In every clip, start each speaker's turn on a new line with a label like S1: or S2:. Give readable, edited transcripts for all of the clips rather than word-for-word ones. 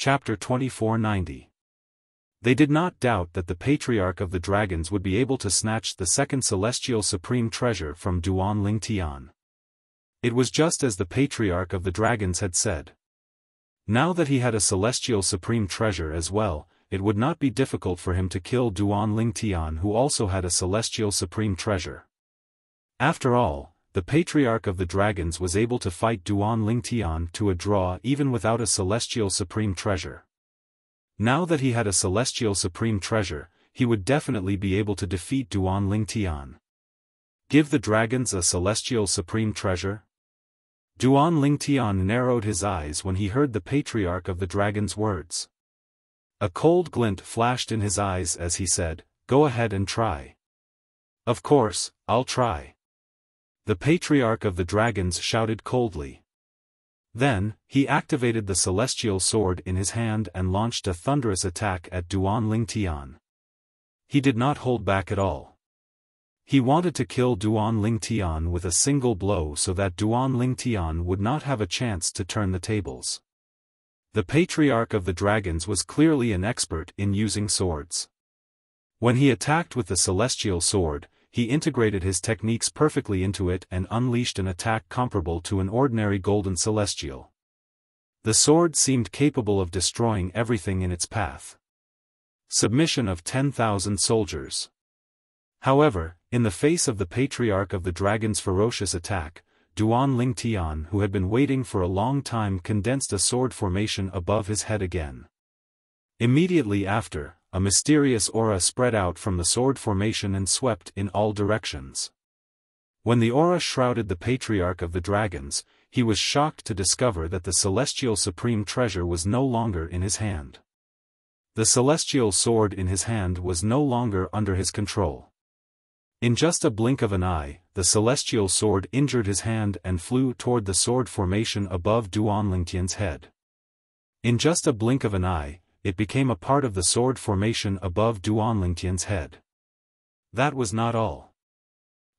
S1: Chapter 2490. They did not doubt that the Patriarch of the Dragons would be able to snatch the second celestial supreme treasure from Duan Ling Tian. It was just as the Patriarch of the Dragons had said. Now that he had a celestial supreme treasure as well, it would not be difficult for him to kill Duan Ling Tian, who also had a celestial supreme treasure. After all, the Patriarch of the Dragons was able to fight Duan Ling Tian to a draw even without a celestial supreme treasure. Now that he had a celestial supreme treasure, he would definitely be able to defeat Duan Ling Tian. Give the dragons a celestial supreme treasure? Duan Ling Tian narrowed his eyes when he heard the Patriarch of the Dragons' words. A cold glint flashed in his eyes as he said, "Go ahead and try." "Of course, I'll try." The Patriarch of the Dragons shouted coldly. Then, he activated the celestial sword in his hand and launched a thunderous attack at Duan Ling Tian. He did not hold back at all. He wanted to kill Duan Ling Tian with a single blow so that Duan Ling Tian would not have a chance to turn the tables. The Patriarch of the Dragons was clearly an expert in using swords. When he attacked with the celestial sword, he integrated his techniques perfectly into it and unleashed an attack comparable to an ordinary golden celestial. The sword seemed capable of destroying everything in its path. Submission of 10,000 soldiers. However, in the face of the Patriarch of the Dragons' ferocious attack, Duan Ling Tian, who had been waiting for a long time, condensed a sword formation above his head again. Immediately after, a mysterious aura spread out from the sword formation and swept in all directions. When the aura shrouded the Patriarch of the Dragons, he was shocked to discover that the celestial supreme treasure was no longer in his hand. The celestial sword in his hand was no longer under his control. In just a blink of an eye, the celestial sword injured his hand and flew toward the sword formation above Duan Ling Tian's head. In just a blink of an eye, it became a part of the sword formation above Duan Ling Tian's head. That was not all.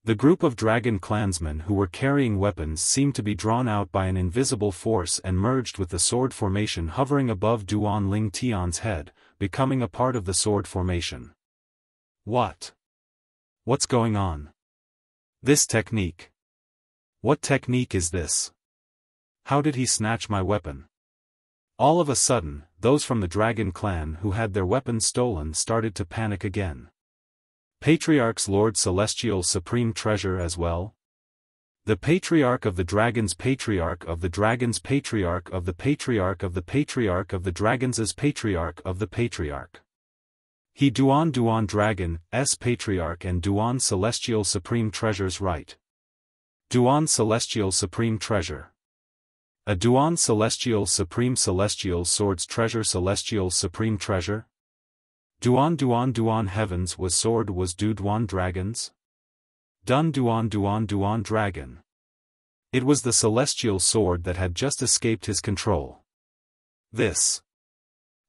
S1: The group of dragon clansmen who were carrying weapons seemed to be drawn out by an invisible force and merged with the sword formation hovering above Duan Ling Tian's head, becoming a part of the sword formation. What? What's going on? This technique. What technique is this? How did he snatch my weapon? All of a sudden, those from the dragon clan who had their weapons stolen started to panic again. Patriarch's Lord Celestial Supreme Treasure as well? The Patriarch of the Dragons, Patriarch of the Dragons, Patriarch of the Patriarch of the Patriarch of the Dragons' Patriarch of the Patriarch. He Duan Dragon, S Patriarch and Duan Celestial Supreme Treasures right. Duan Celestial Supreme Treasure. A Duan Celestial Supreme Celestial Swords Treasure, Celestial Supreme Treasure? Duan Heavens was sword was Du Duan Dragons? Dun Duan Dragon. It was the celestial sword that had just escaped his control. This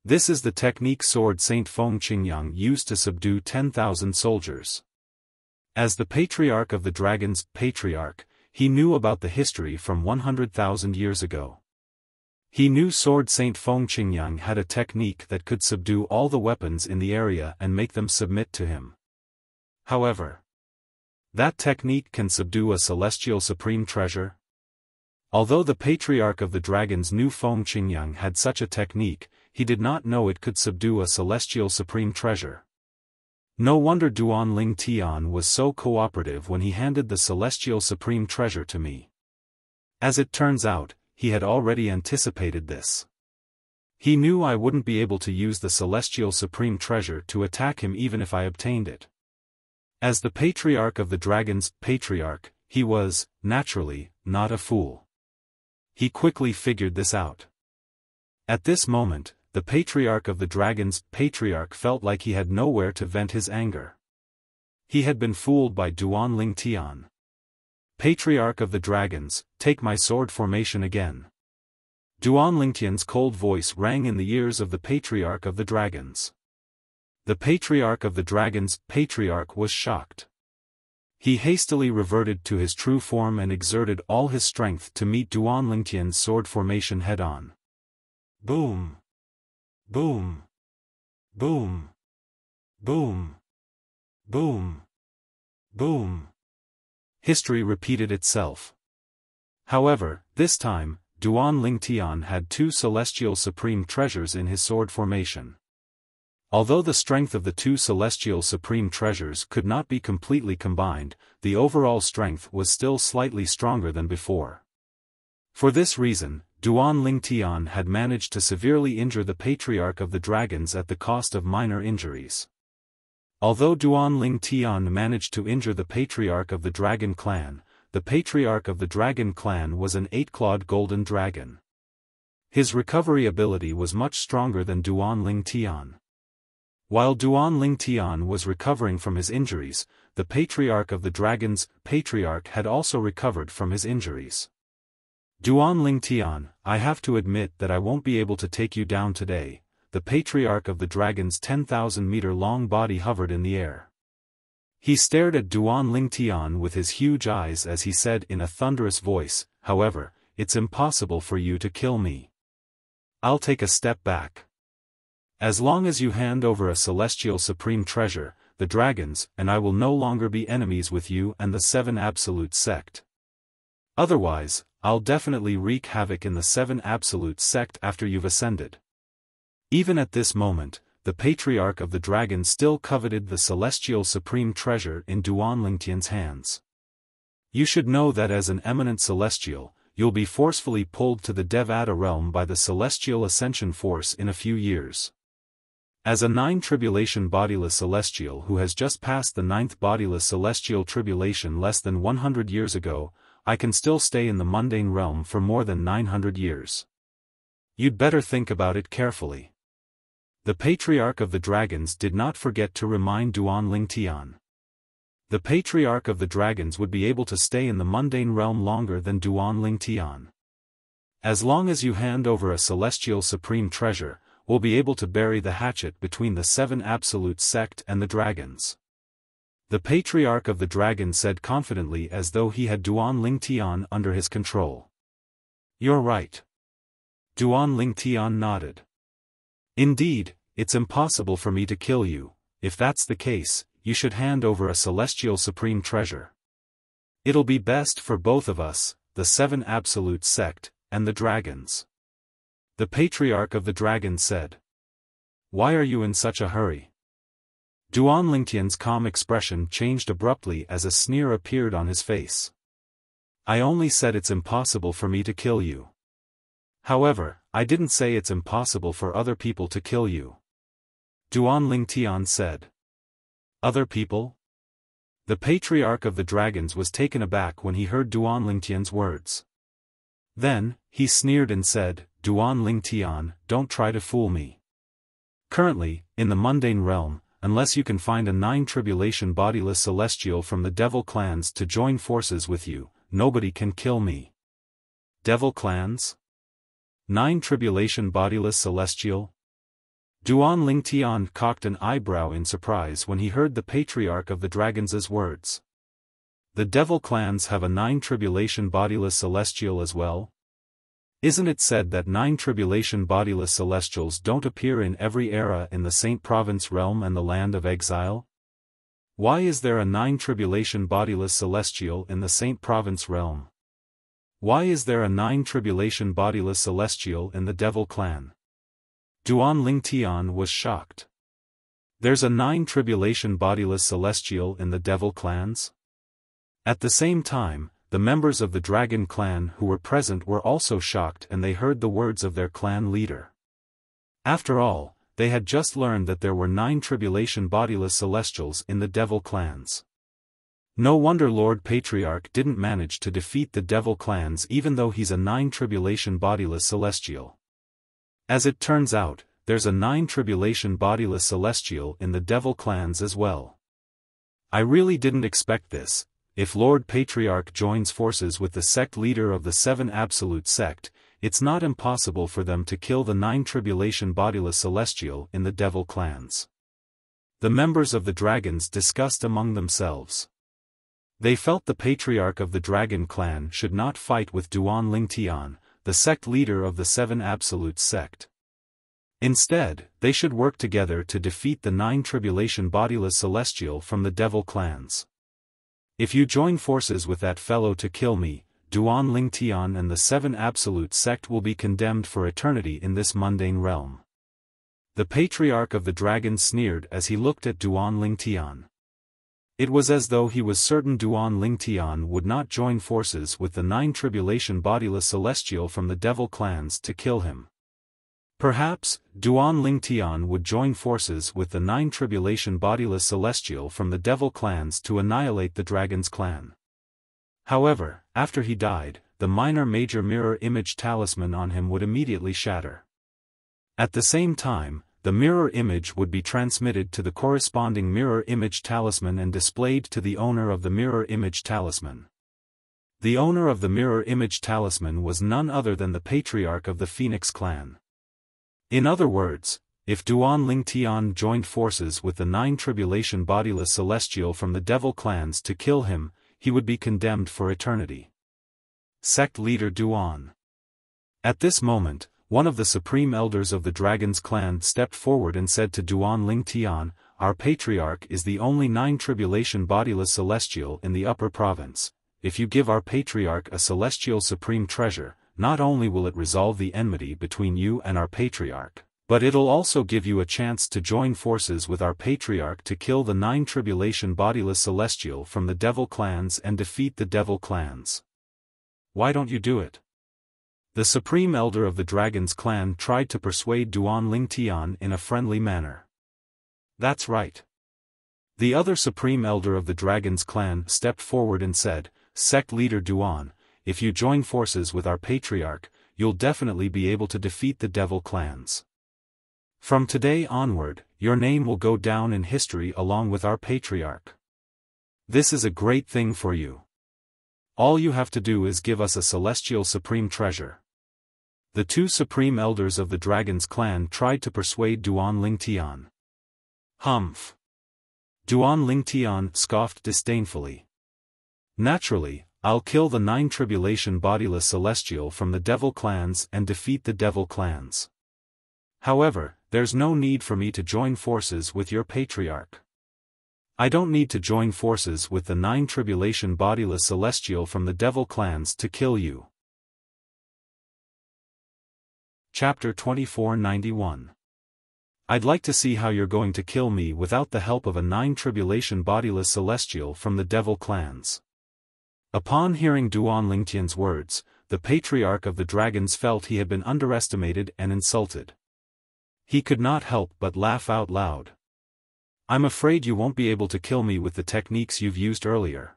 S1: is the technique sword Saint Feng Qingyang used to subdue 10,000 soldiers. As the Patriarch of the Dragons, Patriarch, he knew about the history from 100,000 years ago. He knew sword Saint Feng Qingyang had a technique that could subdue all the weapons in the area and make them submit to him. However, that technique can subdue a celestial supreme treasure? Although the Patriarch of the Dragons knew Feng Qingyang had such a technique, he did not know it could subdue a celestial supreme treasure. No wonder Duan Ling Tian was so cooperative when he handed the celestial supreme treasure to me. As it turns out, he had already anticipated this. He knew I wouldn't be able to use the celestial supreme treasure to attack him even if I obtained it. As the Patriarch of the Dragons, Patriarch, he was, naturally, not a fool. He quickly figured this out. At this moment, the Patriarch of the Dragons, Patriarch, felt like he had nowhere to vent his anger. He had been fooled by Duan Ling Tian. Patriarch of the Dragons, take my sword formation again. Duan Ling Tian's cold voice rang in the ears of the Patriarch of the Dragons. The Patriarch of the Dragons, Patriarch, was shocked. He hastily reverted to his true form and exerted all his strength to meet Duan Ling Tian's sword formation head-on. Boom! Boom. Boom. Boom. Boom. Boom. History repeated itself. However, this time, Duan Lingtian had two celestial supreme treasures in his sword formation. Although the strength of the two celestial supreme treasures could not be completely combined, the overall strength was still slightly stronger than before. For this reason, Duan Lingtian had managed to severely injure the Patriarch of the Dragons at the cost of minor injuries. Although Duan Lingtian managed to injure the Patriarch of the Dragon Clan, the Patriarch of the Dragon Clan was an 8-clawed golden dragon. His recovery ability was much stronger than Duan Lingtian. While Duan Lingtian was recovering from his injuries, the Patriarch of the Dragon's Patriarch had also recovered from his injuries. Duan Lingtian, I have to admit that I won't be able to take you down today. The Patriarch of the Dragon's 10,000-meter-long body hovered in the air. He stared at Duan Lingtian with his huge eyes as he said in a thunderous voice, however, it's impossible for you to kill me. I'll take a step back. As long as you hand over a celestial supreme treasure, the dragons and I will no longer be enemies with you and the Seven Absolute Sect. Otherwise, I'll definitely wreak havoc in the Seven Absolute Sect after you've ascended. Even at this moment, the Patriarch of the Dragon still coveted the celestial supreme treasure in Duan Lingtian's hands. You should know that as an eminent celestial, you'll be forcefully pulled to the Devata realm by the celestial ascension force in a few years. As a 9-tribulation bodiless celestial who has just passed the 9th bodiless celestial tribulation less than 100 years ago, I can still stay in the mundane realm for more than 900 years. You'd better think about it carefully. The Patriarch of the Dragons did not forget to remind Duan Lingtian. The Patriarch of the Dragons would be able to stay in the mundane realm longer than Duan Lingtian. As long as you hand over a celestial supreme treasure, we'll be able to bury the hatchet between the Seven Absolute Sect and the Dragons. The Patriarch of the Dragons said confidently as though he had Duan Lingtian under his control. You're right. Duan Lingtian nodded. Indeed, it's impossible for me to kill you. If that's the case, you should hand over a celestial supreme treasure. It'll be best for both of us, the Seven Absolute Sect, and the Dragons. The Patriarch of the Dragons said. Why are you in such a hurry? Duan Lingtian's calm expression changed abruptly as a sneer appeared on his face. I only said it's impossible for me to kill you. However, I didn't say it's impossible for other people to kill you. Duan Lingtian said. Other people? The Patriarch of the Dragons was taken aback when he heard Duan Lingtian's words. Then, he sneered and said, Duan Lingtian, don't try to fool me. Currently, in the mundane realm, unless you can find a 9-tribulation bodiless celestial from the devil clans to join forces with you, nobody can kill me. Devil clans? 9-tribulation bodiless celestial? Duan Lingtian cocked an eyebrow in surprise when he heard the Patriarch of the Dragons' words. The devil clans have a 9-tribulation bodiless celestial as well? Isn't it said that 9-tribulation bodiless celestials don't appear in every era in the Saint Province realm and the land of exile? Why is there a 9-tribulation bodiless celestial in the Saint Province realm? Why is there a 9-tribulation bodiless celestial in the devil clan? Duan Lingtian was shocked. There's a 9-tribulation bodiless celestial in the devil clans? At the same time, the members of the dragon clan who were present were also shocked and they heard the words of their clan leader. After all, they had just learned that there were 9-tribulation bodiless celestials in the devil clans. No wonder Lord Patriarch didn't manage to defeat the devil clans even though he's a 9-tribulation bodiless celestial. As it turns out, there's a 9-tribulation bodiless celestial in the devil clans as well. I really didn't expect this. If Lord Patriarch joins forces with the sect leader of the Seven Absolute Sect, it's not impossible for them to kill the 9-tribulation bodiless celestial in the devil clans. The members of the dragons discussed among themselves. They felt the Patriarch of the Dragon Clan should not fight with Duan Lingtian, the sect leader of the Seven Absolute Sect. Instead, they should work together to defeat the 9 tribulation bodiless celestial from the devil clans. If you join forces with that fellow to kill me, Duan Lingtian and the 7 absolute sect will be condemned for eternity in this mundane realm. The Patriarch of the Dragons sneered as he looked at Duan Lingtian. It was as though he was certain Duan Lingtian would not join forces with the 9 tribulation bodiless celestial from the devil clans to kill him. Perhaps, Duan Lingtian would join forces with the 9 tribulation bodiless celestial from the devil clans to annihilate the dragon's clan. However, after he died, the minor-major mirror image talisman on him would immediately shatter. At the same time, the mirror image would be transmitted to the corresponding mirror image talisman and displayed to the owner of the mirror image talisman. The owner of the mirror image talisman was none other than the Patriarch of the Phoenix clan. In other words, if Duan Lingtian joined forces with the 9 tribulation bodiless celestial from the devil clans to kill him, he would be condemned for eternity. Sect Leader Duan. At this moment, one of the supreme elders of the Dragon's clan stepped forward and said to Duan Lingtian, "Our Patriarch is the only 9 tribulation bodiless celestial in the upper province. If you give our Patriarch a celestial supreme treasure, not only will it resolve the enmity between you and our Patriarch, but it'll also give you a chance to join forces with our Patriarch to kill the 9 tribulation bodiless celestial from the devil clans and defeat the devil clans. Why don't you do it?" The supreme elder of the Dragon's clan tried to persuade Duan Lingtian in a friendly manner. "That's right." The other supreme elder of the Dragon's clan stepped forward and said, "Sect Leader Duan, if you join forces with our Patriarch, you'll definitely be able to defeat the devil clans. From today onward, your name will go down in history along with our Patriarch. This is a great thing for you. All you have to do is give us a celestial supreme treasure." The 2 supreme elders of the Dragon's clan tried to persuade Duan Lingtian. "Humph." Duan Lingtian scoffed disdainfully. "Naturally, I'll kill the 9 tribulation bodiless celestial from the devil clans and defeat the devil clans. However, there's no need for me to join forces with your Patriarch. I don't need to join forces with the 9 tribulation bodiless celestial from the devil clans to kill you." Chapter 2491. I'd like to see how you're going to kill me without the help of a 9 tribulation bodiless celestial from the devil clans. Upon hearing Duan Lingtian's words, the Patriarch of the Dragons felt he had been underestimated and insulted. He could not help but laugh out loud. "I'm afraid you won't be able to kill me with the techniques you've used earlier."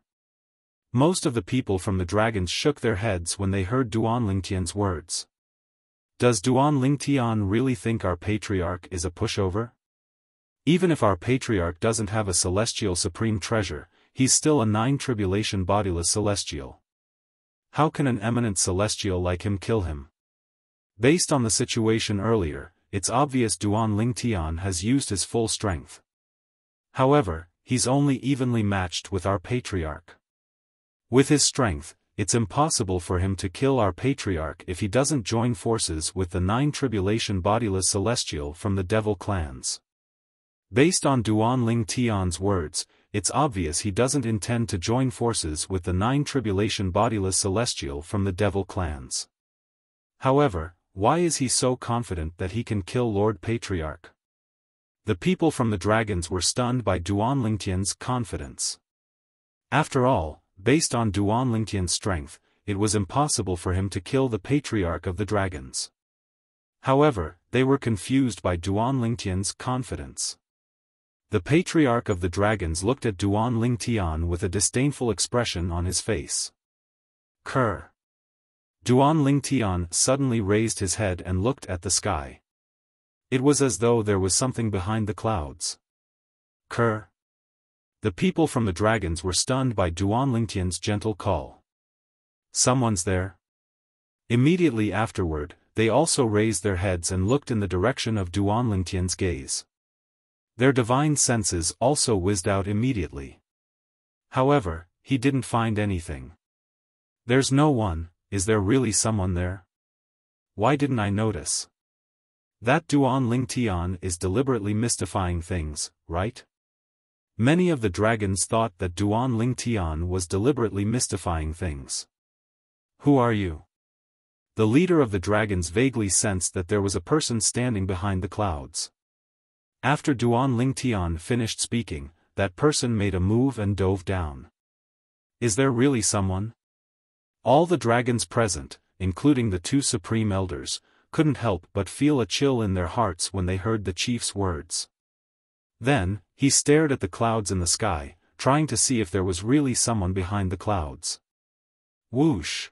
S1: Most of the people from the Dragons shook their heads when they heard Duan Lingtian's words. Does Duan Lingtian really think our Patriarch is a pushover? Even if our Patriarch doesn't have a celestial supreme treasure, he's still a 9 tribulation bodiless celestial. How can an eminent celestial like him kill him? Based on the situation earlier, it's obvious Duan Lingtian has used his full strength. However, he's only evenly matched with our Patriarch. With his strength, it's impossible for him to kill our Patriarch if he doesn't join forces with the 9 tribulation bodiless celestial from the devil clans. Based on Duan Lingtian's words, it's obvious he doesn't intend to join forces with the 9 tribulation bodiless celestial from the devil clans. However, why is he so confident that he can kill Lord Patriarch? The people from the Dragons were stunned by Duan Lingtian's confidence. After all, based on Duan Lingtian's strength, it was impossible for him to kill the Patriarch of the Dragons. However, they were confused by Duan Lingtian's confidence. The Patriarch of the Dragons looked at Duan Lingtian with a disdainful expression on his face. Kerr. Duan Lingtian suddenly raised his head and looked at the sky. It was as though there was something behind the clouds. Kerr. The people from the Dragons were stunned by Duan Lingtian's gentle call. Someone's there? Immediately afterward, they also raised their heads and looked in the direction of Duan Lingtian's gaze. Their divine senses also whizzed out immediately. However, he didn't find anything. There's no one. Is there really someone there? Why didn't I notice? That Duan Ling Tian is deliberately mystifying things, right? Many of the dragons thought that Duan Ling Tian was deliberately mystifying things. Who are you? The leader of the dragons vaguely sensed that there was a person standing behind the clouds. After Duan Ling Tian finished speaking, that person made a move and dove down. Is there really someone? All the dragons present, including the two supreme elders, couldn't help but feel a chill in their hearts when they heard the chief's words. Then, he stared at the clouds in the sky, trying to see if there was really someone behind the clouds. Whoosh!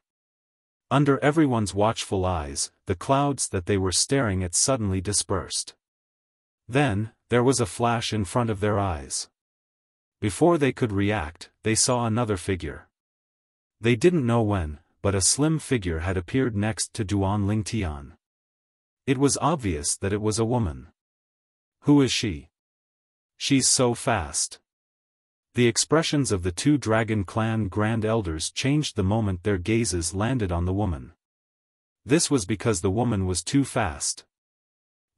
S1: Under everyone's watchful eyes, the clouds that they were staring at suddenly dispersed. Then, there was a flash in front of their eyes. Before they could react, they saw another figure. They didn't know when, but a slim figure had appeared next to Duan Ling Tian. It was obvious that it was a woman. Who is she? She's so fast. The expressions of the two Dragon Clan Grand Elders changed the moment their gazes landed on the woman. This was because the woman was too fast.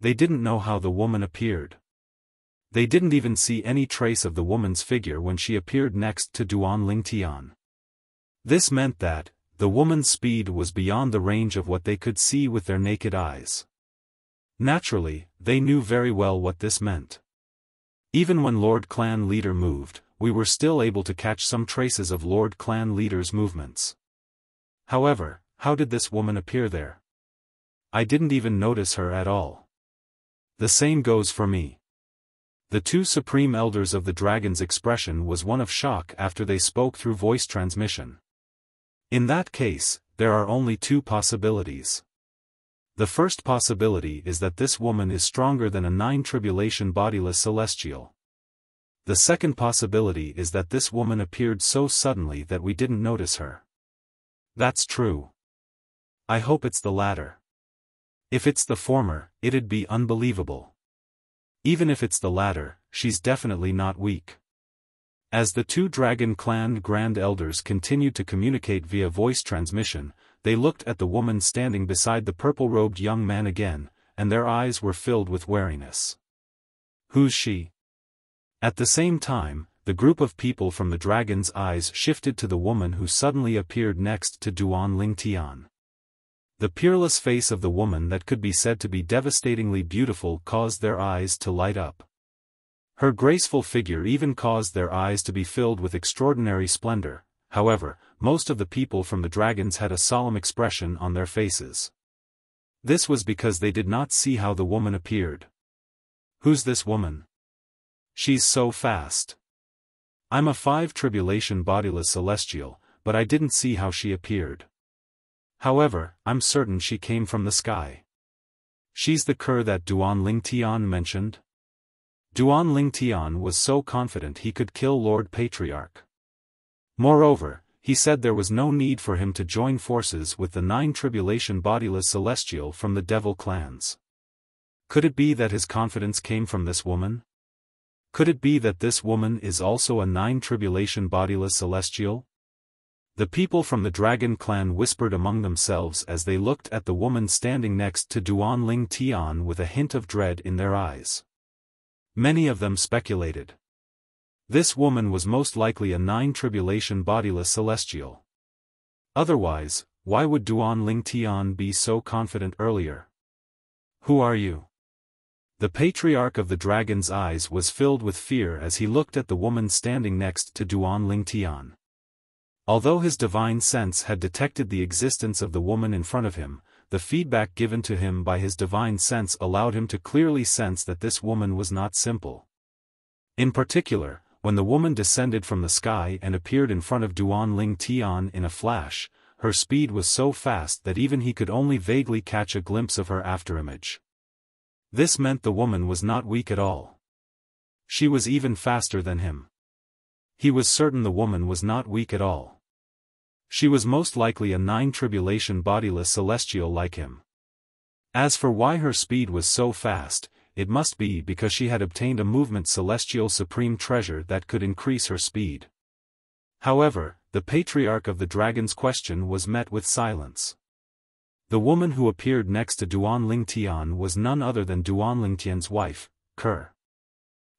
S1: They didn't know how the woman appeared. They didn't even see any trace of the woman's figure when she appeared next to Duan Ling Tian. This meant that, the woman's speed was beyond the range of what they could see with their naked eyes. Naturally, they knew very well what this meant. Even when Lord Clan Leader moved, we were still able to catch some traces of Lord Clan Leader's movements. However, how did this woman appear there? I didn't even notice her at all. The same goes for me. The two supreme elders of the dragon's expression was one of shock after they spoke through voice transmission. In that case, there are only two possibilities. The first possibility is that this woman is stronger than a 9 tribulation bodiless celestial. The second possibility is that this woman appeared so suddenly that we didn't notice her. That's true. I hope it's the latter. If it's the former, it'd be unbelievable. Even if it's the latter, she's definitely not weak. As the two Dragon Clan Grand Elders continued to communicate via voice transmission, they looked at the woman standing beside the purple-robed young man again, and their eyes were filled with wariness. Who's she? At the same time, the group of people from the dragon's eyes shifted to the woman who suddenly appeared next to Duan Ling Tian. The peerless face of the woman that could be said to be devastatingly beautiful caused their eyes to light up. Her graceful figure even caused their eyes to be filled with extraordinary splendor. However, most of the people from the dragons had a solemn expression on their faces. This was because they did not see how the woman appeared. Who's this woman? She's so fast. I'm a 5 tribulation bodiless celestial, but I didn't see how she appeared. However, I'm certain she came from the sky. She's the cur that Duan Ling Tian mentioned? Duan Ling Tian was so confident he could kill Lord Patriarch. Moreover, he said there was no need for him to join forces with the 9 tribulation bodiless celestial from the devil clans. Could it be that his confidence came from this woman? Could it be that this woman is also a 9 tribulation bodiless celestial? The people from the Dragon Clan whispered among themselves as they looked at the woman standing next to Duan Ling Tian with a hint of dread in their eyes. Many of them speculated. This woman was most likely a 9 tribulation bodiless celestial. Otherwise, why would Duan Ling Tian be so confident earlier? Who are you? The patriarch of the dragon's eyes was filled with fear as he looked at the woman standing next to Duan Ling Tian. Although his divine sense had detected the existence of the woman in front of him, the feedback given to him by his divine sense allowed him to clearly sense that this woman was not simple. In particular, when the woman descended from the sky and appeared in front of Duan Ling Tian in a flash, her speed was so fast that even he could only vaguely catch a glimpse of her afterimage. This meant the woman was not weak at all. She was even faster than him. He was certain the woman was not weak at all. She was most likely a 9 tribulation bodiless celestial like him. As for why her speed was so fast, it must be because she had obtained a movement celestial supreme treasure that could increase her speed. However, the patriarch of the dragon's question was met with silence. The woman who appeared next to Duan Lingtian was none other than Duan Lingtian's wife, Ke.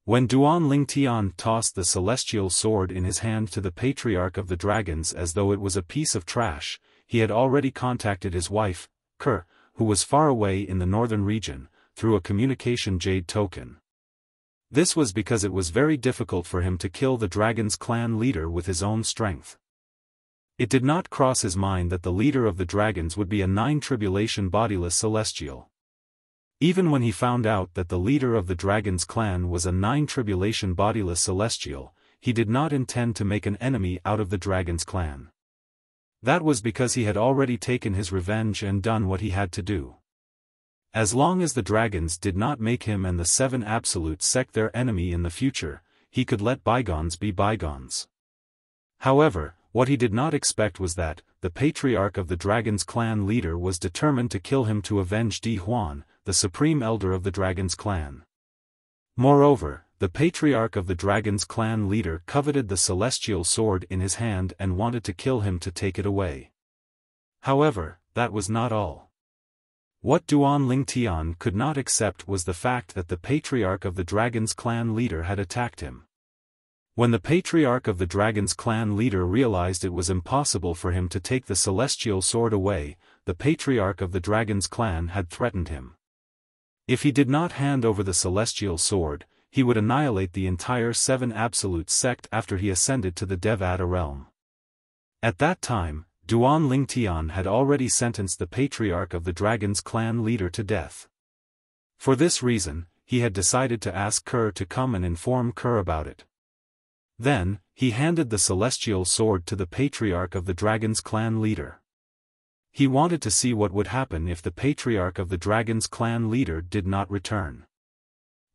S1: When Duan Lingtian tossed the celestial sword in his hand to the patriarch of the dragons as though it was a piece of trash, he had already contacted his wife, Ke, who was far away in the northern region, through a communication jade token. This was because it was very difficult for him to kill the dragon's clan leader with his own strength. It did not cross his mind that the leader of the dragons would be a nine-tribulation bodiless celestial. Even when he found out that the leader of the dragon's clan was a nine-tribulation bodiless celestial, he did not intend to make an enemy out of the dragon's clan. That was because he had already taken his revenge and done what he had to do. As long as the dragons did not make him and the seven absolute sect their enemy in the future, he could let bygones be bygones. However, what he did not expect was that, the patriarch of the dragon's clan leader was determined to kill him to avenge Di Huan, the supreme elder of the dragon's clan. Moreover, the patriarch of the dragon's clan leader coveted the celestial sword in his hand and wanted to kill him to take it away. However, that was not all. What Duan Lingtian could not accept was the fact that the patriarch of the dragon's clan leader had attacked him. When the patriarch of the dragon's clan leader realized it was impossible for him to take the celestial sword away, the patriarch of the dragon's clan had threatened him. If he did not hand over the celestial sword, he would annihilate the entire seven absolute sect after he ascended to the Devata realm. At that time, Duan Lingtian had already sentenced the patriarch of the dragon's clan leader to death. For this reason, he had decided to ask Ke to come and inform Ke about it. Then, he handed the celestial sword to the patriarch of the dragon's clan leader. He wanted to see what would happen if the patriarch of the dragon's clan leader did not return.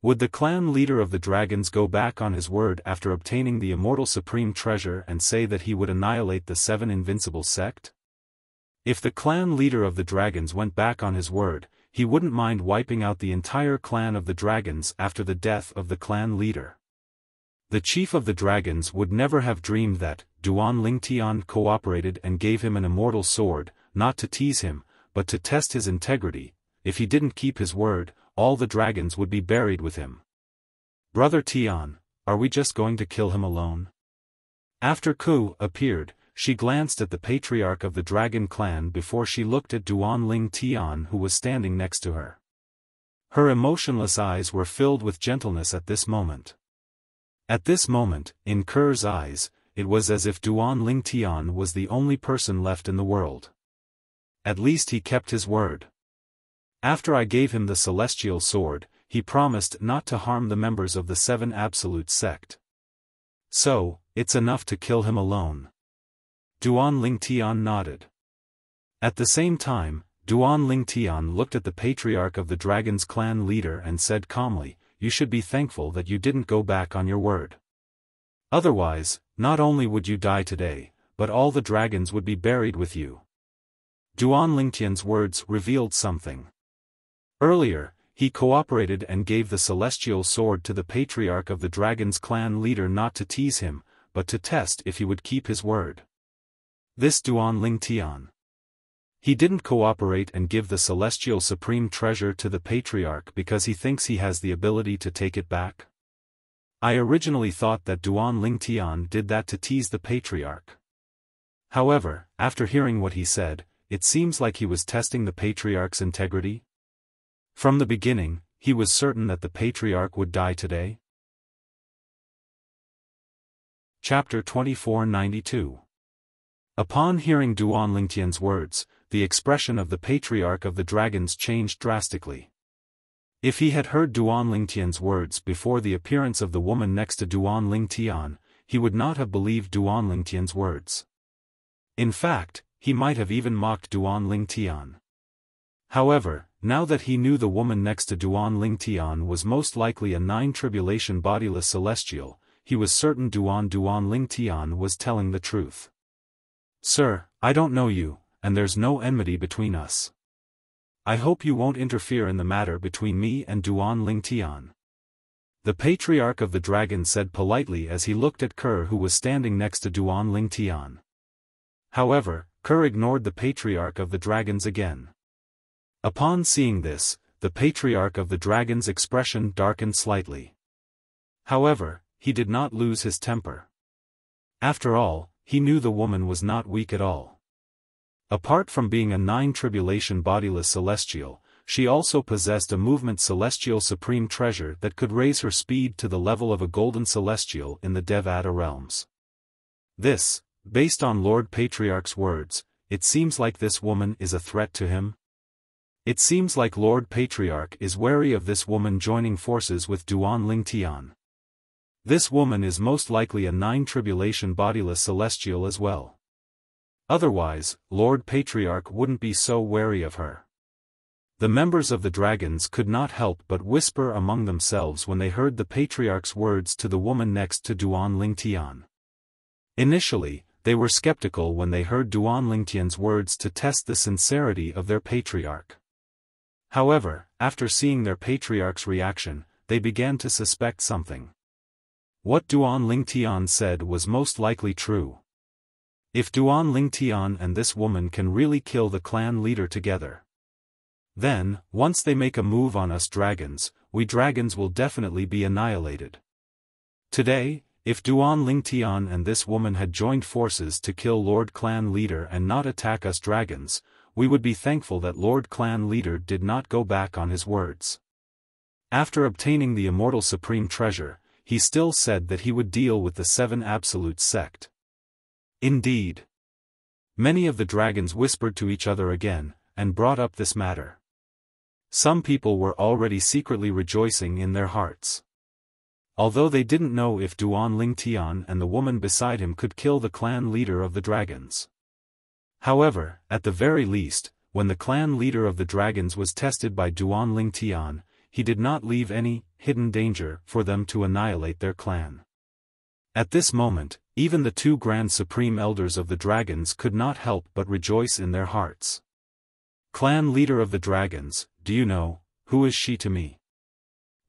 S1: Would the clan leader of the dragons go back on his word after obtaining the immortal supreme treasure and say that he would annihilate the seven invincible sect? If the clan leader of the dragons went back on his word, he wouldn't mind wiping out the entire clan of the dragons after the death of the clan leader. The chief of the dragons would never have dreamed that Duan Lingtian cooperated and gave him an immortal sword, not to tease him, but to test his integrity. If he didn't keep his word, all the dragons would be buried with him. Brother Tian, are we just going to kill him alone? After Ku appeared, she glanced at the patriarch of the dragon clan before she looked at Duan Lingtian who was standing next to her. Her emotionless eyes were filled with gentleness at this moment. At this moment, in Ke's eyes, it was as if Duan Lingtian was the only person left in the world. At least he kept his word. After I gave him the celestial sword, he promised not to harm the members of the seven absolute sect. So, it's enough to kill him alone. Duan Lingtian nodded. At the same time, Duan Lingtian looked at the patriarch of the dragon's clan leader and said calmly, "You should be thankful that you didn't go back on your word. Otherwise, not only would you die today, but all the dragons would be buried with you." Duan Lingtian's words revealed something. Earlier, he cooperated and gave the celestial sword to the patriarch of the dragon's clan leader not to tease him, but to test if he would keep his word. This Duan Lingtian. He didn't cooperate and give the celestial supreme treasure to the patriarch because he thinks he has the ability to take it back. I originally thought that Duan Lingtian did that to tease the patriarch. However, after hearing what he said, it seems like he was testing the patriarch's integrity. From the beginning, he was certain that the patriarch would die today. Chapter 2492. Upon hearing Duan Lingtian's words, the expression of the patriarch of the dragons changed drastically. If he had heard Duan Lingtian's words before the appearance of the woman next to Duan Lingtian, he would not have believed Duan Lingtian's words. In fact, he might have even mocked Duan Lingtian. However, now that he knew the woman next to Duan Lingtian was most likely a nine-tribulation bodiless celestial, he was certain Duan Lingtian was telling the truth. "Sir, I don't know you, and there's no enmity between us. I hope you won't interfere in the matter between me and Duan Lingtian," the patriarch of the dragon said politely as he looked at Ke who was standing next to Duan Lingtian. However, Ke ignored the patriarch of the dragons again. Upon seeing this, the patriarch of the dragon's expression darkened slightly. However, he did not lose his temper. After all, he knew the woman was not weak at all. Apart from being a 9 tribulation bodiless celestial, she also possessed a movement celestial supreme treasure that could raise her speed to the level of a golden celestial in the Devata realms. This, based on Lord Patriarch's words, it seems like this woman is a threat to him. It seems like Lord Patriarch is wary of this woman joining forces with Duan Ling Tian. This woman is most likely a 9 tribulation bodiless celestial as well. Otherwise, Lord Patriarch wouldn't be so wary of her. The members of the dragons could not help but whisper among themselves when they heard the Patriarch's words to the woman next to Duan Ling Tian. Initially, they were skeptical when they heard Duan Ling Tian's words to test the sincerity of their Patriarch. However, after seeing their Patriarch's reaction, they began to suspect something. What Duan Ling Tian said was most likely true. If Duan Ling Tian and this woman can really kill the clan leader together, then, once they make a move on us dragons, we dragons will definitely be annihilated. Today, if Duan Ling Tian and this woman had joined forces to kill Lord Clan Leader and not attack us dragons, we would be thankful that Lord Clan Leader did not go back on his words. After obtaining the immortal supreme treasure, he still said that he would deal with the 7 Absolute sect. Indeed. Many of the dragons whispered to each other again, and brought up this matter. Some people were already secretly rejoicing in their hearts. Although they didn't know if Duan Ling Tian and the woman beside him could kill the clan leader of the dragons. However, at the very least, when the clan leader of the dragons was tested by Duan Ling Tian, he did not leave any hidden danger for them to annihilate their clan. At this moment, even the 2 grand supreme elders of the dragons could not help but rejoice in their hearts. Clan leader of the dragons, do you know, who is she to me?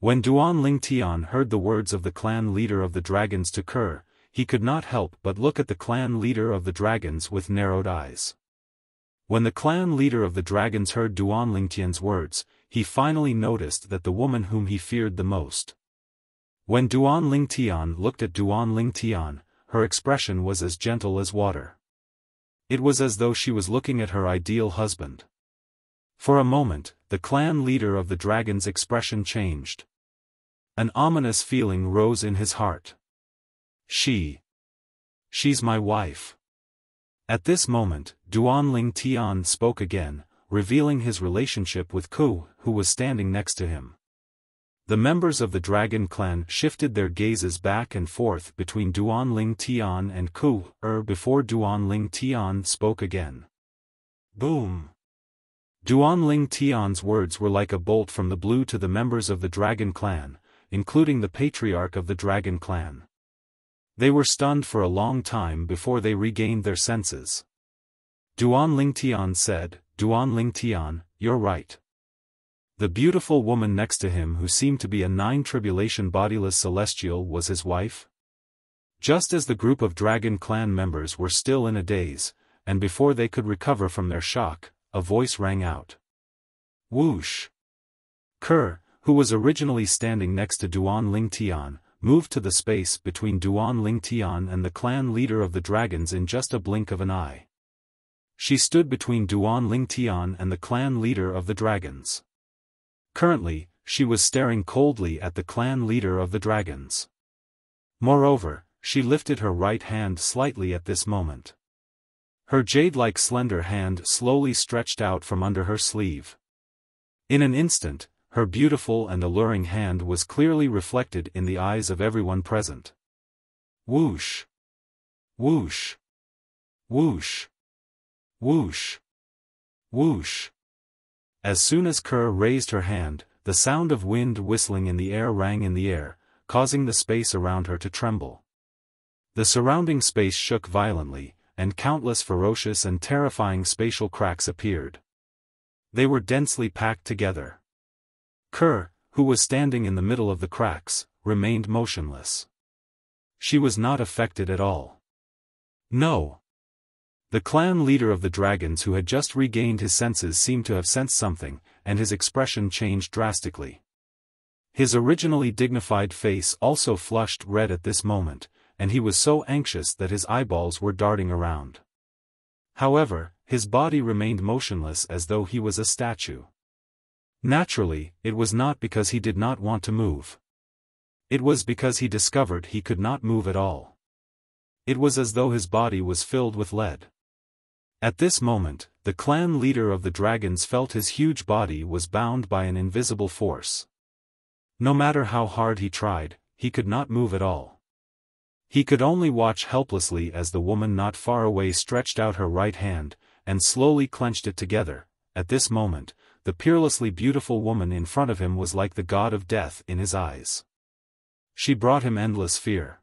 S1: When Duan Ling Tian heard the words of the clan leader of the dragons to Kerr, he could not help but look at the clan leader of the dragons with narrowed eyes. When the clan leader of the dragons heard Duan Ling Tian's words, he finally noticed that the woman whom he feared the most. When Duan Ling Tian looked at Duan Ling Tian, her expression was as gentle as water. It was as though she was looking at her ideal husband. For a moment, the clan leader of the dragon's expression changed. An ominous feeling rose in his heart. She's my wife. At this moment, Duan Ling Tian spoke again, revealing his relationship with Ku, who was standing next to him. The members of the dragon clan shifted their gazes back and forth between Duan Ling Tian and Ku, before Duan Ling Tian spoke again. Boom! Duan Ling Tian's words were like a bolt from the blue to the members of the dragon clan, including the patriarch of the dragon clan. They were stunned for a long time before they regained their senses. Duan Ling Tian said, "Duan Ling Tian, you're right." The beautiful woman next to him who seemed to be a 9 tribulation bodiless celestial was his wife? Just as the group of dragon clan members were still in a daze, and before they could recover from their shock, a voice rang out. Whoosh! Kerr, who was originally standing next to Duan Ling Tian, moved to the space between Duan Ling Tian and the clan leader of the dragons in just a blink of an eye. She stood between Duan Ling Tian and the clan leader of the dragons. Currently, she was staring coldly at the clan leader of the dragons. Moreover, she lifted her right hand slightly at this moment. Her jade-like slender hand slowly stretched out from under her sleeve. In an instant, her beautiful and alluring hand was clearly reflected in the eyes of everyone present. Whoosh! Whoosh! Whoosh! Whoosh! Whoosh! As soon as Kerr raised her hand, the sound of wind whistling in the air rang in the air, causing the space around her to tremble. The surrounding space shook violently, and countless ferocious and terrifying spatial cracks appeared. They were densely packed together. Kerr, who was standing in the middle of the cracks, remained motionless. She was not affected at all. No. The clan leader of the dragons who had just regained his senses seemed to have sensed something, and his expression changed drastically. His originally dignified face also flushed red at this moment, and he was so anxious that his eyeballs were darting around. However, his body remained motionless as though he was a statue. Naturally, it was not because he did not want to move. It was because he discovered he could not move at all. It was as though his body was filled with lead. At this moment, the clan leader of the dragons felt his huge body was bound by an invisible force. No matter how hard he tried, he could not move at all. He could only watch helplessly as the woman not far away stretched out her right hand, and slowly clenched it together. At this moment, the peerlessly beautiful woman in front of him was like the god of death in his eyes. She brought him endless fear.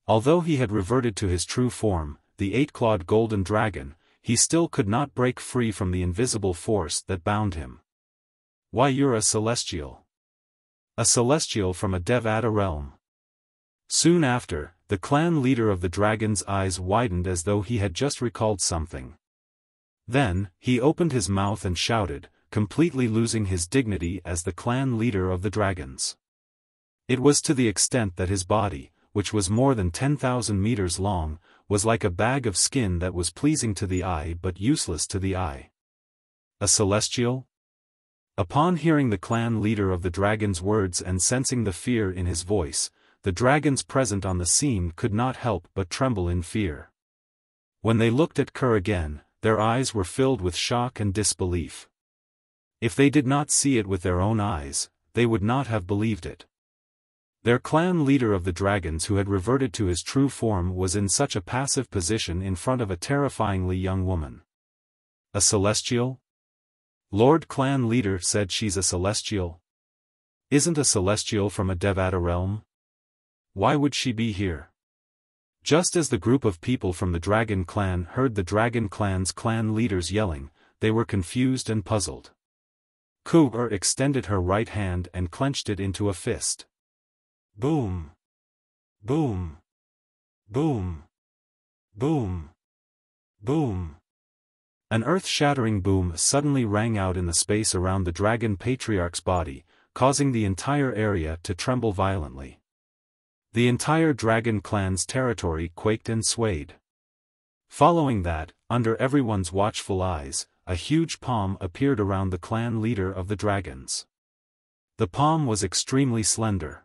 S1: Although he had reverted to his true form, the eight-clawed golden dragon, he still could not break free from the invisible force that bound him. Why, you're a celestial. A celestial from a Devata realm. Soon after, the clan leader of the dragon's eyes widened as though he had just recalled something. Then, he opened his mouth and shouted, completely losing his dignity as the clan leader of the dragons. It was to the extent that his body, which was more than 10,000 meters long, was like a bag of skin that was pleasing to the eye but useless to the eye. A celestial? Upon hearing the clan leader of the dragon's words and sensing the fear in his voice, the dragons present on the scene could not help but tremble in fear. When they looked at Kerr again, their eyes were filled with shock and disbelief. If they did not see it with their own eyes, they would not have believed it. Their clan leader of the dragons who had reverted to his true form was in such a passive position in front of a terrifyingly young woman. A celestial? Lord Clan Leader said she's a celestial. Isn't a celestial from a Devata realm? Why would she be here? Just as the group of people from the Dragon Clan heard the Dragon Clan's clan leaders yelling, they were confused and puzzled. Kerr extended her right hand and clenched it into a fist. Boom! Boom! Boom! Boom! Boom! An earth-shattering boom suddenly rang out in the space around the Dragon Patriarch's body, causing the entire area to tremble violently. The entire Dragon Clan's territory quaked and swayed. Following that, under everyone's watchful eyes, a huge palm appeared around the clan leader of the dragons. The palm was extremely slender.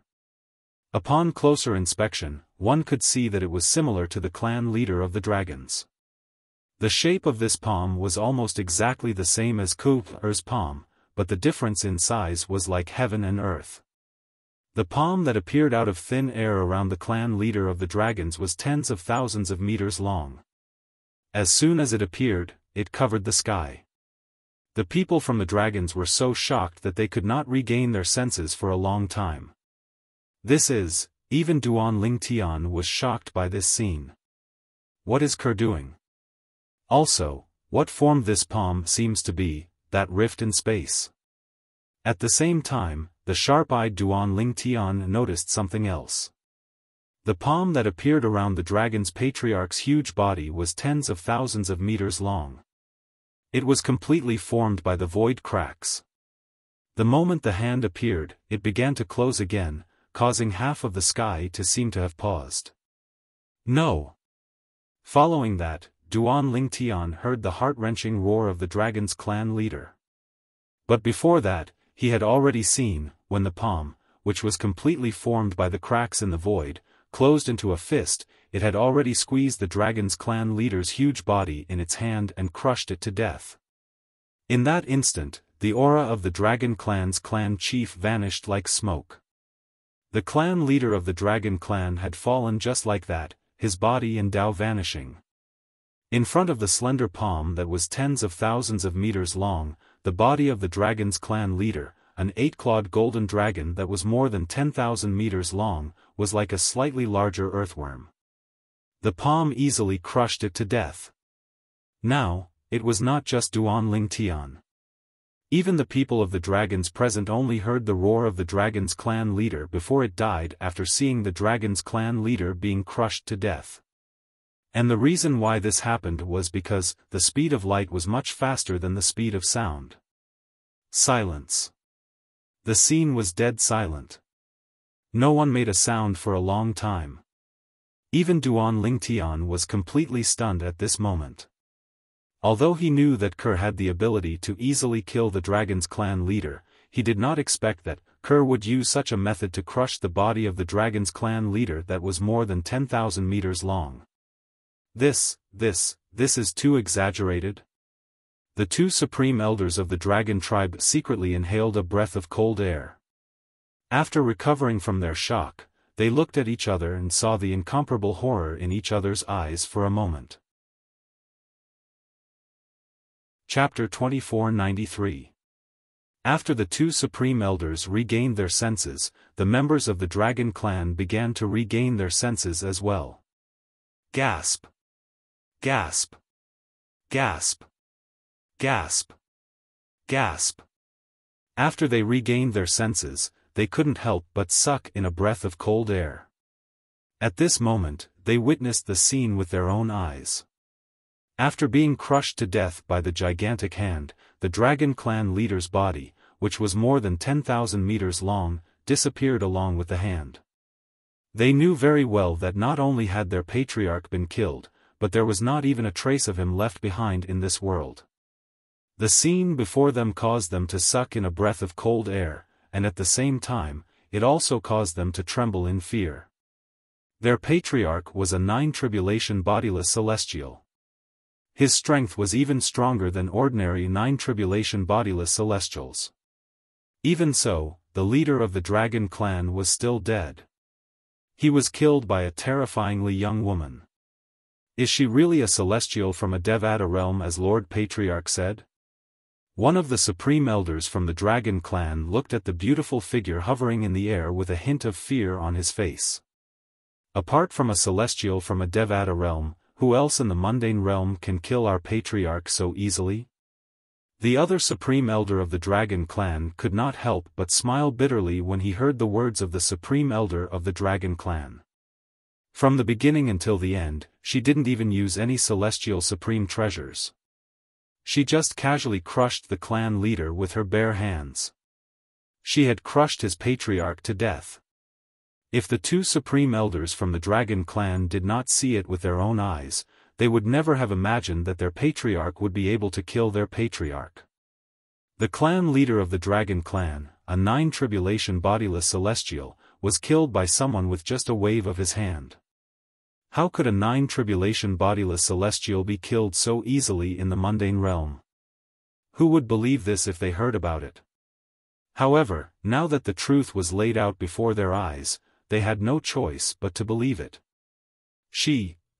S1: Upon closer inspection, one could see that it was similar to the clan leader of the dragons. The shape of this palm was almost exactly the same as Kerr's palm, but the difference in size was like heaven and earth. The palm that appeared out of thin air around the clan leader of the dragons was tens of thousands of meters long. As soon as it appeared, it covered the sky. The people from the dragons were so shocked that they could not regain their senses for a long time. Even Duan Lingtian was shocked by this scene. What is Kerr doing? Also, what form this palm seems to be, that rift in space. At the same time, the sharp-eyed Duan Lingtian noticed something else. The palm that appeared around the dragon's patriarch's huge body was tens of thousands of meters long. It was completely formed by the void cracks. The moment the hand appeared, it began to close again, causing half of the sky to seem to have paused. No! Following that, Duan Lingtian heard the heart-wrenching roar of the dragon's clan leader. But before that, he had already seen, when the palm, which was completely formed by the cracks in the void, closed into a fist, it had already squeezed the dragon's clan leader's huge body in its hand and crushed it to death. In that instant, the aura of the Dragon Clan's clan chief vanished like smoke. The clan leader of the Dragon Clan had fallen just like that, his body and Dao vanishing. In front of the slender palm that was tens of thousands of meters long, the body of the dragon's clan leader, an eight-clawed golden dragon that was more than 10,000 meters long, was like a slightly larger earthworm. The palm easily crushed it to death. Now, it was not just Duan Lingtian. Even the people of the dragons present only heard the roar of the dragon's clan leader before it died after seeing the dragon's clan leader being crushed to death. And the reason why this happened was because the speed of light was much faster than the speed of sound. Silence. The scene was dead silent. No one made a sound for a long time. Even Duan Lingtian was completely stunned at this moment. Although he knew that Kerr had the ability to easily kill the dragon's clan leader, he did not expect that Kerr would use such a method to crush the body of the dragon's clan leader that was more than 10,000 meters long. This is too exaggerated. The two supreme elders of the dragon tribe secretly inhaled a breath of cold air. After recovering from their shock, they looked at each other and saw the incomparable horror in each other's eyes for a moment. Chapter 2493. After the two supreme elders regained their senses, the members of the dragon clan began to regain their senses as well. Gasp! Gasp! Gasp! Gasp! Gasp! After they regained their senses, they couldn't help but suck in a breath of cold air. At this moment, they witnessed the scene with their own eyes. After being crushed to death by the gigantic hand, the dragon clan leader's body, which was more than 10,000 meters long, disappeared along with the hand. They knew very well that not only had their patriarch been killed, but there was not even a trace of him left behind in this world. The scene before them caused them to suck in a breath of cold air, and at the same time, it also caused them to tremble in fear. Their patriarch was a nine-tribulation bodiless celestial. His strength was even stronger than ordinary nine-tribulation bodiless celestials. Even so, the leader of the dragon clan was still dead. He was killed by a terrifyingly young woman. Is she really a celestial from a Devata realm, as Lord Patriarch said? One of the supreme elders from the dragon clan looked at the beautiful figure hovering in the air with a hint of fear on his face. Apart from a celestial from a Devata realm, who else in the mundane realm can kill our patriarch so easily? The other supreme elder of the dragon clan could not help but smile bitterly when he heard the words of the supreme elder of the dragon clan. From the beginning until the end, she didn't even use any celestial supreme treasures. She just casually crushed the clan leader with her bare hands. She had crushed his patriarch to death. If the two supreme elders from the dragon clan did not see it with their own eyes, they would never have imagined that their patriarch would be able to kill their patriarch. The clan leader of the dragon clan, a nine-tribulation bodiless celestial, was killed by someone with just a wave of his hand. How could a nine-tribulation bodiless celestial be killed so easily in the mundane realm? Who would believe this if they heard about it? However, now that the truth was laid out before their eyes, they had no choice but to believe it.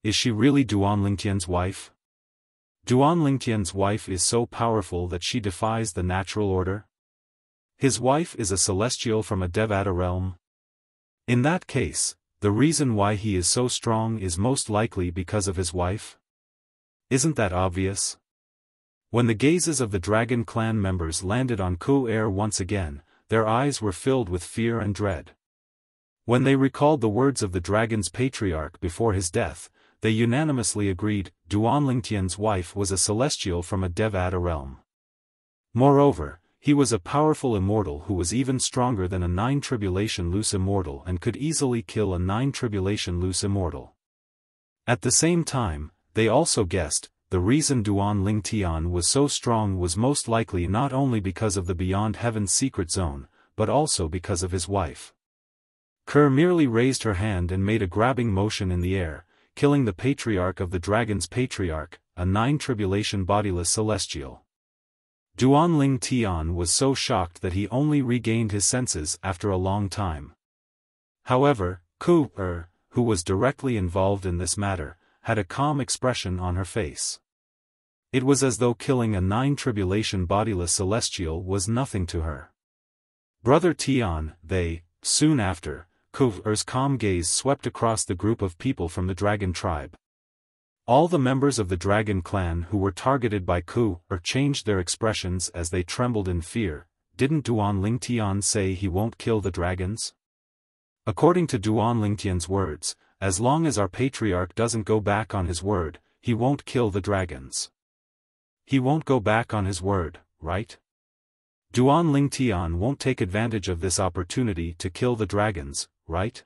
S1: Is she really Duan Lingtian's wife? Duan Lingtian's wife is so powerful that she defies the natural order? His wife is a celestial from a Devata realm? In that case, the reason why he is so strong is most likely because of his wife? Isn't that obvious? When the gazes of the dragon clan members landed on Ku Air once again, their eyes were filled with fear and dread. When they recalled the words of the dragon's patriarch before his death, they unanimously agreed, Duan Lingtian's wife was a celestial from a Devata realm. Moreover, he was a powerful immortal who was even stronger than a nine-tribulation loose immortal and could easily kill a nine-tribulation loose immortal. At the same time, they also guessed, the reason Duan Lingtian was so strong was most likely not only because of the Beyond Heaven's secret zone, but also because of his wife. Kerr merely raised her hand and made a grabbing motion in the air, killing the patriarch of the dragon's patriarch, a nine-tribulation bodiless celestial. Duan Lingtian was so shocked that he only regained his senses after a long time. However, Ku Er, who was directly involved in this matter, had a calm expression on her face. It was as though killing a nine-tribulation bodiless celestial was nothing to her. Brother Tian, soon after, Ku Er's calm gaze swept across the group of people from the dragon tribe. All the members of the dragon clan who were targeted by Ku Er changed their expressions as they trembled in fear. Didn't Duan Lingtian say he won't kill the dragons? According to Duan Lingtian's words, as long as our patriarch doesn't go back on his word, he won't kill the dragons. He won't go back on his word, right? Duan Lingtian won't take advantage of this opportunity to kill the dragons, right?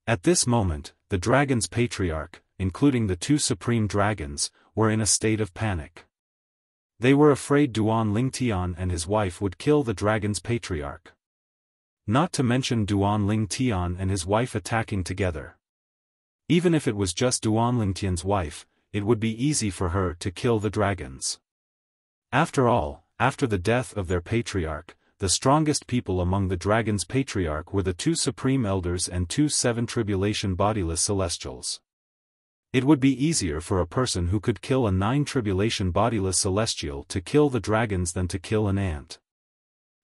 S1: At this moment, the dragon's patriarch, including the two supreme dragons, were in a state of panic. They were afraid Duan Lingtian and his wife would kill the dragon's patriarch. Not to mention Duan Lingtian and his wife attacking together. Even if it was just Duan Lingtian's wife, it would be easy for her to kill the dragons. After all, after the death of their patriarch, the strongest people among the dragon's patriarch were the two supreme elders and two seven tribulation bodiless celestials. It would be easier for a person who could kill a 9 tribulation bodiless celestial to kill the dragons than to kill an ant.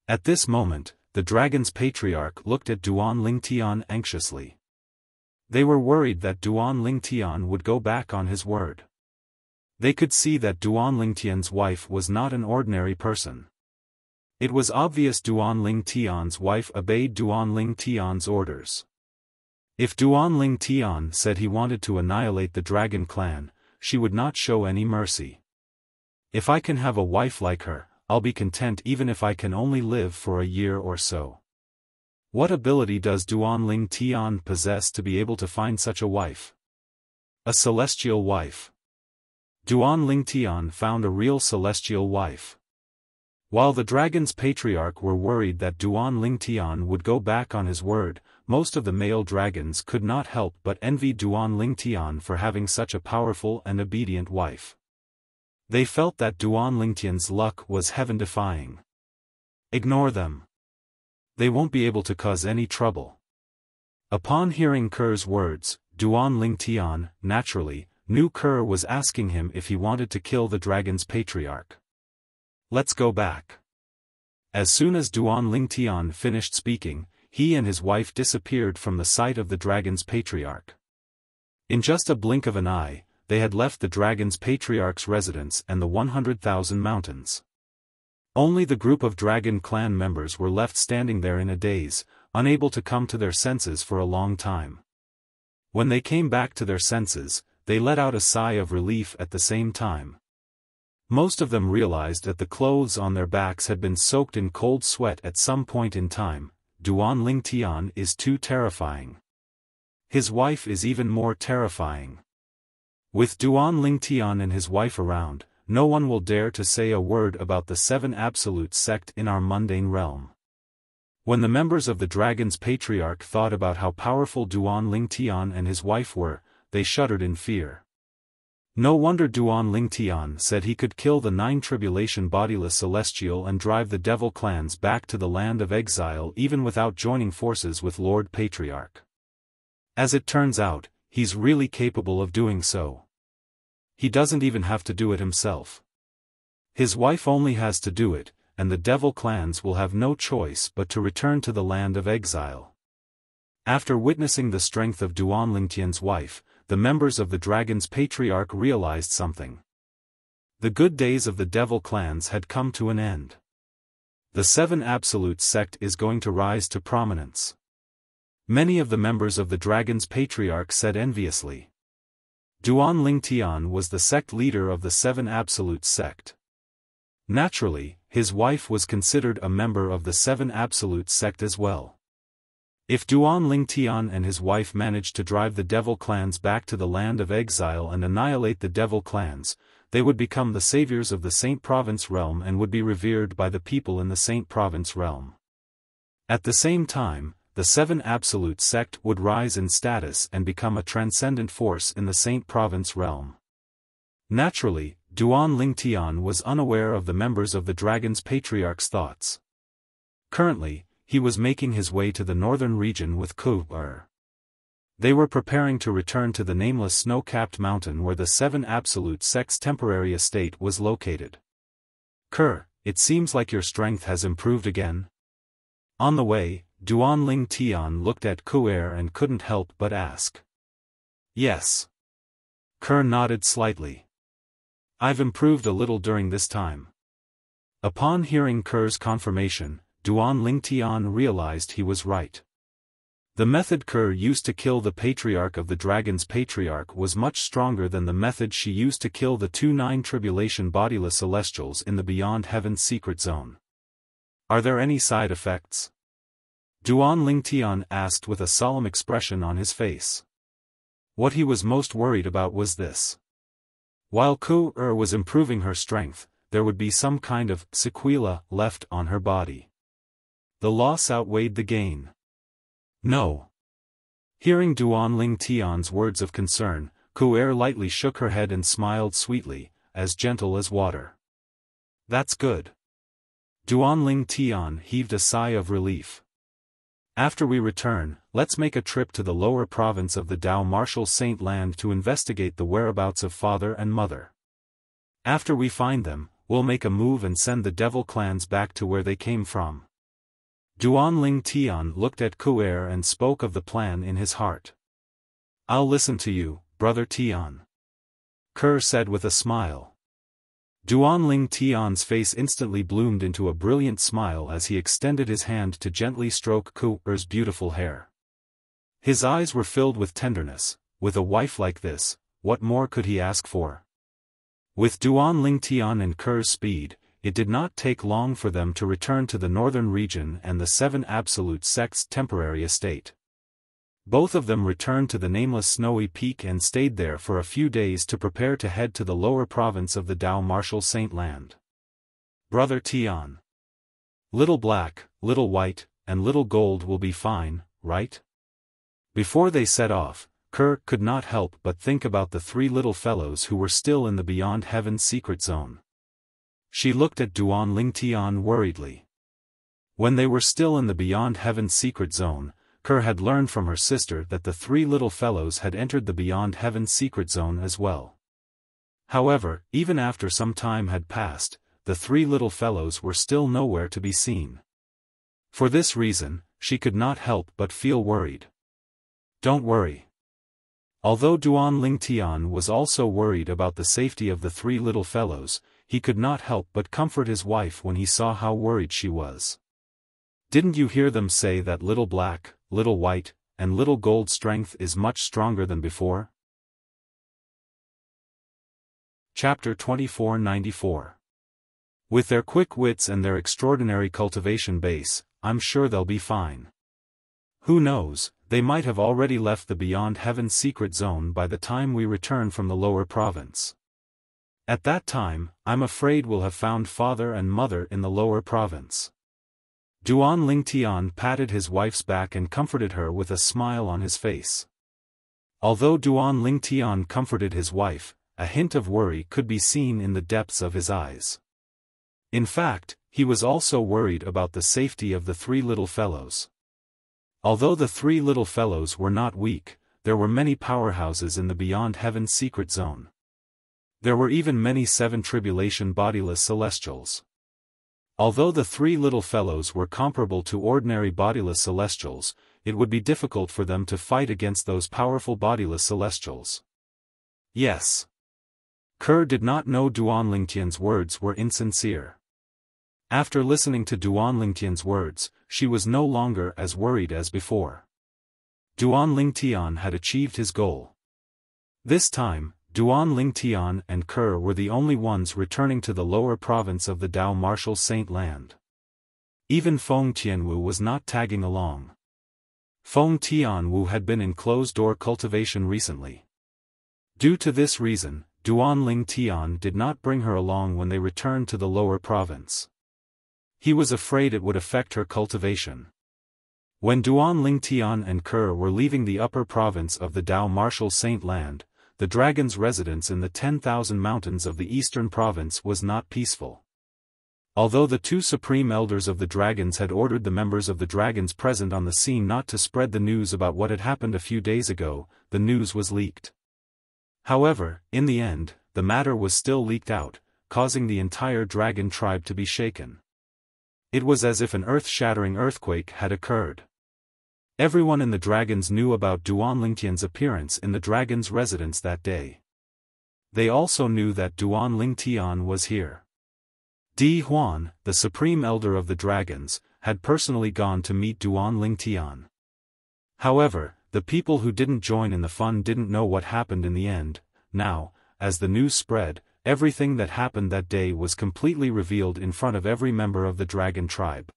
S1: At this moment, the dragon's patriarch looked at Duan Lingtian anxiously. They were worried that Duan Lingtian would go back on his word. They could see that Duan Lingtian's wife was not an ordinary person. It was obvious Duan Lingtian's wife obeyed Duan Lingtian's orders. If Duan Lingtian said he wanted to annihilate the dragon clan, she would not show any mercy. If I can have a wife like her, I'll be content even if I can only live for a year or so. What ability does Duan Lingtian possess to be able to find such a wife? A celestial wife. Duan Lingtian found a real celestial wife. While the dragon's patriarch were worried that Duan Lingtian would go back on his word, most of the male dragons could not help but envy Duan Lingtian for having such a powerful and obedient wife. They felt that Duan Lingtian's luck was heaven-defying. Ignore them. They won't be able to cause any trouble. Upon hearing Ker's words, Duan Lingtian, naturally, knew Ker was asking him if he wanted to kill the dragon's patriarch. Let's go back. As soon as Duan Lingtian finished speaking, he and his wife disappeared from the sight of the dragon's patriarch. In just a blink of an eye, they had left the dragon's patriarch's residence and the 100,000 mountains. Only the group of dragon clan members were left standing there in a daze, unable to come to their senses for a long time. When they came back to their senses, they let out a sigh of relief at the same time. Most of them realized that the clothes on their backs had been soaked in cold sweat at some point in time. Duan Lingtian is too terrifying. His wife is even more terrifying. With Duan Lingtian and his wife around, no one will dare to say a word about the 7 absolute sect in our mundane realm. When the members of the dragon's patriarch thought about how powerful Duan Lingtian and his wife were, they shuddered in fear. No wonder Duan Lingtian said he could kill the 9 tribulation bodiless celestial and drive the devil clans back to the land of exile even without joining forces with Lord Patriarch. As it turns out, he's really capable of doing so. He doesn't even have to do it himself. His wife only has to do it, and the devil clans will have no choice but to return to the land of exile. After witnessing the strength of Duan Lingtian's wife, the members of the dragon's patriarch realized something. The good days of the devil clans had come to an end. The 7 absolute sect is going to rise to prominence. Many of the members of the dragon's patriarch said enviously. Duan Lingtian was the sect leader of the 7 absolute sect. Naturally, his wife was considered a member of the 7 absolute sect as well. If Duan Lingtian and his wife managed to drive the devil clans back to the land of exile and annihilate the devil clans, they would become the saviors of the Saint Province realm and would be revered by the people in the Saint Province realm. At the same time, the 7 absolute sect would rise in status and become a transcendent force in the Saint Province realm. Naturally, Duan Lingtian was unaware of the members of the dragon's patriarch's thoughts. Currently, he was making his way to the northern region with Ku-er. They were preparing to return to the nameless snow-capped mountain where the 7 absolute sect's temporary estate was located. Ker, it seems like your strength has improved again. On the way, Duan Lingtian looked at Ku-er and couldn't help but ask. Yes. Ker nodded slightly. I've improved a little during this time. Upon hearing Ker's confirmation, Duan Lingtian realized he was right. The method Kerr used to kill the patriarch of the dragon's patriarch was much stronger than the method she used to kill the 2-9 tribulation bodiless celestials in the beyond heaven's secret zone. Are there any side effects? Duan Lingtian asked with a solemn expression on his face. What he was most worried about was this. While Ku-er was improving her strength, there would be some kind of sequela left on her body. The loss outweighed the gain. No. Hearing Duan Lingtian's words of concern, Ku-er lightly shook her head and smiled sweetly, as gentle as water. That's good. Duan Lingtian heaved a sigh of relief. After we return, let's make a trip to the lower province of the Dao Martial Saint Land to investigate the whereabouts of father and mother. After we find them, we'll make a move and send the devil clans back to where they came from. Duan Lingtian looked at Ku-er and spoke of the plan in his heart. I'll listen to you, brother Tian. Kerr said with a smile. Duan Lingtian's face instantly bloomed into a brilliant smile as he extended his hand to gently stroke Ku-er's beautiful hair. His eyes were filled with tenderness. With a wife like this, what more could he ask for? With Duan Lingtian and Kerr's speed, it did not take long for them to return to the northern region and the 7 Absolute Sect's temporary estate. Both of them returned to the nameless snowy peak and stayed there for a few days to prepare to head to the lower province of the Dao Martial Saint Land. Brother Tian. Little Black, Little White, and Little Gold will be fine, right? Before they set off, Kerr could not help but think about the 3 little fellows who were still in the Beyond Heaven's secret zone. She looked at Duan Lingtian worriedly. When they were still in the Beyond Heaven's secret zone, Kerr had learned from her sister that the 3 little fellows had entered the Beyond Heaven's secret zone as well. However, even after some time had passed, the 3 little fellows were still nowhere to be seen. For this reason, she could not help but feel worried. Don't worry. Although Duan Lingtian was also worried about the safety of the 3 little fellows, he could not help but comfort his wife when he saw how worried she was. Didn't you hear them say that Little Black, Little White, and Little Gold strength is much stronger than before? Chapter 2494. With their quick wits and their extraordinary cultivation base, I'm sure they'll be fine. Who knows, they might have already left the Beyond Heaven's secret zone by the time we return from the lower province. At that time, I'm afraid we'll have found father and mother in the lower province. Duan Lingtian patted his wife's back and comforted her with a smile on his face. Although Duan Lingtian comforted his wife, a hint of worry could be seen in the depths of his eyes. In fact, he was also worried about the safety of the 3 little fellows. Although the 3 little fellows were not weak, there were many powerhouses in the Beyond Heaven's secret zone. There were even many 7 tribulation bodiless celestials. Although the 3 little fellows were comparable to ordinary bodiless celestials, it would be difficult for them to fight against those powerful bodiless celestials. Yes. Kerr did not know Duan Lingtian's words were insincere. After listening to Duan Lingtian's words, she was no longer as worried as before. Duan Lingtian had achieved his goal. This time, Duan Lingtian and Kerr were the only ones returning to the lower province of the Dao Martial Saint Land. Even Feng Tianwu was not tagging along. Feng Tianwu had been in closed-door cultivation recently. Due to this reason, Duan Lingtian did not bring her along when they returned to the lower province. He was afraid it would affect her cultivation. When Duan Lingtian and Kerr were leaving the upper province of the Dao Martial Saint Land, the dragon's residence in the 10,000 mountains of the eastern province was not peaceful. Although the 2 supreme elders of the dragons had ordered the members of the dragons present on the scene not to spread the news about what had happened a few days ago, the news was leaked. However, in the end, the matter was still leaked out, causing the entire dragon tribe to be shaken. It was as if an earth-shattering earthquake had occurred. Everyone in the dragons knew about Duan Lingtian's appearance in the dragon's residence that day. They also knew that Duan Lingtian was here. Di Huan, the supreme elder of the dragons, had personally gone to meet Duan Lingtian. However, the people who didn't join in the fun didn't know what happened in the end. Now, as the news spread, everything that happened that day was completely revealed in front of every member of the dragon tribe.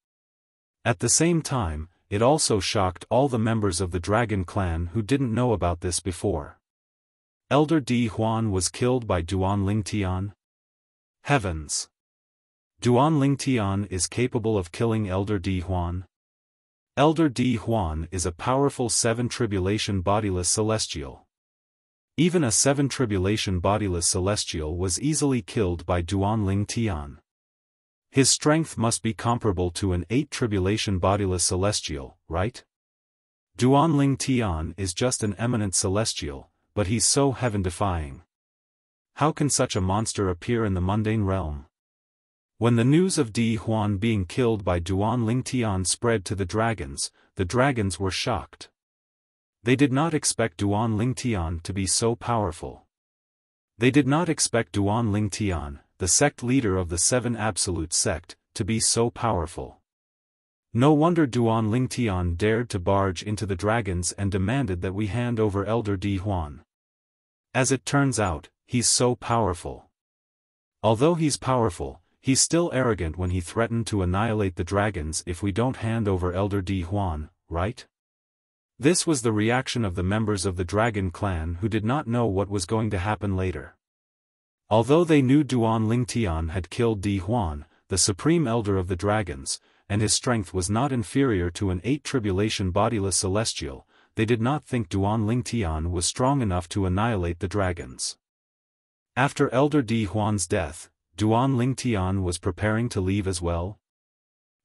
S1: At the same time, it also shocked all the members of the dragon clan who didn't know about this before. Elder Di Huan was killed by Duan Lingtian. Heavens! Duan Lingtian is capable of killing Elder Di Huan. Elder Di Huan is a powerful 7 tribulation bodiless celestial. Even a 7 tribulation bodiless celestial was easily killed by Duan Lingtian. His strength must be comparable to an 8 tribulation bodiless celestial, right? Duan Lingtian is just an eminent celestial, but he's so heaven-defying. How can such a monster appear in the mundane realm? When the news of Di Huan being killed by Duan Lingtian spread to the dragons were shocked. They did not expect Duan Lingtian to be so powerful. They did not expect Duan Lingtian, the sect leader of the 7 Absolute sect, to be so powerful. No wonder Duan Lingtian dared to barge into the dragons and demanded that we hand over Elder Di Huan. As it turns out, he's so powerful. Although he's powerful, he's still arrogant when he threatened to annihilate the dragons if we don't hand over Elder Di Huan, right? This was the reaction of the members of the dragon clan who did not know what was going to happen later. Although they knew Duan Lingtian had killed Di Huan, the supreme elder of the dragons, and his strength was not inferior to an 8 tribulation bodiless celestial, they did not think Duan Lingtian was strong enough to annihilate the dragons. After Elder Di Huan's death, Duan Lingtian was preparing to leave as well.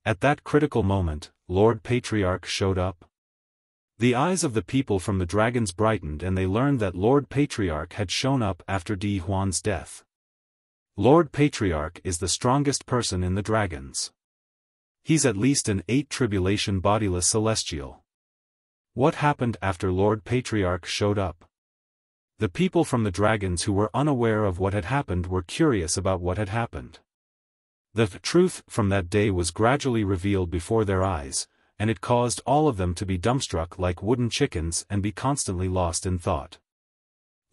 S1: At that critical moment, Lord Patriarch showed up. The eyes of the people from the dragons brightened and they learned that Lord Patriarch had shown up after Di Huan's death. Lord Patriarch is the strongest person in the dragons. He's at least an 8 tribulation bodiless celestial. What happened after Lord Patriarch showed up? The people from the dragons who were unaware of what had happened were curious about what had happened. The truth from that day was gradually revealed before their eyes, and it caused all of them to be dumbstruck like wooden chickens and be constantly lost in thought.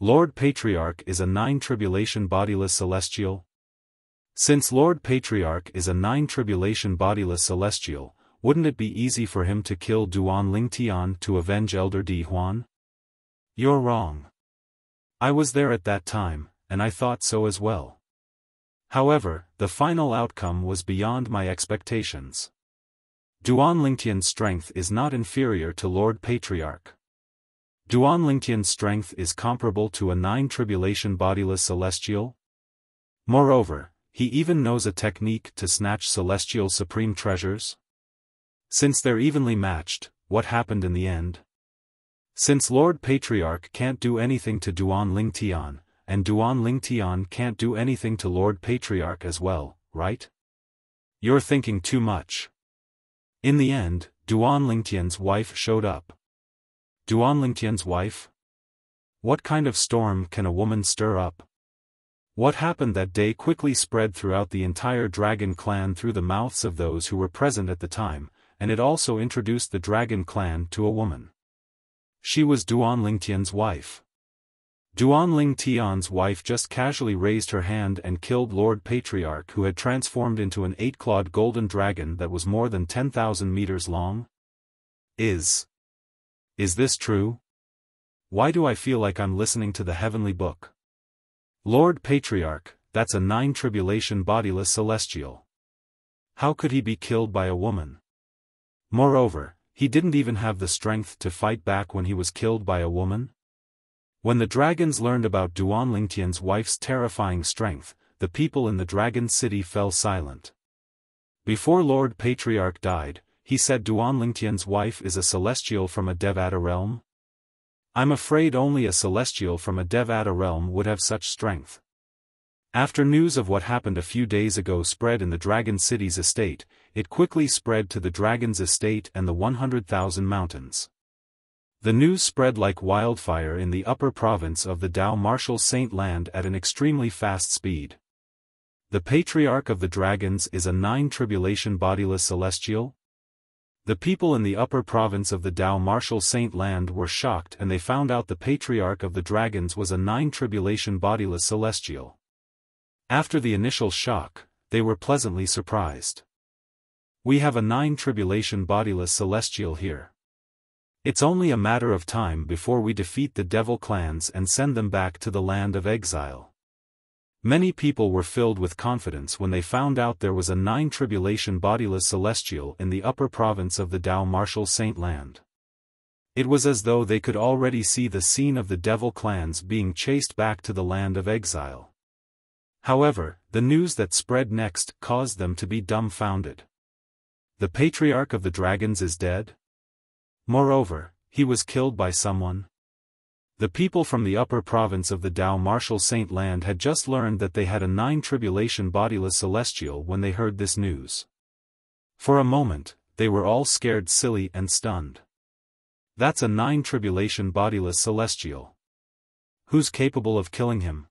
S1: Lord Patriarch is a 9 tribulation bodiless celestial? Since Lord Patriarch is a 9 tribulation bodiless celestial, wouldn't it be easy for him to kill Duan Lingtian to avenge Elder Di Huan? You're wrong. I was there at that time, and I thought so as well. However, the final outcome was beyond my expectations. Duan Lingtian's strength is not inferior to Lord Patriarch. Duan Lingtian's strength is comparable to a 9 tribulation bodiless celestial. Moreover, he even knows a technique to snatch celestial supreme treasures. Since they're evenly matched, what happened in the end? Since Lord Patriarch can't do anything to Duan Lingtian, and Duan Lingtian can't do anything to Lord Patriarch as well, right? You're thinking too much. In the end, Duan Lingtian's wife showed up. Duan Lingtian's wife? What kind of storm can a woman stir up? What happened that day quickly spread throughout the entire dragon clan through the mouths of those who were present at the time, and it also introduced the dragon clan to a woman. She was Duan Lingtian's wife. Duan Lingtian's wife just casually raised her hand and killed Lord Patriarch, who had transformed into an 8-clawed golden dragon that was more than 10,000 meters long. Is this true? Why do I feel like I'm listening to the heavenly book? Lord Patriarch, that's a 9 tribulation bodiless celestial. How could he be killed by a woman? Moreover, he didn't even have the strength to fight back when he was killed by a woman? When the dragons learned about Duan Lingtian's wife's terrifying strength, the people in the dragon city fell silent. Before Lord Patriarch died, he said Duan Lingtian's wife is a celestial from a Devata realm? I'm afraid only a celestial from a Devata realm would have such strength. After news of what happened a few days ago spread in the Dragon City's estate, it quickly spread to the Dragon's estate and the 100,000 mountains. The news spread like wildfire in the upper province of the Dao Martial Saint Land at an extremely fast speed. The Patriarch of the Dragons is a 9 tribulation bodiless celestial? The people in the upper province of the Dao Martial Saint Land were shocked, and they found out the patriarch of the dragons was a nine-tribulation bodiless celestial. After the initial shock, they were pleasantly surprised. We have a nine-tribulation bodiless celestial here. It's only a matter of time before we defeat the devil clans and send them back to the land of exile. Many people were filled with confidence when they found out there was a nine-tribulation bodiless celestial in the upper province of the Dao Martial Saint Land. It was as though they could already see the scene of the devil clans being chased back to the land of exile. However, the news that spread next caused them to be dumbfounded. The patriarch of the dragons is dead? Moreover, he was killed by someone? The people from the upper province of the Dao Martial Saint Land had just learned that they had a nine-tribulation bodiless celestial when they heard this news. For a moment, they were all scared silly and stunned. That's a nine-tribulation bodiless celestial. Who's capable of killing him?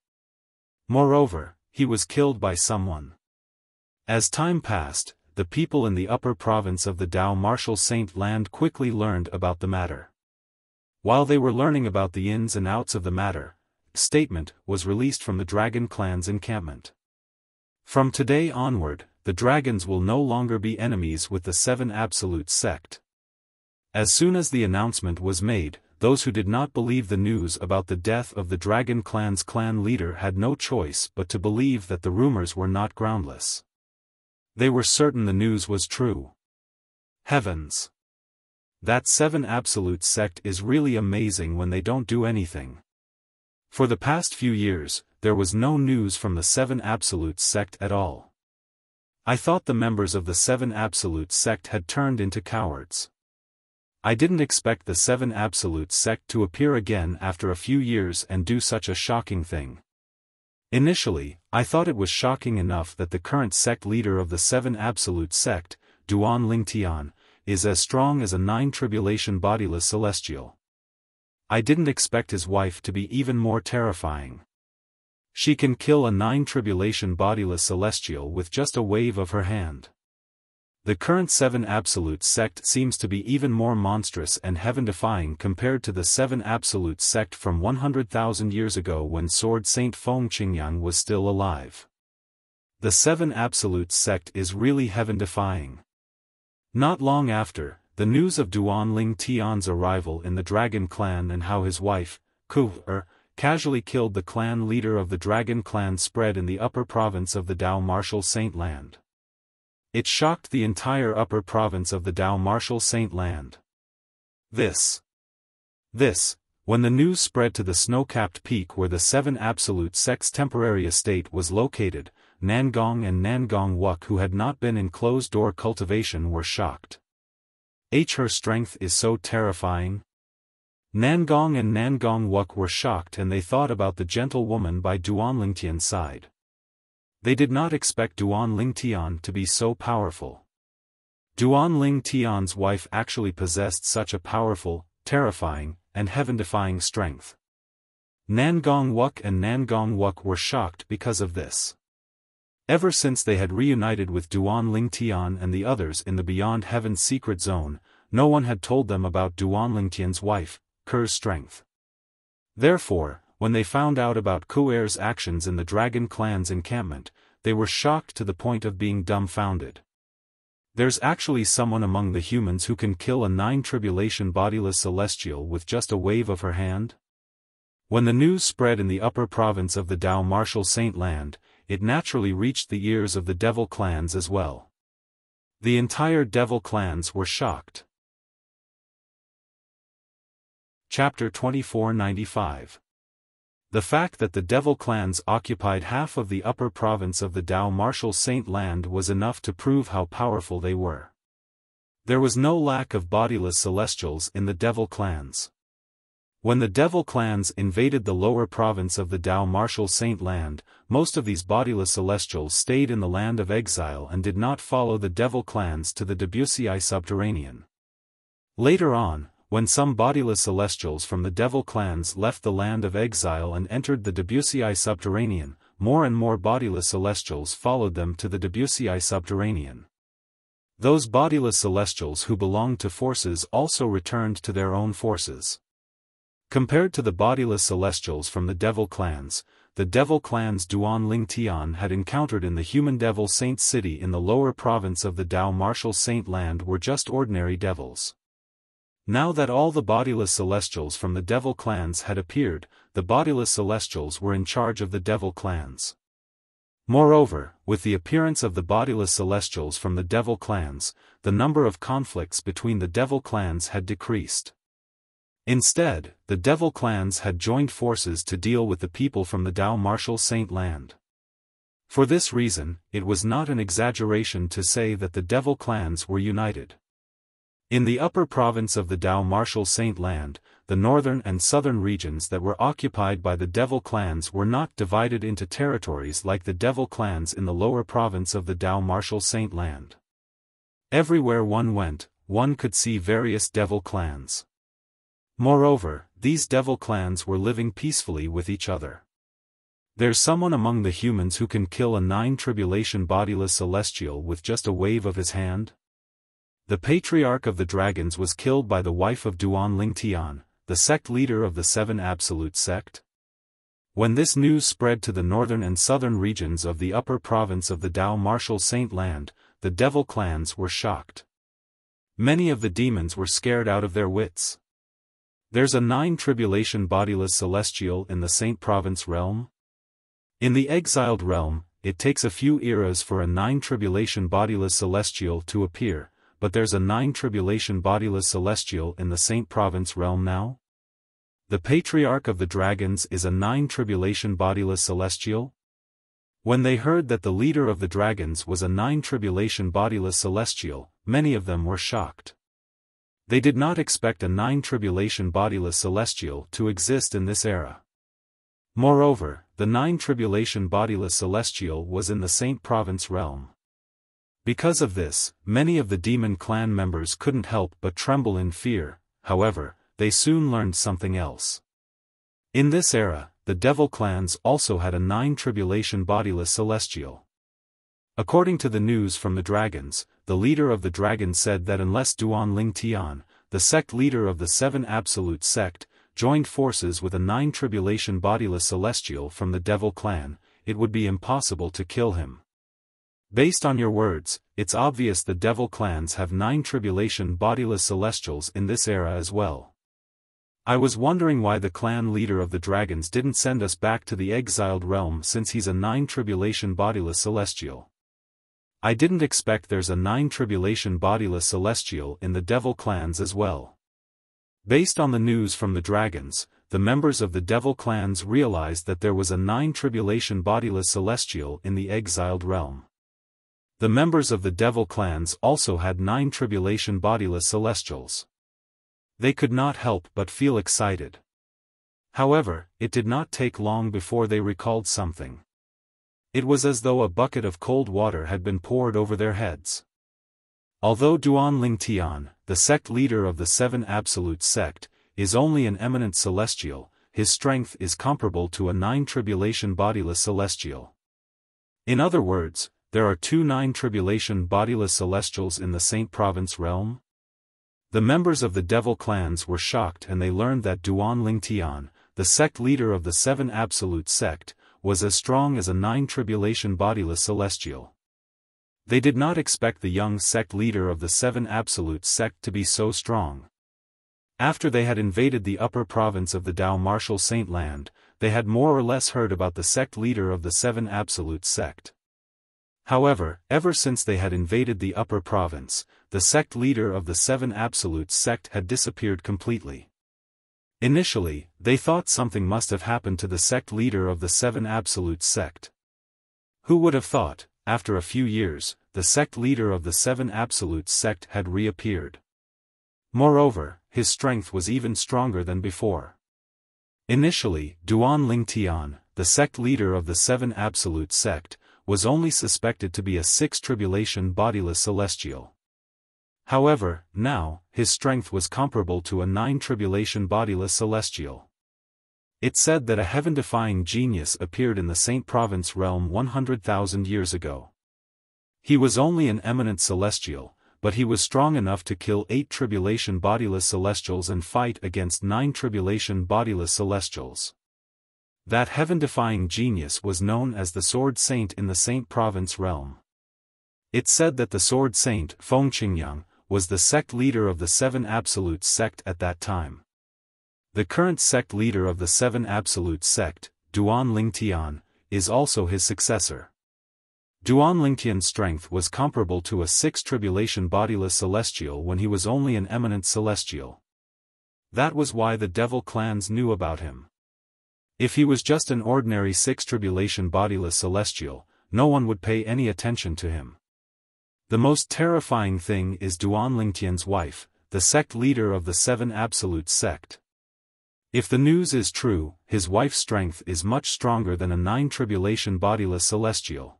S1: Moreover, he was killed by someone. As time passed, the people in the upper province of the Dao Martial Saint Land quickly learned about the matter. While they were learning about the ins and outs of the matter, a statement was released from the Dragon Clan's encampment. From today onward, the dragons will no longer be enemies with the Seven Absolute sect. As soon as the announcement was made, those who did not believe the news about the death of the Dragon Clan's clan leader had no choice but to believe that the rumors were not groundless. They were certain the news was true. Heavens! That Seven Absolute sect is really amazing when they don't do anything. For the past few years, there was no news from the Seven Absolute sect at all. I thought the members of the Seven Absolute sect had turned into cowards. I didn't expect the Seven Absolute sect to appear again after a few years and do such a shocking thing. Initially, I thought it was shocking enough that the current sect leader of the Seven Absolute sect, Duan Lingtian, is as strong as a nine-tribulation bodiless celestial. I didn't expect his wife to be even more terrifying. She can kill a nine-tribulation bodiless celestial with just a wave of her hand. The current Seven Absolute sect seems to be even more monstrous and heaven-defying compared to the Seven Absolute sect from 100,000 years ago when Sword Saint Feng Qingyang was still alive. The Seven Absolute sect is really heaven-defying. Not long after, the news of Duan Lingtian's arrival in the Dragon Clan and how his wife, Ku-er, casually killed the clan leader of the Dragon Clan spread in the upper province of the Dao Martial Saint Land. It shocked the entire upper province of the Dao Martial Saint Land. When the news spread to the snow-capped peak where the Seven Absolute sect's temporary estate was located, Nangong and Nangong Wuk, who had not been in closed-door cultivation, were shocked. Her strength is so terrifying. Nangong and Nangong Wuk were shocked, and they thought about the gentle woman by Duan Lingtian's side. They did not expect Duan Lingtian to be so powerful. Duan Lingtian's wife actually possessed such a powerful, terrifying, and heaven-defying strength. Nangong Wuk and Nangong Wuk were shocked because of this. Ever since they had reunited with Duan Lingtian and the others in the Beyond Heaven's secret zone, no one had told them about Duan Lingtian's wife, Ku's strength. Therefore, when they found out about Kuer's actions in the Dragon Clan's encampment, they were shocked to the point of being dumbfounded. There's actually someone among the humans who can kill a nine-tribulation bodiless celestial with just a wave of her hand? When the news spread in the upper province of the Dao Martial Saint Land, it naturally reached the ears of the devil clans as well. The entire devil clans were shocked. Chapter 2495. The fact that the devil clans occupied half of the upper province of the Dao Martial Saint Land was enough to prove how powerful they were. There was no lack of bodiless celestials in the devil clans. When the devil clans invaded the lower province of the Dao Martial Saint Land, most of these bodiless celestials stayed in the land of exile and did not follow the devil clans to the Debussy subterranean. Later on, when some bodiless celestials from the devil clans left the land of exile and entered the Debussy subterranean, more and more bodiless celestials followed them to the Debussy subterranean. Those bodiless celestials who belonged to forces also returned to their own forces. Compared to the bodiless celestials from the devil clans, the devil clan's Duan Ling Tian had encountered in the human devil saint city in the lower province of the Dao martial saint land were just ordinary devils. Now that all the bodiless celestials from the devil clans had appeared, the bodiless celestials were in charge of the devil clans. Moreover, with the appearance of the bodiless celestials from the devil clans, the number of conflicts between the devil clans had decreased. Instead, the devil clans had joined forces to deal with the people from the Dao martial saint land. For this reason, it was not an exaggeration to say that the devil clans were united. In the upper province of the Dao martial saint land, the northern and southern regions that were occupied by the devil clans were not divided into territories like the devil clans in the lower province of the Dao martial saint land. Everywhere one went, one could see various devil clans. Moreover, these devil clans were living peacefully with each other. There's someone among the humans who can kill a 9 tribulation bodiless celestial with just a wave of his hand? The patriarch of the dragons was killed by the wife of Duan Ling Tian, the sect leader of the 7 Absolute sect. When this news spread to the northern and southern regions of the upper province of the Dao martial saint land, the devil clans were shocked. Many of the demons were scared out of their wits. There's a 9 tribulation bodiless celestial in the Saint Province realm? In the exiled realm, it takes a few eras for a 9 tribulation bodiless celestial to appear, but there's a 9 tribulation bodiless celestial in the Saint Province realm now? The patriarch of the dragons is a 9 tribulation bodiless celestial? When they heard that the leader of the dragons was a 9 tribulation bodiless celestial, many of them were shocked. They did not expect a 9 tribulation bodiless celestial to exist in this era. Moreover, the 9 tribulation bodiless celestial was in the Saint Province realm. Because of this, many of the demon clan members couldn't help but tremble in fear. However, they soon learned something else. In this era, the devil clans also had a 9 tribulation bodiless celestial. According to the news from the dragons, the leader of the dragons said that unless Duan Ling Tian, the sect leader of the 7 Absolute sect, joined forces with a 9 tribulation bodiless celestial from the devil clan, it would be impossible to kill him. Based on your words, it's obvious the devil clans have 9 tribulation bodiless celestials in this era as well. I was wondering why the clan leader of the dragons didn't send us back to the exiled realm since he's a 9 tribulation bodiless celestial. I didn't expect there's a 9 tribulation bodiless celestial in the devil clans as well. Based on the news from the dragons, the members of the devil clans realized that there was a 9 tribulation bodiless celestial in the exiled realm. The members of the devil clans also had 9 tribulation bodiless celestials. They could not help but feel excited. However, it did not take long before they recalled something. It was as though a bucket of cold water had been poured over their heads. Although Duan Ling Tian, the sect leader of the 7 Absolute sect, is only an eminent celestial, his strength is comparable to a 9 tribulation bodiless celestial. In other words, there are 2 9 tribulation bodiless celestials in the Saint Province realm? The members of the devil clans were shocked and they learned that Duan Ling Tian, the sect leader of the 7 Absolute sect, was as strong as a 9 tribulation bodiless celestial. They did not expect the young sect leader of the 7 Absolute sect to be so strong. After they had invaded the upper province of the Dao martial saint land, they had more or less heard about the sect leader of the 7 Absolute sect. However, ever since they had invaded the upper province, the sect leader of the 7 Absolute sect had disappeared completely. Initially, they thought something must have happened to the sect leader of the 7 Absolute sect. Who would have thought, after a few years, the sect leader of the 7 Absolute sect had reappeared. Moreover, his strength was even stronger than before. Initially, Duan Ling Tian, the sect leader of the 7 Absolute sect, was only suspected to be a 6 tribulation bodiless celestial. However, now, his strength was comparable to a 9 tribulation bodiless celestial. It said that a heaven-defying genius appeared in the Saint Province realm 100,000 years ago. He was only an eminent celestial, but he was strong enough to kill 8 tribulation bodiless celestials and fight against 9 tribulation bodiless celestials. That heaven-defying genius was known as the Sword Saint in the Saint Province realm. It said that the Sword Saint, Feng Qingyang, was the sect leader of the Seven Absolutes sect at that time. The current sect leader of the Seven Absolutes sect, Duan Lingtian, is also his successor. Duan Lingtian's strength was comparable to a 6 tribulation bodiless celestial when he was only an eminent celestial. That was why the devil clans knew about him. If he was just an ordinary 6 tribulation bodiless celestial, no one would pay any attention to him. The most terrifying thing is Duan Lingtian's wife, the sect leader of the Seven Absolutes sect. If the news is true, his wife's strength is much stronger than a 9 tribulation bodiless celestial.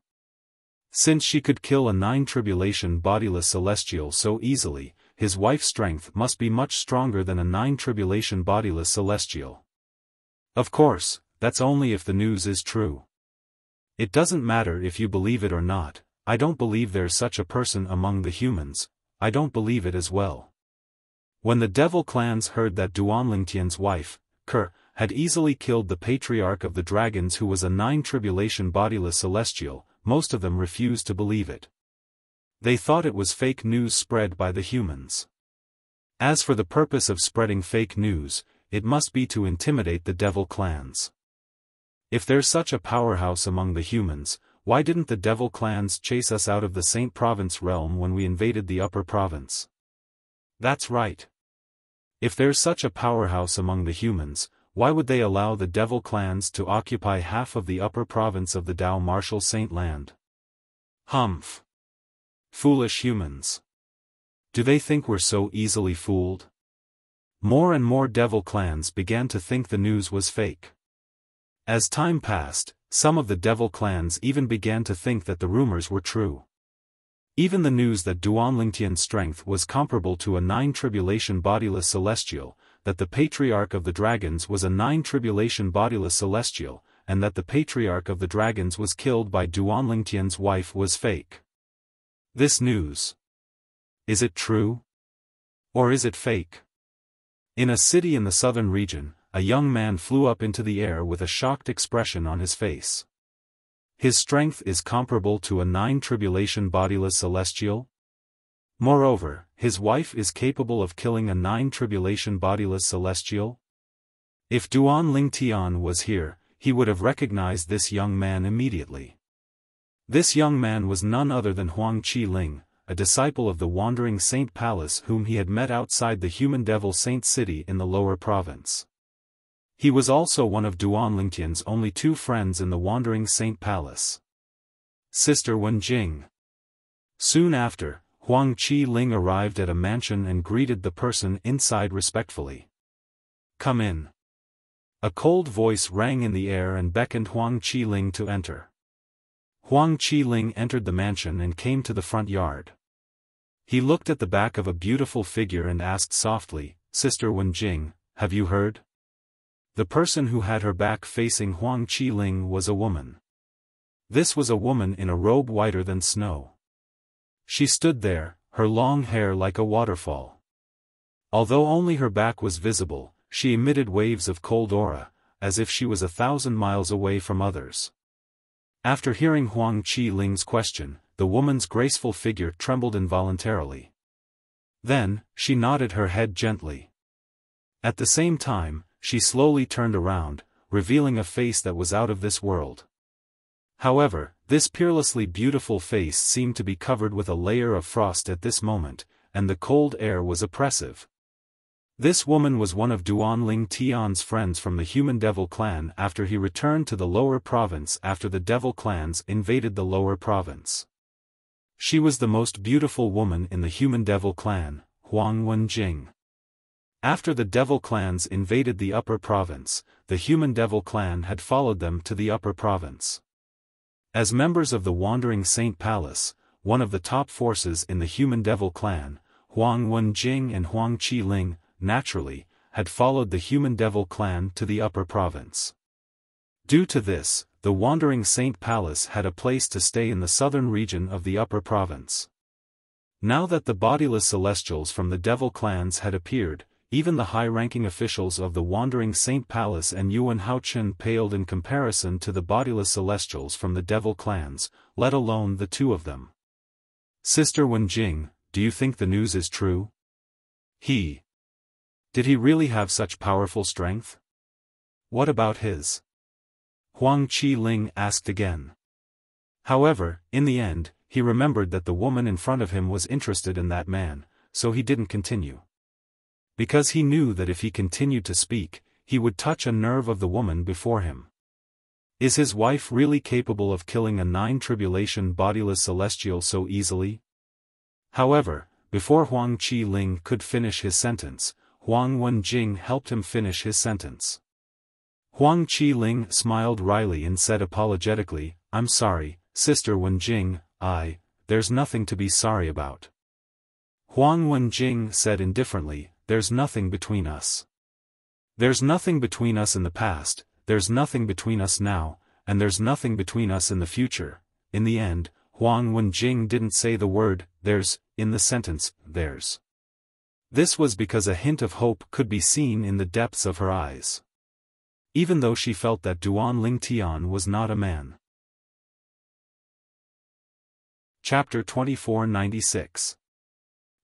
S1: Since she could kill a 9 tribulation bodiless celestial so easily, his wife's strength must be much stronger than a 9 tribulation bodiless celestial. Of course, that's only if the news is true. It doesn't matter if you believe it or not. I don't believe there's such a person among the humans. I don't believe it as well. When the devil clans heard that Duan Lingtian's wife, Ker, had easily killed the patriarch of the dragons who was a 9 tribulation bodiless celestial, most of them refused to believe it. They thought it was fake news spread by the humans. As for the purpose of spreading fake news, it must be to intimidate the devil clans. If there's such a powerhouse among the humans, why didn't the devil clans chase us out of the Saint Province realm when we invaded the Upper Province? That's right. If there's such a powerhouse among the humans, why would they allow the devil clans to occupy half of the Upper Province of the Dao Martial Saint Land? Humph. Foolish humans. Do they think we're so easily fooled? More and more devil clans began to think the news was fake. As time passed, some of the devil clans even began to think that the rumors were true. Even the news that Duan Lingtian's strength was comparable to a 9 tribulation bodiless celestial, that the patriarch of the dragons was a 9 tribulation bodiless celestial, and that the patriarch of the dragons was killed by Duan Lingtian's wife was fake. This news. Is it true? Or is it fake? In a city in the southern region, a young man flew up into the air with a shocked expression on his face. His strength is comparable to a 9 tribulation bodiless celestial? Moreover, his wife is capable of killing a 9 tribulation bodiless celestial? If Duan Lingtian was here, he would have recognized this young man immediately. This young man was none other than Huang Qi-ling, a disciple of the Wandering Saint Palace whom he had met outside the Human Devil Saint City in the lower province. He was also one of Duan Lingtian's only 2 friends in the Wandering Saint Palace. Sister Wenjing. Soon after, Huang Qi-ling arrived at a mansion and greeted the person inside respectfully. Come in. A cold voice rang in the air and beckoned Huang Qi-ling to enter. Huang Qi-ling entered the mansion and came to the front yard. He looked at the back of a beautiful figure and asked softly, Sister Wenjing, have you heard? The person who had her back facing Huang Qi-ling was a woman. This was a woman in a robe whiter than snow. She stood there, her long hair like a waterfall. Although only her back was visible, she emitted waves of cold aura, as if she was 1,000 miles away from others. After hearing Huang Qi-ling's question, the woman's graceful figure trembled involuntarily. Then, she nodded her head gently. At the same time, she slowly turned around, revealing a face that was out of this world. However, this peerlessly beautiful face seemed to be covered with a layer of frost at this moment, and the cold air was oppressive. This woman was one of Duan Lingtian's friends from the Human Devil clan after he returned to the lower province after the Devil clans invaded the lower province. She was the most beautiful woman in the Human Devil clan, Huang Wenjing. After the Devil clans invaded the upper province, the Human Devil clan had followed them to the upper province. As members of the Wandering Saint Palace, one of the top forces in the Human Devil clan, Huang Wenjing and Huang Qi-ling, naturally, had followed the Human Devil clan to the upper province. Due to this, the Wandering Saint Palace had a place to stay in the southern region of the upper province. Now that the bodiless celestials from the devil clans had appeared, even the high-ranking officials of the Wandering Saint Palace and Yuan Haochen paled in comparison to the bodiless celestials from the devil clans, let alone the two of them. Sister Wenjing, do you think the news is true? Did he really have such powerful strength? What about his? Huang Qi-ling asked again. However, in the end, he remembered that the woman in front of him was interested in that man, so he didn't continue. Because he knew that if he continued to speak, he would touch a nerve of the woman before him. Is his wife really capable of killing a nine-tribulation bodiless celestial so easily? However, before Huang Qi-ling could finish his sentence, Huang Wenjing helped him finish his sentence. Huang Qi-ling smiled wryly and said apologetically, "I'm sorry, Sister Wenjing, there's nothing to be sorry about." Huang Wenjing said indifferently, "There's nothing between us. There's nothing between us in the past, there's nothing between us now, and there's nothing between us in the future." In the end, Huang Wenjing didn't say the word, "there's," in the sentence, "there's." This was because a hint of hope could be seen in the depths of her eyes. Even though she felt that Duan Lingtian was not a man. Chapter 2496.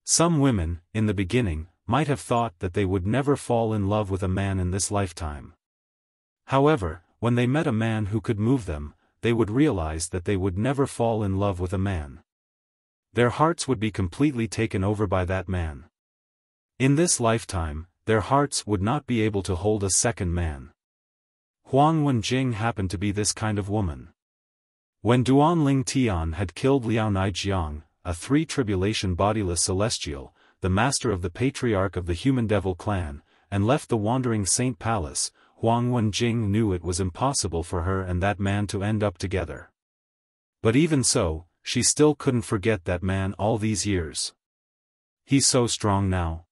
S1: Some women, in the beginning, might have thought that they would never fall in love with a man in this lifetime. However, when they met a man who could move them, they would realize that they would never fall in love with a man. Their hearts would be completely taken over by that man. In this lifetime, their hearts would not be able to hold a second man. Huang Wenjing happened to be this kind of woman. When Duan Lingtian had killed Liao Naijiang, a three-tribulation bodiless celestial, the master of the patriarch of the human devil clan, and left the Wandering Saint Palace, Huang Wenjing knew it was impossible for her and that man to end up together. But even so, she still couldn't forget that man all these years. He's so strong now.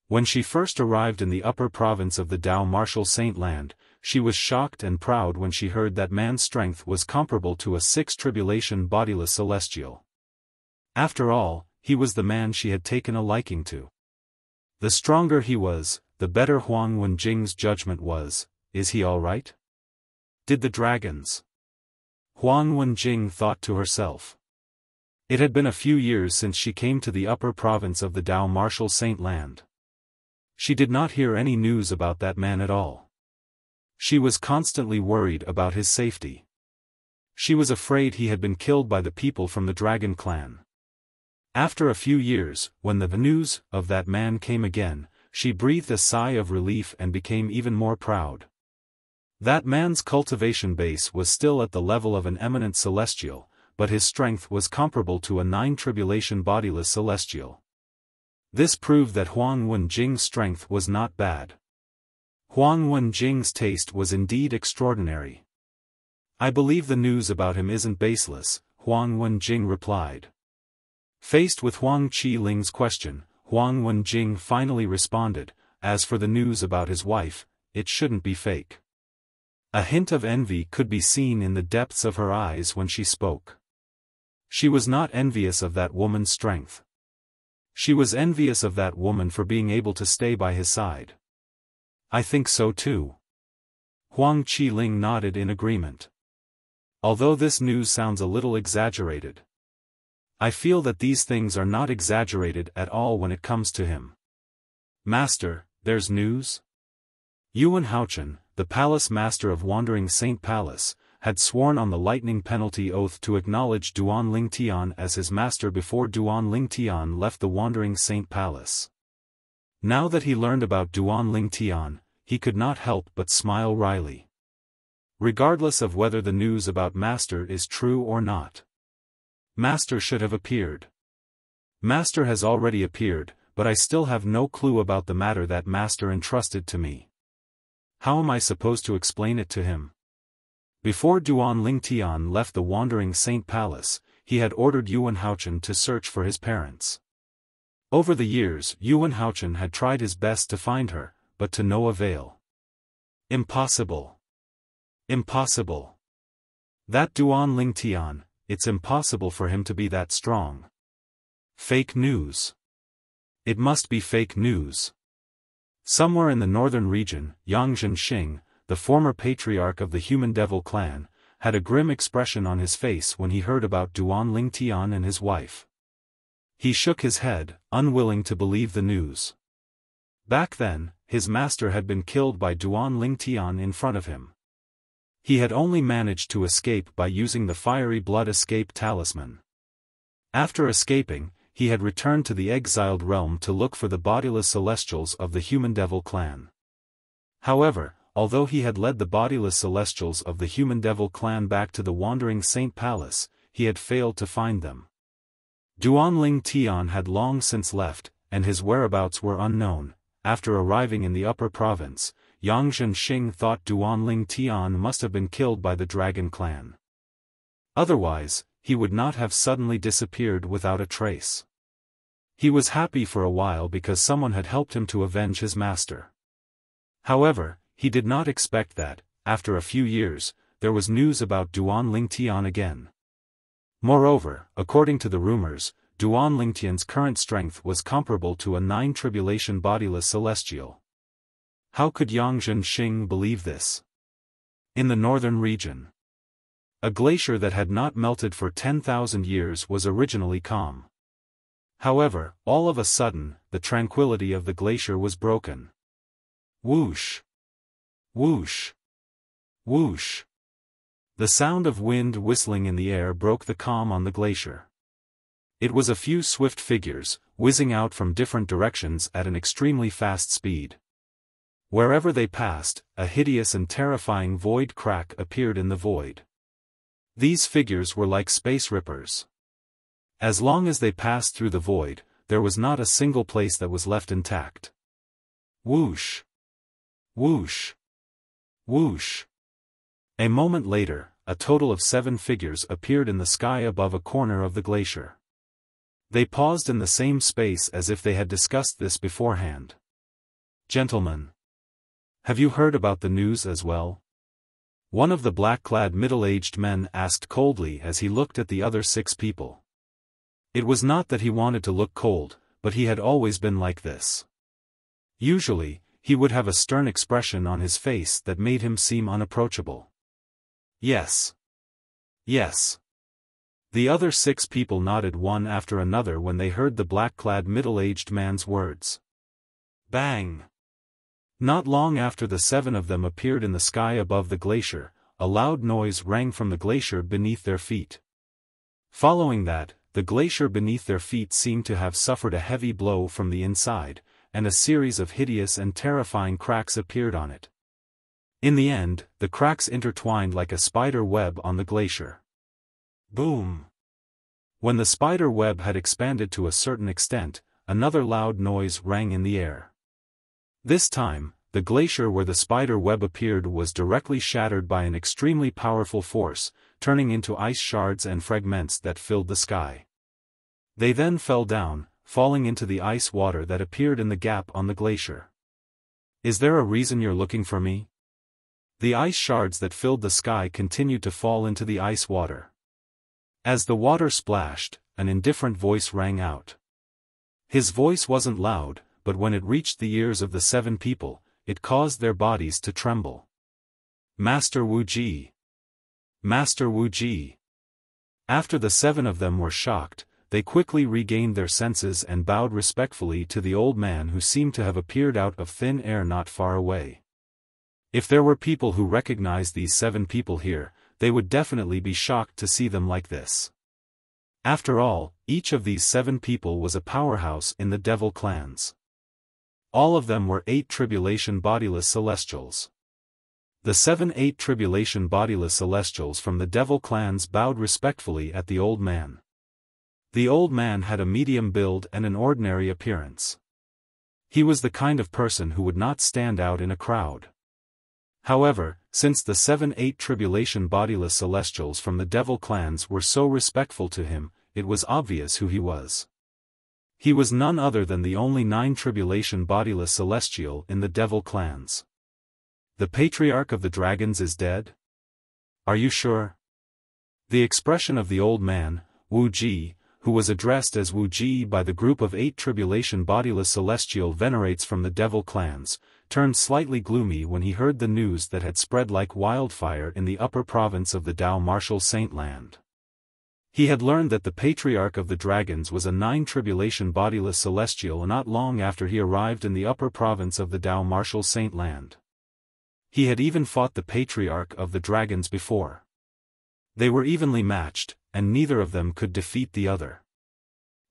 S1: When she first arrived in the upper province of the Dao Martial Saint Land, she was shocked and proud when she heard that man's strength was comparable to a six-tribulation bodiless celestial. After all, he was the man she had taken a liking to. The stronger he was, the better Huang Wenjing's judgment was. Is he all right? Did the dragons? Huang Wenjing thought to herself. It had been a few years since she came to the upper province of the Dao Martial Saint Land. She did not hear any news about that man at all. She was constantly worried about his safety. She was afraid he had been killed by the people from the Dragon Clan. After a few years, when the news of that man came again, she breathed a sigh of relief and became even more proud. That man's cultivation base was still at the level of an eminent celestial, but his strength was comparable to a nine-tribulation bodiless celestial. This proved that Huang Wenjing's strength was not bad. Huang Wenjing's taste was indeed extraordinary. "I believe the news about him isn't baseless," Huang Wenjing replied. Faced with Huang Qi-ling's question, Huang Wenjing finally responded, "As for the news about his wife, it shouldn't be fake." A hint of envy could be seen in the depths of her eyes when she spoke. She was not envious of that woman's strength. She was envious of that woman for being able to stay by his side. "I think so too." Huang Qi-ling nodded in agreement. "Although this news sounds a little exaggerated, I feel that these things are not exaggerated at all when it comes to him." "Master, there's news?" Yuan Haochen, the palace master of Wandering Saint Palace, had sworn on the lightning penalty oath to acknowledge Duan Lingtian as his master before Duan Lingtian left the Wandering Saint Palace. Now that he learned about Duan Lingtian, he could not help but smile wryly. Regardless of whether the news about Master is true or not, Master should have appeared. Master has already appeared, but I still have no clue about the matter that Master entrusted to me. How am I supposed to explain it to him? Before Duan Lingtian left the Wandering Saint Palace, he had ordered Yuan Haochen to search for his parents. Over the years, Yuan Haochen had tried his best to find her, but to no avail. Impossible. Impossible. That Duan Lingtian, it's impossible for him to be that strong. Fake news. It must be fake news. Somewhere in the northern region, Yang Zhenxing, the former patriarch of the Human Devil clan, had a grim expression on his face when he heard about Duan Lingtian and his wife. He shook his head, unwilling to believe the news. Back then, his master had been killed by Duan Lingtian in front of him. He had only managed to escape by using the fiery blood escape talisman. After escaping, he had returned to the exiled realm to look for the bodiless celestials of the Human Devil clan. However, although he had led the bodiless celestials of the Human Devil clan back to the Wandering Saint Palace, he had failed to find them. Duan Lingtian had long since left, and his whereabouts were unknown. After arriving in the upper province, Yang Zhenxing thought Duan Lingtian must have been killed by the Dragon clan. Otherwise, he would not have suddenly disappeared without a trace. He was happy for a while because someone had helped him to avenge his master. However, he did not expect that, after a few years, there was news about Duan Lingtian again. Moreover, according to the rumors, Duan Lingtian's current strength was comparable to a 9-tribulation bodiless celestial. How could Yang Zhenxing believe this? In the northern region, a glacier that had not melted for 10,000 years was originally calm. However, all of a sudden, the tranquility of the glacier was broken. Whoosh! Whoosh! Whoosh! The sound of wind whistling in the air broke the calm on the glacier. It was a few swift figures, whizzing out from different directions at an extremely fast speed. Wherever they passed, a hideous and terrifying void crack appeared in the void. These figures were like space rippers. As long as they passed through the void, there was not a single place that was left intact. Whoosh! Whoosh! Whoosh! A moment later, a total of 7 figures appeared in the sky above a corner of the glacier. They paused in the same space as if they had discussed this beforehand. Gentlemen, have you heard about the news as well? One of the black-clad middle-aged men asked coldly as he looked at the other 6 people. It was not that he wanted to look cold, but he had always been like this. Usually, he would have a stern expression on his face that made him seem unapproachable. Yes. Yes. The other 6 people nodded one after another when they heard the black-clad middle-aged man's words. Bang! Not long after the 7 of them appeared in the sky above the glacier, a loud noise rang from the glacier beneath their feet. Following that, the glacier beneath their feet seemed to have suffered a heavy blow from the inside, and a series of hideous and terrifying cracks appeared on it. In the end, the cracks intertwined like a spider web on the glacier. Boom! When the spider web had expanded to a certain extent, another loud noise rang in the air. This time, the glacier where the spider web appeared was directly shattered by an extremely powerful force, turning into ice shards and fragments that filled the sky. They then fell down, falling into the ice water that appeared in the gap on the glacier. Is there a reason you're looking for me? The ice shards that filled the sky continued to fall into the ice water. As the water splashed, an indifferent voice rang out. His voice wasn't loud, but when it reached the ears of the 7 people, it caused their bodies to tremble. Master Wu Ji! Master Wu Ji! After the 7 of them were shocked, they quickly regained their senses and bowed respectfully to the old man who seemed to have appeared out of thin air not far away. If there were people who recognized these 7 people here, they would definitely be shocked to see them like this. After all, each of these 7 people was a powerhouse in the devil clans. All of them were 8 tribulation bodiless celestials. The 7 8 tribulation bodiless celestials from the devil clans bowed respectfully at the old man. The old man had a medium build and an ordinary appearance. He was the kind of person who would not stand out in a crowd. However, since the 7 8 tribulation bodiless celestials from the devil clans were so respectful to him, it was obvious who he was. He was none other than the only 9 tribulation bodiless celestial in the devil clans. The patriarch of the dragons is dead? Are you sure? The expression of the old man, Wu Ji, who was addressed as Wuxia by the group of 8 tribulation bodiless celestial venerates from the devil clans, turned slightly gloomy when he heard the news that had spread like wildfire in the upper province of the Dao Martial Saint Land. He had learned that the Patriarch of the Dragons was a 9 tribulation bodiless celestial not long after he arrived in the upper province of the Dao Martial Saint Land. He had even fought the Patriarch of the Dragons before. They were evenly matched, and neither of them could defeat the other.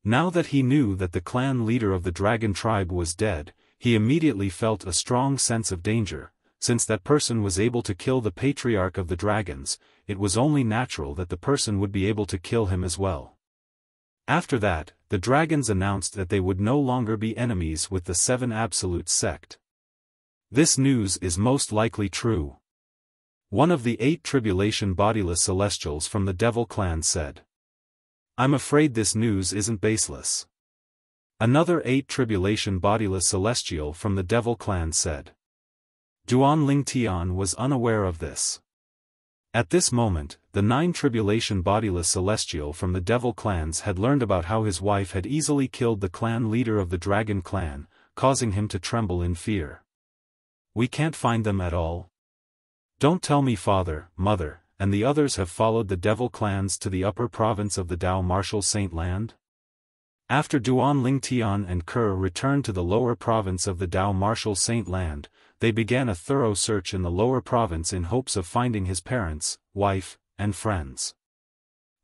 S1: Now that he knew that the clan leader of the dragon tribe was dead, he immediately felt a strong sense of danger. Since that person was able to kill the Patriarch of the Dragons, it was only natural that the person would be able to kill him as well. After that, the dragons announced that they would no longer be enemies with the 7 Absolute sect. This news is most likely true. One of the 8 tribulation bodiless celestials from the Devil clan said. I'm afraid this news isn't baseless. Another 8 tribulation bodiless celestial from the Devil clan said. Duan Lingtian was unaware of this. At this moment, the 9 tribulation bodiless celestial from the Devil clans had learned about how his wife had easily killed the clan leader of the Dragon clan, causing him to tremble in fear. We can't find them at all. Don't tell me father, mother, and the others have followed the Devil clans to the upper province of the Dao Martial Saint Land? After Duan Lingtian and Ke returned to the lower province of the Dao Martial Saint Land, they began a thorough search in the lower province in hopes of finding his parents, wife, and friends.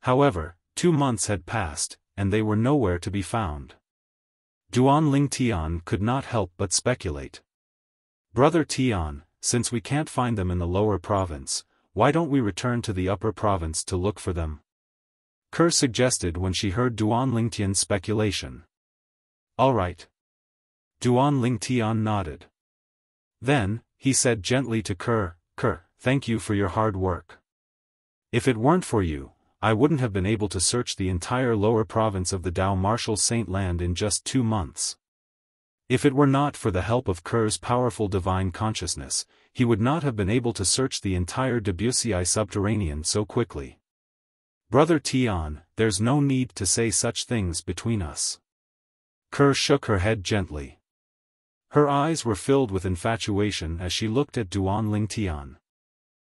S1: However, 2 months had passed, and they were nowhere to be found. Duan Lingtian could not help but speculate. Brother Tian, since we can't find them in the lower province, why don't we return to the upper province to look for them? Ke suggested when she heard Duan Lingtian's speculation. All right. Duan Lingtian nodded. Then, he said gently to Ke, thank you for your hard work. If it weren't for you, I wouldn't have been able to search the entire lower province of the Dao Martial Saint Land in just 2 months. If it were not for the help of Ke's powerful divine consciousness, he would not have been able to search the entire Debussy subterranean so quickly. Brother Tian, there's no need to say such things between us. Ke shook her head gently. Her eyes were filled with infatuation as she looked at Duan Lingtian.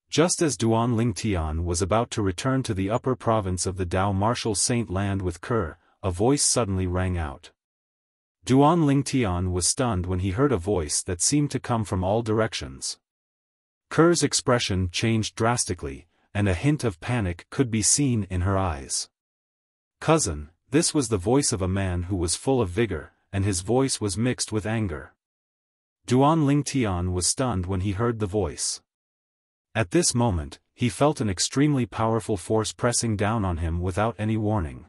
S1: Just as Duan Lingtian was about to return to the upper province of the Dao Martial Saint Land with Ke, a voice suddenly rang out. Duan Lingtian was stunned when he heard a voice that seemed to come from all directions. Ke's expression changed drastically, and a hint of panic could be seen in her eyes. Cousin, this was the voice of a man who was full of vigor, and his voice was mixed with anger. Duan Lingtian was stunned when he heard the voice. At this moment, he felt an extremely powerful force pressing down on him without any warning.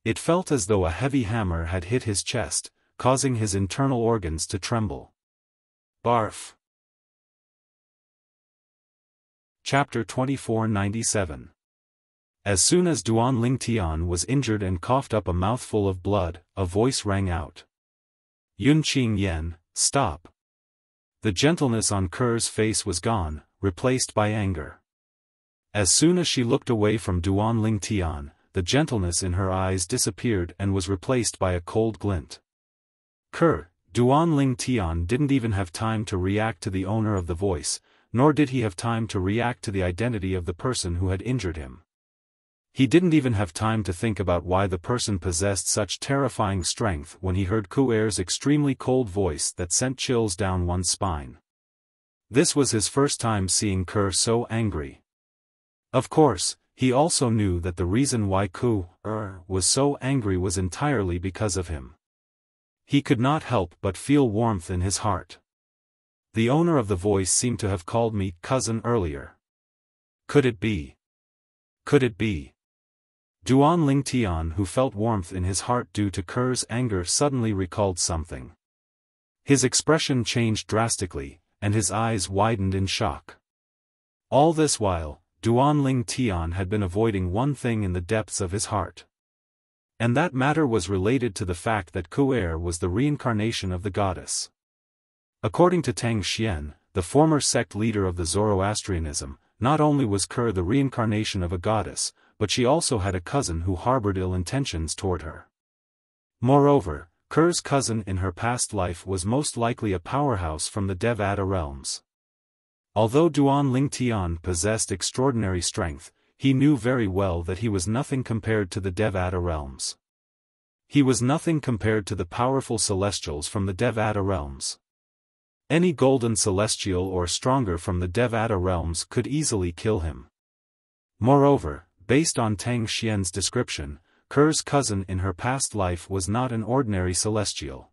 S1: It felt as though a heavy hammer had hit his chest, causing his internal organs to tremble. Barf. Chapter 2497. As soon as Duan Lingtian was injured and coughed up a mouthful of blood, a voice rang out. Yunqing Yan, stop. The gentleness on Ke's face was gone, replaced by anger. As soon as she looked away from Duan Lingtian, the gentleness in her eyes disappeared and was replaced by a cold glint. Duan Lingtian didn't even have time to react to the owner of the voice, nor did he have time to react to the identity of the person who had injured him. He didn't even have time to think about why the person possessed such terrifying strength when he heard Kuer's extremely cold voice that sent chills down one's spine. This was his first time seeing Ke so angry. Of course, he also knew that the reason why Kuer was so angry was entirely because of him. He could not help but feel warmth in his heart. The owner of the voice seemed to have called me cousin earlier. Could it be? Could it be? Duan Lingtian, who felt warmth in his heart due to Ke's anger, suddenly recalled something. His expression changed drastically, and his eyes widened in shock. All this while, Duan Lingtian had been avoiding one thing in the depths of his heart. And that matter was related to the fact that Kuer was the reincarnation of the goddess. According to Tang Xian, the former sect leader of the Zoroastrianism, not only was Ke the reincarnation of a goddess, but she also had a cousin who harbored ill intentions toward her. Moreover, Ker's cousin in her past life was most likely a powerhouse from the Devata realms. Although Duan Lingtian possessed extraordinary strength, he knew very well that he was nothing compared to the Devata realms. He was nothing compared to the powerful celestials from the Devata realms. Any golden celestial or stronger from the Devata realms could easily kill him. Moreover, based on Tang Xian's description, Ker's cousin in her past life was not an ordinary celestial.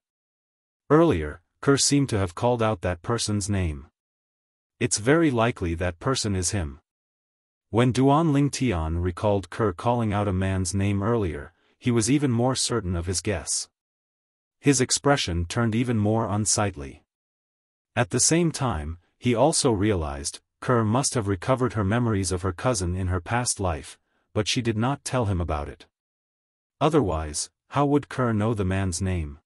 S1: Earlier, Ker seemed to have called out that person's name. It's very likely that person is him. When Duan Lingtian recalled Ker calling out a man's name earlier, he was even more certain of his guess. His expression turned even more unsightly. At the same time, he also realized, Ker must have recovered her memories of her cousin in her past life, but she did not tell him about it. Otherwise, how would Ker know the man's name?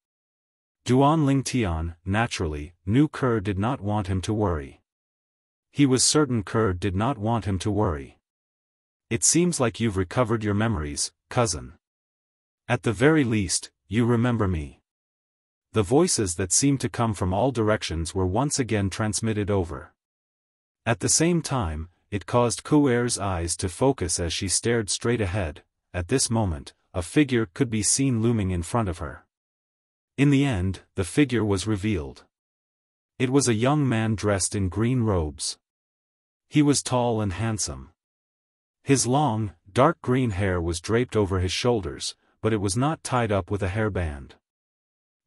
S1: Duan Lingtian, naturally, knew Ker did not want him to worry. He was certain Ker did not want him to worry. It seems like you've recovered your memories, cousin. At the very least, you remember me. The voices that seemed to come from all directions were once again transmitted over. At the same time, it caused Kuer's eyes to focus as she stared straight ahead. At this moment, a figure could be seen looming in front of her. In the end, the figure was revealed. It was a young man dressed in green robes. He was tall and handsome. His long, dark green hair was draped over his shoulders, but it was not tied up with a hairband.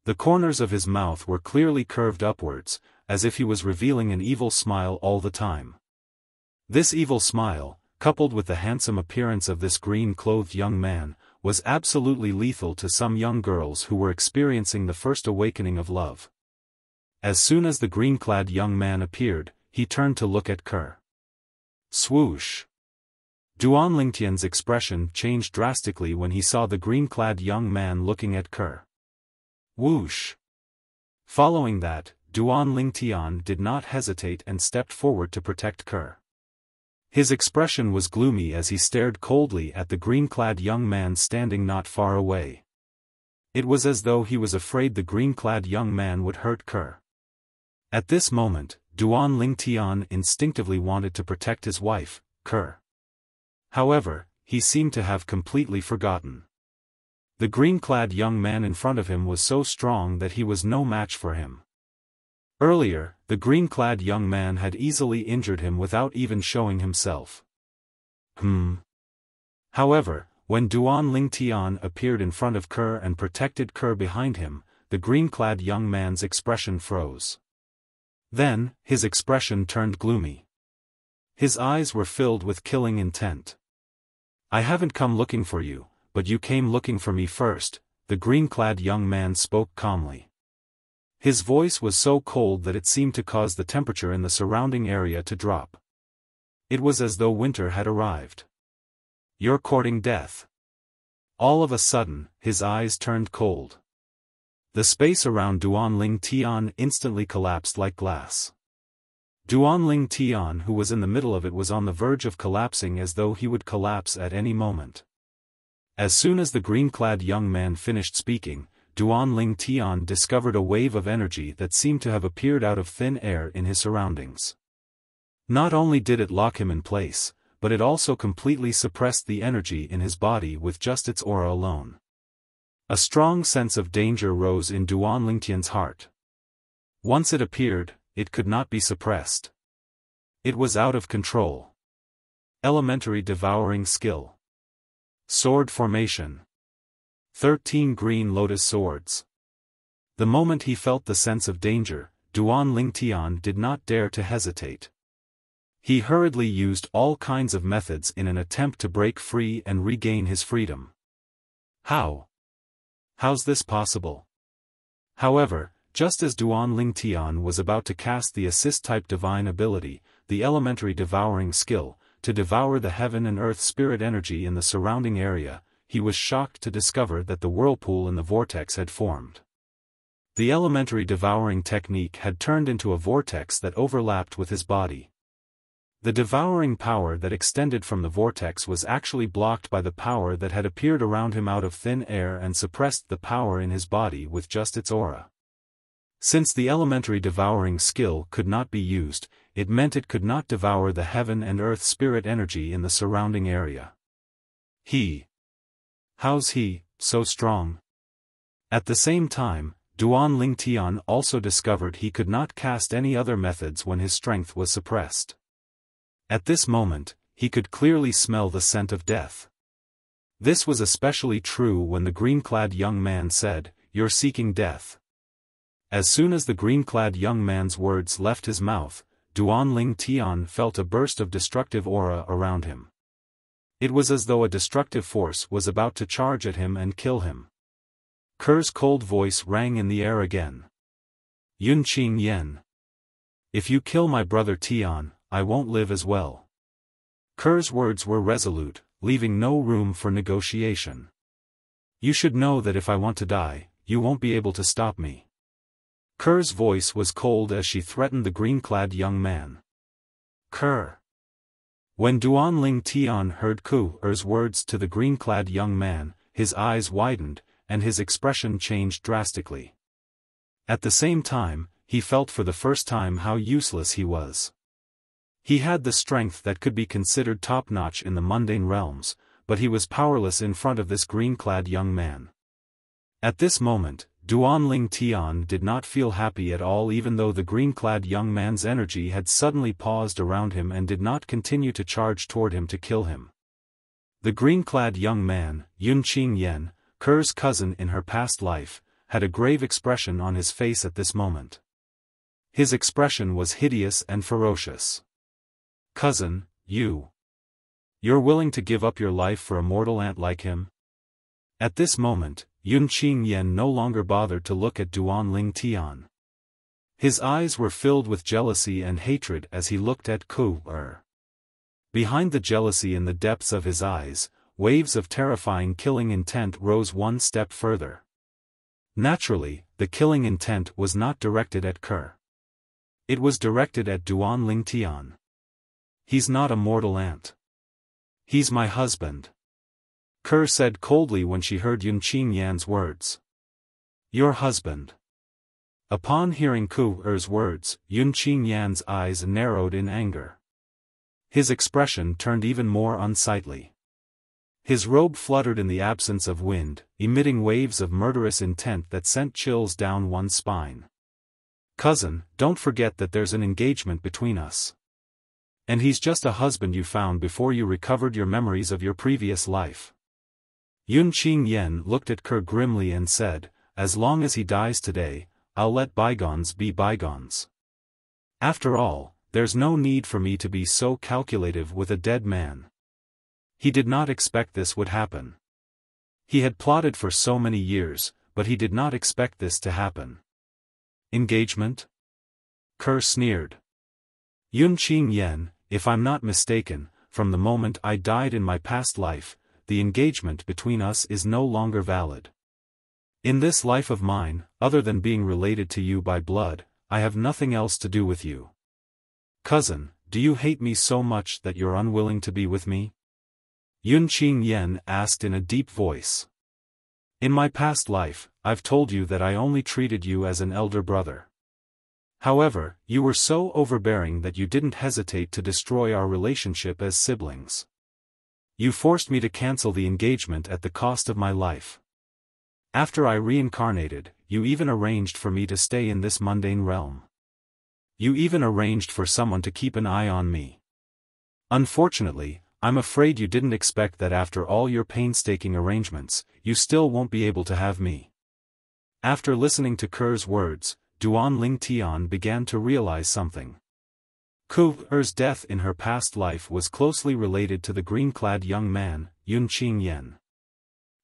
S1: The corners of his mouth were clearly curved upwards, as if he was revealing an evil smile all the time. This evil smile, coupled with the handsome appearance of this green-clothed young man, was absolutely lethal to some young girls who were experiencing the first awakening of love. As soon as the green-clad young man appeared, he turned to look at Ker. Swoosh! Duan Lingtian's expression changed drastically when he saw the green-clad young man looking at Ker. Whoosh! Following that, Duan Lingtian did not hesitate and stepped forward to protect Ker. His expression was gloomy as he stared coldly at the green-clad young man standing not far away. It was as though he was afraid the green-clad young man would hurt Ker. At this moment, Duan Lingtian instinctively wanted to protect his wife, Ker. However, he seemed to have completely forgotten. The green-clad young man in front of him was so strong that he was no match for him. Earlier, the green-clad young man had easily injured him without even showing himself. However, when Duan Lingtian appeared in front of Ker and protected Ker behind him, the green-clad young man's expression froze. Then, his expression turned gloomy. His eyes were filled with killing intent. I haven't come looking for you, but you came looking for me first, the green-clad young man spoke calmly. His voice was so cold that it seemed to cause the temperature in the surrounding area to drop. It was as though winter had arrived. You're courting death. All of a sudden, his eyes turned cold. The space around Duan Lingtian instantly collapsed like glass. Duan Lingtian, who was in the middle of it, was on the verge of collapsing as though he would collapse at any moment. As soon as the green-clad young man finished speaking, Duan Lingtian discovered a wave of energy that seemed to have appeared out of thin air in his surroundings. Not only did it lock him in place, but it also completely suppressed the energy in his body with just its aura alone. A strong sense of danger rose in Duan Lingtian's heart. Once it appeared, it could not be suppressed. It was out of control. Elementary devouring skill. Sword formation. 13 green lotus swords. The moment he felt the sense of danger, Duan Lingtian did not dare to hesitate. He hurriedly used all kinds of methods in an attempt to break free and regain his freedom. How's this possible? However, just as Duan Lingtian was about to cast the assist-type divine ability, the elementary devouring skill, to devour the heaven and earth spirit energy in the surrounding area, he was shocked to discover that the whirlpool in the vortex had formed. The elementary devouring technique had turned into a vortex that overlapped with his body. The devouring power that extended from the vortex was actually blocked by the power that had appeared around him out of thin air and suppressed the power in his body with just its aura. Since the elementary devouring skill could not be used, it meant it could not devour the heaven and earth spirit energy in the surrounding area. How's he, so strong? At the same time, Duan Lingtian also discovered he could not cast any other methods when his strength was suppressed. At this moment, he could clearly smell the scent of death. This was especially true when the green-clad young man said, "You're seeking death." As soon as the green-clad young man's words left his mouth, Duan Lingtian felt a burst of destructive aura around him. It was as though a destructive force was about to charge at him and kill him. Ker's cold voice rang in the air again. "Yunqing Yen. If you kill my brother Tian, I won't live as well." Ker's words were resolute, leaving no room for negotiation. "You should know that if I want to die, you won't be able to stop me." Ker's voice was cold as she threatened the green-clad young man. Ker. When Duan Lingtian heard Ker's words to the green-clad young man, his eyes widened, and his expression changed drastically. At the same time, he felt for the first time how useless he was. He had the strength that could be considered top-notch in the mundane realms, but he was powerless in front of this green-clad young man. At this moment, Duan Lingtian did not feel happy at all, even though the green-clad young man's energy had suddenly paused around him and did not continue to charge toward him to kill him. The green-clad young man, Yunqing Yen, Ker's cousin in her past life, had a grave expression on his face at this moment. His expression was hideous and ferocious. "Cousin, you're willing to give up your life for a mortal ant like him?" At this moment, Yunqing Yen no longer bothered to look at Duan Lingtian. His eyes were filled with jealousy and hatred as he looked at Ker. Behind the jealousy in the depths of his eyes, waves of terrifying killing intent rose one step further. Naturally, the killing intent was not directed at Ker. It was directed at Duan Lingtian. "He's not a mortal ant. He's my husband," Ker said coldly when she heard Yunqing Yan's words. "Your husband." Upon hearing Ker's words, Yunqing Yan's eyes narrowed in anger. His expression turned even more unsightly. His robe fluttered in the absence of wind, emitting waves of murderous intent that sent chills down one's spine. "Cousin, don't forget that there's an engagement between us. And he's just a husband you found before you recovered your memories of your previous life." Yunqing Yen looked at Ker grimly and said, "As long as he dies today, I'll let bygones be bygones. After all, there's no need for me to be so calculative with a dead man." He did not expect this would happen. He had plotted for so many years, but he did not expect this to happen. "Engagement?" Ker sneered. "Yunqing Yen, if I'm not mistaken, from the moment I died in my past life, the engagement between us is no longer valid. In this life of mine, other than being related to you by blood, I have nothing else to do with you. Cousin, do you hate me so much that you're unwilling to be with me?" Yunqing Yen asked in a deep voice. "In my past life, I've told you that I only treated you as an elder brother. However, you were so overbearing that you didn't hesitate to destroy our relationship as siblings. You forced me to cancel the engagement at the cost of my life. After I reincarnated, you even arranged for me to stay in this mundane realm. You even arranged for someone to keep an eye on me. Unfortunately, I'm afraid you didn't expect that after all your painstaking arrangements, you still won't be able to have me." After listening to Ker's words, Duan Lingtian began to realize something. Ker's death in her past life was closely related to the green-clad young man, Yunqing Yen.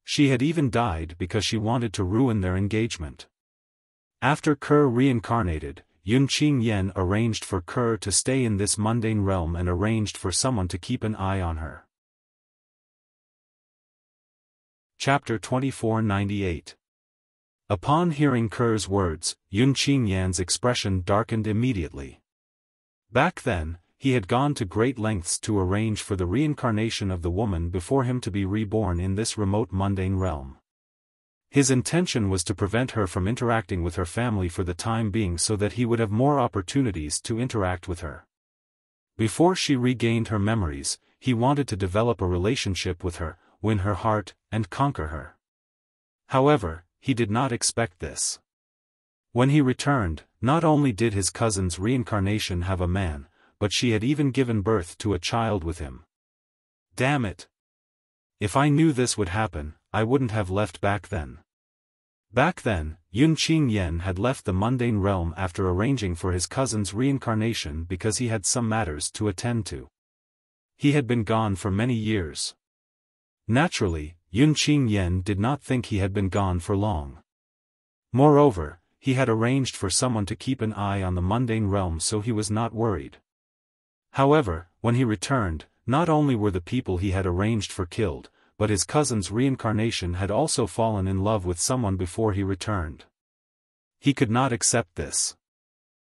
S1: She had even died because she wanted to ruin their engagement. After Ker reincarnated, Yunqing Yen arranged for Ker to stay in this mundane realm and arranged for someone to keep an eye on her. Chapter 2498. Upon hearing Ker's words, Yunqing Yan's expression darkened immediately. Back then, he had gone to great lengths to arrange for the reincarnation of the woman before him to be reborn in this remote mundane realm. His intention was to prevent her from interacting with her family for the time being so that he would have more opportunities to interact with her. Before she regained her memories, he wanted to develop a relationship with her, win her heart, and conquer her. However, he did not expect this. When he returned, not only did his cousin's reincarnation have a man, but she had even given birth to a child with him. Damn it! If I knew this would happen, I wouldn't have left back then. Back then, Yun Qingyan had left the mundane realm after arranging for his cousin's reincarnation because he had some matters to attend to. He had been gone for many years. Naturally, Yun Qingyan did not think he had been gone for long. Moreover, he had arranged for someone to keep an eye on the mundane realm, so he was not worried. However, when he returned, not only were the people he had arranged for killed, but his cousin's reincarnation had also fallen in love with someone before he returned. He could not accept this.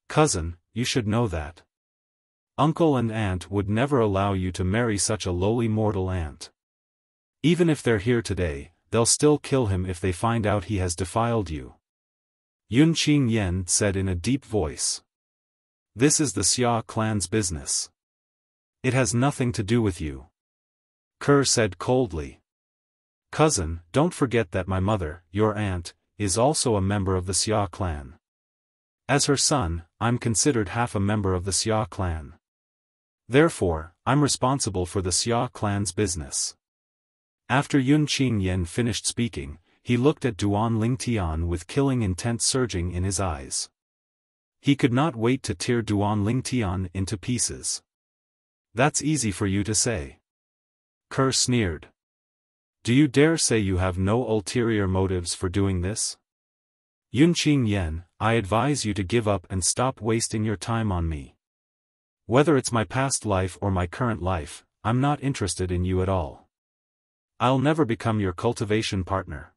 S1: Cousin, you should know that. Uncle and aunt would never allow you to marry such a lowly mortal ant. Even if they're here today, they'll still kill him if they find out he has defiled you. Yun Qingyan said in a deep voice. This is the Xia clan's business. It has nothing to do with you. Kerr said coldly. Cousin, don't forget that my mother, your aunt, is also a member of the Xia clan. As her son, I'm considered half a member of the Xia clan. Therefore, I'm responsible for the Xia clan's business. After Yun Qingyan finished speaking, he looked at Duan Lingtian with killing intent surging in his eyes. He could not wait to tear Duan Lingtian into pieces. That's easy for you to say. Kerr sneered. Do you dare say you have no ulterior motives for doing this? Yun Qingyan, I advise you to give up and stop wasting your time on me. Whether it's my past life or my current life, I'm not interested in you at all. I'll never become your cultivation partner.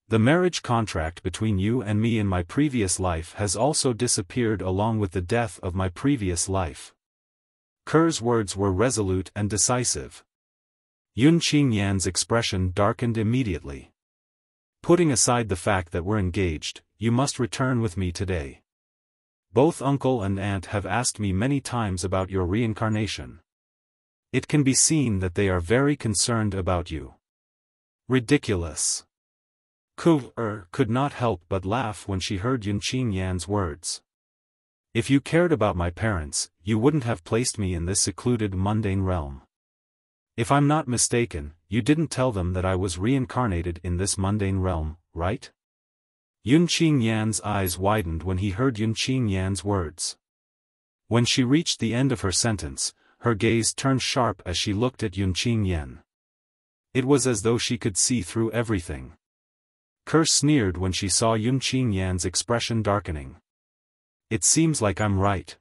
S1: The marriage contract between you and me in my previous life has also disappeared along with the death of my previous life. Kerr's words were resolute and decisive. Yun Qingyan's expression darkened immediately. Putting aside the fact that we're engaged, you must return with me today. Both uncle and aunt have asked me many times about your reincarnation. It can be seen that they are very concerned about you. Ridiculous. Ku could not help but laugh when she heard Yun Qingyan's words. If you cared about my parents, you wouldn't have placed me in this secluded mundane realm. If I'm not mistaken, you didn't tell them that I was reincarnated in this mundane realm, right? Yun Qingyan's eyes widened when he heard Yun Qingyan's words. When she reached the end of her sentence, her gaze turned sharp as she looked at Yun Qingyan. It was as though she could see through everything. Kerr sneered when she saw Yun Qingyan's expression darkening. It seems like I'm right.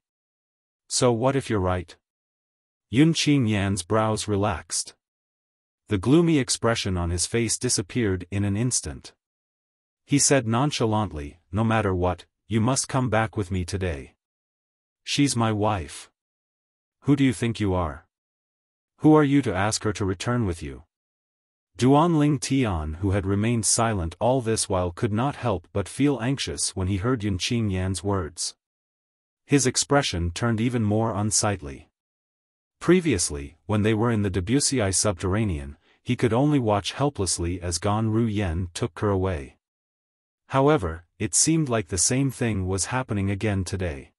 S1: So what if you're right? Yun Qingyan's brows relaxed. The gloomy expression on his face disappeared in an instant. He said nonchalantly, no matter what, you must come back with me today. She's my wife. Who do you think you are? Who are you to ask her to return with you? Duan Lingtian, who had remained silent all this while, could not help but feel anxious when he heard Yun Qingyan's words. His expression turned even more unsightly. Previously, when they were in the Debussy subterranean, he could only watch helplessly as Gan Ru Yen took her away. However, it seemed like the same thing was happening again today.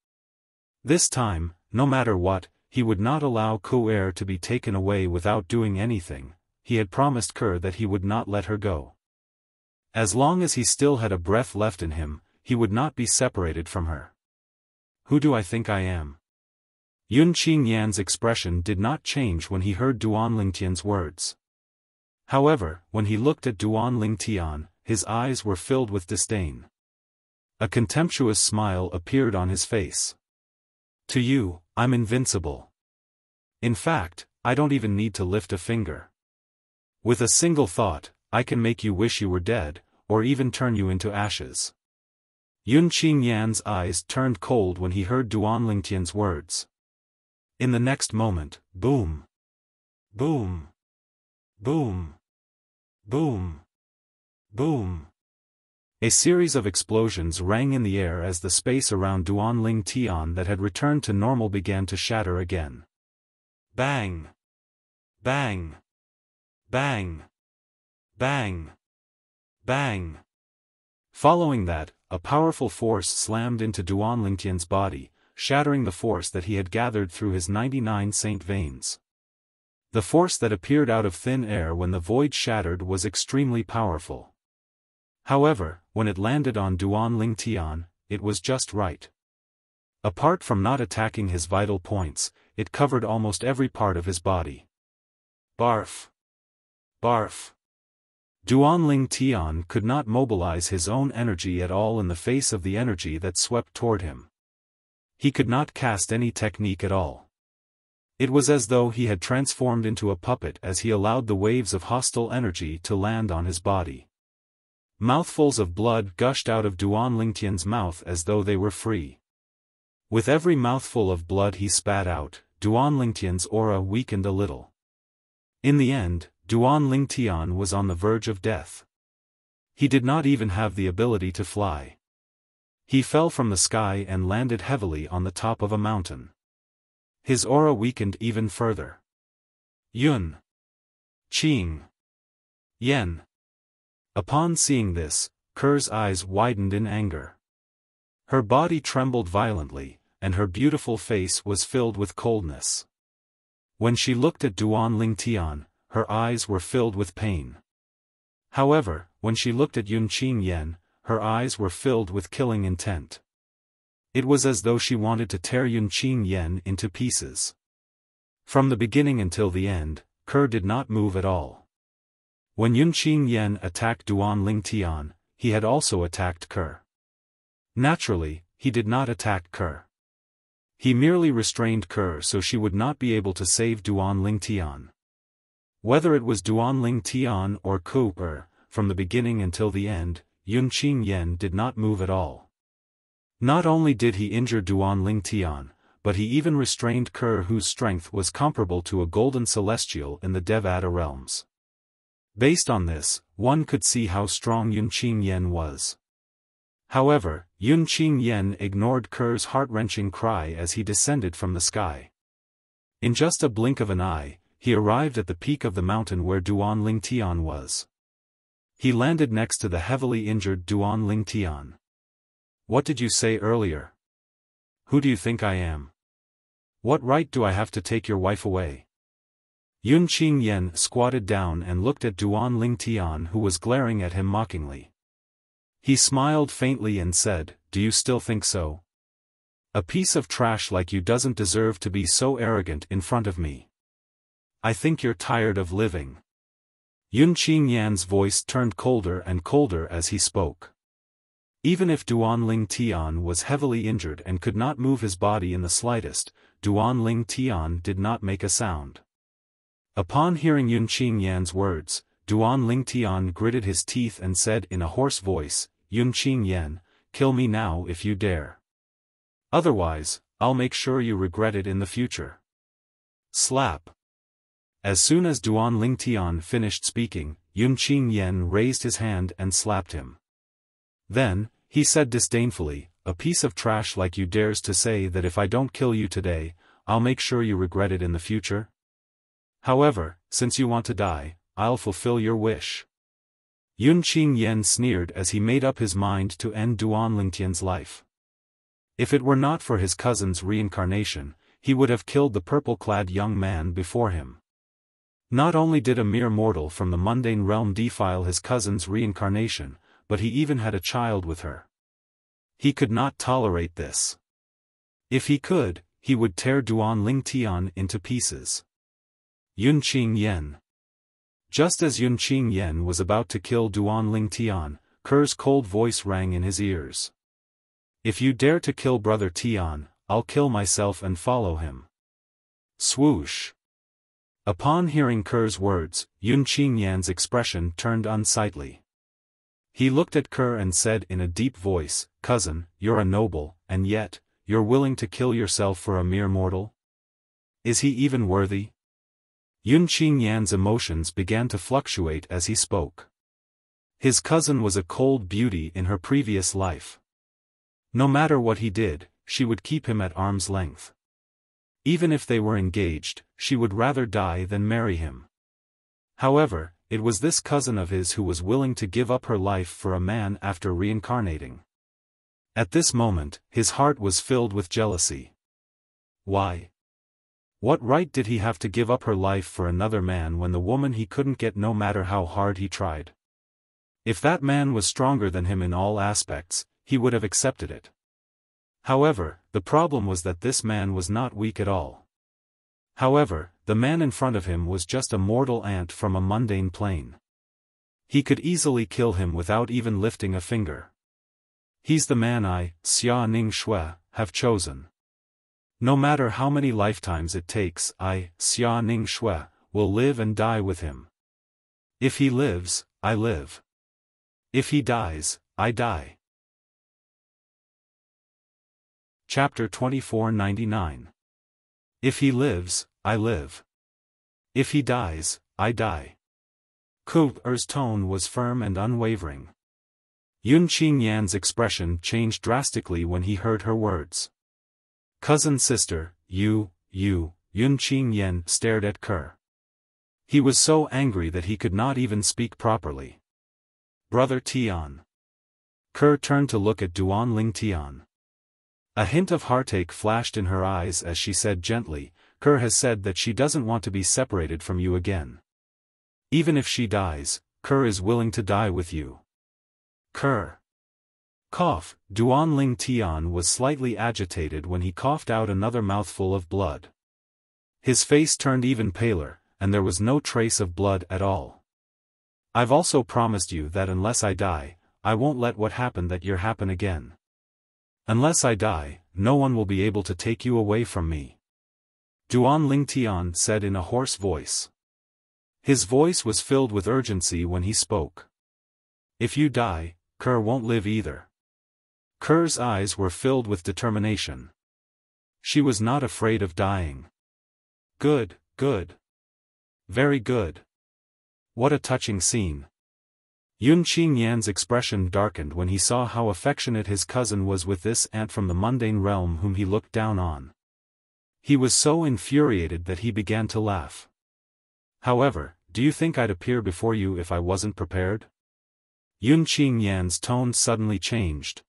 S1: This time, no matter what, he would not allow Ku to be taken away without doing anything. He had promised Kerr that he would not let her go. As long as he still had a breath left in him, he would not be separated from her. Who do I think I am? Yun Qingyan's expression did not change when he heard Duan Lingtian's words. However, when he looked at Duan Lingtian, his eyes were filled with disdain. A contemptuous smile appeared on his face. To you, I'm invincible. In fact, I don't even need to lift a finger. With a single thought, I can make you wish you were dead, or even turn you into ashes. Yun Qingyan's eyes turned cold when he heard Duan Lingtian's words. In the next moment, boom! Boom! Boom! Boom! Boom! A series of explosions rang in the air as the space around Duanling Tian that had returned to normal began to shatter again. Bang! Bang! Bang! Bang! Bang! Following that, a powerful force slammed into Duanling Tian's body, shattering the force that he had gathered through his 99 saint veins. The force that appeared out of thin air when the void shattered was extremely powerful. However, when it landed on Duanling Tian, it was just right. Apart from not attacking his vital points, it covered almost every part of his body. Barf! Barf! Duanling Tian could not mobilize his own energy at all in the face of the energy that swept toward him. He could not cast any technique at all. It was as though he had transformed into a puppet as he allowed the waves of hostile energy to land on his body. Mouthfuls of blood gushed out of Duanling Tian's mouth as though they were free. With every mouthful of blood he spat out, Duanling Tian's aura weakened a little. In the end, Duanling Tian was on the verge of death. He did not even have the ability to fly. He fell from the sky and landed heavily on the top of a mountain. His aura weakened even further. Yun. Qing. Yen. Upon seeing this, Ker's eyes widened in anger. Her body trembled violently, and her beautiful face was filled with coldness. When she looked at Duanling Tian, her eyes were filled with pain. However, when she looked at Yunqing Yen, her eyes were filled with killing intent. It was as though she wanted to tear Yunqing Yen into pieces. From the beginning until the end, Ker did not move at all. When Yunqing Yen attacked Duanling Tian, he had also attacked Ker. Naturally, he did not attack Ker. He merely restrained Ker so she would not be able to save Duanling Tian. Whether it was Duanling Tian or Ker, from the beginning until the end, Yunqing Yen did not move at all. Not only did he injure Duanling Tian, but he even restrained Ker, whose strength was comparable to a golden celestial in the Devata realms. Based on this, one could see how strong Yunqing Yen was. However, Yunqing Yen ignored Ker's heart-wrenching cry as he descended from the sky. In just a blink of an eye, he arrived at the peak of the mountain where Duanling Tian was. He landed next to the heavily injured Duanling Tian. What did you say earlier? Who do you think I am? What right do I have to take your wife away? Yunqing Yen squatted down and looked at Duanling Tian, who was glaring at him mockingly. He smiled faintly and said, "Do you still think so? A piece of trash like you doesn't deserve to be so arrogant in front of me. I think you're tired of living." Yunqing Yan's voice turned colder and colder as he spoke. Even if Duanling Tian was heavily injured and could not move his body in the slightest, Duanling Tian did not make a sound. Upon hearing Yunqing Yan's words, Duanling Tian gritted his teeth and said in a hoarse voice, "Yunqing Yan, kill me now if you dare. Otherwise, I'll make sure you regret it in the future." Slap. As soon as Duanling Tian finished speaking, Yunqing Yan raised his hand and slapped him. Then, he said disdainfully, "A piece of trash like you dares to say that if I don't kill you today, I'll make sure you regret it in the future? However, since you want to die, I'll fulfill your wish." Yunqing Yan sneered as he made up his mind to end Duanling Tian's life. If it were not for his cousin's reincarnation, he would have killed the purple-clad young man before him. Not only did a mere mortal from the mundane realm defile his cousin's reincarnation, but he even had a child with her. He could not tolerate this. If he could, he would tear Duanling Tian into pieces. Yunqing Yan. Just as Yunqing Yan was about to kill Duanling Tian, Ker's cold voice rang in his ears. "If you dare to kill brother Tian, I'll kill myself and follow him." Swoosh. Upon hearing Ker's words, Yunqing Yan's expression turned unsightly. He looked at Ker and said in a deep voice, "Cousin, you're a noble, and yet, you're willing to kill yourself for a mere mortal? Is he even worthy? Yun Qingyan's emotions began to fluctuate as he spoke. His cousin was a cold beauty in her previous life. No matter what he did, she would keep him at arm's length. Even if they were engaged, she would rather die than marry him. However, it was this cousin of his who was willing to give up her life for a man after reincarnating. At this moment, his heart was filled with jealousy. Why? What right did he have to give up her life for another man when the woman he couldn't get no matter how hard he tried? If that man was stronger than him in all aspects, he would have accepted it. However, the problem was that this man was not weak at all. However, the man in front of him was just a mortal ant from a mundane plane. He could easily kill him without even lifting a finger. He's the man I, Xia Ning Shui, have chosen. No matter how many lifetimes it takes, I, Xia Ning Shui, will live and die with him. If he lives, I live. If he dies, I die. Chapter 2499. If he lives, I live. If he dies, I die. Ku's tone was firm and unwavering. Yun Qingyan's expression changed drastically when he heard her words. Cousin sister, Yun Qingyan stared at Ke. He was so angry that he could not even speak properly. Brother Tian. Ke turned to look at Duanling Tian. A hint of heartache flashed in her eyes as she said gently, Ke has said that she doesn't want to be separated from you again. Even if she dies, Ke is willing to die with you. Ke. Cough. Duanling Tian was slightly agitated when he coughed out another mouthful of blood. His face turned even paler, and there was no trace of blood at all. I've also promised you that unless I die, I won't let what happened that year happen again. Unless I die, no one will be able to take you away from me. Duanling Tian said in a hoarse voice. His voice was filled with urgency when he spoke. If you die, Ke won't live either. Ke's eyes were filled with determination. She was not afraid of dying. Good, good. Very good. What a touching scene. Yun Qingyan's expression darkened when he saw how affectionate his cousin was with this ant from the mundane realm whom he looked down on. He was so infuriated that he began to laugh. However, do you think I'd appear before you if I wasn't prepared? Yun Qingyan's tone suddenly changed.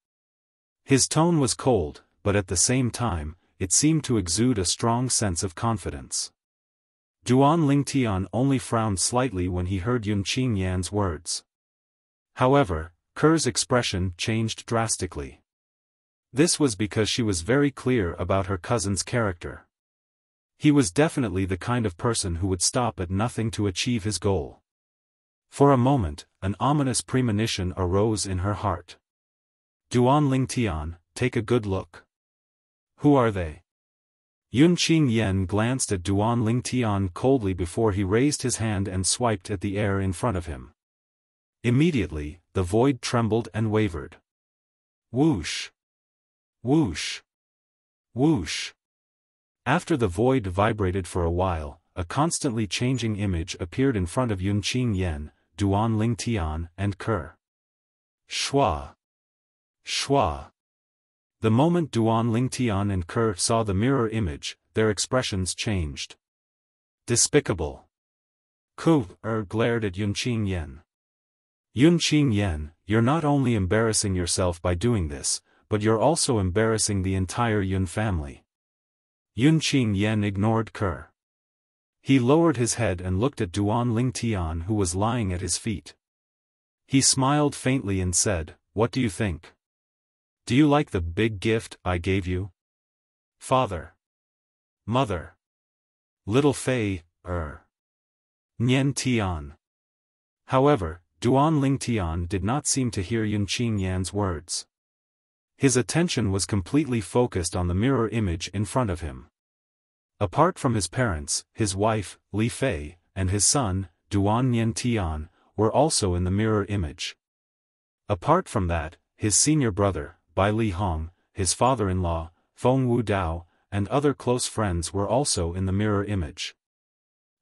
S1: His tone was cold, but at the same time, it seemed to exude a strong sense of confidence. Duanling Tian only frowned slightly when he heard Yun Qingyan's words. However, Ke's expression changed drastically. This was because she was very clear about her cousin's character. He was definitely the kind of person who would stop at nothing to achieve his goal. For a moment, an ominous premonition arose in her heart. Duanling Tian, take a good look. Who are they? Yun Qingyan glanced at Duanling Tian coldly before he raised his hand and swiped at the air in front of him. Immediately, the void trembled and wavered. Whoosh! Whoosh! Whoosh! After the void vibrated for a while, a constantly changing image appeared in front of Yun Qingyan, Duanling Tian and Ke. Shua! Shua! The moment Duanling Tian and Ke saw the mirror image, their expressions changed. Despicable! Ke glared at Yun Qingyan. Yun Qingyan, you're not only embarrassing yourself by doing this, but you're also embarrassing the entire Yun family. Yun Qingyan ignored Ke. He lowered his head and looked at Duanling Tian who was lying at his feet. He smiled faintly and said, "What do you think? Do you like the big gift I gave you? Father? Mother? Little Fei, Nian Tian." However, Duanling Tian did not seem to hear Yun Qingyan's words. His attention was completely focused on the mirror image in front of him. Apart from his parents, his wife, Li Fei, and his son, Duan Tian, were also in the mirror image. Apart from that, his senior brother, Bai Li Hong, his father-in-law, Feng Wu Dao, and other close friends were also in the mirror image.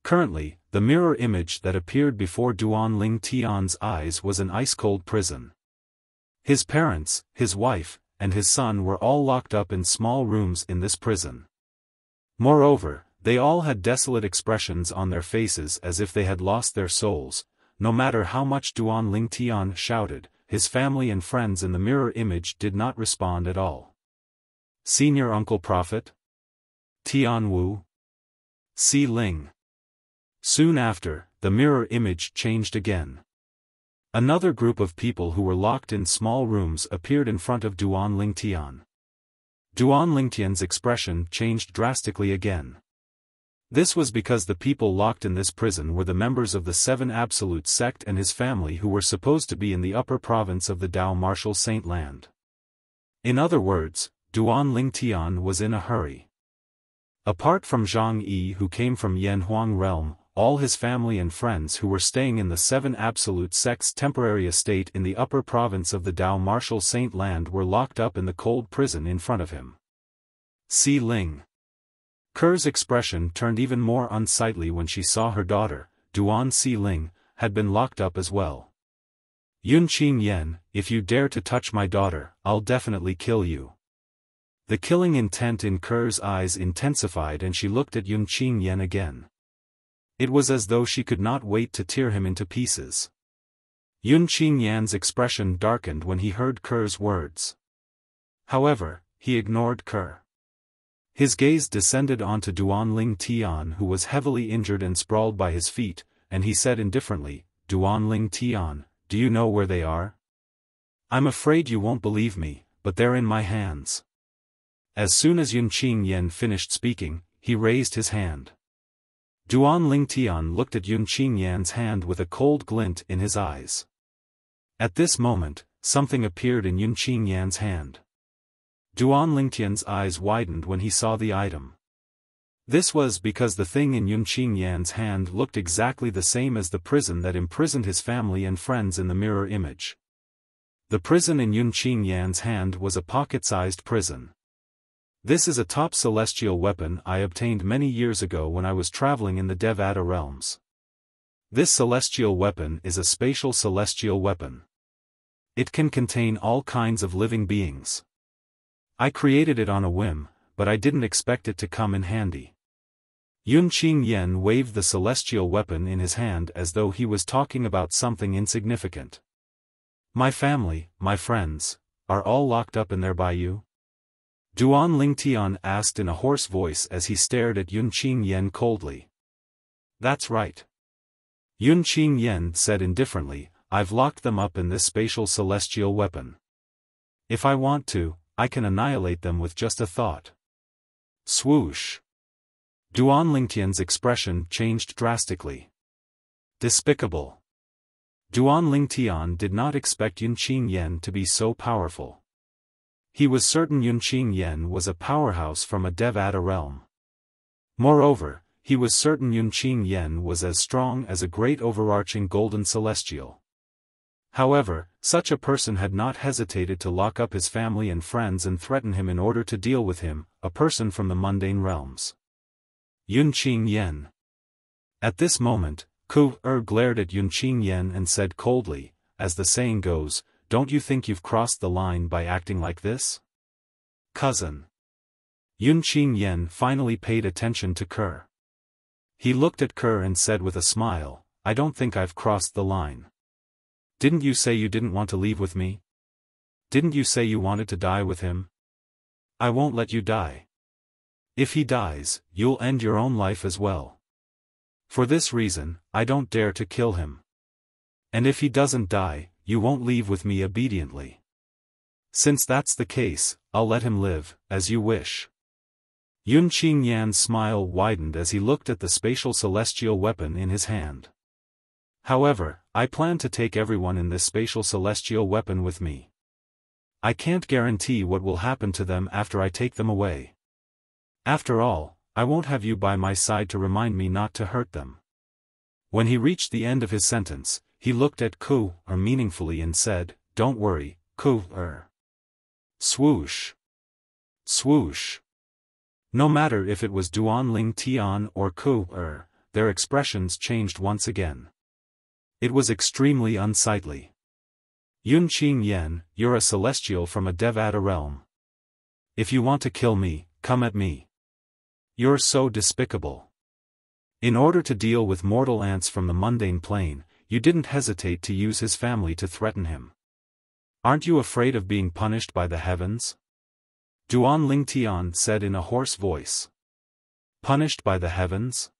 S1: Currently, the mirror image that appeared before Duan Ling Tian's eyes was an ice-cold prison. His parents, his wife, and his son were all locked up in small rooms in this prison. Moreover, they all had desolate expressions on their faces as if they had lost their souls. No matter how much Duan Ling Tian shouted, his family and friends in the mirror image did not respond at all. Senior Uncle Prophet? Tian Wu? Si Ling. Soon after, the mirror image changed again. Another group of people who were locked in small rooms appeared in front of Duan Ling Tian. Duan Ling Tian's expression changed drastically again. This was because the people locked in this prison were the members of the Seven Absolute sect and his family who were supposed to be in the upper province of the Dao Martial Saint Land. In other words, Duan Ling Tian was in a hurry. Apart from Zhang Yi who came from Yanhuang realm, all his family and friends who were staying in the Seven Absolute sect's temporary estate in the upper province of the Dao Martial Saint Land were locked up in the cold prison in front of him. Si Ling. Ker's expression turned even more unsightly when she saw her daughter, Duan Si Ling, had been locked up as well. Yun Qing Yen, if you dare to touch my daughter, I'll definitely kill you. The killing intent in Ker's eyes intensified and she looked at Yun Qing Yen again. It was as though she could not wait to tear him into pieces. Yun Qing Yan's expression darkened when he heard Ker's words. However, he ignored Ker. His gaze descended onto Duan Ling Tian who was heavily injured and sprawled by his feet, and he said indifferently, Duan Ling Tian, do you know where they are? I'm afraid you won't believe me, but they're in my hands. As soon as Yun Qing Yen finished speaking, he raised his hand. Duan Ling Tian looked at Yun Qing Yan's hand with a cold glint in his eyes. At this moment, something appeared in Yun Qing Yan's hand. Duan Ling Tian's eyes widened when he saw the item. This was because the thing in Yun Qing Yan's hand looked exactly the same as the prison that imprisoned his family and friends in the mirror image. The prison in Yun Qing Yan's hand was a pocket-sized prison. This is a top celestial weapon I obtained many years ago when I was traveling in the Devata realms. This celestial weapon is a spatial celestial weapon. It can contain all kinds of living beings. I created it on a whim, but I didn't expect it to come in handy. Yun Qing Yen waved the celestial weapon in his hand as though he was talking about something insignificant. My family, my friends, are all locked up in there by you? Duan Ling Tian asked in a hoarse voice as he stared at Yun Qing Yen coldly. That's right. Yun Qing Yen said indifferently, I've locked them up in this spatial celestial weapon. If I want to, I can annihilate them with just a thought. Swoosh. Duan Ling Tian's expression changed drastically. Despicable. Duan Ling Tian did not expect Yun Qing Yen to be so powerful. He was certain Yun Qing Yen was a powerhouse from a Devata realm. Moreover, he was certain Yun Qing Yen was as strong as a great overarching golden celestial. However, such a person had not hesitated to lock up his family and friends and threaten him in order to deal with him, a person from the mundane realms. Yun Qing Yen. At this moment, Ku-er glared at Yun Qing Yen and said coldly, as the saying goes, don't you think you've crossed the line by acting like this? Cousin. Yun Qing Yen finally paid attention to Ker. He looked at Ker and said with a smile, I don't think I've crossed the line. Didn't you say you didn't want to leave with me? Didn't you say you wanted to die with him? I won't let you die. If he dies, you'll end your own life as well. For this reason, I don't dare to kill him. And if he doesn't die, you won't leave with me obediently. Since that's the case, I'll let him live, as you wish. Yun Qing Yan's smile widened as he looked at the spatial celestial weapon in his hand. However, I plan to take everyone in this spatial celestial weapon with me. I can't guarantee what will happen to them after I take them away. After all, I won't have you by my side to remind me not to hurt them. When he reached the end of his sentence, he looked at Ku-er meaningfully and said, Don't worry, Ku-er. Swoosh. Swoosh. No matter if it was Duan Ling Tian or Ku Er, their expressions changed once again. It was extremely unsightly. Yun Qing Yen, you're a celestial from a Devata realm. If you want to kill me, come at me. You're so despicable. In order to deal with mortal ants from the mundane plane, you didn't hesitate to use his family to threaten him. Aren't you afraid of being punished by the heavens? Duan Lingtian said in a hoarse voice. Punished by the heavens?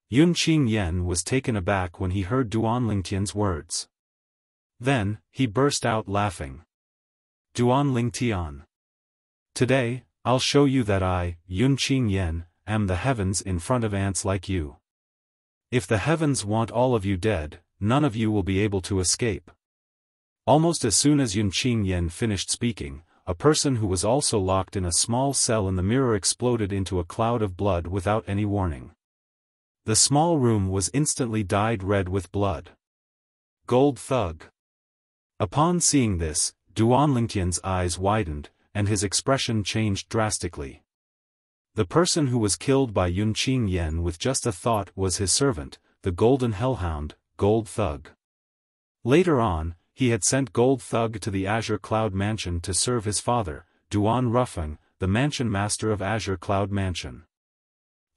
S1: Yun Qing Yen was taken aback when he heard Duan Lingtian's words. Then, he burst out laughing. Duan Lingtian. Today, I'll show you that I, Yun Qing Yen, am the heavens in front of ants like you. If the heavens want all of you dead, none of you will be able to escape. Almost as soon as Yun Qing Yen finished speaking, a person who was also locked in a small cell in the mirror exploded into a cloud of blood without any warning. The small room was instantly dyed red with blood. Gold Thug. Upon seeing this, Duan Lingtian's eyes widened, and his expression changed drastically. The person who was killed by Yun Qing Yen with just a thought was his servant, the Golden Hellhound, Gold Thug. Later on, he had sent Gold Thug to the Azure Cloud Mansion to serve his father, Duan Rufeng, the mansion master of Azure Cloud Mansion.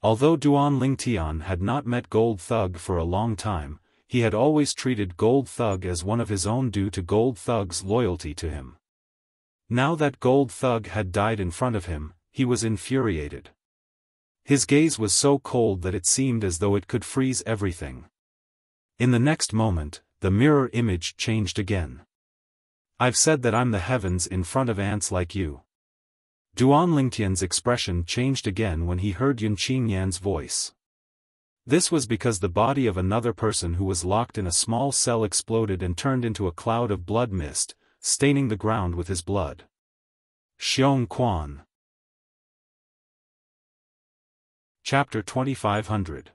S1: Although Duan Lingtian had not met Gold Thug for a long time, he had always treated Gold Thug as one of his own due to Gold Thug's loyalty to him. Now that Gold Thug had died in front of him, he was infuriated. His gaze was so cold that it seemed as though it could freeze everything. In the next moment, the mirror image changed again. I've said that I'm the heavens in front of ants like you. Duan Lingtian's expression changed again when he heard Yun Qing Yan's voice. This was because the body of another person who was locked in a small cell exploded and turned into a cloud of blood mist, staining the ground with his blood. Xiong Quan. Chapter 2500.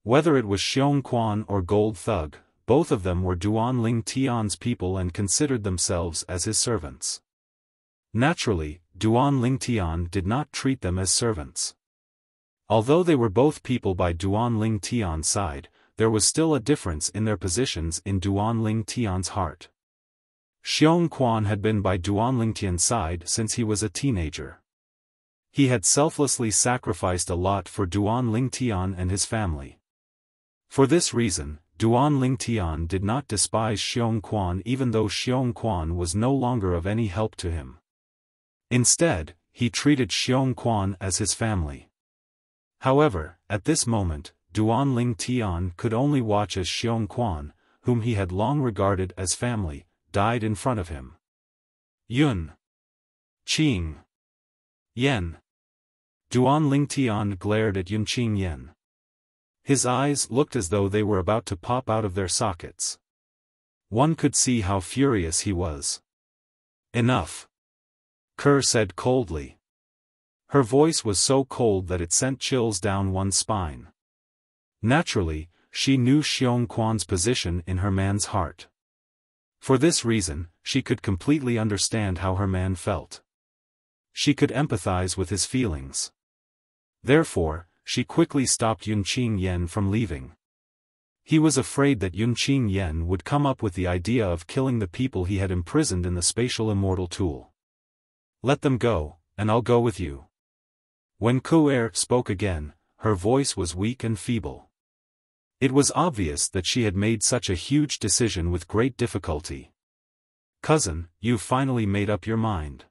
S1: Whether it was Xiong Quan or Gold Thug, both of them were Duan Ling Tian's people and considered themselves as his servants. Naturally, Duan Ling Tian did not treat them as servants. Although they were both people by Duan Ling Tian's side, there was still a difference in their positions in Duan Ling Tian's heart. Xiong Quan had been by Duan Ling Tian's side since he was a teenager. He had selflessly sacrificed a lot for Duan Ling Tian and his family. For this reason, Duan Ling Tian did not despise Xiong Quan even though Xiong Quan was no longer of any help to him. Instead, he treated Xiong Quan as his family. However, at this moment, Duan Ling Tian could only watch as Xiong Quan, whom he had long regarded as family, died in front of him. Yun Qing Yen. Duan Ling Tian glared at Yun Qing Yen. His eyes looked as though they were about to pop out of their sockets. One could see how furious he was. Enough. Kerr said coldly. Her voice was so cold that it sent chills down one's spine. Naturally, she knew Xiong Quan's position in her man's heart. For this reason, she could completely understand how her man felt. She could empathize with his feelings. Therefore, she quickly stopped Yun Qing Yen from leaving. He was afraid that Yun Qing Yen would come up with the idea of killing the people he had imprisoned in the spatial immortal tool. Let them go, and I'll go with you. When Ku-er spoke again, her voice was weak and feeble. It was obvious that she had made such a huge decision with great difficulty. Cousin, you've finally made up your mind.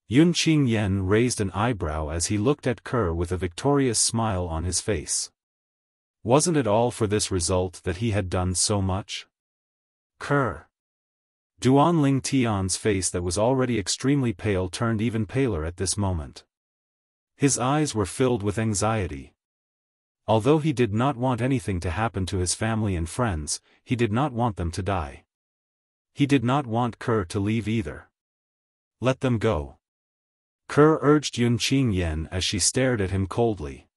S1: Yun Qing Yen raised an eyebrow as he looked at Kerr with a victorious smile on his face. Wasn't it all for this result that he had done so much? Kerr. Duan Ling Tian's face that was already extremely pale turned even paler at this moment. His eyes were filled with anxiety. Although he did not want anything to happen to his family and friends, he did not want them to die. He did not want Kerr to leave either. Let them go. Kerr urged Yun Qing Yen as she stared at him coldly.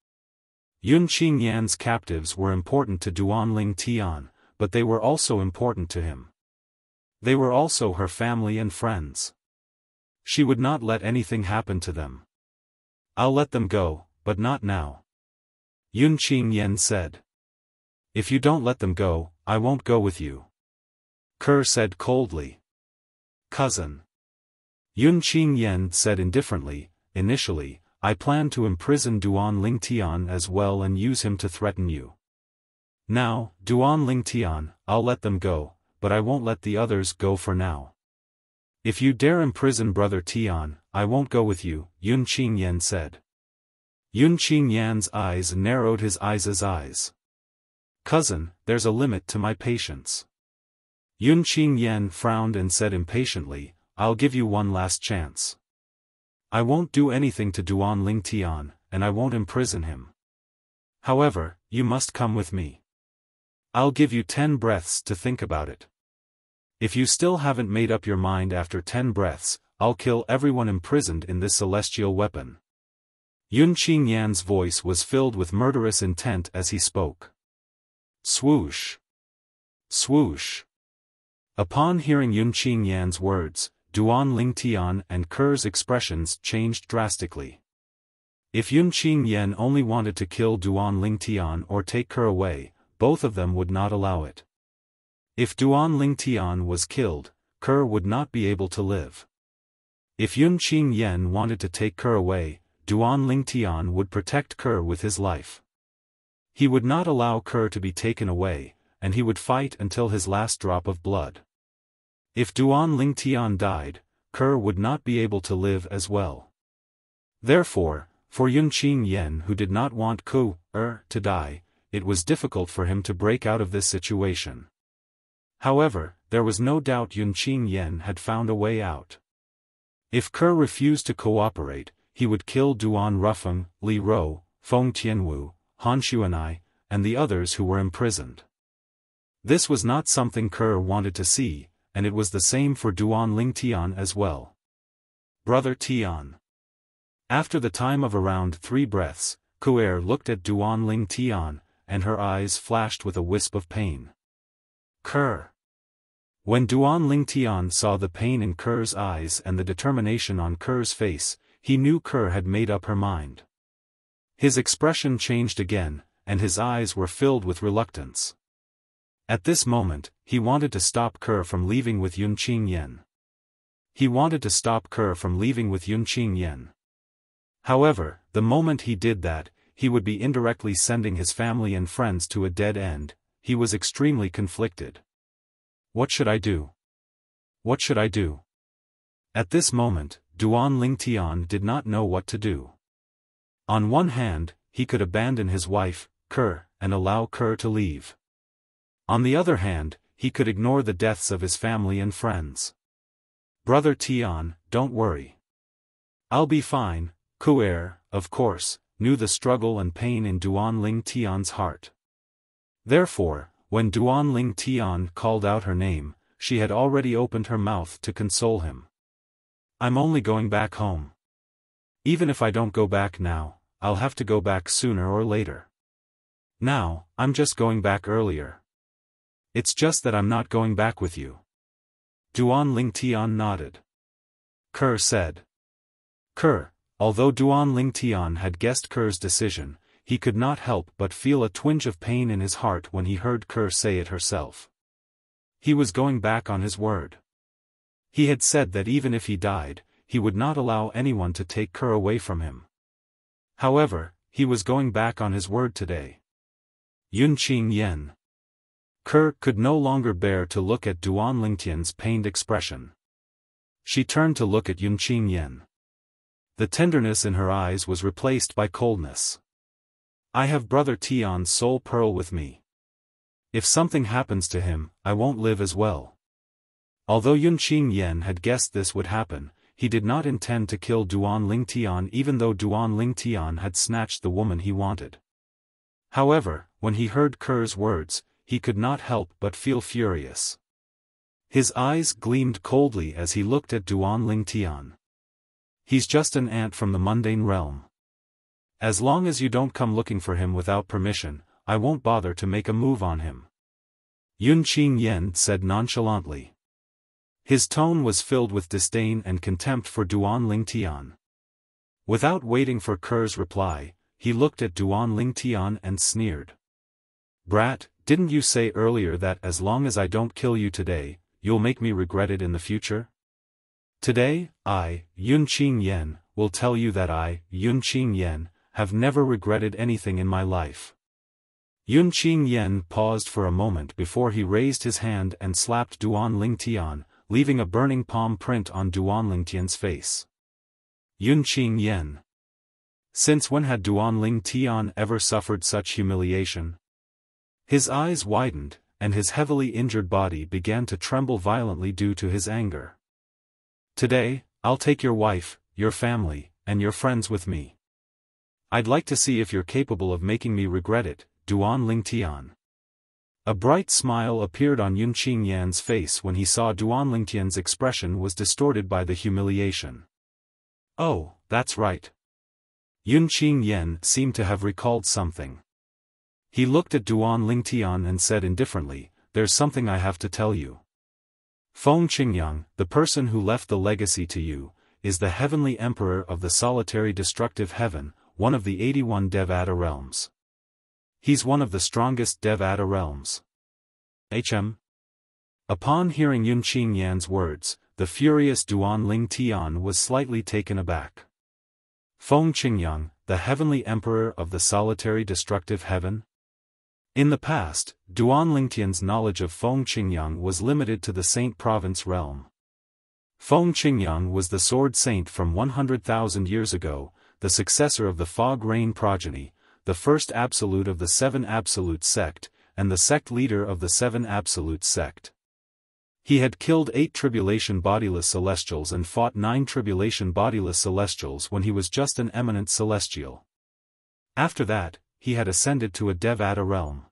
S1: Yun Qing Yan's captives were important to Duan Ling Tian, but they were also important to him. They were also her family and friends. She would not let anything happen to them. I'll let them go, but not now. Yun Qingyan said. If you don't let them go, I won't go with you. Kerr said coldly. Cousin. Yun Qingyan said indifferently, initially, I plan to imprison Duan Lingtian as well and use him to threaten you. Now, Duan Lingtian, I'll let them go, but I won't let the others go for now. If you dare imprison Brother Tian, I won't go with you, Yun Qingyan said. Yun Qingyan's eyes narrowed his eyes. Cousin, there's a limit to my patience. Yun Qingyan frowned and said impatiently, I'll give you one last chance. I won't do anything to Duan Lingtian, and I won't imprison him. However, you must come with me. I'll give you 10 breaths to think about it. If you still haven't made up your mind after 10 breaths, I'll kill everyone imprisoned in this celestial weapon. Yun Qingyan's voice was filled with murderous intent as he spoke. Swoosh! Swoosh! Upon hearing Yun Qingyan's words, Duan Lingtian and Kerr's expressions changed drastically. If Yun Qingyan only wanted to kill Duan Lingtian or take Kerr away, both of them would not allow it. If Duan Lingtian was killed, Kerr would not be able to live. If Yun Qingyan wanted to take Kerr away, Duan Lingtian would protect Kerr with his life. He would not allow Kerr to be taken away, and he would fight until his last drop of blood. If Duan Lingtian died, Kerr would not be able to live as well. Therefore, for Yun Qingyan who did not want Kerr to die, it was difficult for him to break out of this situation. However, there was no doubt Yun Qingyan had found a way out. If Kerr refused to cooperate, he would kill Duan Rufeng, Li Rou, Feng Tianwu, Han Xuanai, and the others who were imprisoned. This was not something Kerr wanted to see, and it was the same for Duan Lingtian as well. Brother Tian. After the time of around 3 breaths, Kerr looked at Duan Lingtian, and her eyes flashed with a wisp of pain. Kerr. When Duan Lingtian saw the pain in Kerr's eyes and the determination on Kerr's face, he knew Kerr had made up her mind. His expression changed again, and his eyes were filled with reluctance. At this moment, he wanted to stop Kerr from leaving with Yun Qingyan. He wanted to stop Kerr from leaving with Yun Qingyan. However, the moment he did that, he would be indirectly sending his family and friends to a dead end. He was extremely conflicted. What should I do? What should I do? At this moment, Duan Lingtian did not know what to do. On one hand, he could abandon his wife, Kerr, and allow Kerr to leave. On the other hand, he could ignore the deaths of his family and friends. Brother Tian, don't worry. I'll be fine. Kerr, of course, knew the struggle and pain in Duan Lingtian's heart. Therefore, when Duan Lingtian called out her name, she had already opened her mouth to console him. I'm only going back home. Even if I don't go back now, I'll have to go back sooner or later. Now, I'm just going back earlier. It's just that I'm not going back with you. Duan Lingtian nodded. Kerr said. Kerr, although Duan Lingtian had guessed Kerr's decision, he could not help but feel a twinge of pain in his heart when he heard Kerr say it herself. He was going back on his word. He had said that even if he died, he would not allow anyone to take Kerr away from him. However, he was going back on his word today. Yun Qingyan. Kerr could no longer bear to look at Duan Lingtian's pained expression. She turned to look at Yun Qingyan. The tenderness in her eyes was replaced by coldness. I have Brother Tian's soul pearl with me. If something happens to him, I won't live as well. Although Yun Qingyan had guessed this would happen, he did not intend to kill Duan Lingtian even though Duan Lingtian had snatched the woman he wanted. However, when he heard Kerr's words, he could not help but feel furious. His eyes gleamed coldly as he looked at Duan Lingtian. He's just an ant from the mundane realm. As long as you don't come looking for him without permission, I won't bother to make a move on him. Yun Qingyan said nonchalantly. His tone was filled with disdain and contempt for Duan Lingtian. Without waiting for Ker's reply, he looked at Duan Lingtian and sneered. Brat, didn't you say earlier that as long as I don't kill you today, you'll make me regret it in the future? Today, I, Yun Qingyan, will tell you that I, Yun Qingyan, have never regretted anything in my life. Yun Qingyan paused for a moment before he raised his hand and slapped Duan Lingtian, leaving a burning palm print on Duan Lingtian's face. Yun Qingyan. Since when had Duan Lingtian ever suffered such humiliation? His eyes widened, and his heavily injured body began to tremble violently due to his anger. Today, I'll take your wife, your family, and your friends with me. I'd like to see if you're capable of making me regret it, Duan Lingtian. A bright smile appeared on Yun Qingyan's face when he saw Duan Lingtian's expression was distorted by the humiliation. Oh, that's right. Yun Qingyan seemed to have recalled something. He looked at Duan Lingtian and said indifferently, "There's something I have to tell you. Feng Qingyang, the person who left the legacy to you, is the heavenly emperor of the solitary destructive heaven, one of the 81 Devata realms. He's one of the strongest Devata realms." Upon hearing Yun Qingyan's words, the furious Duan Lingtian was slightly taken aback. Feng Qingyang, the heavenly emperor of the solitary destructive heaven? In the past, Duan Lingtian's knowledge of Feng Qingyang was limited to the Saint Province realm. Feng Qingyang was the Sword Saint from 100,000 years ago, the successor of the Fog Rain progeny, the first absolute of the Seven Absolute sect, and the sect leader of the Seven Absolute sect. He had killed 8 tribulation bodiless celestials and fought 9 tribulation bodiless celestials when he was just an eminent celestial. After that, he had ascended to a Devata realm.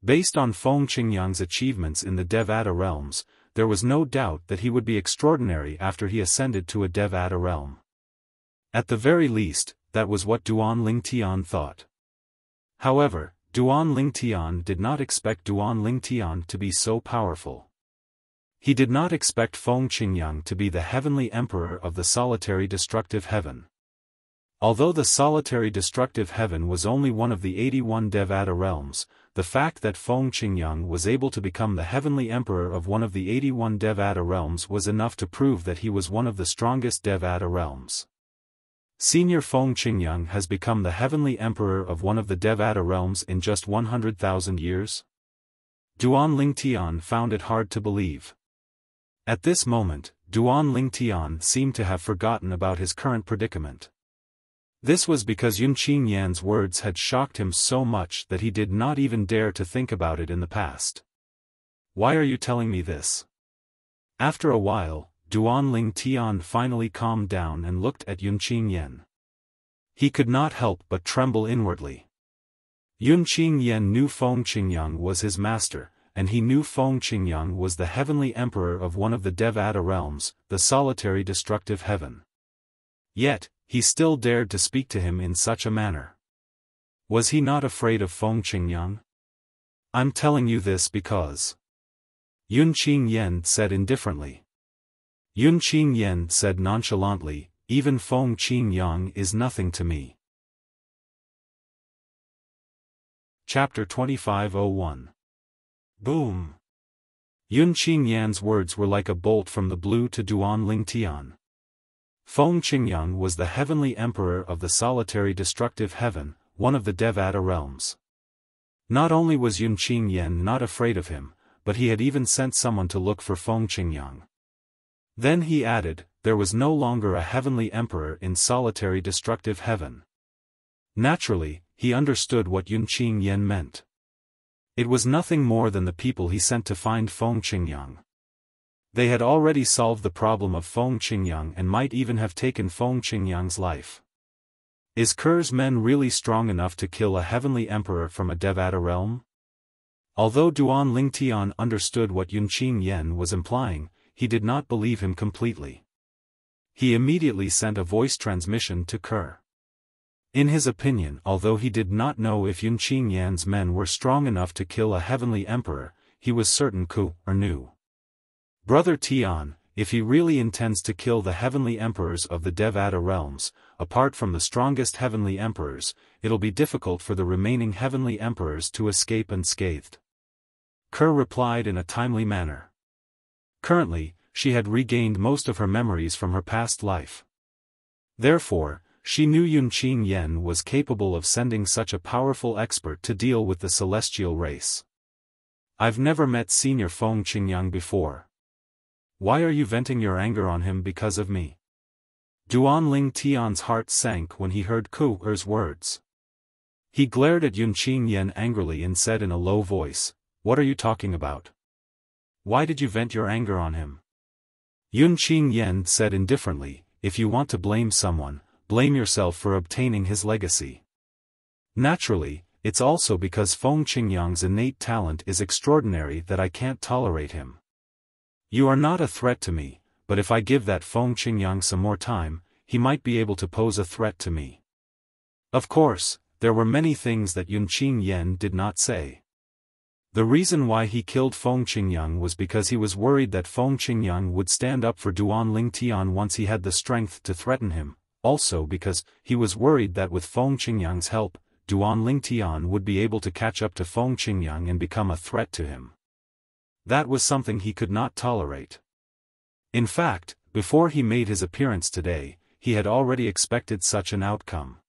S1: Based on Feng Qingyang's achievements in the Devata realms, there was no doubt that he would be extraordinary after he ascended to a Devata realm. At the very least, that was what Duan Lingtian thought. However, Duan Lingtian did not expect Duan Lingtian to be so powerful. He did not expect Feng Qingyang to be the heavenly emperor of the solitary destructive heaven. Although the solitary destructive heaven was only one of the 81 Devata realms, the fact that Feng Qingyang was able to become the heavenly emperor of one of the 81 Devata realms was enough to prove that he was one of the strongest Devata realms. Senior Feng Qingyang has become the heavenly emperor of one of the Devata realms in just 100,000 years? Duan Lingtian found it hard to believe. At this moment, Duan Lingtian seemed to have forgotten about his current predicament. This was because Yun Qingyan's words had shocked him so much that he did not even dare to think about it in the past. "Why are you telling me this?" After a while, Duan Lingtian finally calmed down and looked at Yun Qingyan. He could not help but tremble inwardly. Yun Qingyan knew Feng Qingyang was his master, and he knew Feng Qingyang was the heavenly emperor of one of the Devata realms, the solitary destructive heaven. Yet, he still dared to speak to him in such a manner. Was he not afraid of Feng Qingyang? "I'm telling you this because..." Yun Qingyan said indifferently. Yun Qingyan said nonchalantly, "Even Feng Qingyang is nothing to me." Chapter 2501. Boom! Yun Qingyan's words were like a bolt from the blue to Duan Lingtian. Feng Qingyang was the heavenly emperor of the solitary destructive heaven, one of the Devata realms. Not only was Yun Qingyan not afraid of him, but he had even sent someone to look for Feng Qingyang. Then he added, there was no longer a heavenly emperor in solitary destructive heaven. Naturally, he understood what Yun Qingyan meant. It was nothing more than the people he sent to find Feng Qingyang. They had already solved the problem of Feng Qingyang and might even have taken Feng Qingyang's life. Is Ker's men really strong enough to kill a heavenly emperor from a Devata realm? Although Duan Lingtian understood what Yun Qingyan was implying, he did not believe him completely. He immediately sent a voice transmission to Ker. In his opinion, although he did not know if Yun Qingyan's men were strong enough to kill a heavenly emperor, he was certain Ku knew. "Brother Tian, if he really intends to kill the heavenly emperors of the Devata realms, apart from the strongest heavenly emperors, it'll be difficult for the remaining heavenly emperors to escape unscathed. Kerr replied in a timely manner. Currently, she had regained most of her memories from her past life. Therefore, she knew Yunqing Yen was capable of sending such a powerful expert to deal with the celestial race. I've never met Senior Feng Qingyang before. Why are you venting your anger on him because of me? Duanling Tian's heart sank when he heard Ku Er's words. He glared at Yunqing Yen angrily and said in a low voice, "What are you talking about? Why did you vent your anger on him?" Yunqing Yen said indifferently, "If you want to blame someone, blame yourself for obtaining his legacy. Naturally, it's also because Feng Qingyang's innate talent is extraordinary that I can't tolerate him. You are not a threat to me, but if I give that Feng Qingyang some more time, he might be able to pose a threat to me." Of course, there were many things that Yunqing Yen did not say. The reason why he killed Feng Qingyang was because he was worried that Feng Qingyang would stand up for Duanling Tian once he had the strength to threaten him, also because he was worried that with Feng Qingyang's help, Duanling Tian would be able to catch up to Feng Qingyang and become a threat to him. That was something he could not tolerate. In fact, before he made his appearance today, he had already expected such an outcome.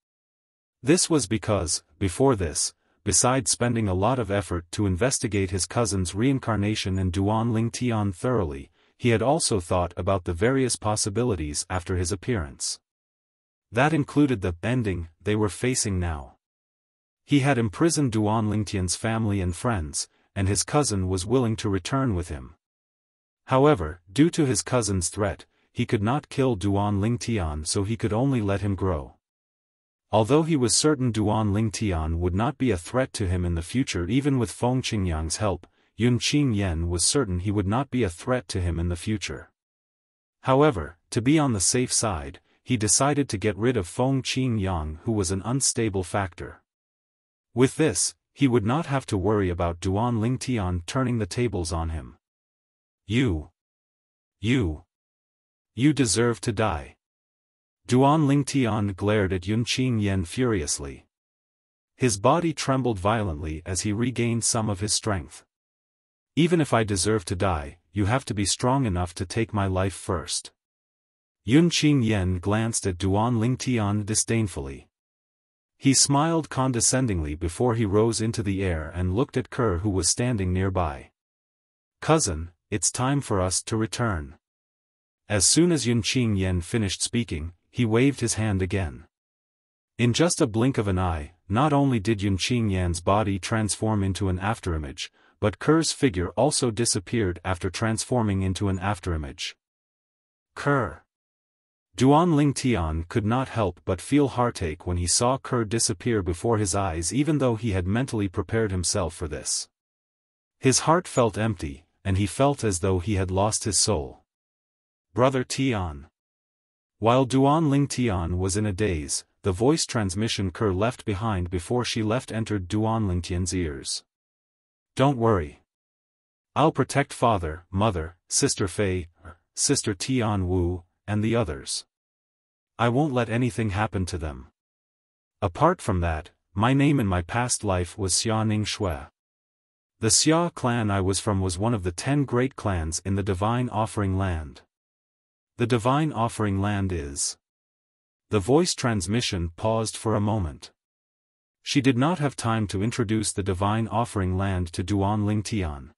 S1: This was because, before this, besides spending a lot of effort to investigate his cousin's reincarnation and Duanling Tian thoroughly, he had also thought about the various possibilities after his appearance. That included the ending they were facing now. He had imprisoned Duanling Tian's family and friends, and his cousin was willing to return with him. However, due to his cousin's threat, he could not kill Duanling Tian, so he could only let him grow. Although he was certain Duanling Tian would not be a threat to him in the future even with Feng Qingyang's help, Yunqing Yen was certain he would not be a threat to him in the future. However, to be on the safe side, he decided to get rid of Feng Qingyang, who was an unstable factor. With this, he would not have to worry about Duanling Tian turning the tables on him. You deserve to die. Duanling Tian glared at Yunqing Yen furiously. His body trembled violently as he regained some of his strength. Even if I deserve to die, you have to be strong enough to take my life first. Yunqing Yen glanced at Duanling Tian disdainfully. He smiled condescendingly before he rose into the air and looked at Kerr, who was standing nearby. "Cousin, it's time for us to return." As soon as Yunqing Yen finished speaking, he waved his hand again. In just a blink of an eye, not only did Yunqing Yan's body transform into an afterimage, but Kerr's figure also disappeared after transforming into an afterimage. Kerr. Duanling Tian could not help but feel heartache when he saw Kerr disappear before his eyes, even though he had mentally prepared himself for this. His heart felt empty, and he felt as though he had lost his soul. Brother Tian. While Duanling Tian was in a daze, the voice transmission Kerr left behind before she left entered Duanling Tian's ears. "Don't worry. I'll protect father, mother, sister Fei, sister Tian Wu, and the others. I won't let anything happen to them. Apart from that, my name in my past life was Xia Ning Shui. The Xia clan I was from was one of the 10 great clans in the Divine Offering Land. The Divine Offering Land is..." The voice transmission paused for a moment. She did not have time to introduce the Divine Offering Land to Duanling Tian.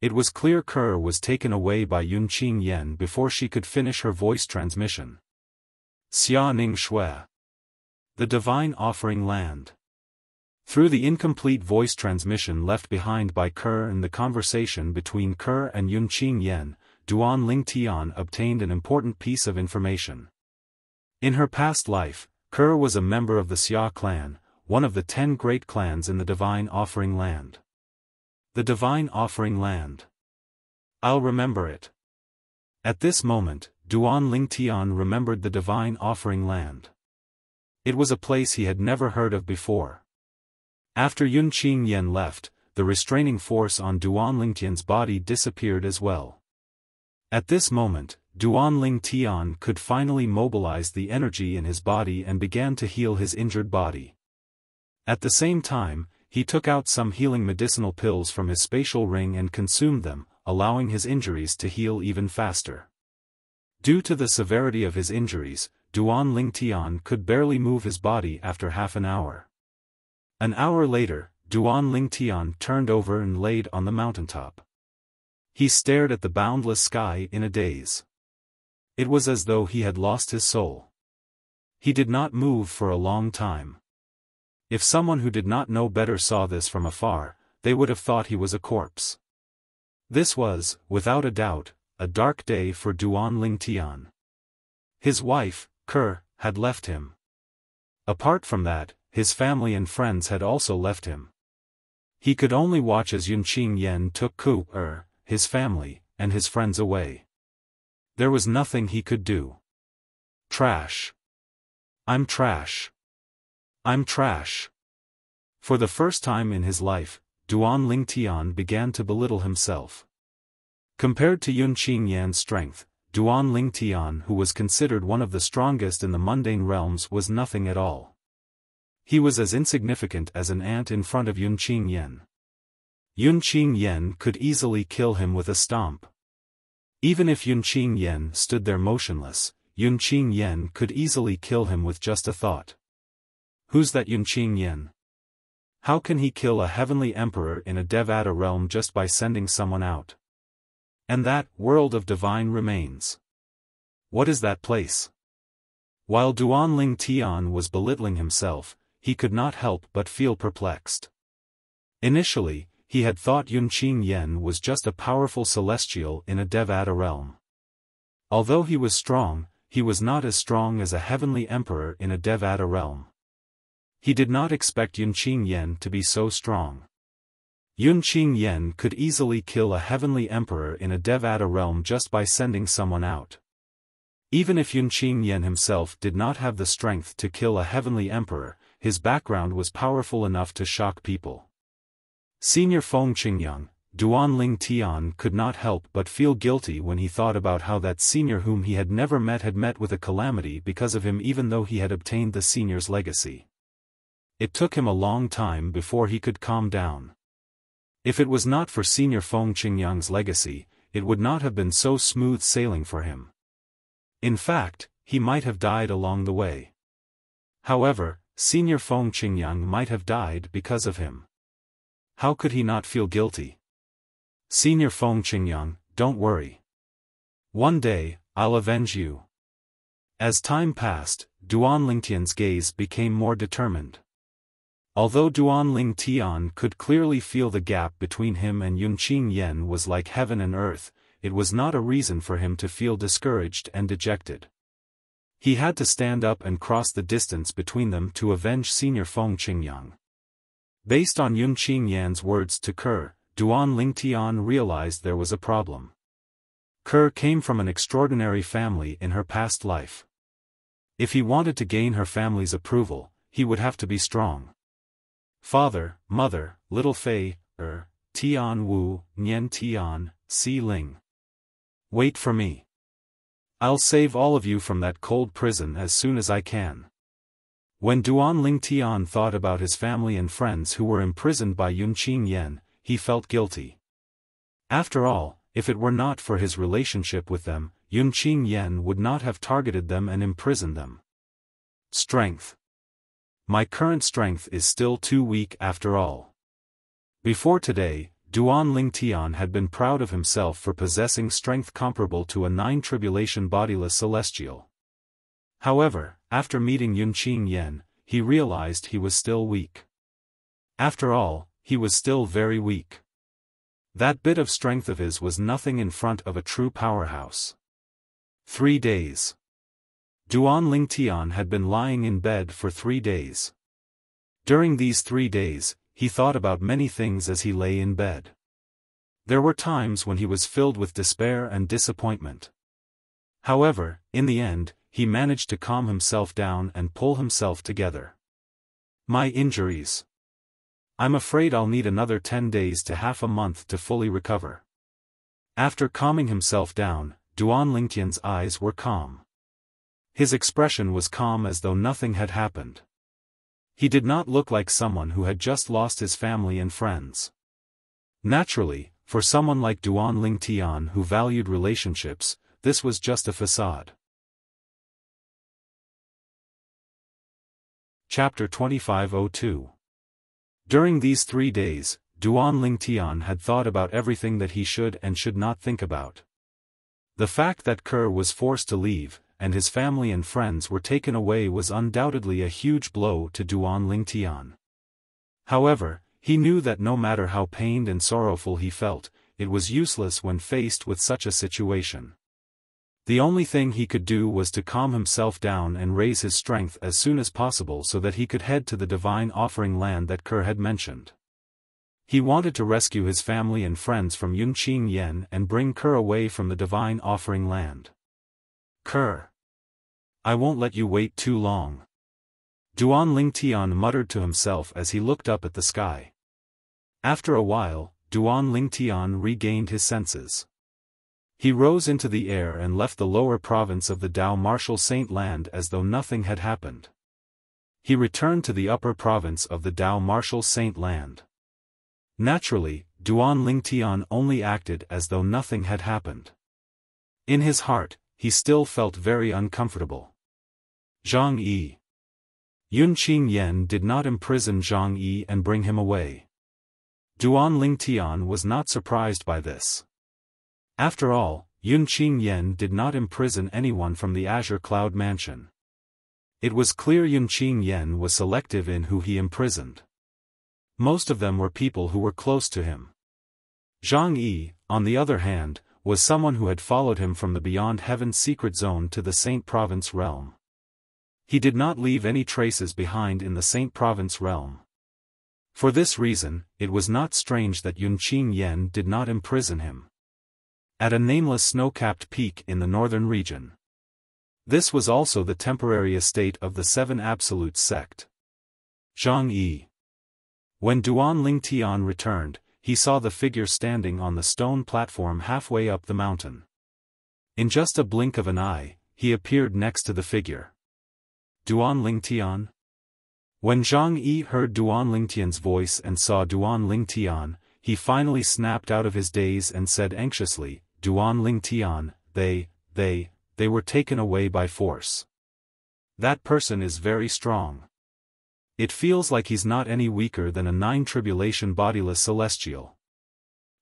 S1: It was clear Kerr was taken away by Yunqing Yen before she could finish her voice transmission. Xia Ning Shui. The Divine Offering Land. Through the incomplete voice transmission left behind by Kerr and the conversation between Kerr and Yunqing Yen, Duanling Tian obtained an important piece of information. In her past life, Kerr was a member of the Xia clan, one of the 10 great clans in the Divine Offering Land. The Divine Offering Land. I'll remember it. At this moment, Duanling Tian remembered the Divine Offering Land. It was a place he had never heard of before. After Yunqing Yen left, the restraining force on Duanling Tian's body disappeared as well. At this moment, Duan Ling Tian could finally mobilize the energy in his body and began to heal his injured body. At the same time, he took out some healing medicinal pills from his spatial ring and consumed them, allowing his injuries to heal even faster. Due to the severity of his injuries, Duan Ling Tian could barely move his body after half an hour. An hour later, Duan Ling Tian turned over and laid on the mountaintop. He stared at the boundless sky in a daze. It was as though he had lost his soul. He did not move for a long time. If someone who did not know better saw this from afar, they would have thought he was a corpse. This was, without a doubt, a dark day for Duan Ling Tian. His wife, Ke, had left him. Apart from that, his family and friends had also left him. He could only watch as Yunqing Yen took Ke, his family, and his friends away. There was nothing he could do. Trash. I'm trash. I'm trash. For the first time in his life, Duan Ling Tian began to belittle himself. Compared to Yunqing Yan's strength, Duan Ling Tian, who was considered one of the strongest in the mundane realms, was nothing at all. He was as insignificant as an ant in front of Yunqing Yan. Yunqing Yan could easily kill him with a stomp. Even if Yunqing Yan stood there motionless, Yunqing Yan could easily kill him with just a thought. Who's that Yunqing Yan? How can he kill a heavenly emperor in a Devata realm just by sending someone out? And that world of divine remains. What is that place? While Duan Ling Tian was belittling himself, he could not help but feel perplexed. Initially, he had thought Yunqing Yan was just a powerful celestial in a Devata realm. Although he was strong, he was not as strong as a heavenly emperor in a Devata realm. He did not expect Yunqing Yan to be so strong. Yunqing Yan could easily kill a heavenly emperor in a Devata realm just by sending someone out. Even if Yunqing Yan himself did not have the strength to kill a heavenly emperor, his background was powerful enough to shock people. Senior Feng Qingyang, Duan Ling Tian could not help but feel guilty when he thought about how that senior whom he had never met had met with a calamity because of him, even though he had obtained the senior's legacy. It took him a long time before he could calm down. If it was not for Senior Feng Qingyang's legacy, it would not have been so smooth sailing for him. In fact, he might have died along the way. However, Senior Feng Qingyang might have died because of him. How could he not feel guilty? Senior Feng Qingyang, don't worry. One day, I'll avenge you. As time passed, Duan Lingtian's gaze became more determined. Although Duan Ling Tian could clearly feel the gap between him and Yunqing Yan was like heaven and earth, it was not a reason for him to feel discouraged and dejected. He had to stand up and cross the distance between them to avenge Senior Feng Qingyang. Based on Yunqing Yan's words to Ke, Duan Ling Tian realized there was a problem. Ke came from an extraordinary family in her past life. If he wanted to gain her family's approval, he would have to be strong. Father, mother, little Fei, Tian Wu, Nian Tian, Si Ling. Wait for me. I'll save all of you from that cold prison as soon as I can. When Duan Ling Tian thought about his family and friends who were imprisoned by Yunqing Yan, he felt guilty. After all, if it were not for his relationship with them, Yunqing Yan would not have targeted them and imprisoned them. Strength. My current strength is still too weak after all. Before today, Duan Ling Tian had been proud of himself for possessing strength comparable to a 9-tribulation bodiless celestial. However, after meeting Yunqing Yan, he realized he was still weak. After all, he was still very weak. That bit of strength of his was nothing in front of a true powerhouse. 3 days. Duan Ling Tian had been lying in bed for 3 days. During these 3 days, he thought about many things as he lay in bed. There were times when he was filled with despair and disappointment. However, in the end, he managed to calm himself down and pull himself together. My injuries. I'm afraid I'll need another 10 days to half a month to fully recover. After calming himself down, Duan Lingtian's eyes were calm. His expression was calm as though nothing had happened. He did not look like someone who had just lost his family and friends. Naturally, for someone like Duan Lingtian who valued relationships, this was just a facade. Chapter 2502. During these 3 days, Duan Lingtian had thought about everything that he should and should not think about. The fact that Kerr was forced to leave, and his family and friends were taken away was undoubtedly a huge blow to Duan Lingtian. However, he knew that no matter how pained and sorrowful he felt, it was useless when faced with such a situation. The only thing he could do was to calm himself down and raise his strength as soon as possible so that he could head to the divine offering land that Kerr had mentioned. He wanted to rescue his family and friends from Yunqing Yen and bring Kerr away from the divine offering land. Kerr. I won't let you wait too long. Duan Lingtian muttered to himself as he looked up at the sky. After a while, Duan Lingtian regained his senses. He rose into the air and left the lower province of the Dao Martial Saint Land as though nothing had happened. He returned to the upper province of the Dao Martial Saint Land. Naturally, Duan Lingtian only acted as though nothing had happened. In his heart, he still felt very uncomfortable. Zhang Yi. Yunqing Yen did not imprison Zhang Yi and bring him away. Duan Lingtian was not surprised by this. After all, Yunqing Yen did not imprison anyone from the Azure Cloud Mansion. It was clear Yunqing Yen was selective in who he imprisoned. Most of them were people who were close to him. Zhang Yi, on the other hand, was someone who had followed him from the Beyond Heaven's secret zone to the Saint Province realm. He did not leave any traces behind in the Saint Province realm. For this reason, it was not strange that Yunqing Yen did not imprison him. At a nameless snow-capped peak in the northern region. This was also the temporary estate of the Seven Absolutes sect. Zhang Yi. When Duan Lingtian returned, he saw the figure standing on the stone platform halfway up the mountain. In just a blink of an eye, he appeared next to the figure. Duan Lingtian? When Zhang Yi heard Duan Lingtian's voice and saw Duan Lingtian, he finally snapped out of his daze and said anxiously, Duan Lingtian, they were taken away by force. That person is very strong. It feels like he's not any weaker than a 9 bodiless celestial.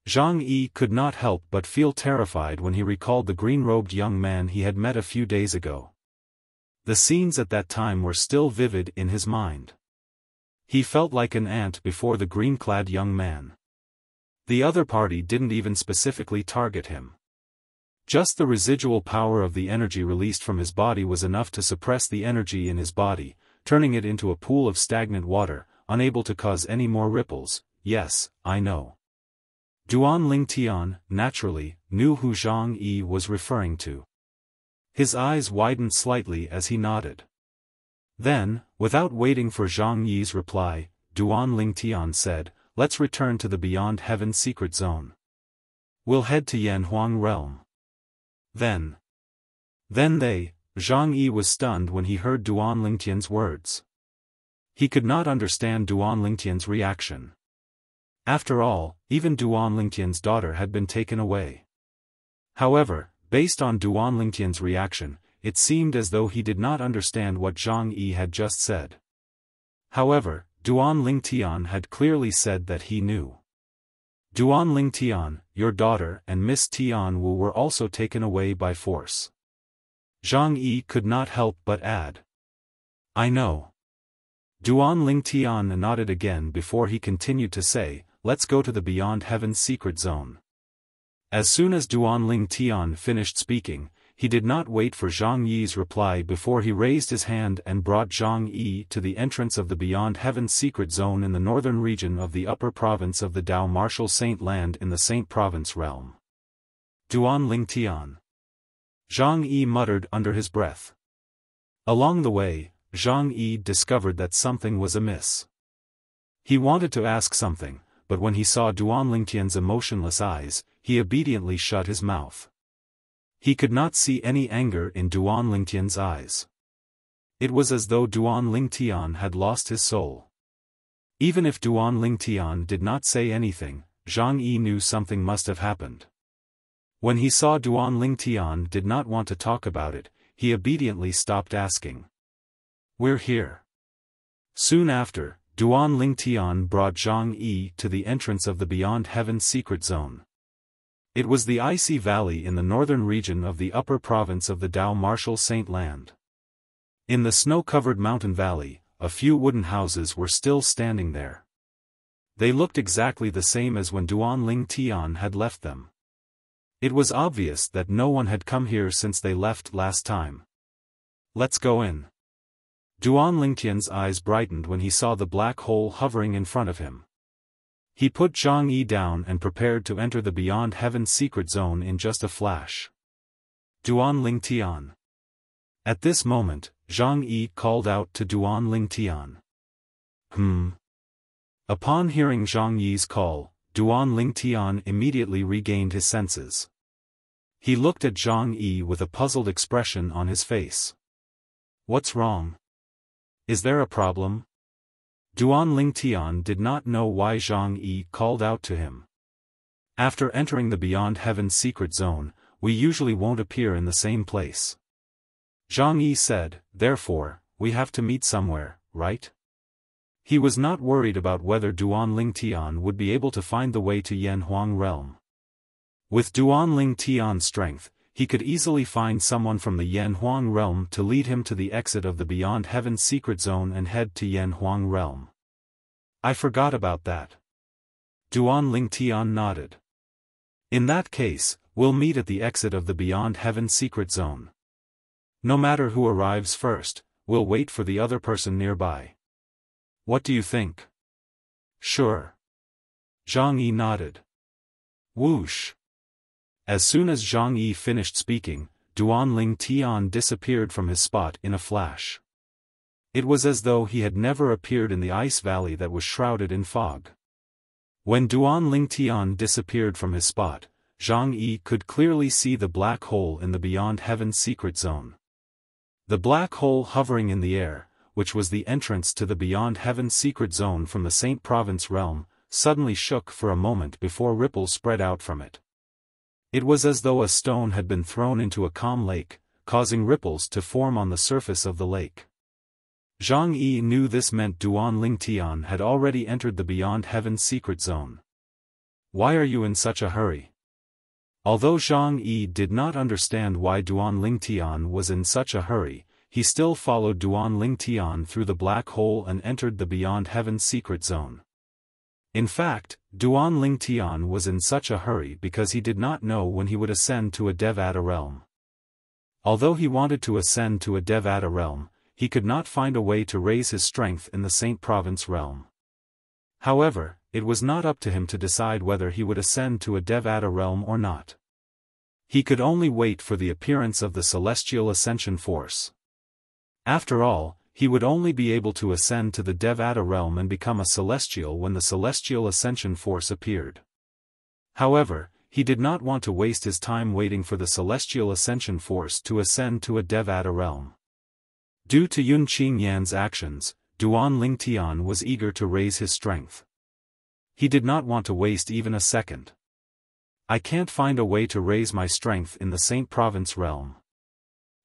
S1: Zhang Yi could not help but feel terrified when he recalled the green-robed young man he had met a few days ago. The scenes at that time were still vivid in his mind. He felt like an ant before the green-clad young man. The other party didn't even specifically target him. Just the residual power of the energy released from his body was enough to suppress the energy in his body, turning it into a pool of stagnant water, unable to cause any more ripples. Yes, I know. Duan Lingtian, naturally, knew who Zhang Yi was referring to. His eyes widened slightly as he nodded. Then, without waiting for Zhang Yi's reply, Duan Lingtian said, let's return to the Beyond Heaven secret zone. We'll head to Yanhuang realm. Then Zhang Yi was stunned when he heard Duan Lingtian's words. He could not understand Duan Lingtian's reaction. After all, even Duan Lingtian's daughter had been taken away. However, based on Duan Lingtian's reaction, it seemed as though he did not understand what Zhang Yi had just said. However, Duan Lingtian had clearly said that he knew. Duan Lingtian, your daughter and Miss Tianwu were also taken away by force. Zhang Yi could not help but add. I know. Duan Lingtian nodded again before he continued to say, let's go to the Beyond Heaven's secret zone. As soon as Duan Lingtian finished speaking, he did not wait for Zhang Yi's reply before he raised his hand and brought Zhang Yi to the entrance of the Beyond Heaven's secret zone in the northern region of the upper province of the Dao Martial Saint Land in the Saint Province realm. Duan Lingtian. Zhang Yi muttered under his breath. Along the way, Zhang Yi discovered that something was amiss. He wanted to ask something, but when he saw Duan Lingtian's emotionless eyes, he obediently shut his mouth. He could not see any anger in Duan Lingtian's eyes. It was as though Duan Lingtian had lost his soul. Even if Duan Lingtian did not say anything, Zhang Yi knew something must have happened. When he saw Duan Lingtian did not want to talk about it, he obediently stopped asking. "We're here." Soon after, Duan Lingtian brought Zhang Yi to the entrance of the Beyond Heaven secret zone. It was the icy valley in the northern region of the upper province of the Dao Martial Saint Land. In the snow-covered mountain valley, a few wooden houses were still standing there. They looked exactly the same as when Duan Lingtian had left them. It was obvious that no one had come here since they left last time. "Let's go in." Duan Lingtian's eyes brightened when he saw the black hole hovering in front of him. He put Zhang Yi down and prepared to enter the Beyond Heaven secret zone in just a flash. "Duan Lingtian." At this moment, Zhang Yi called out to Duan Lingtian. Upon hearing Zhang Yi's call, Duan Lingtian immediately regained his senses. He looked at Zhang Yi with a puzzled expression on his face. "What's wrong? Is there a problem?" Duan Lingtian did not know why Zhang Yi called out to him. "After entering the Beyond Heaven secret zone, we usually won't appear in the same place," Zhang Yi said, "therefore, we have to meet somewhere, right?" He was not worried about whether Duan Lingtian would be able to find the way to Yanhuang realm. With Duan Lingtian's strength, he could easily find someone from the Yanhuang realm to lead him to the exit of the Beyond Heaven secret zone and head to Yanhuang realm. "I forgot about that." Duan Lingtian nodded. "In that case, we'll meet at the exit of the Beyond Heaven secret zone. No matter who arrives first, we'll wait for the other person nearby. What do you think?" "Sure." Zhang Yi nodded. Whoosh! As soon as Zhang Yi finished speaking, Duan Lingtian disappeared from his spot in a flash. It was as though he had never appeared in the ice valley that was shrouded in fog. When Duan Lingtian disappeared from his spot, Zhang Yi could clearly see the black hole in the Beyond Heaven secret zone. The black hole hovering in the air, which was the entrance to the Beyond Heaven secret zone from the Saint Province realm, suddenly shook for a moment before ripples spread out from it. It was as though a stone had been thrown into a calm lake, causing ripples to form on the surface of the lake. Zhang Yi knew this meant Duan Lingtian had already entered the Beyond Heaven secret zone. "Why are you in such a hurry?" Although Zhang Yi did not understand why Duan Lingtian was in such a hurry, he still followed Duan Lingtian through the black hole and entered the Beyond Heaven secret zone. In fact, Duan Lingtian was in such a hurry because he did not know when he would ascend to a Devata realm. Although he wanted to ascend to a Devata realm, he could not find a way to raise his strength in the Saint Province realm. However, it was not up to him to decide whether he would ascend to a Devata realm or not. He could only wait for the appearance of the celestial ascension force. After all, he would only be able to ascend to the Devata realm and become a celestial when the celestial ascension force appeared. However, he did not want to waste his time waiting for the celestial ascension force to ascend to a Devata realm. Due to Yun Qingyan's actions, Duan Lingtian was eager to raise his strength. He did not want to waste even a second. "I can't find a way to raise my strength in the Saint Province realm.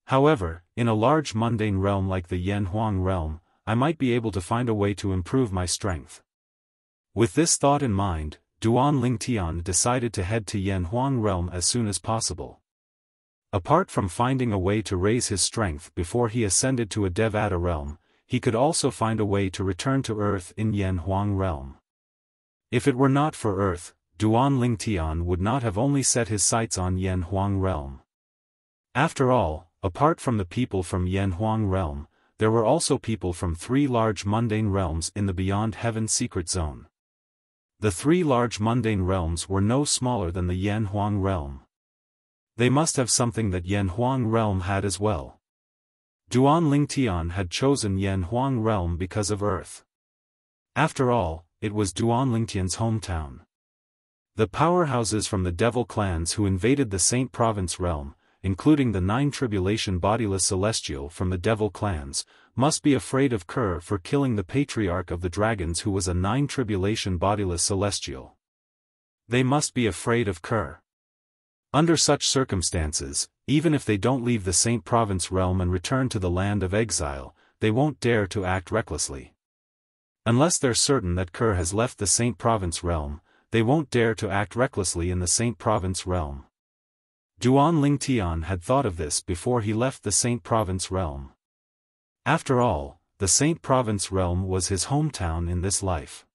S1: However, in a large mundane realm like the Yanhuang realm, I might be able to find a way to improve my strength." With this thought in mind, Duan Lingtian decided to head to Yanhuang realm as soon as possible. Apart from finding a way to raise his strength before he ascended to a Devata realm, he could also find a way to return to Earth in Yanhuang realm. If it were not for Earth, Duan Lingtian would not have only set his sights on Yanhuang realm. After all, apart from the people from Yanhuang realm, there were also people from 3 large mundane realms in the Beyond Heaven secret zone. The 3 large mundane realms were no smaller than the Yanhuang realm. They must have something that Yanhuang realm had as well. Duan Lingtian had chosen Yanhuang realm because of Earth. After all, it was Duan Lingtian's hometown. The powerhouses from the devil clans who invaded the Saint Province realm, including the 9 tribulation bodiless celestial from the devil clans, must be afraid of Kerr for killing the patriarch of the dragons who was a 9 tribulation bodiless celestial. They must be afraid of Kerr. Under such circumstances, even if they don't leave the Saint Province realm and return to the land of exile, they won't dare to act recklessly. Unless they're certain that Kerr has left the Saint Province realm, they won't dare to act recklessly in the Saint Province realm. Duan Lingtian had thought of this before he left the Saint Province realm. After all, the Saint Province realm was his hometown in this life.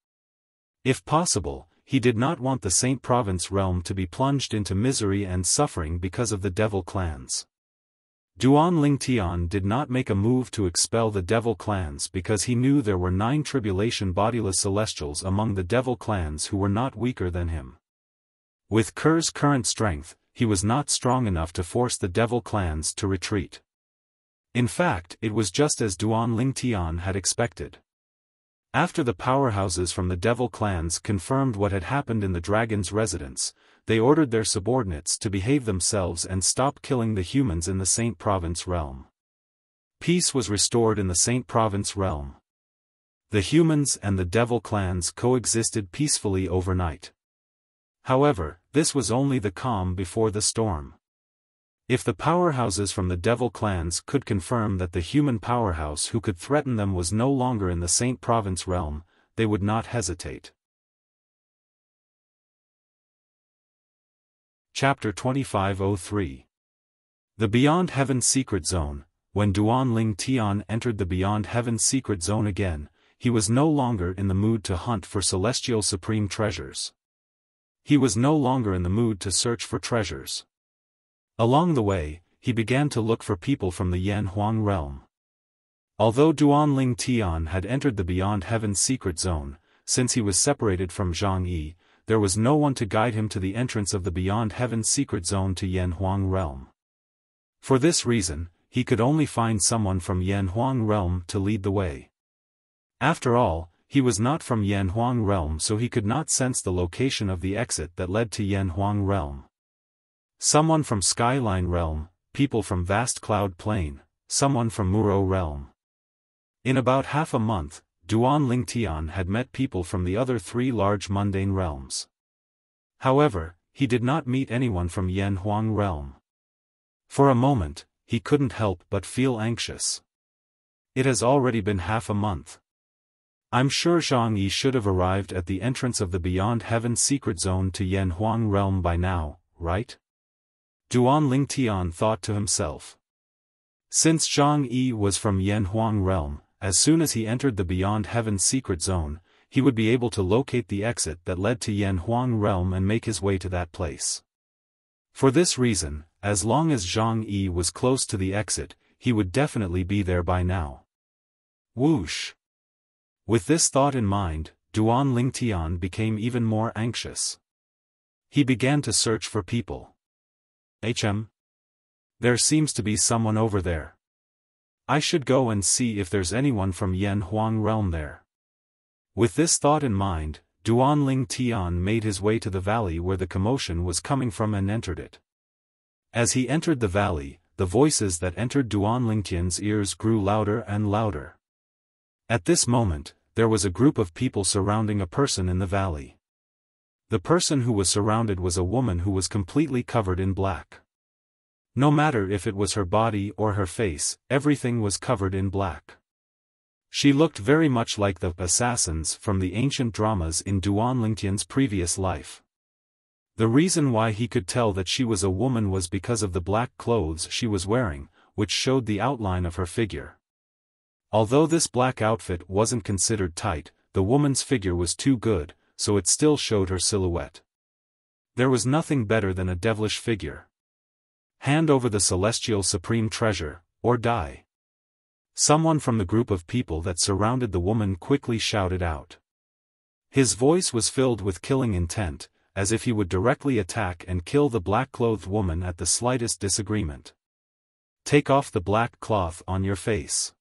S1: If possible, he did not want the Saint Province realm to be plunged into misery and suffering because of the devil clans. Duan Lingtian did not make a move to expel the devil clans because he knew there were 9 tribulation bodiless celestials among the devil clans who were not weaker than him. With Kerr's current strength, he was not strong enough to force the devil clans to retreat. In fact, it was just as Duan Lingtian had expected. After the powerhouses from the devil clans confirmed what had happened in the dragon's residence, they ordered their subordinates to behave themselves and stop killing the humans in the Saint Province realm. Peace was restored in the Saint Province realm. The humans and the devil clans coexisted peacefully overnight. However, this was only the calm before the storm. If the powerhouses from the devil clans could confirm that the human powerhouse who could threaten them was no longer in the Saint Province realm, they would not hesitate. Chapter 2503. The Beyond Heaven Secret Zone. When Duan Lingtian entered the Beyond Heaven Secret Zone again, he was no longer in the mood to hunt for celestial supreme treasures. He was no longer in the mood to search for treasures. Along the way, he began to look for people from the Yan Huang realm. Although Duan Lingtian had entered the Beyond Heaven Secret Zone, since he was separated from Zhang Yi, there was no one to guide him to the entrance of the Beyond Heaven Secret Zone to Yan Huang realm. For this reason, he could only find someone from Yan Huang realm to lead the way. After all, he was not from Yan Huang realm, so he could not sense the location of the exit that led to Yan Huang realm. Someone from Skyline realm, people from Vast Cloud Plain, someone from Muro realm. In about half a month, Duan Lingtian had met people from the other 3 large mundane realms. However, he did not meet anyone from Yan Huang realm. For a moment, he couldn't help but feel anxious. It has already been half a month. I'm sure Zhang Yi should have arrived at the entrance of the Beyond Heaven Secret Zone to Yan Huang realm by now, right? Duan Lingtian thought to himself. Since Zhang Yi was from Yan Huang realm, as soon as he entered the Beyond Heaven Secret Zone, he would be able to locate the exit that led to Yan Huang realm and make his way to that place. For this reason, as long as Zhang Yi was close to the exit, he would definitely be there by now. Whoosh! With this thought in mind, Duan Lingtian became even more anxious. He began to search for people. There seems to be someone over there. I should go and see if there's anyone from Yan Huang realm there. With this thought in mind, Duan Lingtian made his way to the valley where the commotion was coming from and entered it. As he entered the valley, the voices that entered Duan Lingtian's ears grew louder and louder. At this moment, there was a group of people surrounding a person in the valley. The person who was surrounded was a woman who was completely covered in black. No matter if it was her body or her face, everything was covered in black. She looked very much like the assassins from the ancient dramas in Duan Lingtian's previous life. The reason why he could tell that she was a woman was because of the black clothes she was wearing, which showed the outline of her figure. Although this black outfit wasn't considered tight, the woman's figure was too good, so it still showed her silhouette. There was nothing better than a devilish figure. Hand over the celestial supreme treasure, or die. Someone from the group of people that surrounded the woman quickly shouted out. His voice was filled with killing intent, as if he would directly attack and kill the black-clothed woman at the slightest disagreement. Take off the black cloth on your face.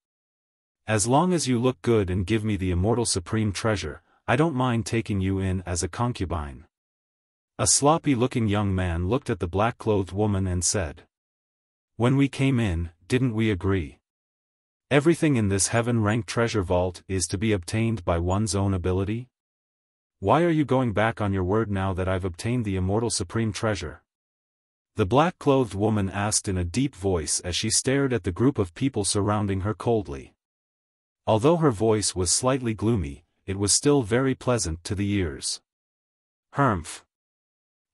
S1: As long as you look good and give me the immortal supreme treasure, I don't mind taking you in as a concubine. A sloppy-looking young man looked at the black-clothed woman and said. When we came in, didn't we agree? Everything in this heaven-ranked treasure vault is to be obtained by one's own ability? Why are you going back on your word now that I've obtained the immortal supreme treasure? The black-clothed woman asked in a deep voice as she stared at the group of people surrounding her coldly. Although her voice was slightly gloomy, it was still very pleasant to the ears. Humph.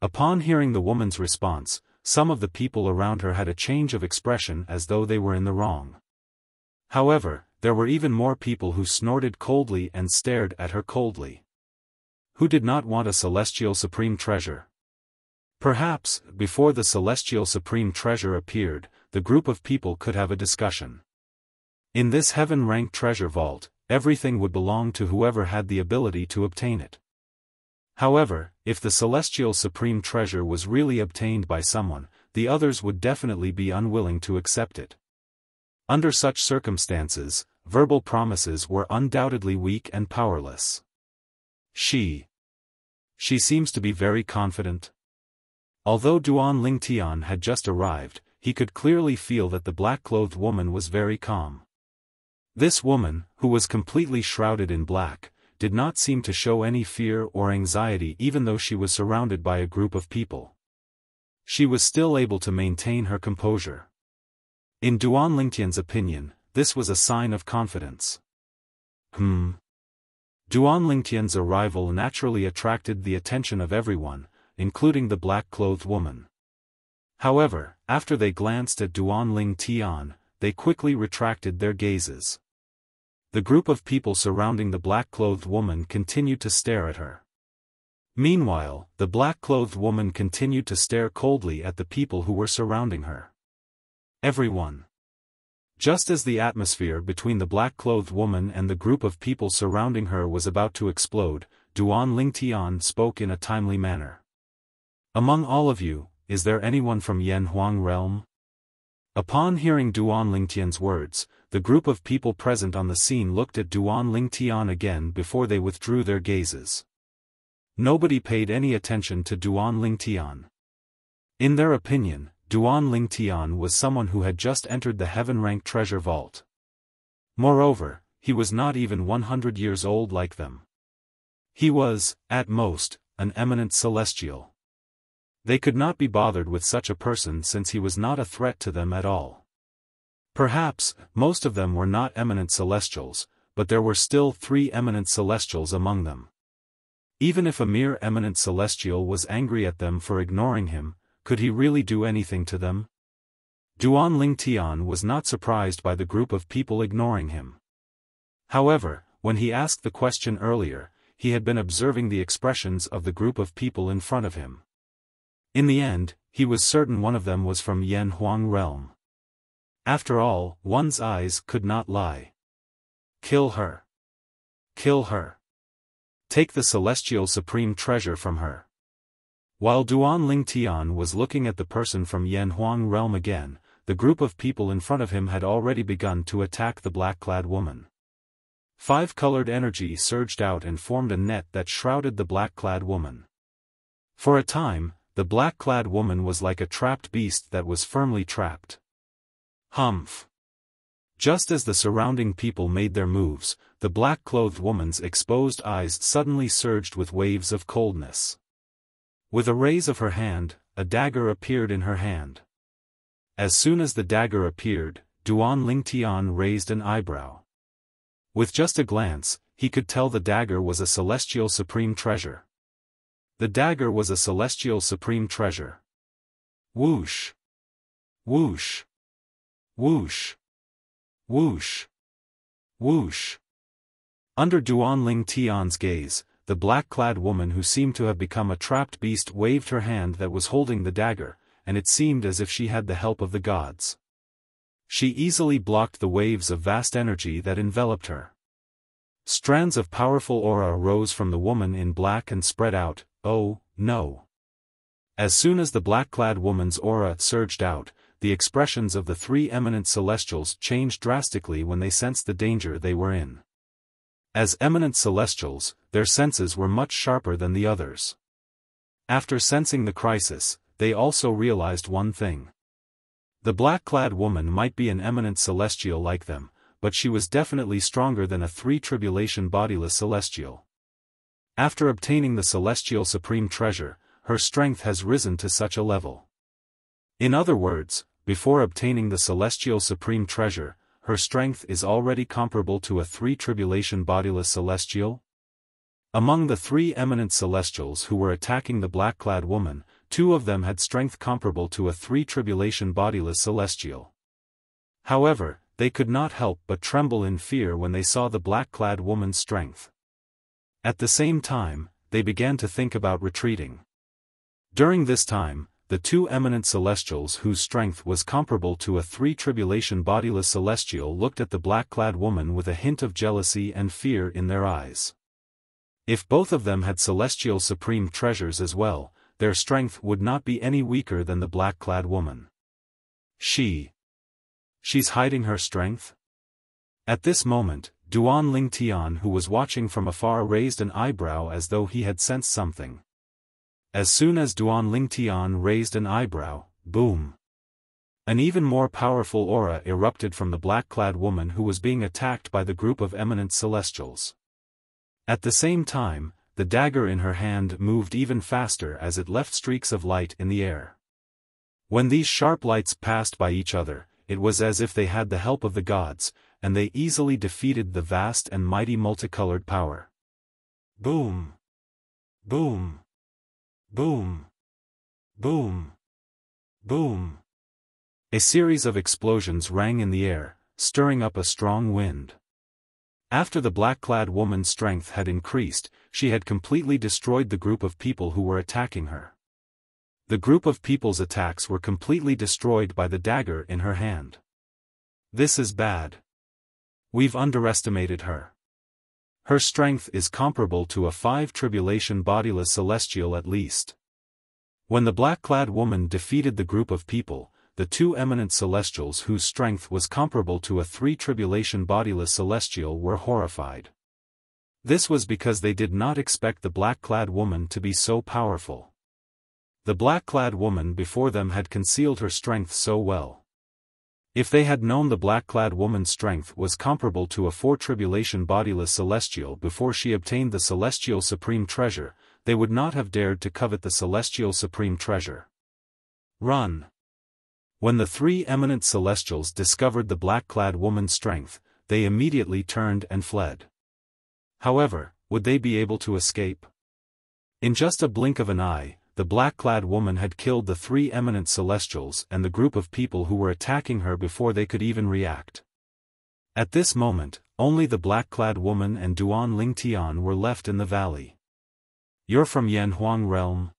S1: Upon hearing the woman's response, some of the people around her had a change of expression as though they were in the wrong. However, there were even more people who snorted coldly and stared at her coldly. Who did not want a celestial supreme treasure? Perhaps, before the celestial supreme treasure appeared, the group of people could have a discussion. In this heaven-ranked treasure vault, everything would belong to whoever had the ability to obtain it. However, if the celestial supreme treasure was really obtained by someone, the others would definitely be unwilling to accept it. Under such circumstances, verbal promises were undoubtedly weak and powerless. She seems to be very confident. Although Duan Lingtian had just arrived, he could clearly feel that the black-clothed woman was very calm. This woman, who was completely shrouded in black, did not seem to show any fear or anxiety even though she was surrounded by a group of people. She was still able to maintain her composure. In Duan Lingtian's opinion, this was a sign of confidence. Duan Lingtian's arrival naturally attracted the attention of everyone, including the black-clothed woman. However, after they glanced at Duan Lingtian, they quickly retracted their gazes. The group of people surrounding the black-clothed woman continued to stare at her. Meanwhile, the black-clothed woman continued to stare coldly at the people who were surrounding her. Everyone. Just as the atmosphere between the black-clothed woman and the group of people surrounding her was about to explode, Duan Lingtian spoke in a timely manner. Among all of you, is there anyone from Yanhuang realm? Upon hearing Duan Lingtian's words, the group of people present on the scene looked at Duan Lingtian again before they withdrew their gazes. Nobody paid any attention to Duan Lingtian. In their opinion, Duan Lingtian was someone who had just entered the heaven-ranked treasure vault. Moreover, he was not even 100 years old like them. He was, at most, an eminent celestial. They could not be bothered with such a person since he was not a threat to them at all. Perhaps, most of them were not eminent celestials, but there were still 3 eminent celestials among them. Even if a mere eminent celestial was angry at them for ignoring him, could he really do anything to them? Duan Lingtian was not surprised by the group of people ignoring him. However, when he asked the question earlier, he had been observing the expressions of the group of people in front of him. In the end, he was certain one of them was from Yanhuang realm. After all, one's eyes could not lie. Kill her. Kill her. Take the celestial supreme treasure from her. While Duan Lingtian was looking at the person from Yanhuang realm again, the group of people in front of him had already begun to attack the black-clad woman. 5-colored energy surged out and formed a net that shrouded the black-clad woman. For a time, the black-clad woman was like a trapped beast that was firmly trapped. Humph. Just as the surrounding people made their moves, the black-clothed woman's exposed eyes suddenly surged with waves of coldness. With a raise of her hand, a dagger appeared in her hand. As soon as the dagger appeared, Duan Lingtian raised an eyebrow. With just a glance, he could tell the dagger was a celestial supreme treasure. The dagger was a celestial supreme treasure. Whoosh! Whoosh! Whoosh! Whoosh! Whoosh! Under Duan Lingtian's gaze, the black-clad woman who seemed to have become a trapped beast waved her hand that was holding the dagger, and it seemed as if she had the help of the gods. She easily blocked the waves of vast energy that enveloped her. Strands of powerful aura arose from the woman in black and spread out. Oh, no. As soon as the black-clad woman's aura surged out, the expressions of the 3 eminent celestials changed drastically when they sensed the danger they were in. As eminent celestials, their senses were much sharper than the others. After sensing the crisis, they also realized one thing. The black-clad woman might be an eminent celestial like them, but she was definitely stronger than a three-tribulation bodiless celestial. After obtaining the celestial supreme treasure, her strength has risen to such a level. In other words, before obtaining the celestial supreme treasure, her strength is already comparable to a three-tribulation bodiless celestial? Among the three eminent celestials who were attacking the black-clad woman, two of them had strength comparable to a three-tribulation bodiless celestial. However, they could not help but tremble in fear when they saw the black-clad woman's strength. At the same time, they began to think about retreating. During this time, the two eminent celestials whose strength was comparable to a three-tribulation bodiless celestial looked at the black-clad woman with a hint of jealousy and fear in their eyes. If both of them had celestial supreme treasures as well, their strength would not be any weaker than the black-clad woman. She's hiding her strength? At this moment, Duan Lingtian, who was watching from afar, raised an eyebrow as though he had sensed something. As soon as Duan Lingtian raised an eyebrow, boom! An even more powerful aura erupted from the black-clad woman who was being attacked by the group of eminent celestials. At the same time, the dagger in her hand moved even faster as it left streaks of light in the air. When these sharp lights passed by each other, it was as if they had the help of the gods, and they easily defeated the vast and mighty multicolored power. Boom! Boom! Boom! Boom! Boom! A series of explosions rang in the air, stirring up a strong wind. After the black-clad woman's strength had increased, she had completely destroyed the group of people who were attacking her. The group of people's attacks were completely destroyed by the dagger in her hand. This is bad. We've underestimated her. Her strength is comparable to a five-tribulation bodiless celestial at least. When the black-clad woman defeated the group of people, the two eminent celestials whose strength was comparable to a three-tribulation bodiless celestial were horrified. This was because they did not expect the black-clad woman to be so powerful. The black-clad woman before them had concealed her strength so well. If they had known the black-clad woman's strength was comparable to a four-tribulation bodiless celestial before she obtained the celestial supreme treasure, they would not have dared to covet the celestial supreme treasure. Run! When the three eminent celestials discovered the black-clad woman's strength, they immediately turned and fled. However, would they be able to escape? In just a blink of an eye, the black-clad woman had killed the three eminent celestials and the group of people who were attacking her before they could even react. At this moment, only the black-clad woman and Duan Lingtian were left in the valley. You're from Yanhuang realm?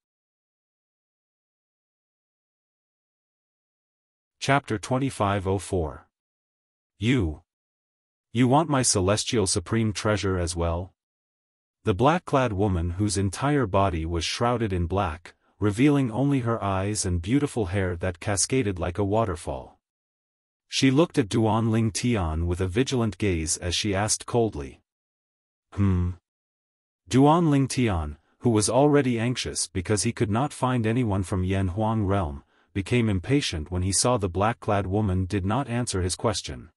S1: Chapter 2504. You want my celestial supreme treasure as well? The black-clad woman, whose entire body was shrouded in black, revealing only her eyes and beautiful hair that cascaded like a waterfall. She looked at Duan Lingtian with a vigilant gaze as she asked coldly. Duan Lingtian, who was already anxious because he could not find anyone from Yanhuang realm, became impatient when he saw the black-clad woman did not answer his question.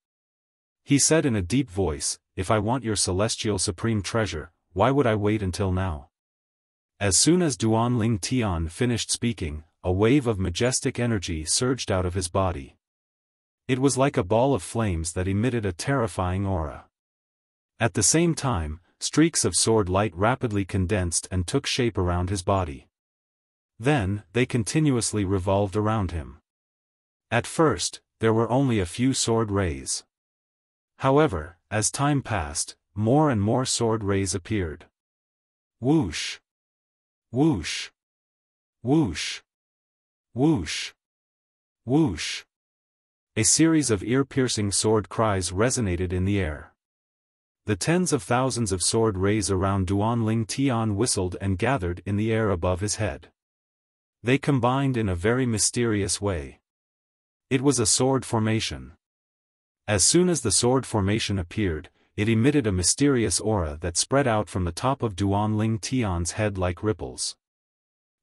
S1: He said in a deep voice, "If I want your celestial supreme treasure, why would I wait until now?" As soon as Duan Lingtian finished speaking, a wave of majestic energy surged out of his body. It was like a ball of flames that emitted a terrifying aura. At the same time, streaks of sword light rapidly condensed and took shape around his body. Then, they continuously revolved around him. At first, there were only a few sword rays. However, as time passed, more and more sword rays appeared. Whoosh! Whoosh! Whoosh! Whoosh! Whoosh! A series of ear-piercing sword cries resonated in the air. The tens of thousands of sword rays around Duan Lingtian whistled and gathered in the air above his head. They combined in a very mysterious way. It was a sword formation. As soon as the sword formation appeared, it emitted a mysterious aura that spread out from the top of Duan Lingtian's head like ripples.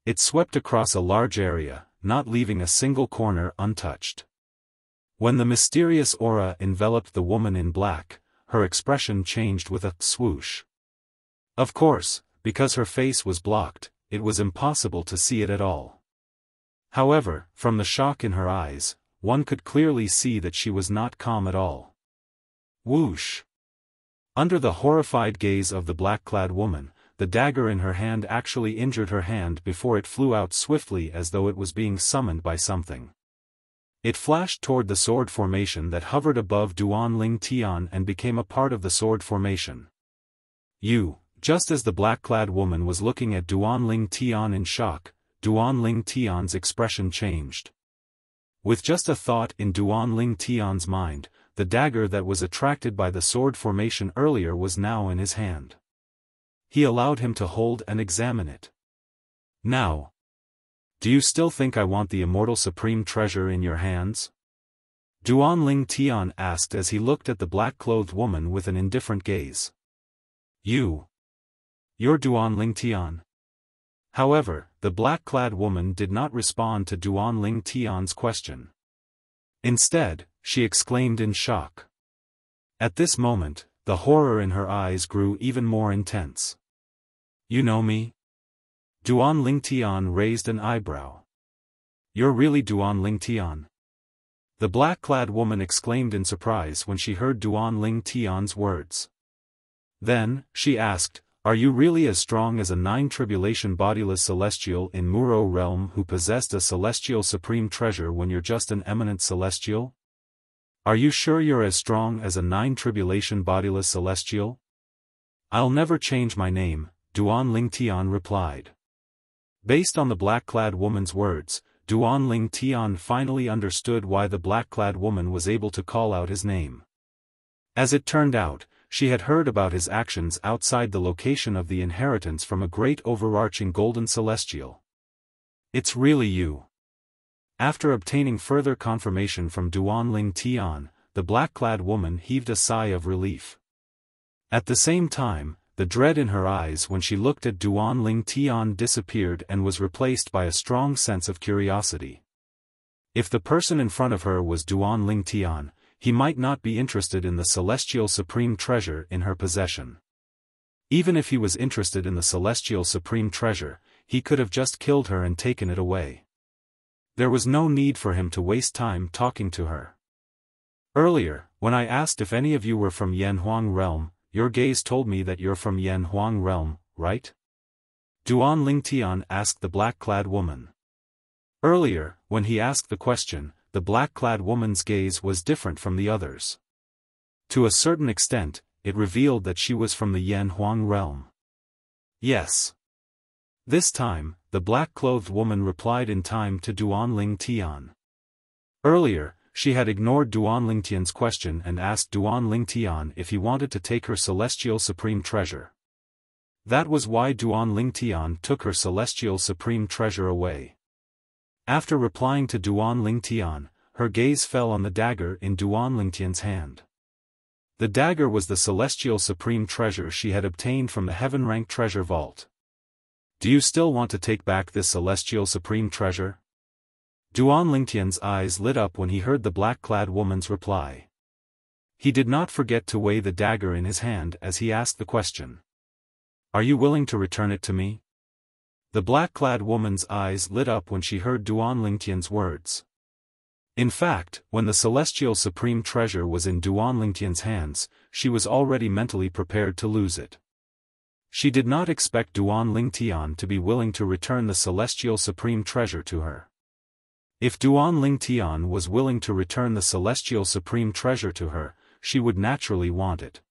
S1: It swept across a large area, not leaving a single corner untouched. When the mysterious aura enveloped the woman in black, her expression changed with a swoosh. Of course, because her face was blocked, it was impossible to see it at all. However, from the shock in her eyes, one could clearly see that she was not calm at all. Whoosh! Under the horrified gaze of the black-clad woman, the dagger in her hand actually injured her hand before it flew out swiftly as though it was being summoned by something. It flashed toward the sword formation that hovered above Duan Ling Tian and became a part of the sword formation. Just as the black-clad woman was looking at Duan Ling Tian in shock, Duan Ling Tian's expression changed. With just a thought in Duan Ling Tian's mind, the dagger that was attracted by the sword formation earlier was now in his hand. He allowed him to hold and examine it. Now, do you still think I want the immortal supreme treasure in your hands? Duan Ling Tian asked as he looked at the black-clothed woman with an indifferent gaze. You're Duan Ling Tian. However, the black-clad woman did not respond to Duan Ling Tian's question. Instead, she exclaimed in shock. At this moment, the horror in her eyes grew even more intense. You know me? Duan Ling Tian raised an eyebrow. You're really Duan Ling Tian? The black-clad woman exclaimed in surprise when she heard Duan Ling Tian's words. Then, she asked, are you really as strong as a nine-tribulation bodiless celestial in Muro realm who possessed a celestial supreme treasure when you're just an eminent celestial? Are you sure you're as strong as a nine-tribulation bodiless celestial? I'll never change my name, Duan Ling Tian replied. Based on the black-clad woman's words, Duan Ling Tian finally understood why the black-clad woman was able to call out his name. As it turned out, she had heard about his actions outside the location of the inheritance from a great overarching golden celestial. It's really you. After obtaining further confirmation from Duan Ling Tian, the black-clad woman heaved a sigh of relief. At the same time, the dread in her eyes when she looked at Duan Ling Tian disappeared and was replaced by a strong sense of curiosity. If the person in front of her was Duan Ling Tian, he might not be interested in the celestial supreme treasure in her possession. Even if he was interested in the celestial supreme treasure, he could have just killed her and taken it away. There was no need for him to waste time talking to her. Earlier, when I asked if any of you were from Yanhuang realm, your gaze told me that you're from Yanhuang realm, right? Duan Ling Tian asked the black-clad woman. Earlier, when he asked the question, the black-clad woman's gaze was different from the others. To a certain extent, it revealed that she was from the Yanhuang realm. Yes. This time, the black-clothed woman replied in time to Duan Ling Tian. Earlier, she had ignored Duan Ling Tian's question and asked Duan Ling Tian if he wanted to take her celestial supreme treasure. That was why Duan Ling Tian took her celestial supreme treasure away. After replying to Duan Ling Tian, her gaze fell on the dagger in Duan Ling Tian's hand. The dagger was the celestial supreme treasure she had obtained from the heaven-ranked treasure vault. Do you still want to take back this celestial supreme treasure? Duan Ling Tian's eyes lit up when he heard the black-clad woman's reply. He did not forget to weigh the dagger in his hand as he asked the question. Are you willing to return it to me? The black-clad woman's eyes lit up when she heard Duan Ling Tian's words. In fact, when the celestial supreme treasure was in Duan Ling Tian's hands, she was already mentally prepared to lose it. She did not expect Duan Ling Tian to be willing to return the celestial supreme treasure to her. If Duan Ling Tian was willing to return the celestial supreme treasure to her, she would naturally want it.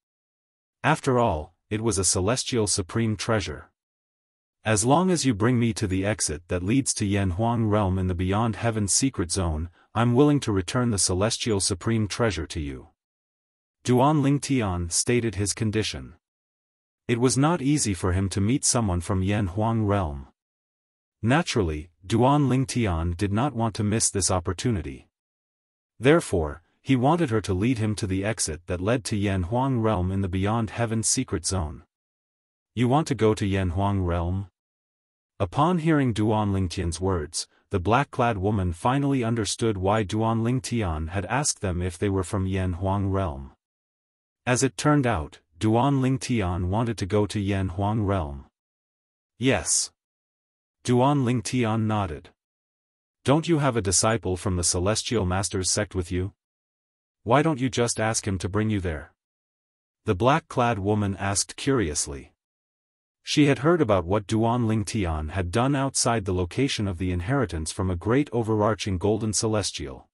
S1: After all, it was a celestial supreme treasure. As long as you bring me to the exit that leads to Yanhuang realm in the Beyond Heaven secret zone, I'm willing to return the celestial supreme treasure to you. Duan Ling Tian stated his condition. It was not easy for him to meet someone from Yanhuang realm. Naturally, Duan Ling Tian did not want to miss this opportunity. Therefore, he wanted her to lead him to the exit that led to Yanhuang realm in the Beyond Heaven secret zone. You want to go to Yanhuang realm? Upon hearing Duan Lingtian's words, the black-clad woman finally understood why Duan Lingtian had asked them if they were from Yan Huang realm. As it turned out, Duan Lingtian wanted to go to Yan Huang realm. Yes. Duan Lingtian nodded. Don't you have a disciple from the Celestial Master's sect with you? Why don't you just ask him to bring you there? The black-clad woman asked curiously. She had heard about what Duan Lingtian had done outside the location of the inheritance from a great overarching golden celestial.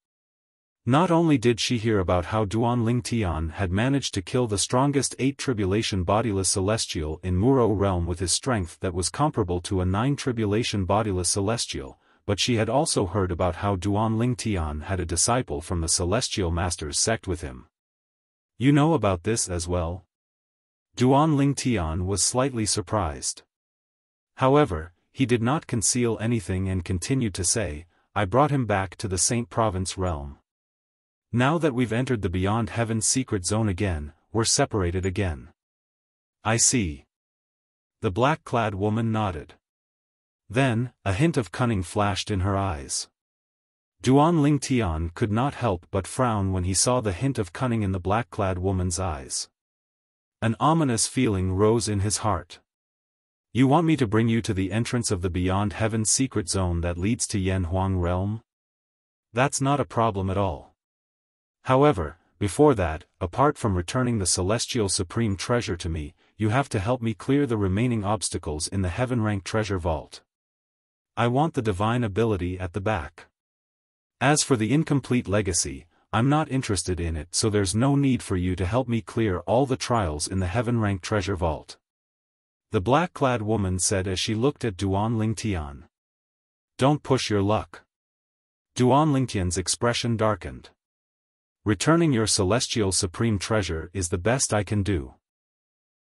S1: Not only did she hear about how Duan Lingtian had managed to kill the strongest 8 tribulation bodiless celestial in Muro realm with his strength that was comparable to a 9 tribulation bodiless celestial, but she had also heard about how Duan Lingtian had a disciple from the Celestial Master's sect with him. You know about this as well? Duan Lingtian was slightly surprised. However, he did not conceal anything and continued to say, I brought him back to the Saint Province realm. Now that we've entered the Beyond Heaven's secret zone again, we're separated again. I see. The black-clad woman nodded. Then, a hint of cunning flashed in her eyes. Duan Lingtian could not help but frown when he saw the hint of cunning in the black-clad woman's eyes. An ominous feeling rose in his heart. You want me to bring you to the entrance of the Beyond Heaven's secret zone that leads to Yan Huang realm? That's not a problem at all. However, before that, apart from returning the Celestial Supreme Treasure to me, you have to help me clear the remaining obstacles in the Heaven-Rank Treasure Vault. I want the divine ability at the back. As for the incomplete legacy, I'm not interested in it, so there's no need for you to help me clear all the trials in the Heaven-Rank Treasure Vault. The black-clad woman said as she looked at Duan Lingtian. Don't push your luck. Duan Lingtian's expression darkened. Returning your celestial supreme treasure is the best I can do.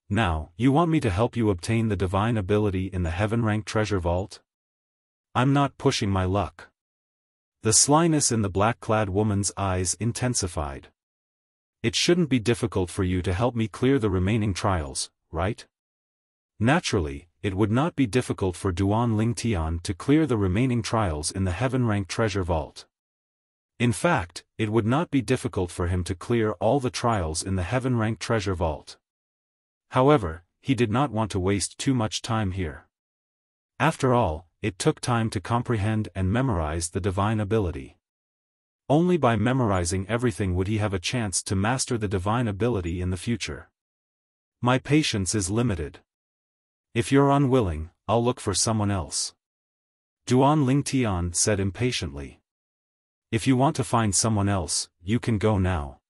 S1: Now, you want me to help you obtain the divine ability in the Heaven-Rank Treasure Vault? I'm not pushing my luck. The slyness in the black-clad woman's eyes intensified. It shouldn't be difficult for you to help me clear the remaining trials, right? Naturally, it would not be difficult for Duan Lingtian to clear the remaining trials in the Heaven-Rank Treasure Vault. In fact, it would not be difficult for him to clear all the trials in the Heaven-Rank Treasure Vault. However, he did not want to waste too much time here. After all, it took time to comprehend and memorize the divine ability. Only by memorizing everything would he have a chance to master the divine ability in the future. My patience is limited. If you're unwilling, I'll look for someone else. Duan Lingtian said impatiently. If you want to find someone else, you can go now.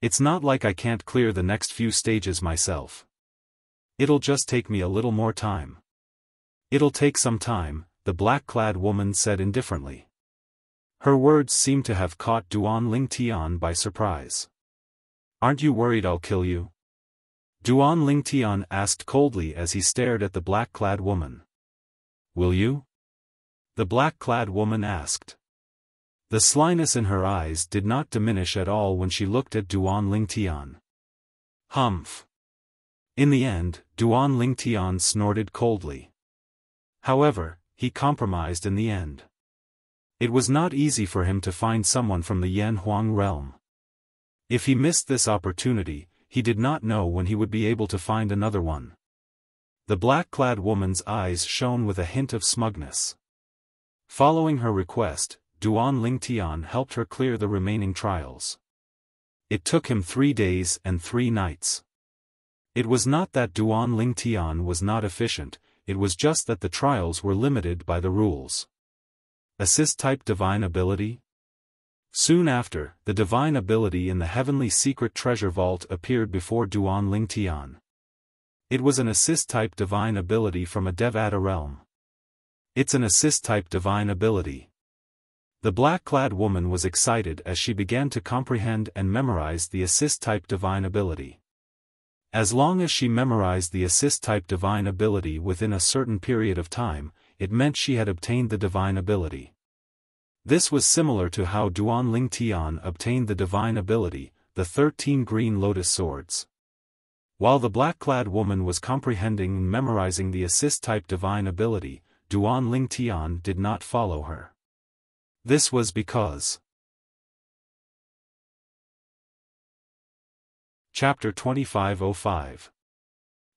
S1: It's not like I can't clear the next few stages myself. It'll just take me a little more time. It'll take some time, the black-clad woman said indifferently. Her words seemed to have caught Duan Lingtian by surprise. Aren't you worried I'll kill you? Duan Lingtian asked coldly as he stared at the black-clad woman. Will you? The black-clad woman asked. The slyness in her eyes did not diminish at all when she looked at Duan Lingtian. Humph. In the end, Duan Lingtian snorted coldly. However, he compromised in the end. It was not easy for him to find someone from the Yan Huang realm. If he missed this opportunity, he did not know when he would be able to find another one. The black-clad woman's eyes shone with a hint of smugness. Following her request, Duan Lingtian helped her clear the remaining trials. It took him 3 days and 3 nights. It was not that Duan Lingtian was not efficient, it was just that the trials were limited by the rules. Assist-type divine ability? Soon after, the divine ability in the Heavenly Secret Treasure Vault appeared before Duan Lingtian. It was an assist-type divine ability from a Devata realm. It's an assist-type divine ability. The black-clad woman was excited as she began to comprehend and memorize the assist-type divine ability. As long as she memorized the assist-type divine ability within a certain period of time, it meant she had obtained the divine ability. This was similar to how Duan Lingtian obtained the divine ability, the 13 green lotus swords. While the black-clad woman was comprehending and memorizing the assist-type divine ability, Duan Lingtian did not follow her. This was because. Chapter 2505.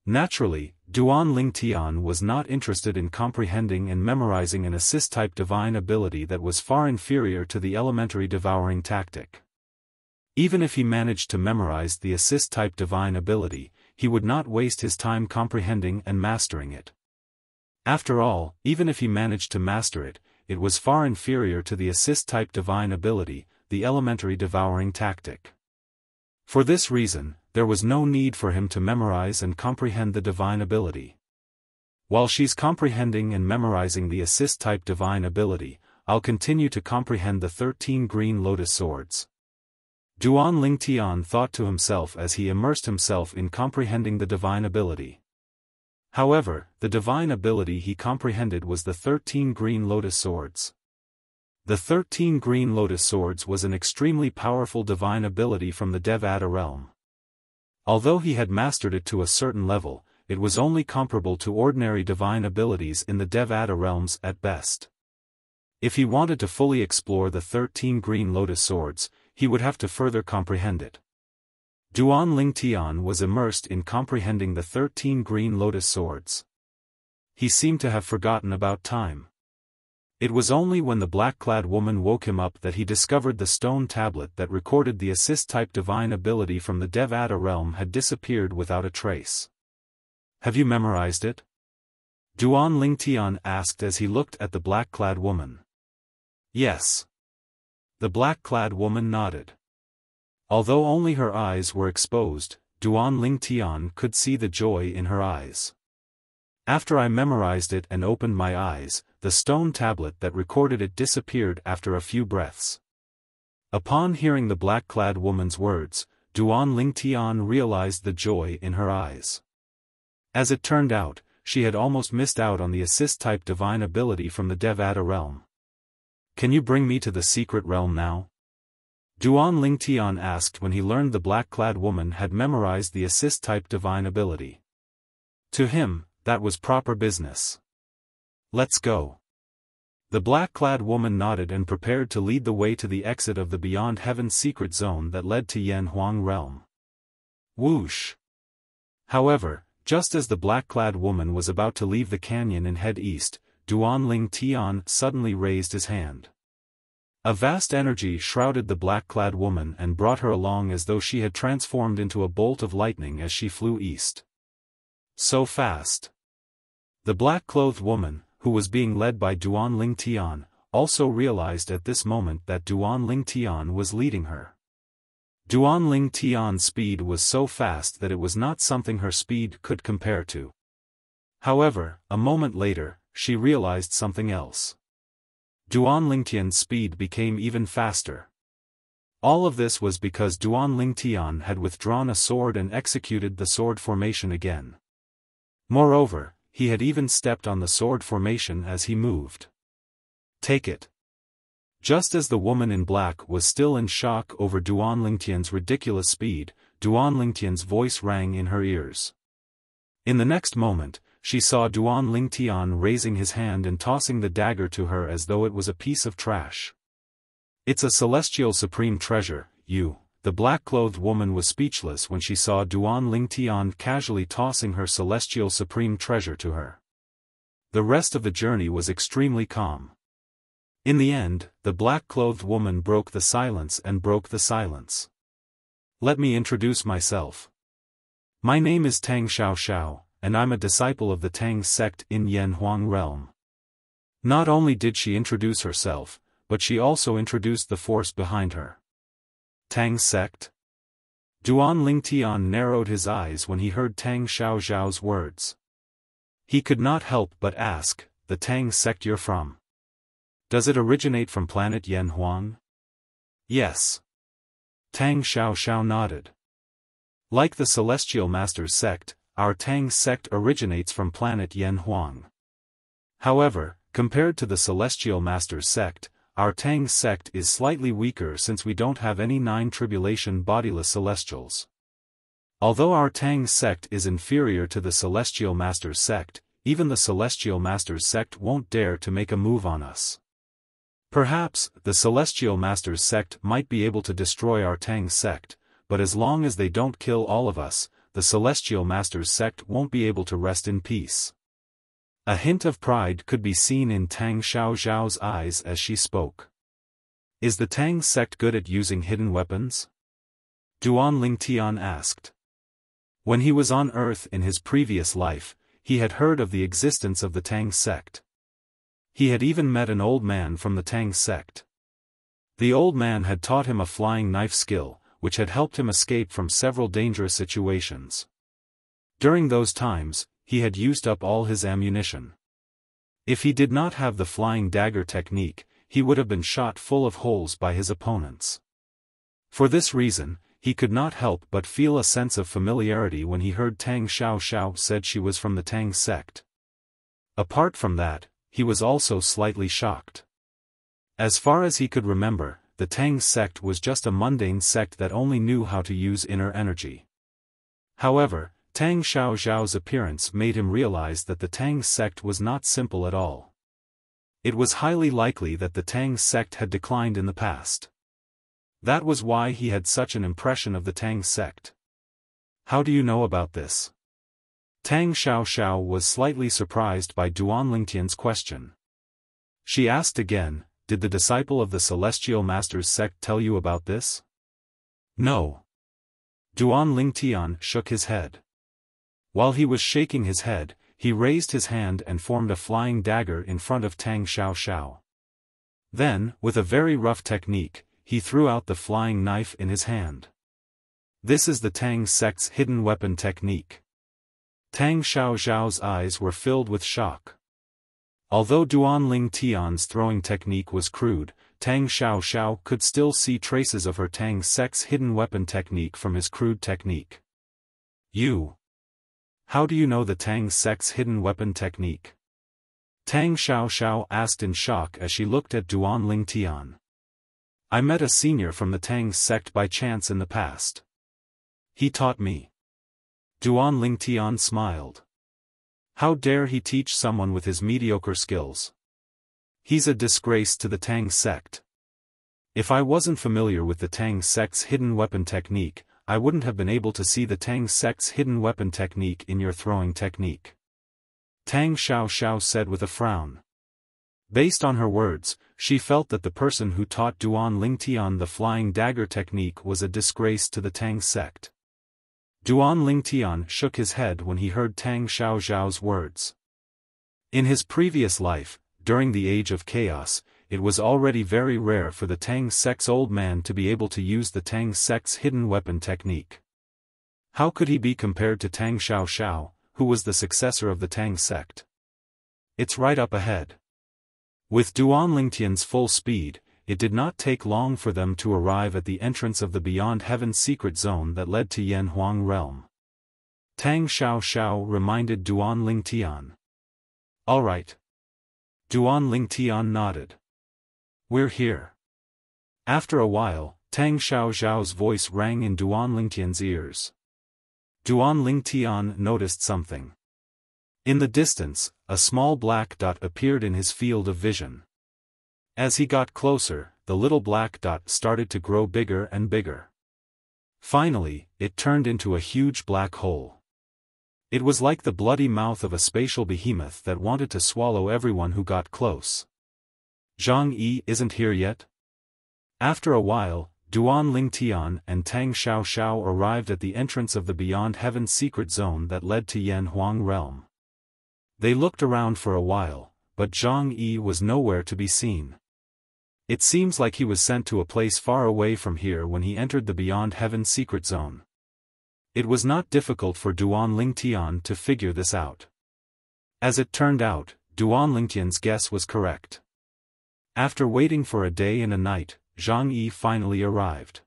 S1: Naturally, Duan Lingtian was not interested in comprehending and memorizing an assist-type divine ability that was far inferior to the elementary devouring tactic. Even if he managed to memorize the assist-type divine ability, he would not waste his time comprehending and mastering it. After all, even if he managed to master it, it was far inferior to the assist-type divine ability, the elementary devouring tactic. For this reason, there was no need for him to memorize and comprehend the divine ability. While she's comprehending and memorizing the assist-type divine ability, I'll continue to comprehend the 13 green lotus swords. Duan Lingtian thought to himself as he immersed himself in comprehending the divine ability. However, the divine ability he comprehended was the 13 green lotus swords. The 13 green lotus swords was an extremely powerful divine ability from the Devata realm. Although he had mastered it to a certain level, it was only comparable to ordinary divine abilities in the Devata realms at best. If he wanted to fully explore the 13 green lotus swords, he would have to further comprehend it. Duan Lingtian was immersed in comprehending the 13 green lotus swords. He seemed to have forgotten about time. It was only when the black-clad woman woke him up that he discovered the stone tablet that recorded the assist-type divine ability from the Devata realm had disappeared without a trace. "Have you memorized it?" Duan Lingtian asked as he looked at the black-clad woman. "Yes." The black-clad woman nodded. Although only her eyes were exposed, Duan Lingtian could see the joy in her eyes. "After I memorized it and opened my eyes, the stone tablet that recorded it disappeared after a few breaths." Upon hearing the black-clad woman's words, Duan Lingtian realized the joy in her eyes. As it turned out, she had almost missed out on the assist-type divine ability from the Devata realm. "Can you bring me to the secret realm now?" Duan Lingtian asked when he learned the black-clad woman had memorized the assist-type divine ability. To him, that was proper business. "Let's go." The black-clad woman nodded and prepared to lead the way to the exit of the Beyond Heaven secret zone that led to Yanhuang realm. Whoosh! However, just as the black-clad woman was about to leave the canyon and head east, Duan Lingtian suddenly raised his hand. A vast energy shrouded the black-clad woman and brought her along as though she had transformed into a bolt of lightning as she flew east. So fast! The black-clothed woman, who was being led by Duan Lingtian, also realized at this moment that Duan Lingtian was leading her. Duan Lingtian's speed was so fast that it was not something her speed could compare to. However, a moment later, she realized something else. Duan Lingtian's speed became even faster. All of this was because Duan Lingtian had withdrawn a sword and executed the sword formation again. Moreover, he had even stepped on the sword formation as he moved. "Take it." Just as the woman in black was still in shock over Duan Lingtian's ridiculous speed, Duan Lingtian's voice rang in her ears. In the next moment, she saw Duan Lingtian raising his hand and tossing the dagger to her as though it was a piece of trash. "It's a celestial supreme treasure, you." The black-clothed woman was speechless when she saw Duan Lingtian casually tossing her celestial supreme treasure to her. The rest of the journey was extremely calm. In the end, the black-clothed woman broke the silence and broke the silence. "Let me introduce myself. My name is Tang Xiaoxiao, and I'm a disciple of the Tang sect in Yanhuang realm." Not only did she introduce herself, but she also introduced the force behind her. Tang sect? Duan Lingtian narrowed his eyes when he heard Tang Xiaoxiao's words. He could not help but ask, "The Tang sect you're from? Does it originate from planet Yanhuang?" "Yes." Tang Xiaoxiao nodded. "Like the Celestial Masters sect, our Tang sect originates from planet Yanhuang. However, compared to the Celestial Masters sect, our Tang sect is slightly weaker since we don't have any 9 tribulation bodiless celestials. Although our Tang sect is inferior to the Celestial Masters sect, even the Celestial Masters sect won't dare to make a move on us. Perhaps, the Celestial Masters sect might be able to destroy our Tang sect, but as long as they don't kill all of us, the Celestial Masters sect won't be able to rest in peace. A hint of pride could be seen in Tang Xiaoxiao's eyes as she spoke. Is the Tang sect good at using hidden weapons? Duan Lingtian asked. When he was on Earth in his previous life, he had heard of the existence of the Tang sect. He had even met an old man from the Tang sect. The old man had taught him a flying knife skill, which had helped him escape from several dangerous situations. During those times, he had used up all his ammunition. If he did not have the flying dagger technique, he would have been shot full of holes by his opponents. For this reason, he could not help but feel a sense of familiarity when he heard Tang Xiaoxiao said she was from the Tang sect. Apart from that, he was also slightly shocked. As far as he could remember, the Tang sect was just a mundane sect that only knew how to use inner energy. However, Tang Xiaoxiao's appearance made him realize that the Tang sect was not simple at all. It was highly likely that the Tang sect had declined in the past. That was why he had such an impression of the Tang sect. How do you know about this? Tang Xiaoxiao was slightly surprised by Duan Lingtian's question. She asked again, did the disciple of the Celestial Masters sect tell you about this? No. Duan Lingtian shook his head. While he was shaking his head, he raised his hand and formed a flying dagger in front of Tang Xiaoxiao. Then, with a very rough technique, he threw out the flying knife in his hand. This is the Tang sect's hidden weapon technique. Tang Xiaoxiao's eyes were filled with shock. Although Duan Lingtian's throwing technique was crude, Tang Xiaoxiao could still see traces of her Tang sect's hidden weapon technique from his crude technique. How do you know the Tang sect's hidden weapon technique? Tang Xiaoxiao asked in shock as she looked at Duan Lingtian. I met a senior from the Tang sect by chance in the past. He taught me. Duan Lingtian smiled. How dare he teach someone with his mediocre skills? He's a disgrace to the Tang sect. If I wasn't familiar with the Tang sect's hidden weapon technique, I wouldn't have been able to see the Tang sect's hidden weapon technique in your throwing technique. Tang Xiaoxiao said with a frown. Based on her words, she felt that the person who taught Duan Lingtian the flying dagger technique was a disgrace to the Tang sect. Duan Lingtian shook his head when he heard Tang Xiaoxiao's words. In his previous life, during the Age of Chaos, it was already very rare for the Tang sect's old man to be able to use the Tang sect's hidden weapon technique. How could he be compared to Tang Xiaoxiao, who was the successor of the Tang sect? It's right up ahead. With Duan Lingtian's full speed, it did not take long for them to arrive at the entrance of the Beyond Heaven secret zone that led to Yanhuang realm. Tang Xiaoxiao reminded Duan Lingtian. All right. Duan Lingtian nodded. We're here. After a while, Tang Xiaoxiao's voice rang in Duan Lingtian's ears. Duan Lingtian noticed something. In the distance, a small black dot appeared in his field of vision. As he got closer, the little black dot started to grow bigger and bigger. Finally, it turned into a huge black hole. It was like the bloody mouth of a spatial behemoth that wanted to swallow everyone who got close. Zhang Yi isn't here yet? After a while, Duan Lingtian and Tang Xiaoxiao arrived at the entrance of the Beyond Heaven secret zone that led to Yanhuang realm. They looked around for a while, but Zhang Yi was nowhere to be seen. It seems like he was sent to a place far away from here when he entered the Beyond Heaven secret zone. It was not difficult for Duan Lingtian to figure this out. As it turned out, Duan Lingtian's guess was correct. After waiting for a day and a night, Zhang Yi finally arrived.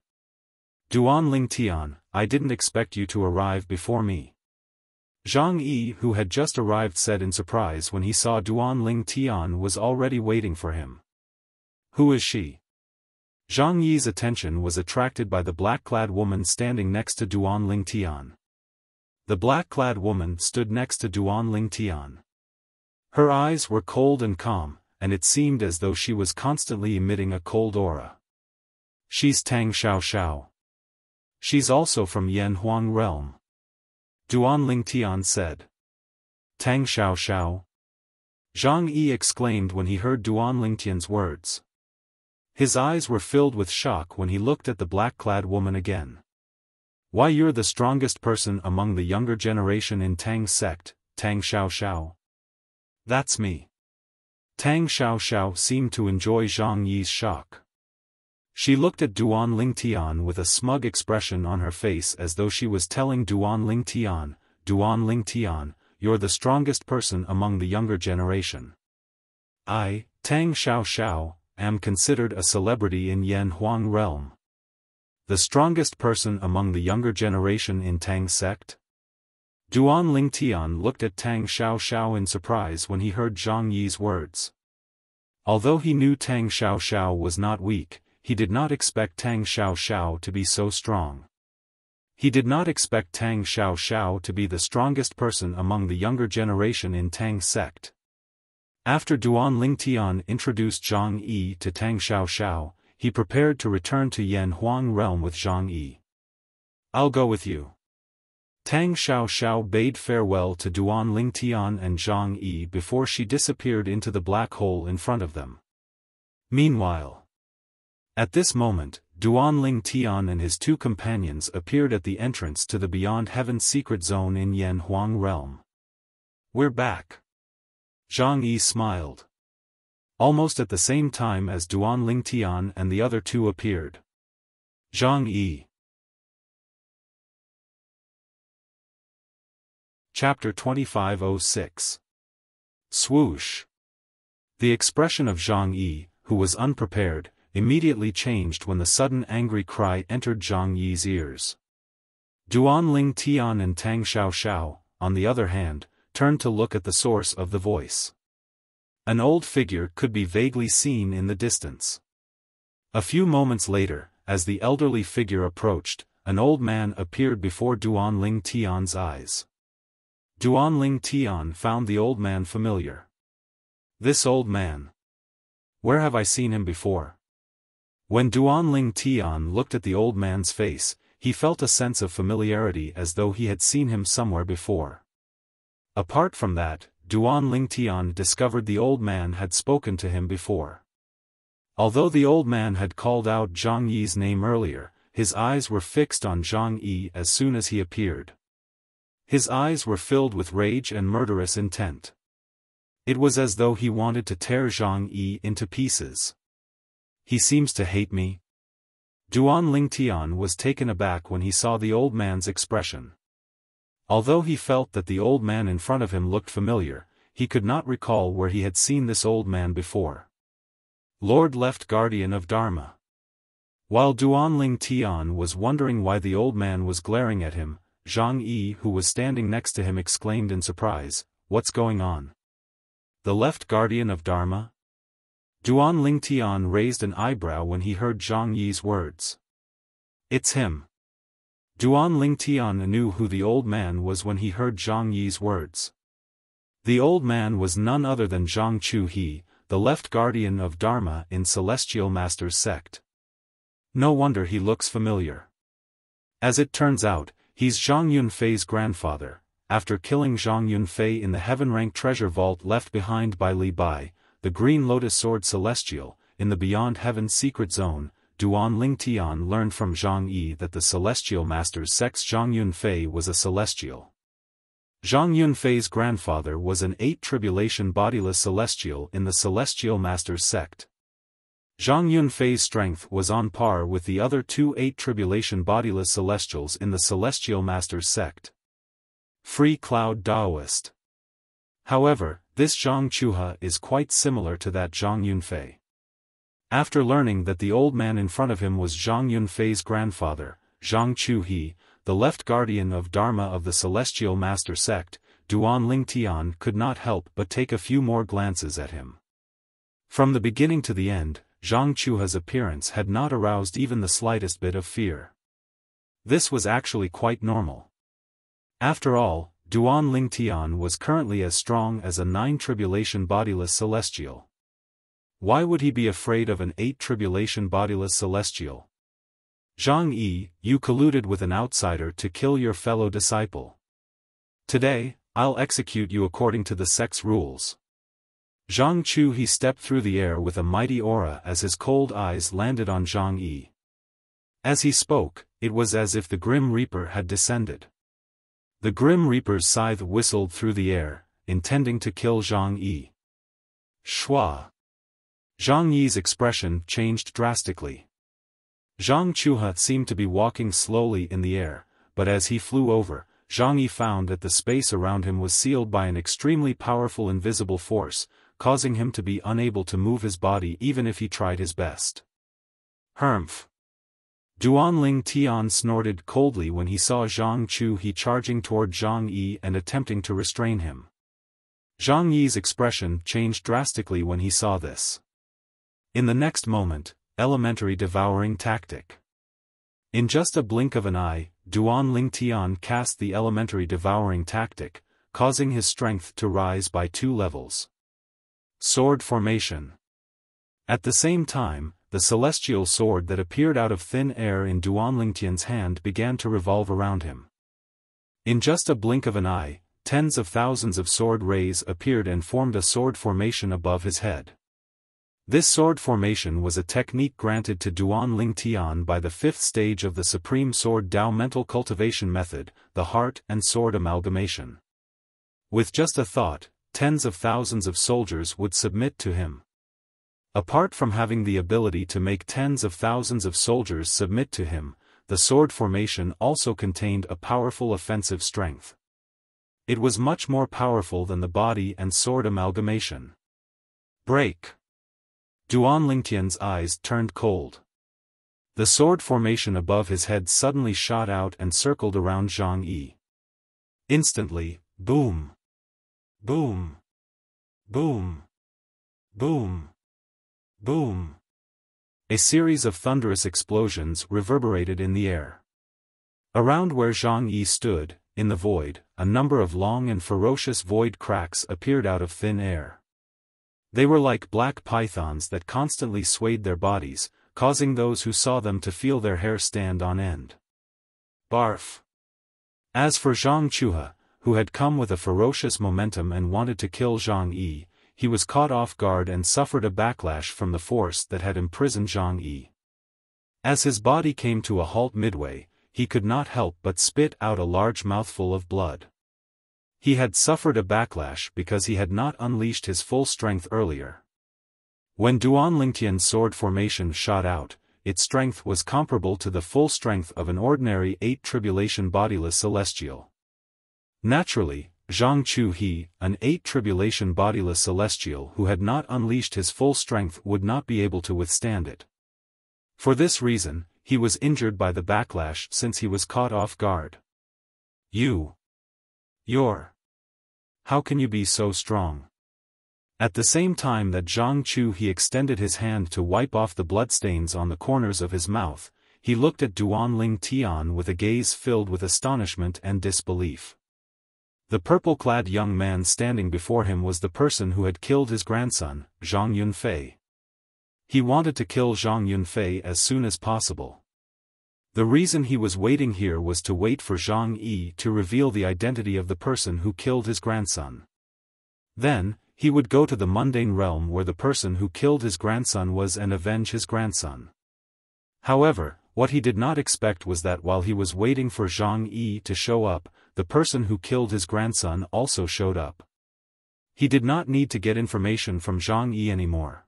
S1: Duan Lingtian, I didn't expect you to arrive before me. Zhang Yi, who had just arrived, said in surprise when he saw Duan Lingtian was already waiting for him. Who is she? Zhang Yi's attention was attracted by the black-clad woman standing next to Duan Lingtian. The black-clad woman stood next to Duan Lingtian. Her eyes were cold and calm, and it seemed as though she was constantly emitting a cold aura. She's Tang Xiaoxiao. She's also from Yan Huang realm. Duan Lingtian said. Tang Xiaoxiao? Zhang Yi exclaimed when he heard Duan Lingtian's words. His eyes were filled with shock when he looked at the black-clad woman again. Why, you're the strongest person among the younger generation in Tang's sect, Tang Xiaoxiao. That's me. Tang Xiaoxiao seemed to enjoy Zhang Yi's shock. She looked at Duan Lingtian with a smug expression on her face as though she was telling Duan Lingtian, you're the strongest person among the younger generation. I, Tang Xiaoxiao, am considered a celebrity in Yan Huang realm. The strongest person among the younger generation in Tang's sect? Duan Lingtian looked at Tang Xiaoxiao in surprise when he heard Zhang Yi's words. Although he knew Tang Xiaoxiao was not weak, he did not expect Tang Xiaoxiao to be so strong. He did not expect Tang Xiaoxiao to be the strongest person among the younger generation in Tang's sect. After Duan Lingtian introduced Zhang Yi to Tang Xiaoxiao, he prepared to return to Yan Huang realm with Zhang Yi. I'll go with you. Tang Xiaoxiao bade farewell to Duan Lingtian and Zhang Yi before she disappeared into the black hole in front of them. Meanwhile, at this moment, Duan Lingtian and his two companions appeared at the entrance to the Beyond Heaven secret zone in Yan Huang realm. We're back. Zhang Yi smiled. Almost at the same time as Duan Lingtian and the other two appeared. Zhang Yi. Chapter 2506. Swoosh. The expression of Zhang Yi, who was unprepared, immediately changed when the sudden angry cry entered Zhang Yi's ears. Duan Lingtian and Tang Xiaoxiao, on the other hand, turned to look at the source of the voice. An old figure could be vaguely seen in the distance. A few moments later, as the elderly figure approached, an old man appeared before Duan Lingtian's eyes. Duan Lingtian found the old man familiar. This old man. Where have I seen him before? When Duan Lingtian looked at the old man's face, he felt a sense of familiarity as though he had seen him somewhere before. Apart from that, Duan Lingtian discovered the old man had spoken to him before. Although the old man had called out Zhang Yi's name earlier, his eyes were fixed on Zhang Yi as soon as he appeared. His eyes were filled with rage and murderous intent. It was as though he wanted to tear Zhang Yi into pieces. He seems to hate me. Duan Lingtian was taken aback when he saw the old man's expression. Although he felt that the old man in front of him looked familiar, he could not recall where he had seen this old man before. Lord Left Guardian of Dharma. While Duan Lingtian was wondering why the old man was glaring at him, Zhang Yi, who was standing next to him, exclaimed in surprise, "What's going on? The Left Guardian of Dharma?" Duan Lingtian raised an eyebrow when he heard Zhang Yi's words. It's him. Duan Lingtian knew who the old man was when he heard Zhang Yi's words. The old man was none other than Zhang Chu-he, the Left Guardian of Dharma in Celestial Master's sect. No wonder he looks familiar. As it turns out, he's Zhang Yunfei's grandfather. After killing Zhang Yunfei in the heaven-rank treasure vault left behind by Li Bai, the Green Lotus Sword Celestial, in the Beyond Heaven secret zone, Duan Lingtian learned from Zhang Yi that the Celestial Master's sect's Zhang Yunfei was a celestial. Zhang Yunfei's grandfather was an 8 tribulation bodiless celestial in the Celestial Master's sect. Zhang Yunfei's strength was on par with the other 2 8 tribulation bodiless celestials in the Celestial Master's sect. Free Cloud Daoist. However, this Zhang Chuha is quite similar to that Zhang Yunfei. After learning that the old man in front of him was Zhang Yunfei's grandfather, Zhang Chu-he, the Left Guardian of Dharma of the Celestial Master sect, Duan Lingtian could not help but take a few more glances at him. From the beginning to the end, Zhang Chuha's appearance had not aroused even the slightest bit of fear. This was actually quite normal. After all, Duan Lingtian was currently as strong as a 9 tribulation bodiless celestial. Why would he be afraid of an 8 tribulation bodiless celestial? Zhang Yi, you colluded with an outsider to kill your fellow disciple. Today, I'll execute you according to the sect's rules. Zhang Chu he stepped through the air with a mighty aura as his cold eyes landed on Zhang Yi. As he spoke, it was as if the Grim Reaper had descended. The Grim Reaper's scythe whistled through the air, intending to kill Zhang Yi. Shua! Zhang Yi's expression changed drastically. Zhang Chuha seemed to be walking slowly in the air, but as he flew over, Zhang Yi found that the space around him was sealed by an extremely powerful invisible force, causing him to be unable to move his body even if he tried his best. Humph! Duan Ling Tian snorted coldly when he saw Zhang Chu he charging toward Zhang Yi and attempting to restrain him. Zhang Yi's expression changed drastically when he saw this. In the next moment, elementary devouring tactic. In just a blink of an eye, Duan Ling Tian cast the elementary devouring tactic, causing his strength to rise by 2 levels. Sword formation. At the same time, the celestial sword that appeared out of thin air in Duan Lingtian's hand began to revolve around him. In just a blink of an eye, tens of thousands of sword rays appeared and formed a sword formation above his head. This sword formation was a technique granted to Duan Lingtian by the 5th stage of the Supreme Sword Dao mental cultivation method, the heart and sword amalgamation. With just a thought, tens of thousands of soldiers would submit to him. Apart from having the ability to make tens of thousands of soldiers submit to him, the sword formation also contained a powerful offensive strength. It was much more powerful than the body and sword amalgamation. Break! Duan Lingtian's eyes turned cold. The sword formation above his head suddenly shot out and circled around Zhang Yi. Instantly, boom! Boom! Boom! Boom! Boom! A series of thunderous explosions reverberated in the air. Around where Zhang Yi stood, in the void, a number of long and ferocious void cracks appeared out of thin air. They were like black pythons that constantly swayed their bodies, causing those who saw them to feel their hair stand on end. Barf! As for Zhang Chuha, who had come with a ferocious momentum and wanted to kill Zhang Yi, he was caught off guard and suffered a backlash from the force that had imprisoned Zhang Yi. As his body came to a halt midway, he could not help but spit out a large mouthful of blood. He had suffered a backlash because he had not unleashed his full strength earlier. When Duan Lingtian's sword formation shot out, its strength was comparable to the full strength of an ordinary 8 tribulation bodiless celestial. Naturally, Zhang Chu he, an 8 tribulation bodiless celestial who had not unleashed his full strength would not be able to withstand it. For this reason, he was injured by the backlash since he was caught off guard. How can you be so strong? At the same time that Zhang Chu he extended his hand to wipe off the bloodstains on the corners of his mouth, he looked at Duan Ling Tian with a gaze filled with astonishment and disbelief. The purple-clad young man standing before him was the person who had killed his grandson, Zhang Yunfei. He wanted to kill Zhang Yunfei as soon as possible. The reason he was waiting here was to wait for Zhang Yi to reveal the identity of the person who killed his grandson. Then, he would go to the mundane realm where the person who killed his grandson was and avenge his grandson. However, what he did not expect was that while he was waiting for Zhang Yi to show up, the person who killed his grandson also showed up. He did not need to get information from Zhang Yi anymore.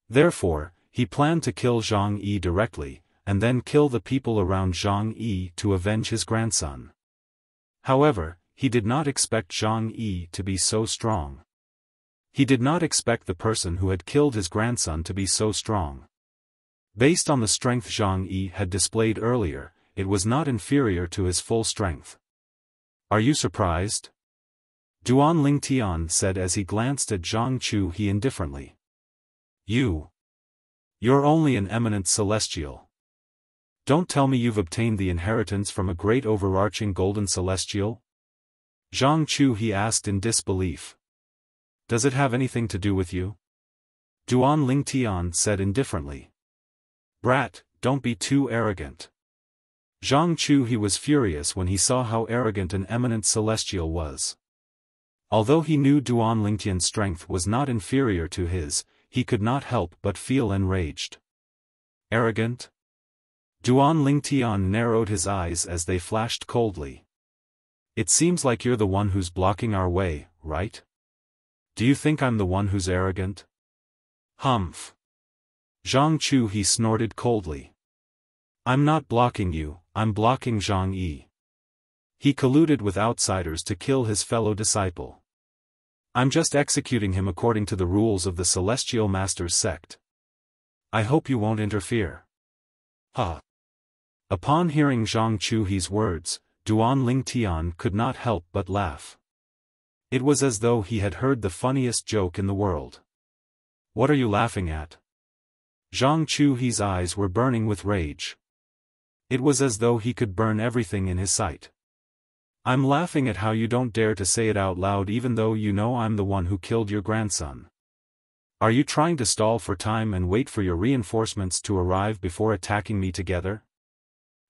S1: Therefore, he planned to kill Zhang Yi directly, and then kill the people around Zhang Yi to avenge his grandson. However, he did not expect Zhang Yi to be so strong. He did not expect the person who had killed his grandson to be so strong. Based on the strength Zhang Yi had displayed earlier, it was not inferior to his full strength. Are you surprised? Duan Lingtian said as he glanced at Zhang Chu he indifferently. You're only an eminent celestial. Don't tell me you've obtained the inheritance from a great overarching golden celestial? Zhang Chu, he asked in disbelief. Does it have anything to do with you? Duan Lingtian said indifferently. Brat, don't be too arrogant. Zhang Chu, he was furious when he saw how arrogant an eminent celestial was. Although he knew Duan Lingtian's strength was not inferior to his, he could not help but feel enraged. Arrogant? Duan Lingtian narrowed his eyes as they flashed coldly. It seems like you're the one who's blocking our way, right? Do you think I'm the one who's arrogant? Humph. Zhang Chu, he snorted coldly. I'm not blocking you, I'm blocking Zhang Yi. He colluded with outsiders to kill his fellow disciple. I'm just executing him according to the rules of the Celestial Masters sect. I hope you won't interfere. Ha! Upon hearing Zhang Chu's words, Duan Lingtian could not help but laugh. It was as though he had heard the funniest joke in the world. What are you laughing at? Zhang Chu's eyes were burning with rage. It was as though he could burn everything in his sight. I'm laughing at how you don't dare to say it out loud even though you know I'm the one who killed your grandson. Are you trying to stall for time and wait for your reinforcements to arrive before attacking me together?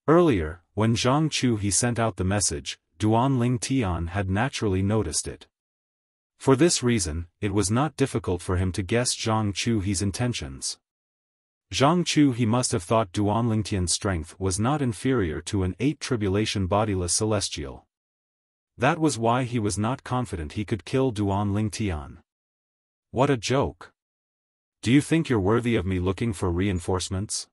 S1: Earlier, when Zhang Chu he sent out the message, Duan Lingtian had naturally noticed it. For this reason, it was not difficult for him to guess Zhang Chu's intentions. Zhang Chu he must have thought Duan Lingtian's strength was not inferior to an 8 tribulation bodiless celestial. That was why he was not confident he could kill Duan Lingtian. What a joke! Do you think you're worthy of me looking for reinforcements?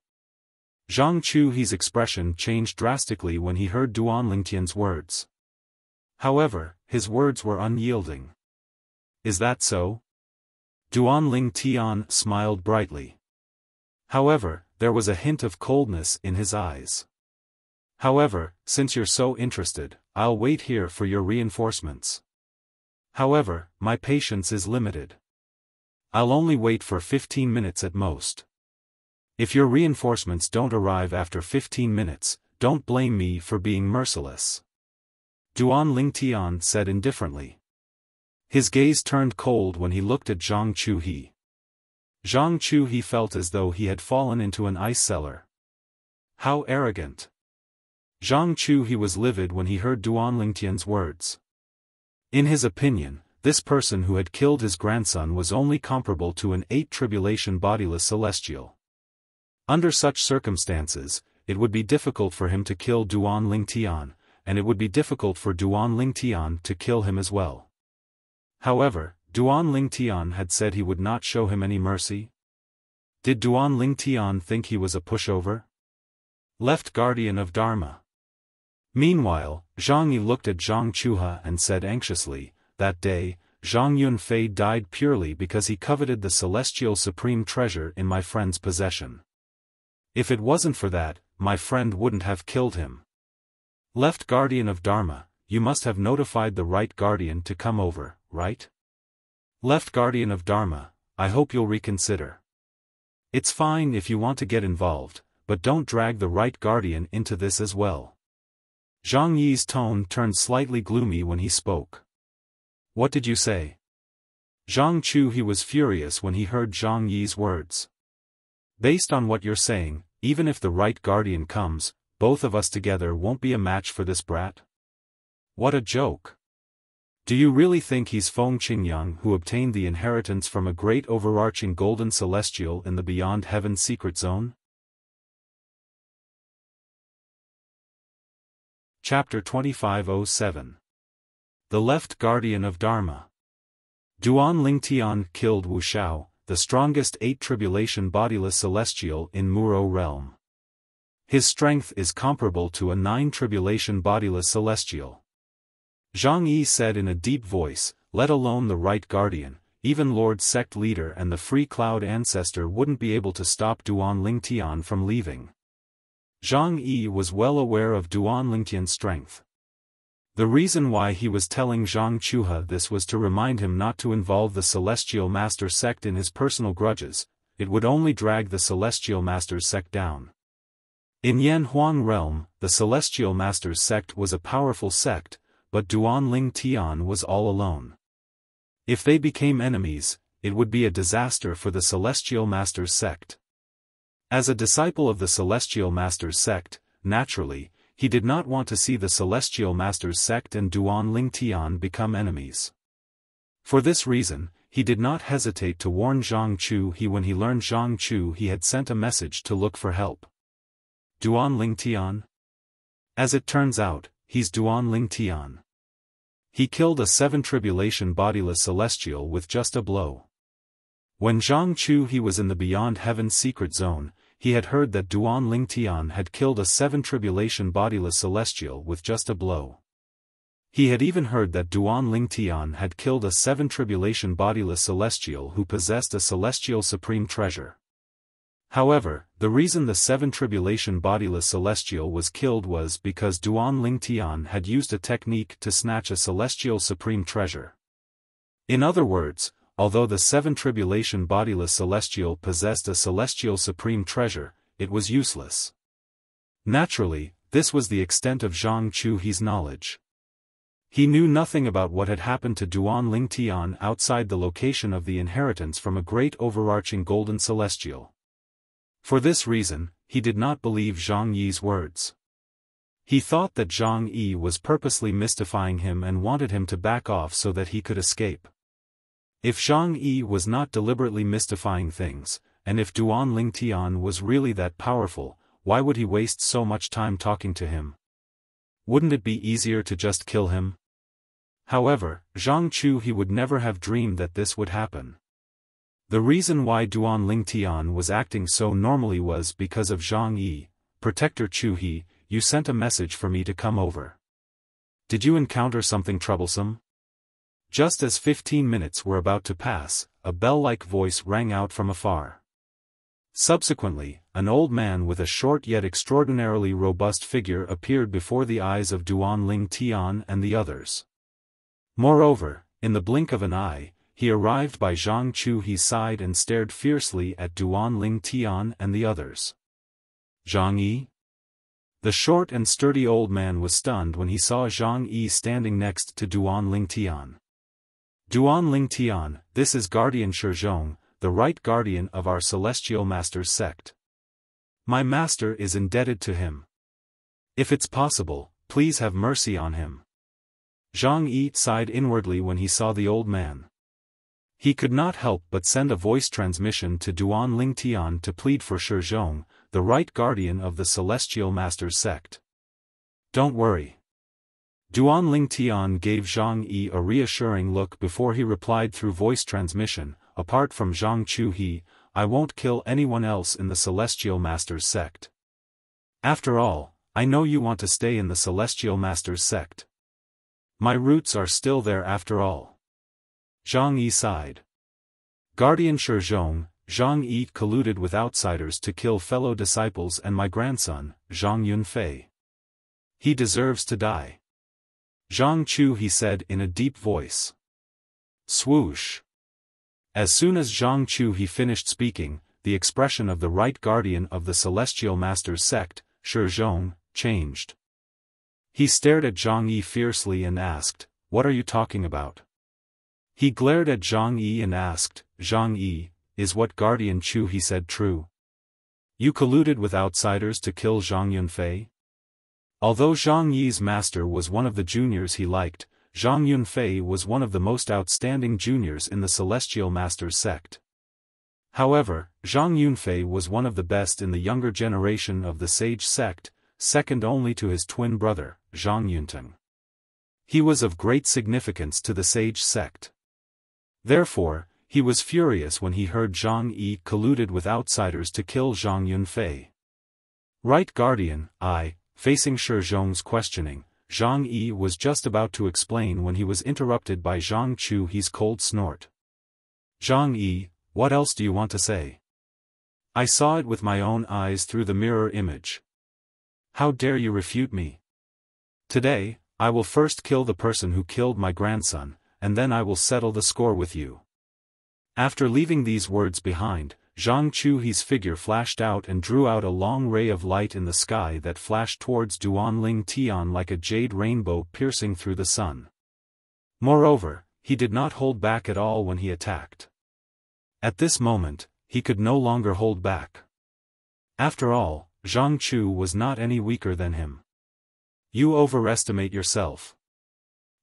S1: Zhang Chu's expression changed drastically when he heard Duan Lingtian's words. However, his words were unyielding. Is that so? Duan Lingtian smiled brightly. However, there was a hint of coldness in his eyes. However, since you're so interested, I'll wait here for your reinforcements. However, my patience is limited. I'll only wait for 15 minutes at most. If your reinforcements don't arrive after 15 minutes, don't blame me for being merciless. Duan Lingtian said indifferently. His gaze turned cold when he looked at Zhang Chu he. Zhang Chu he felt as though he had fallen into an ice cellar. How arrogant! Zhang Chu he was livid when he heard Duan Lingtian's words. In his opinion, this person who had killed his grandson was only comparable to an 8 tribulation bodiless celestial. Under such circumstances, it would be difficult for him to kill Duan Lingtian, and it would be difficult for Duan Lingtian to kill him as well. However, Duan Lingtian had said he would not show him any mercy. Did Duan Lingtian think he was a pushover? Left guardian of Dharma. Meanwhile, Zhang Yi looked at Zhang Chuha and said anxiously, that day, Zhang Yunfei died purely because he coveted the celestial supreme treasure in my friend's possession. If it wasn't for that, my friend wouldn't have killed him. Left guardian of Dharma, you must have notified the right guardian to come over, right? Left guardian of Dharma, I hope you'll reconsider. It's fine if you want to get involved, but don't drag the right guardian into this as well. Zhang Yi's tone turned slightly gloomy when he spoke. What did you say? Zhang Chu he was furious when he heard Zhang Yi's words. Based on what you're saying, even if the right guardian comes, both of us together won't be a match for this brat? What a joke! Do you really think he's Feng Qingyang who obtained the inheritance from a great overarching golden celestial in the beyond heaven secret zone? Chapter 2507. The Left Guardian of Dharma. Duan Lingtian killed Wuxia, the strongest 8 tribulation bodiless celestial in Muro realm. His strength is comparable to a 9 tribulation bodiless celestial. Zhang Yi said in a deep voice, let alone the right guardian, even Lord Sect Leader and the Free Cloud Ancestor wouldn't be able to stop Duan Lingtian from leaving. Zhang Yi was well aware of Duan Lingtian's strength. The reason why he was telling Zhang Chuha this was to remind him not to involve the Celestial Master sect in his personal grudges, it would only drag the Celestial Master's sect down. In Yan Huang realm, the Celestial Master's sect was a powerful sect, but Duan Ling Tian was all alone. If they became enemies, it would be a disaster for the Celestial Masters sect. As a disciple of the Celestial Masters sect, naturally, he did not want to see the Celestial Masters sect and Duan Ling Tian become enemies. For this reason, he did not hesitate to warn Zhang Chu He when he learned Zhang Chu He had sent a message to look for help. Duan Ling Tian? As it turns out, he's Duan Ling Tian. He killed a 7 tribulation bodiless celestial with just a blow. When Zhang Chu He was in the Beyond Heaven's secret zone, he had heard that Duan Ling Tian had killed a 7 tribulation bodiless celestial with just a blow. He had even heard that Duan Ling Tian had killed a 7 tribulation bodiless celestial who possessed a celestial supreme treasure. However, the reason the 7 tribulation bodiless celestial was killed was because Duan Ling Tian had used a technique to snatch a celestial supreme treasure. In other words, although the 7 tribulation bodiless celestial possessed a celestial supreme treasure, it was useless. Naturally, this was the extent of Zhang Chu He's knowledge. He knew nothing about what had happened to Duan Ling Tian outside the location of the inheritance from a great overarching golden celestial. For this reason, he did not believe Zhang Yi's words. He thought that Zhang Yi was purposely mystifying him and wanted him to back off so that he could escape. If Zhang Yi was not deliberately mystifying things, and if Duan Ling Tian was really that powerful, why would he waste so much time talking to him? Wouldn't it be easier to just kill him? However, Zhang Chu He would never have dreamed that this would happen. The reason why Duan Ling Tian was acting so normally was because of Zhang Yi. Protector Chu He, you sent a message for me to come over. Did you encounter something troublesome? Just as 15 minutes were about to pass, a bell-like voice rang out from afar. Subsequently, an old man with a short yet extraordinarily robust figure appeared before the eyes of Duan Ling Tian and the others. Moreover, in the blink of an eye, he arrived by Zhang Chu He's side and stared fiercely at Duan Ling Tian and the others. Zhang Yi? The short and sturdy old man was stunned when he saw Zhang Yi standing next to Duan Ling Tian. Duan Ling Tian, this is Guardian Shizhong, the right guardian of our Celestial Masters sect. My master is indebted to him. If it's possible, please have mercy on him. Zhang Yi sighed inwardly when he saw the old man. He could not help but send a voice transmission to Duan Ling Tian to plead for Shizhong, the right guardian of the Celestial Masters sect. Don't worry. Duan Ling Tian gave Zhang Yi a reassuring look before he replied through voice transmission, apart from Zhang Chu He, I won't kill anyone else in the Celestial Masters sect. After all, I know you want to stay in the Celestial Masters sect. My roots are still there after all. Zhang Yi sighed. Guardian Shizhong, Zhang Yi colluded with outsiders to kill fellow disciples and my grandson, Zhang Yunfei. He deserves to die. Zhang Chu He said in a deep voice. Swoosh. As soon as Zhang Chu He finished speaking, the expression of the right guardian of the Celestial Masters sect, Shizhong, changed. He stared at Zhang Yi fiercely and asked, what are you talking about? He glared at Zhang Yi and asked, Zhang Yi, is what Guardian Chu He said true? You colluded with outsiders to kill Zhang Yunfei? Although Zhang Yi's master was one of the juniors he liked, Zhang Yunfei was one of the most outstanding juniors in the Celestial Masters sect. However, Zhang Yunfei was one of the best in the younger generation of the Sage sect, second only to his twin brother, Zhang Yunteng. He was of great significance to the Sage sect. Therefore, he was furious when he heard Zhang Yi colluded with outsiders to kill Zhang Yunfei. Right Guardian, facing Shizhong's questioning, Zhang Yi was just about to explain when he was interrupted by Zhang Chu He's cold snort. Zhang Yi, what else do you want to say? I saw it with my own eyes through the mirror image. How dare you refute me? Today, I will first kill the person who killed my grandson, and then I will settle the score with you. After leaving these words behind, Zhang Chuhi's figure flashed out and drew out a long ray of light in the sky that flashed towards Duanling Tian like a jade rainbow piercing through the sun. Moreover, he did not hold back at all when he attacked. At this moment, he could no longer hold back. After all, Zhang Chu was not any weaker than him. You overestimate yourself.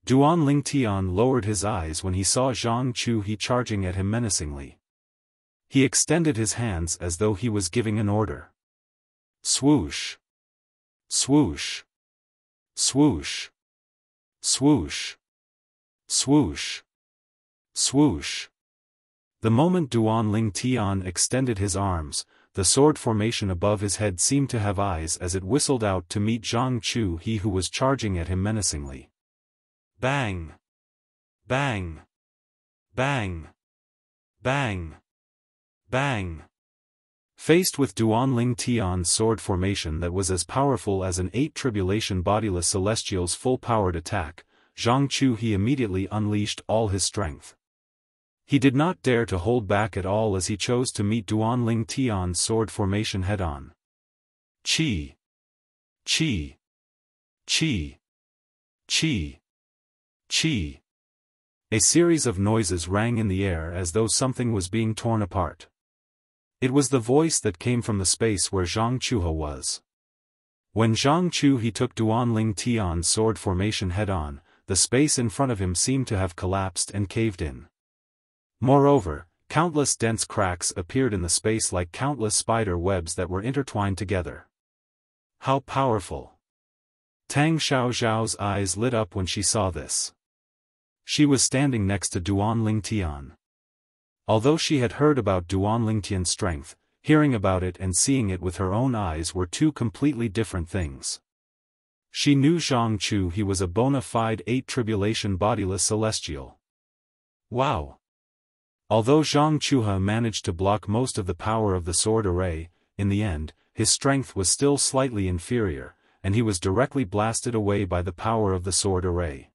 S1: Duanling Tian lowered his eyes when he saw Zhang Chuhi charging at him menacingly. He extended his hands as though he was giving an order. Swoosh! Swoosh! Swoosh! Swoosh! Swoosh! Swoosh! The moment Duanling Tian extended his arms, the sword formation above his head seemed to have eyes as it whistled out to meet Zhang Chu, he who was charging at him menacingly. Bang! Bang! Bang! Bang! Bang! Faced with Duanling Tian's sword formation that was as powerful as an 8 tribulation bodiless celestial's full-powered attack, Zhang Chuhi immediately unleashed all his strength. He did not dare to hold back at all as he chose to meet Duanling Tian's sword formation head-on. Chi! Chi! Chi! Chi! Chi! A series of noises rang in the air as though something was being torn apart. It was the voice that came from the space where Zhang Chuha was. When Zhang Chuhi took Duanling Tian's sword formation head-on, the space in front of him seemed to have collapsed and caved in. Moreover, countless dense cracks appeared in the space like countless spider webs that were intertwined together. How powerful! Tang Xiaozhao's eyes lit up when she saw this. She was standing next to Duanling Tian. Although she had heard about Duanling Tian's strength, hearing about it and seeing it with her own eyes were two completely different things. She knew Zhang Chu, he was a bona fide 8 tribulation bodiless celestial. Wow! Although Zhang Chuha managed to block most of the power of the sword array, in the end, his strength was still slightly inferior, and he was directly blasted away by the power of the sword array.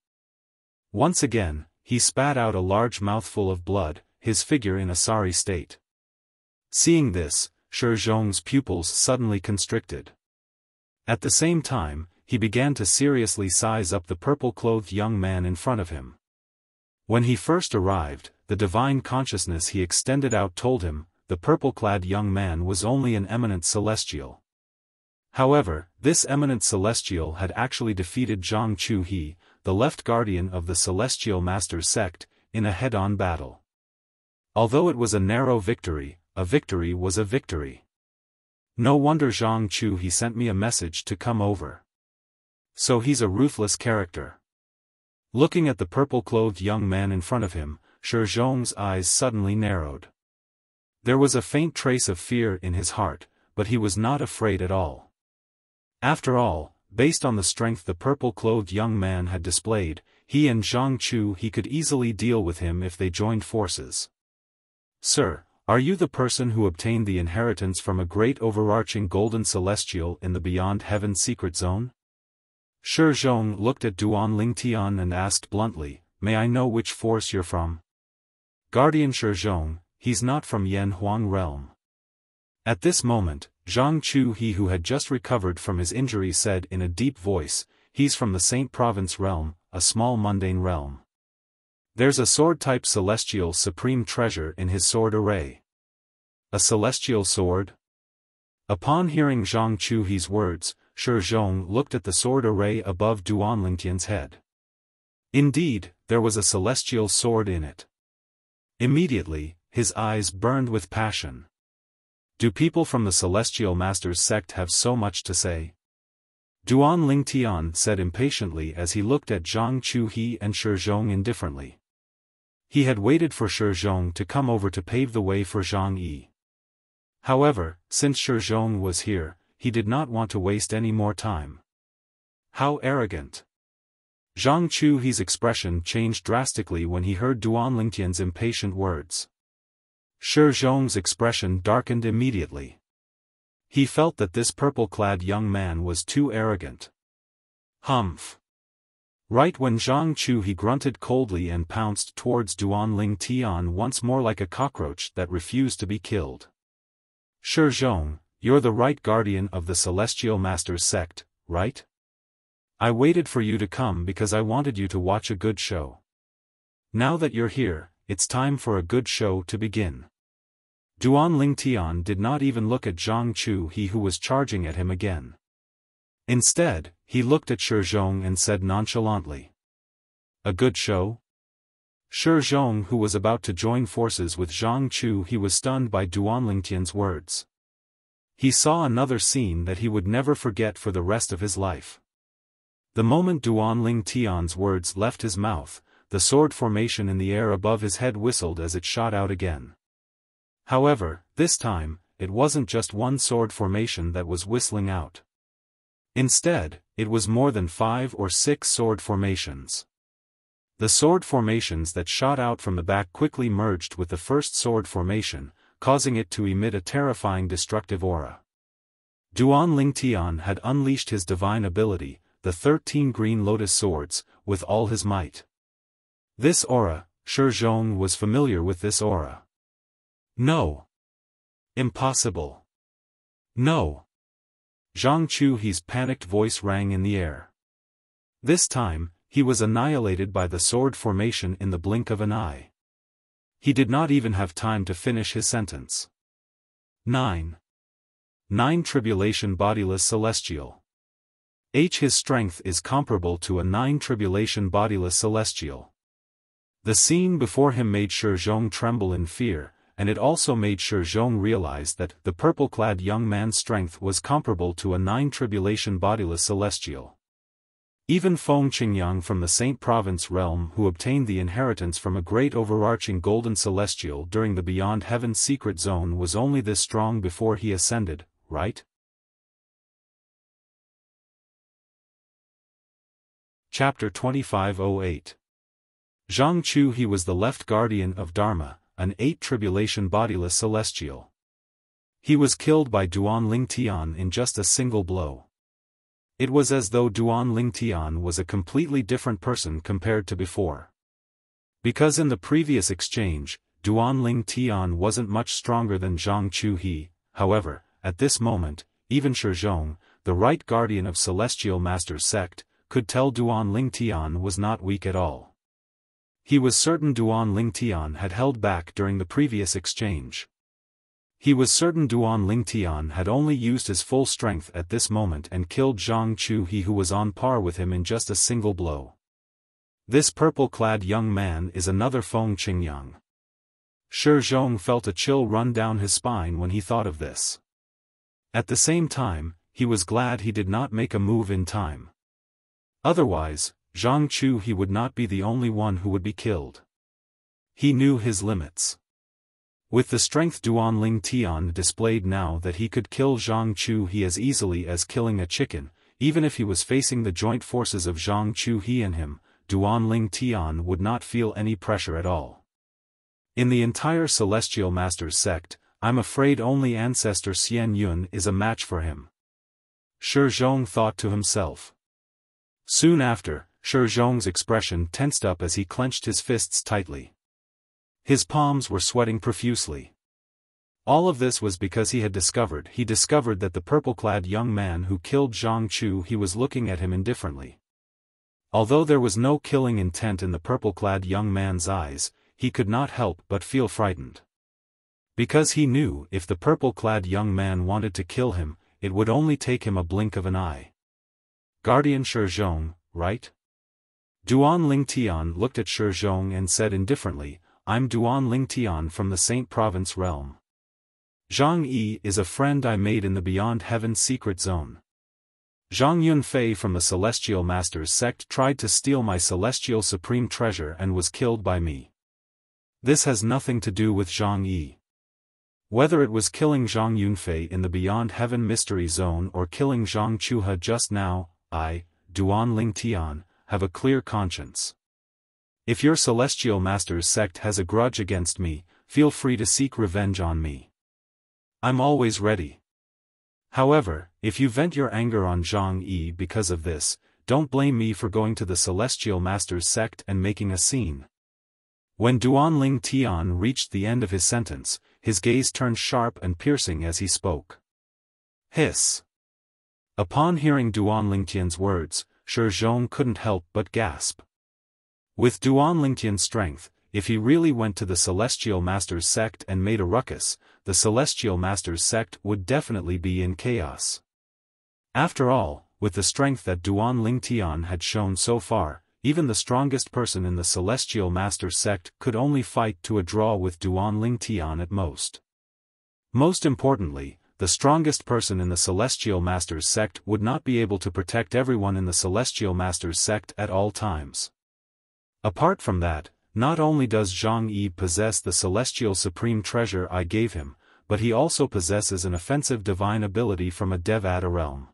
S1: Once again, he spat out a large mouthful of blood, his figure in a sorry state. Seeing this, Shi Zhong's pupils suddenly constricted. At the same time, he began to seriously size up the purple-clothed young man in front of him. When he first arrived, the divine consciousness he extended out told him, the purple-clad young man was only an eminent celestial. However, this eminent celestial had actually defeated Zhang Chu-he, the left guardian of the Celestial Masters sect, in a head-on battle. Although it was a narrow victory, a victory was a victory. No wonder Zhang Chu-he sent me a message to come over. So he's a ruthless character. Looking at the purple-clothed young man in front of him, Shi Zhong's eyes suddenly narrowed. There was a faint trace of fear in his heart, but he was not afraid at all. After all, based on the strength the purple-clothed young man had displayed, he and Zhang Chu he could easily deal with him if they joined forces. Sir, are you the person who obtained the inheritance from a great overarching golden celestial in the Beyond Heaven secret zone? Shi Zhong looked at Duanling Tian and asked bluntly, may I know which force you're from? Guardian Shi Zhong, he's not from Yan Huang realm. At this moment, Zhang Chu he who had just recovered from his injury said in a deep voice, he's from the Saint Province realm, a small mundane realm. There's a sword-type celestial supreme treasure in his sword array. A celestial sword? Upon hearing Zhang Chu he's words, Shi Zhong looked at the sword array above Duanling Tian's head. Indeed, there was a celestial sword in it. Immediately, his eyes burned with passion. Do people from the Celestial Masters sect have so much to say? Duanling Tian said impatiently as he looked at Zhang Chu-he and Shi Zhong indifferently. He had waited for Shi Zhong to come over to pave the way for Zhang Yi. However, since Shi Zhong was here, he did not want to waste any more time. How arrogant! Zhang Chu-he's expression changed drastically when he heard Duanling Tian's impatient words. Shi Zhong's expression darkened immediately. He felt that this purple-clad young man was too arrogant. Humph! Right when Zhang Chu-he grunted coldly and pounced towards Duanling Tian once more like a cockroach that refused to be killed. Shi Zhong, you're the right guardian of the Celestial Masters sect, right? I waited for you to come because I wanted you to watch a good show. Now that you're here, it's time for a good show to begin. Duan Lingtian did not even look at Zhang Chuhe who was charging at him again. Instead, he looked at Shi Zhong and said nonchalantly. A good show? Shi Zhong, who was about to join forces with Zhang Chuhe, was stunned by Duan Lingtian's words. He saw another scene that he would never forget for the rest of his life. The moment Duan Lingtian's words left his mouth, the sword formation in the air above his head whistled as it shot out again. However, this time, it wasn't just one sword formation that was whistling out. Instead, it was more than 5 or 6 sword formations. The sword formations that shot out from the back quickly merged with the first sword formation, causing it to emit a terrifying destructive aura. Duan Lingtian had unleashed his divine ability, the 13 green lotus swords, with all his might. This aura, Shi Zhong was familiar with this aura. No. Impossible. No. Zhang Chuhe's panicked voice rang in the air. This time, he was annihilated by the sword formation in the blink of an eye. He did not even have time to finish his sentence. 9. 9 Tribulation Bodiless Celestial. His strength is comparable to a 9 Tribulation Bodiless Celestial. The scene before him made Shi Zhong tremble in fear, and it also made Shi Zhong realize that the purple-clad young man's strength was comparable to a 9 Tribulation Bodiless Celestial. Even Feng Qingyang from the Saint Province realm, who obtained the inheritance from a great overarching golden celestial during the Beyond Heaven secret zone, was only this strong before he ascended, right? Chapter 2508. Zhang Chuhe was the left guardian of Dharma, an 8 Tribulation Bodiless Celestial. He was killed by Duan Lingtian in just a single blow. It was as though Duan Lingtian was a completely different person compared to before. Because in the previous exchange, Duan Lingtian wasn't much stronger than Zhang Chuhe. However, at this moment, even Shi Zhong, the right guardian of Celestial Masters sect, could tell Duan Lingtian was not weak at all. He was certain Duan Lingtian had held back during the previous exchange. He was certain Duan Lingtian had only used his full strength at this moment and killed Zhang Chuhe, who was on par with him, in just a single blow. This purple-clad young man is another Feng Qingyang. Shi Zhong felt a chill run down his spine when he thought of this. At the same time, he was glad he did not make a move in time. Otherwise, Zhang Chuhe would not be the only one who would be killed. He knew his limits. With the strength Duan Lingtian displayed now, that he could kill Zhang Chuhe as easily as killing a chicken, even if he was facing the joint forces of Zhang Chuhe and him, Duan Lingtian would not feel any pressure at all. In the entire Celestial Masters sect, I'm afraid only Ancestor Xian Yun is a match for him. Shi Zhong thought to himself. Soon after, Shi Zhong's expression tensed up as he clenched his fists tightly. His palms were sweating profusely. All of this was because he discovered that the purple-clad young man who killed Zhang Chuhe was looking at him indifferently. Although there was no killing intent in the purple-clad young man's eyes, he could not help but feel frightened. Because he knew if the purple-clad young man wanted to kill him, it would only take him a blink of an eye. Guardian Shi Zhong, right? Duan Lingtian looked at Shi Zhong and said indifferently, I'm Duan Lingtian from the Saint Province realm. Zhang Yi is a friend I made in the Beyond Heaven secret zone. Zhang Yunfei from the Celestial Masters sect tried to steal my celestial supreme treasure and was killed by me. This has nothing to do with Zhang Yi. Whether it was killing Zhang Yunfei in the Beyond Heaven mystery zone or killing Zhang Chuhe just now, I, Duan Lingtian, have a clear conscience. If your Celestial Masters sect has a grudge against me, feel free to seek revenge on me. I'm always ready. However, if you vent your anger on Zhang Yi because of this, don't blame me for going to the Celestial Masters sect and making a scene. When Duan Lingtian reached the end of his sentence, his gaze turned sharp and piercing as he spoke. Hiss. Upon hearing Duan Lingtian's words, Shi Zhong couldn't help but gasp. With Duan Lingtian's strength, if he really went to the Celestial Masters sect and made a ruckus, the Celestial Masters sect would definitely be in chaos. After all, with the strength that Duan Lingtian had shown so far, even the strongest person in the Celestial Masters sect could only fight to a draw with Duan Lingtian at most. Most importantly, the strongest person in the Celestial Masters sect would not be able to protect everyone in the Celestial Masters sect at all times. Apart from that, not only does Zhang Yi possess the Celestial Supreme Treasure I gave him, but he also possesses an offensive divine ability from a Devata realm.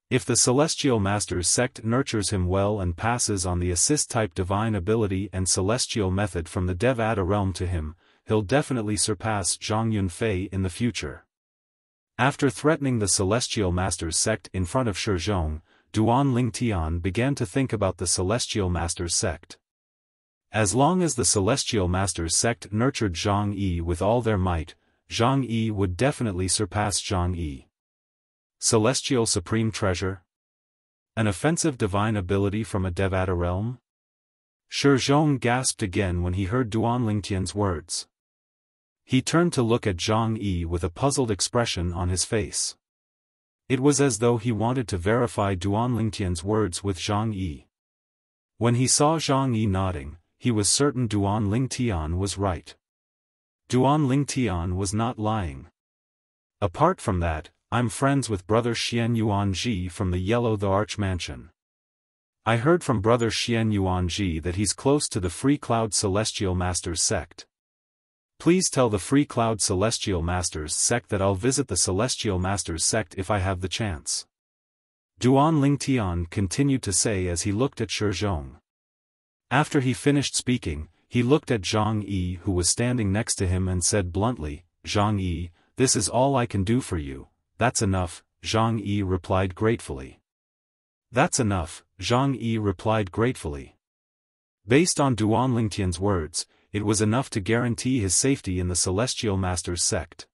S1: If the Celestial Masters sect nurtures him well and passes on the assist-type divine ability and celestial method from the Devata realm to him, he'll definitely surpass Zhang Yunfei in the future. After threatening the Celestial Masters sect in front of Shi Zhong, Duan Lingtian began to think about the Celestial Masters sect. As long as the Celestial Masters sect nurtured Zhang Yi with all their might, Zhang Yi would definitely surpass Zhang Yi. Celestial Supreme Treasure? An offensive divine ability from a Devata realm? Shi Zhong gasped again when he heard Duan Lingtian's words. He turned to look at Zhang Yi with a puzzled expression on his face. It was as though he wanted to verify Duan Lingtian's words with Zhang Yi. When he saw Zhang Yi nodding, he was certain Duan Lingtian was right. Duan Lingtian was not lying. Apart from that, I'm friends with Brother Xian Yuanji from the Yellow the Arch Mansion. I heard from Brother Xian Yuanji that he's close to the Free Cloud Celestial Masters sect. Please tell the Free Cloud Celestial Masters sect that I'll visit the Celestial Masters sect if I have the chance. Duan Lingtian continued to say as he looked at Shi Zhong. After he finished speaking, he looked at Zhang Yi who was standing next to him and said bluntly, Zhang Yi, this is all I can do for you. That's enough, Zhang Yi replied gratefully. That's enough, Zhang Yi replied gratefully. Based on Duan Lingtian's words, it was enough to guarantee his safety in the Celestial Masters sect.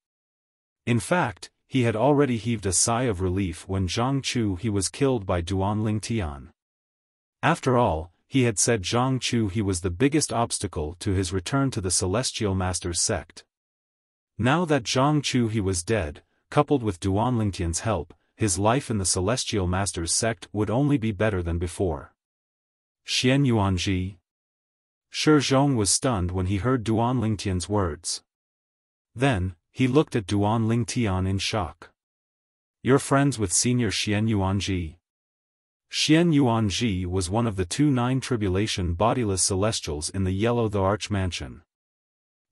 S1: In fact, he had already heaved a sigh of relief when Zhang Chu he was killed by Duan Lingtian. After all, he had said Zhang Chu he was the biggest obstacle to his return to the Celestial Masters sect. Now that Zhang Chu he was dead, coupled with Duan Lingtian's help, his life in the Celestial Masters sect would only be better than before. Xian Yuanji. Shi Zhong was stunned when he heard Duan Lingtian's words. Then, he looked at Duan Lingtian in shock. You're friends with Senior Xian Yuanji? Xian Yuanji was one of the 2 9 tribulation bodiless celestials in the Yellow the Arch Mansion.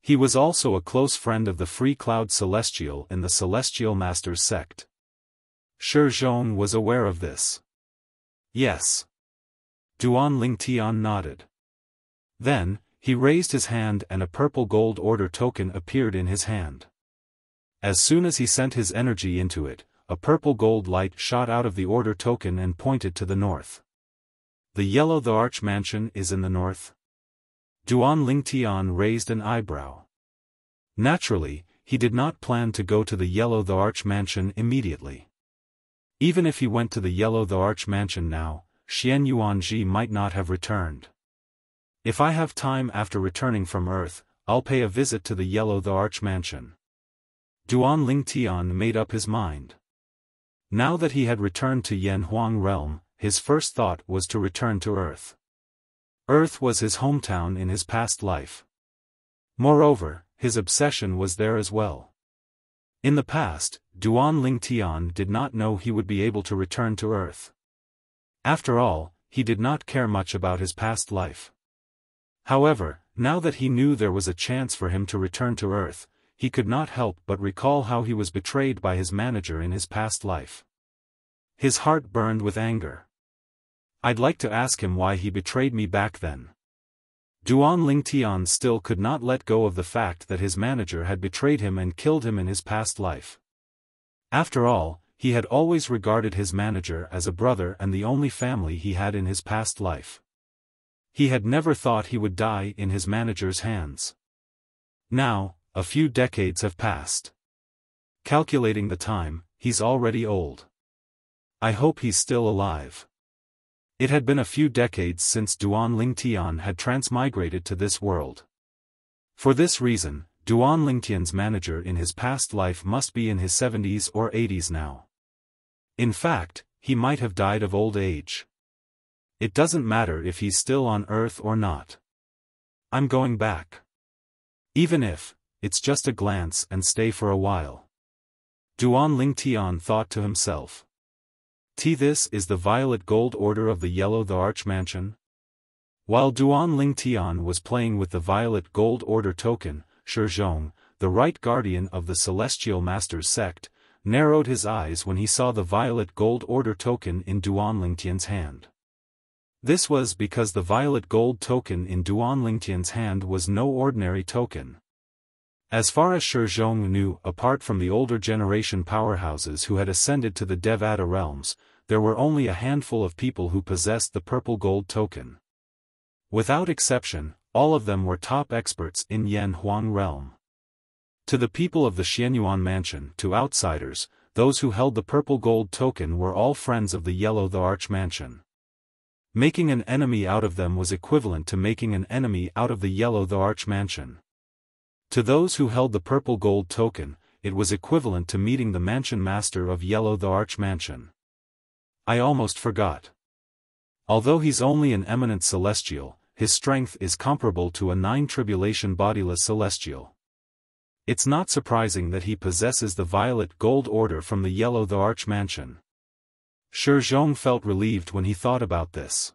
S1: He was also a close friend of the Free Cloud Celestial in the Celestial Masters sect. Shi Zhong was aware of this. Yes. Duan Lingtian nodded. Then, he raised his hand and a purple gold order token appeared in his hand. As soon as he sent his energy into it, a purple gold light shot out of the order token and pointed to the north. The Yellow the Arch Mansion is in the north? Duan Lingtian raised an eyebrow. Naturally, he did not plan to go to the Yellow the Arch Mansion immediately. Even if he went to the Yellow the Arch Mansion now, Xian Yuanji might not have returned. If I have time after returning from Earth, I'll pay a visit to the Yellow the Arch Mansion. Duan Lingtian made up his mind. Now that he had returned to Yanhuang realm, his first thought was to return to Earth. Earth was his hometown in his past life. Moreover, his obsession was there as well. In the past, Duan Lingtian did not know he would be able to return to Earth. After all, he did not care much about his past life. However, now that he knew there was a chance for him to return to Earth, he could not help but recall how he was betrayed by his manager in his past life. His heart burned with anger. I'd like to ask him why he betrayed me back then. Duan Lingtian still could not let go of the fact that his manager had betrayed him and killed him in his past life. After all, he had always regarded his manager as a brother and the only family he had in his past life. He had never thought he would die in his manager's hands. Now, a few decades have passed. Calculating the time, he's already old. I hope he's still alive. It had been a few decades since Duan Lingtian had transmigrated to this world. For this reason, Duan Lingtian's manager in his past life must be in his 70s or 80s now. In fact, he might have died of old age. It doesn't matter if he's still on Earth or not. I'm going back. Even if it's just a glance and stay for a while. Duan Lingtian thought to himself. This is the violet gold order of the Yellow the Arch Mansion? While Duan Lingtian was playing with the violet gold order token, Shizhong, the right guardian of the Celestial Masters sect, narrowed his eyes when he saw the violet gold order token in Duan Lingtian's hand. This was because the violet gold token in Duan Lingtian's hand was no ordinary token. As far as Shizhong knew, apart from the older generation powerhouses who had ascended to the Devata realms, there were only a handful of people who possessed the purple gold token. Without exception, all of them were top experts in Yan Huang realm. To the people of the Xianyuan mansion, to outsiders, those who held the purple gold token were all friends of the Yellow the Arch mansion. Making an enemy out of them was equivalent to making an enemy out of the Yellow the Arch mansion. To those who held the purple gold token, it was equivalent to meeting the mansion master of Yellow the Arch mansion. I almost forgot. Although he's only an eminent celestial, his strength is comparable to a 9 bodiless celestial. It's not surprising that he possesses the violet gold order from the Yellow the Arch mansion. Shizhong felt relieved when he thought about this.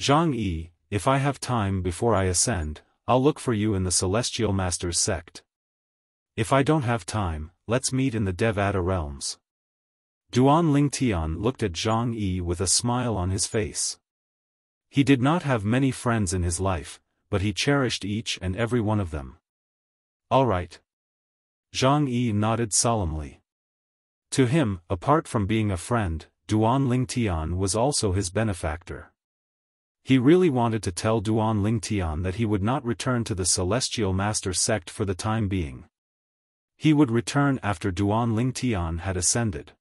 S1: Zhang Yi, if I have time before I ascend, I'll look for you in the Celestial Masters sect. If I don't have time, let's meet in the Devata realms. Duan Lingtian looked at Zhang Yi with a smile on his face. He did not have many friends in his life, but he cherished each and every one of them. All right. Zhang Yi nodded solemnly. To him, apart from being a friend, Duan Lingtian was also his benefactor. He really wanted to tell Duan Lingtian that he would not return to the Celestial Master sect for the time being. He would return after Duan Lingtian had ascended.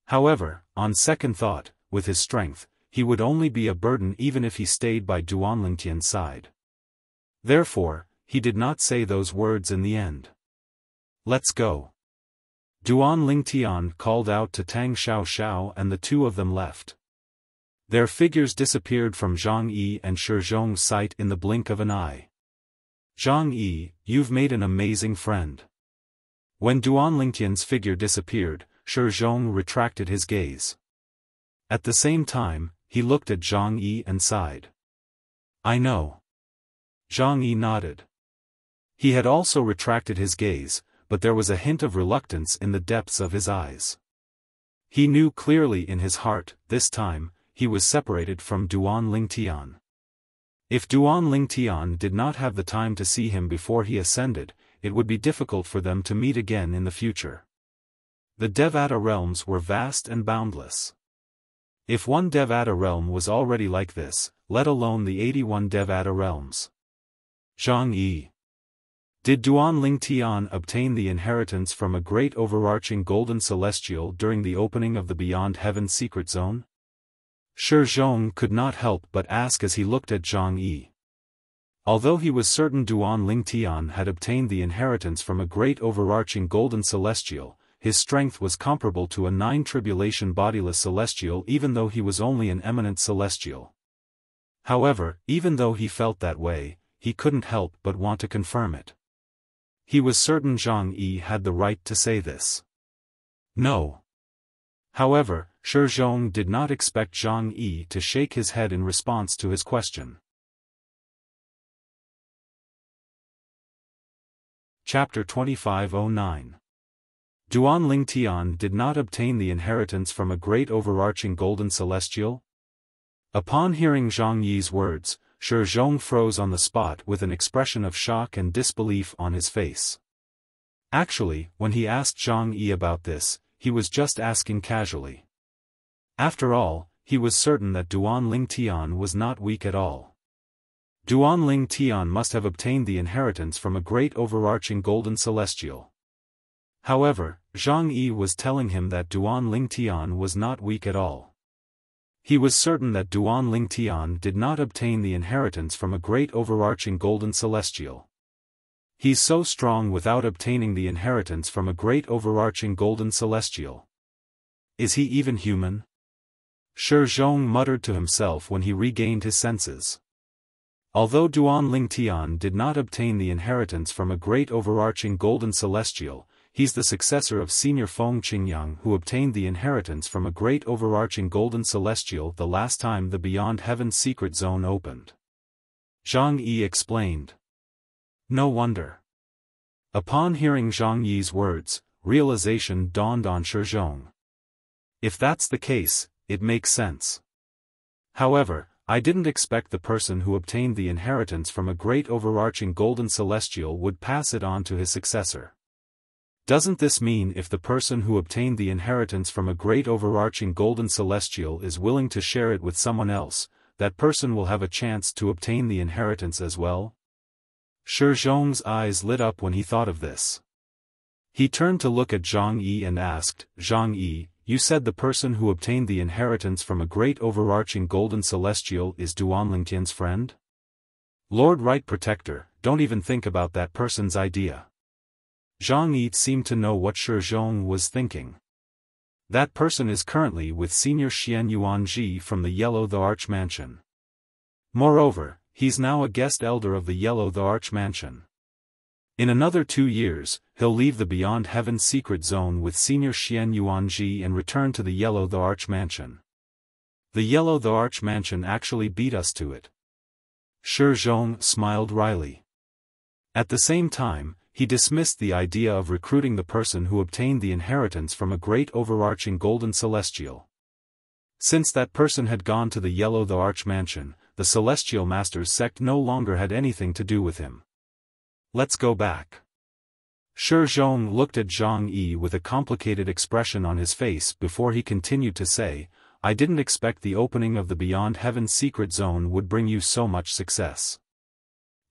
S1: However, on second thought, with his strength, he would only be a burden even if he stayed by Duan Lingtian's side. Therefore, he did not say those words in the end. Let's go. Duan Lingtian called out to Tang Xiao and the two of them left. Their figures disappeared from Zhang Yi and Shizhong's sight in the blink of an eye. Zhang Yi, you've made an amazing friend. When Duan Lingtian's figure disappeared, Shizhong retracted his gaze. At the same time, he looked at Zhang Yi and sighed. I know. Zhang Yi nodded. He had also retracted his gaze, but there was a hint of reluctance in the depths of his eyes. He knew clearly in his heart, this time, he was separated from Duan Lingtian. If Duan Lingtian did not have the time to see him before he ascended, it would be difficult for them to meet again in the future. The Devata realms were vast and boundless. If one Devata realm was already like this, let alone the 81 Devata realms. Zhang Yi. Did Duan Lingtian obtain the inheritance from a great overarching golden celestial during the opening of the Beyond Heaven secret zone? Shizhong could not help but ask as he looked at Zhang Yi. Although he was certain Duan Lingtian had obtained the inheritance from a great overarching golden celestial, his strength was comparable to a 9 bodiless celestial even though he was only an eminent celestial. However, even though he felt that way, he couldn't help but want to confirm it. He was certain Zhang Yi had the right to say this. No. However, Shizhong did not expect Zhang Yi to shake his head in response to his question. Chapter 2509. Duan Lingtian did not obtain the inheritance from a great overarching golden celestial? Upon hearing Zhang Yi's words, Shizhong froze on the spot with an expression of shock and disbelief on his face. Actually, when he asked Zhang Yi about this, he was just asking casually. After all, he was certain that Duan Lingtian was not weak at all. Duanling Tian must have obtained the inheritance from a great overarching golden celestial. However, Zhang Yi was telling him that Duanling Tian was not weak at all. He was certain that Duanling Tian did not obtain the inheritance from a great overarching golden celestial. He's so strong without obtaining the inheritance from a great overarching golden celestial. Is he even human? Shi Zhong muttered to himself when he regained his senses. Although Duanling Tian did not obtain the inheritance from a great overarching golden celestial, he's the successor of Senior Feng Qingyang who obtained the inheritance from a great overarching golden celestial the last time the Beyond Heaven's secret zone opened. Zhang Yi explained. No wonder. Upon hearing Zhang Yi's words, realization dawned on Shi Zhong. If that's the case, it makes sense. However, I didn't expect the person who obtained the inheritance from a great overarching golden celestial would pass it on to his successor. Doesn't this mean if the person who obtained the inheritance from a great overarching golden celestial is willing to share it with someone else, that person will have a chance to obtain the inheritance as well? Shi Zhong's eyes lit up when he thought of this. He turned to look at Zhang Yi and asked, Zhang Yi, you said the person who obtained the inheritance from a great overarching golden celestial is Duanling Tian's friend? Lord Right Protector, don't even think about that person's idea. Zhang Yi seemed to know what Shi Zhong was thinking. That person is currently with Senior Xian Yuanji from the Yellow the Arch Mansion. Moreover, he's now a guest elder of the Yellow the Arch Mansion. In another 2 years, he'll leave the Beyond Heaven's secret zone with Senior Xian Yuanji and return to the Yellow the Arch Mansion. The Yellow the Arch Mansion actually beat us to it. Shi Zhong smiled wryly. At the same time, he dismissed the idea of recruiting the person who obtained the inheritance from a great overarching golden celestial. Since that person had gone to the Yellow the Arch Mansion, the Celestial Master's sect no longer had anything to do with him. Let's go back. Shi Zhong looked at Zhang Yi with a complicated expression on his face before he continued to say, I didn't expect the opening of the Beyond Heaven's secret zone would bring you so much success.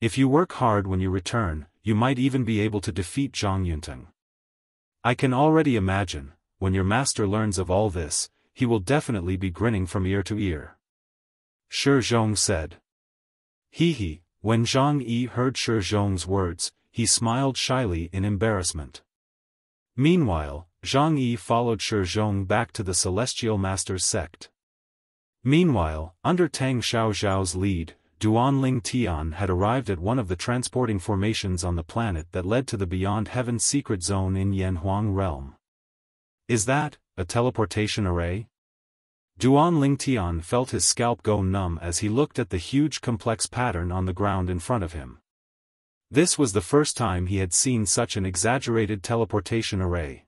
S1: If you work hard when you return, you might even be able to defeat Zhang Yunteng. I can already imagine, when your master learns of all this, he will definitely be grinning from ear to ear. Shi Zhong said. He. When Zhang Yi heard Shi Zhong's words, he smiled shyly in embarrassment. Meanwhile, Zhang Yi followed Shi Zhong back to the Celestial Master's sect. Meanwhile, under Tang Xiaozhao's lead, Duanling Tian had arrived at one of the transporting formations on the planet that led to the Beyond Heaven's secret zone in Yanhuang realm. Is that a teleportation array? Duanling Tian felt his scalp go numb as he looked at the huge complex pattern on the ground in front of him. This was the first time he had seen such an exaggerated teleportation array.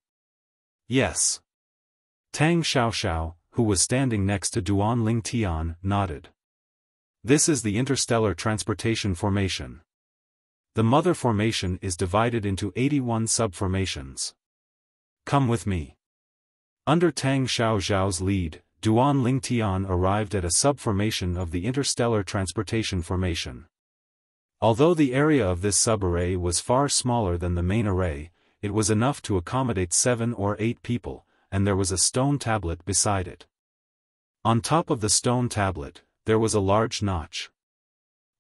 S1: Yes. Tang Xiaoxiao, who was standing next to Duanling Tian, nodded. This is the interstellar transportation formation. The mother formation is divided into 81 sub-formations. Come with me. Under Tang Xiaozhao's lead, Duanling Tian arrived at a sub-formation of the interstellar transportation formation. Although the area of this sub-array was far smaller than the main array, it was enough to accommodate 7 or 8 people, and there was a stone tablet beside it. On top of the stone tablet, there was a large notch.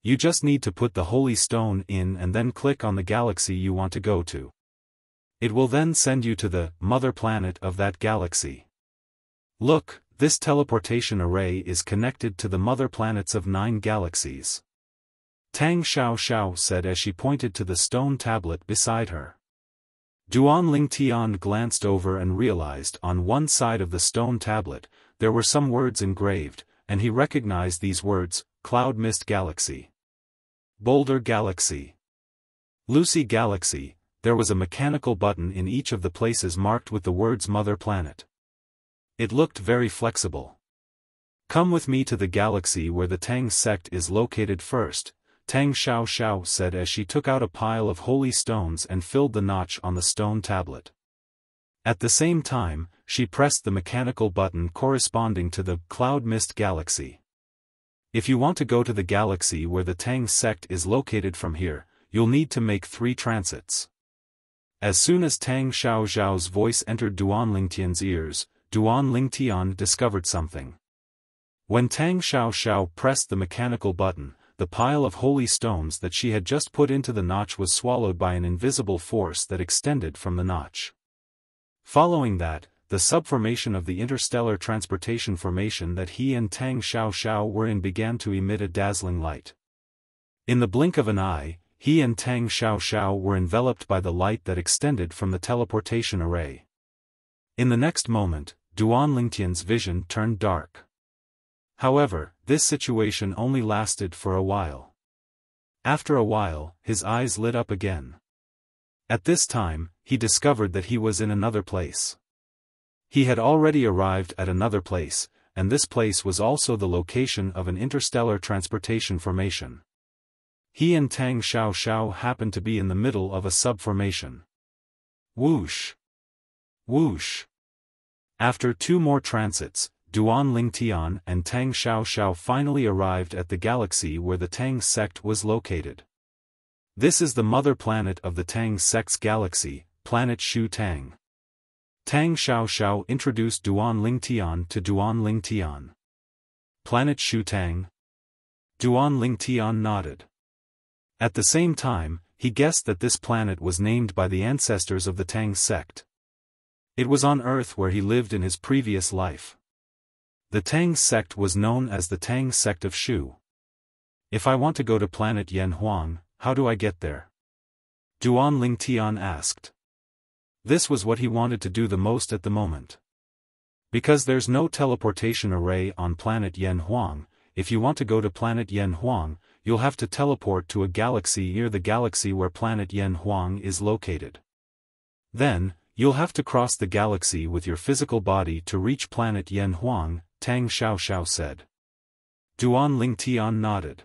S1: You just need to put the holy stone in and then click on the galaxy you want to go to. It will then send you to the mother planet of that galaxy. Look, this teleportation array is connected to the mother planets of 9 galaxies. Tang Xiaoxiao said as she pointed to the stone tablet beside her. Duanling Tian glanced over and realized on one side of the stone tablet, there were some words engraved, and he recognized these words, Cloud Mist Galaxy, Boulder Galaxy, Lucy Galaxy. There was a mechanical button in each of the places marked with the words Mother Planet. It looked very flexible. Come with me to the galaxy where the Tang sect is located first, Tang Xiaoxiao said as she took out a pile of holy stones and filled the notch on the stone tablet. At the same time, she pressed the mechanical button corresponding to the Cloud Mist Galaxy. If you want to go to the galaxy where the Tang sect is located from here, you'll need to make 3 transits. As soon as Tang Xiaoxiao's voice entered Duan Lingtian's ears, Duan Lingtian discovered something. When Tang Xiaoxiao pressed the mechanical button, the pile of holy stones that she had just put into the notch was swallowed by an invisible force that extended from the notch. Following that, the subformation of the interstellar transportation formation that he and Tang Xiaoxiao were in began to emit a dazzling light. In the blink of an eye, he and Tang Xiaoxiao were enveloped by the light that extended from the teleportation array. In the next moment, Duan Lingtian's vision turned dark. However, this situation only lasted for a while. After a while, his eyes lit up again. At this time, he discovered that he was in another place. He had already arrived at another place, and this place was also the location of an interstellar transportation formation. He and Tang Xiaoxiao happened to be in the middle of a subformation. Whoosh! Whoosh! After 2 more transits, Duan Lingtian and Tang Xiaoxiao finally arrived at the galaxy where the Tang sect was located. This is the mother planet of the Tang sect's galaxy, planet Shu Tang. Tang Xiaoxiao introduced Duan Lingtian to Duan Lingtian. Planet Shu Tang? Duan Lingtian nodded. At the same time, he guessed that this planet was named by the ancestors of the Tang sect. It was on Earth where he lived in his previous life. The Tang sect was known as the Tang sect of Shu. If I want to go to planet Yanhuang, how do I get there? Duan Lingtian asked. This was what he wanted to do the most at the moment. Because there's no teleportation array on planet Yanhuang, if you want to go to planet Yanhuang, you'll have to teleport to a galaxy near the galaxy where planet Yanhuang is located. Then, you'll have to cross the galaxy with your physical body to reach planet Yanhuang, Tang Xiaoxiao said. Duan Lingtian nodded.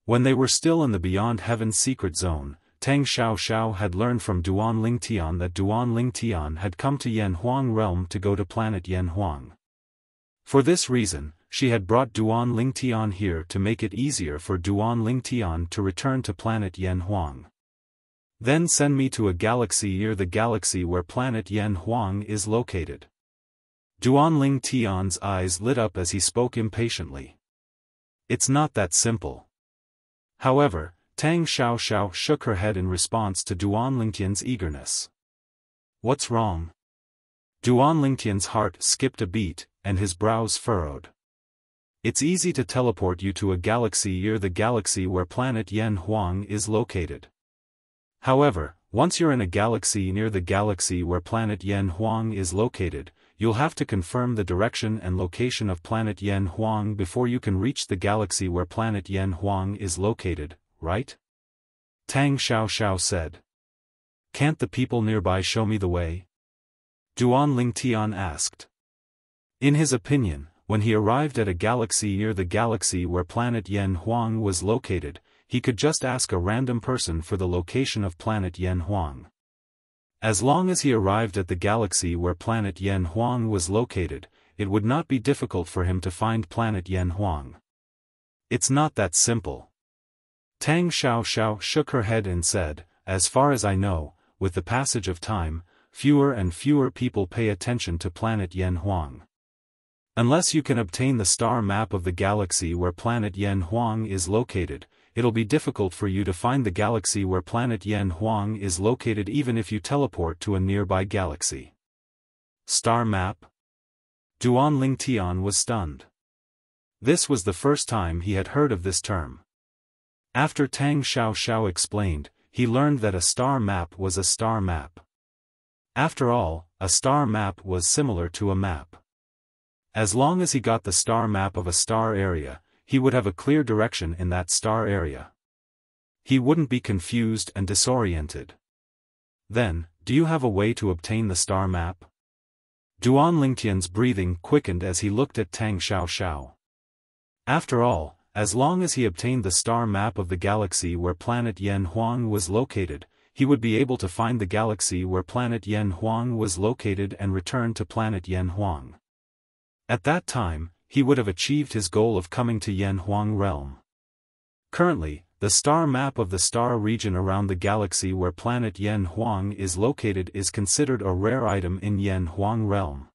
S1: When they were still in the Beyond Heaven secret zone, Tang Xiaoxiao had learned from Duan Lingtian that Duan Lingtian had come to Yanhuang realm to go to planet Yanhuang. For this reason, she had brought Duan Lingtian here to make it easier for Duan Lingtian to return to planet Yanhuang. Then send me to a galaxy near the galaxy where planet Yanhuang is located. Duan Lingtian's eyes lit up as he spoke impatiently. It's not that simple. However, Tang Xiaoxiao shook her head in response to Duan Lingtian's eagerness. What's wrong? Duan Lingtian's heart skipped a beat, and his brows furrowed. It's easy to teleport you to a galaxy near the galaxy where planet Yanhuang is located. However, once you're in a galaxy near the galaxy where planet Yanhuang is located, you'll have to confirm the direction and location of planet Yanhuang before you can reach the galaxy where planet Yanhuang is located, right? Tang Xiaoxiao said. Can't the people nearby show me the way? Duan Lingtian asked. In his opinion, when he arrived at a galaxy near the galaxy where planet Yanhuang was located, he could just ask a random person for the location of planet Yanhuang. As long as he arrived at the galaxy where planet Yanhuang was located, it would not be difficult for him to find planet Yanhuang. It's not that simple. Tang Xiaoxiao shook her head and said, as far as I know, with the passage of time, fewer and fewer people pay attention to planet Yanhuang. Unless you can obtain the star map of the galaxy where planet Yanhuang is located, it'll be difficult for you to find the galaxy where planet Yanhuang is located even if you teleport to a nearby galaxy. Star map? Duan Lingtian was stunned. This was the first time he had heard of this term. After Tang Xiaoxiao explained, he learned that a star map was a star map. After all, a star map was similar to a map. As long as he got the star map of a star area, he would have a clear direction in that star area. He wouldn't be confused and disoriented. Then, do you have a way to obtain the star map? Duan Lingtian's breathing quickened as he looked at Tang Xiaoxiao. After all, as long as he obtained the star map of the galaxy where planet Yanhuang was located, he would be able to find the galaxy where planet Yanhuang was located and return to planet Yanhuang. At that time, he would have achieved his goal of coming to Yan Huang realm. Currently, the star map of the star region around the galaxy where planet Yan Huang is located is considered a rare item in Yan Huang realm.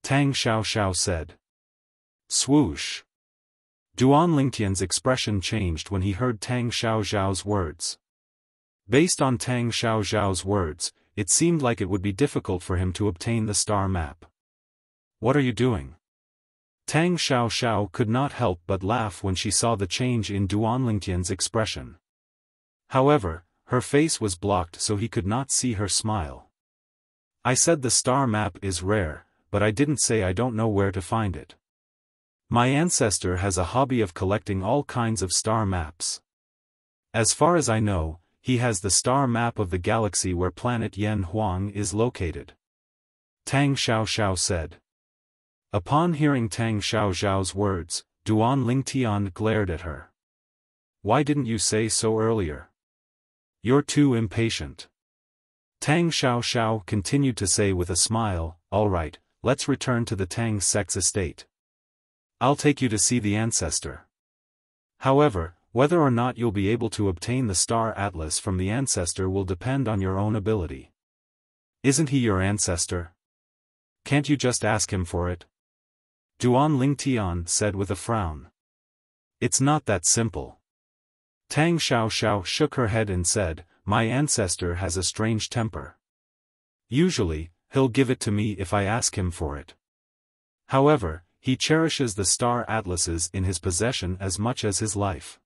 S1: Tang Xiaoxiao said. Swoosh. Duan Lingtian's expression changed when he heard Tang Xiaoxiao's words. Based on Tang Xiaoxiao's words, it seemed like it would be difficult for him to obtain the star map. What are you doing? Tang Xiaoxiao could not help but laugh when she saw the change in Duan Lingtian's expression. However, her face was blocked so he could not see her smile. I said the star map is rare, but I didn't say I don't know where to find it. My ancestor has a hobby of collecting all kinds of star maps. As far as I know, he has the star map of the galaxy where planet Yan Huang is located. Tang Xiaoxiao said. Upon hearing Tang Xiaoxiao's words, Duan Lingtian glared at her. Why didn't you say so earlier? You're too impatient. Tang Xiaoxiao continued to say with a smile, all right, let's return to the Tang Sect's estate. I'll take you to see the ancestor. However, whether or not you'll be able to obtain the star atlas from the ancestor will depend on your own ability. Isn't he your ancestor? Can't you just ask him for it? Duan Lingtian said with a frown. It's not that simple. Tang Xiaoxiao shook her head and said, my ancestor has a strange temper. Usually, he'll give it to me if I ask him for it. However, he cherishes the star atlases in his possession as much as his life.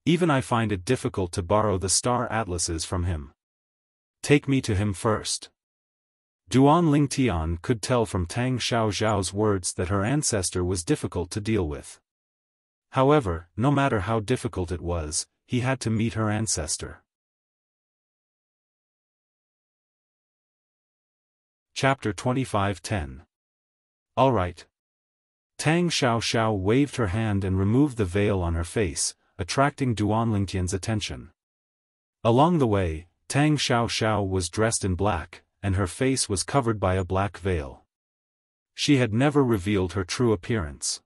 S1: Even I find it difficult to borrow the star atlases from him. Take me to him first. Duan Lingtian could tell from Tang Xiaoxiao's words that her ancestor was difficult to deal with. However, no matter how difficult it was, he had to meet her ancestor. Chapter 25:10. All right. Tang Xiaoxiao waved her hand and removed the veil on her face, attracting Duan Lingtian's attention. Along the way, Tang Xiaoxiao was dressed in black, and her face was covered by a black veil. She had never revealed her true appearance.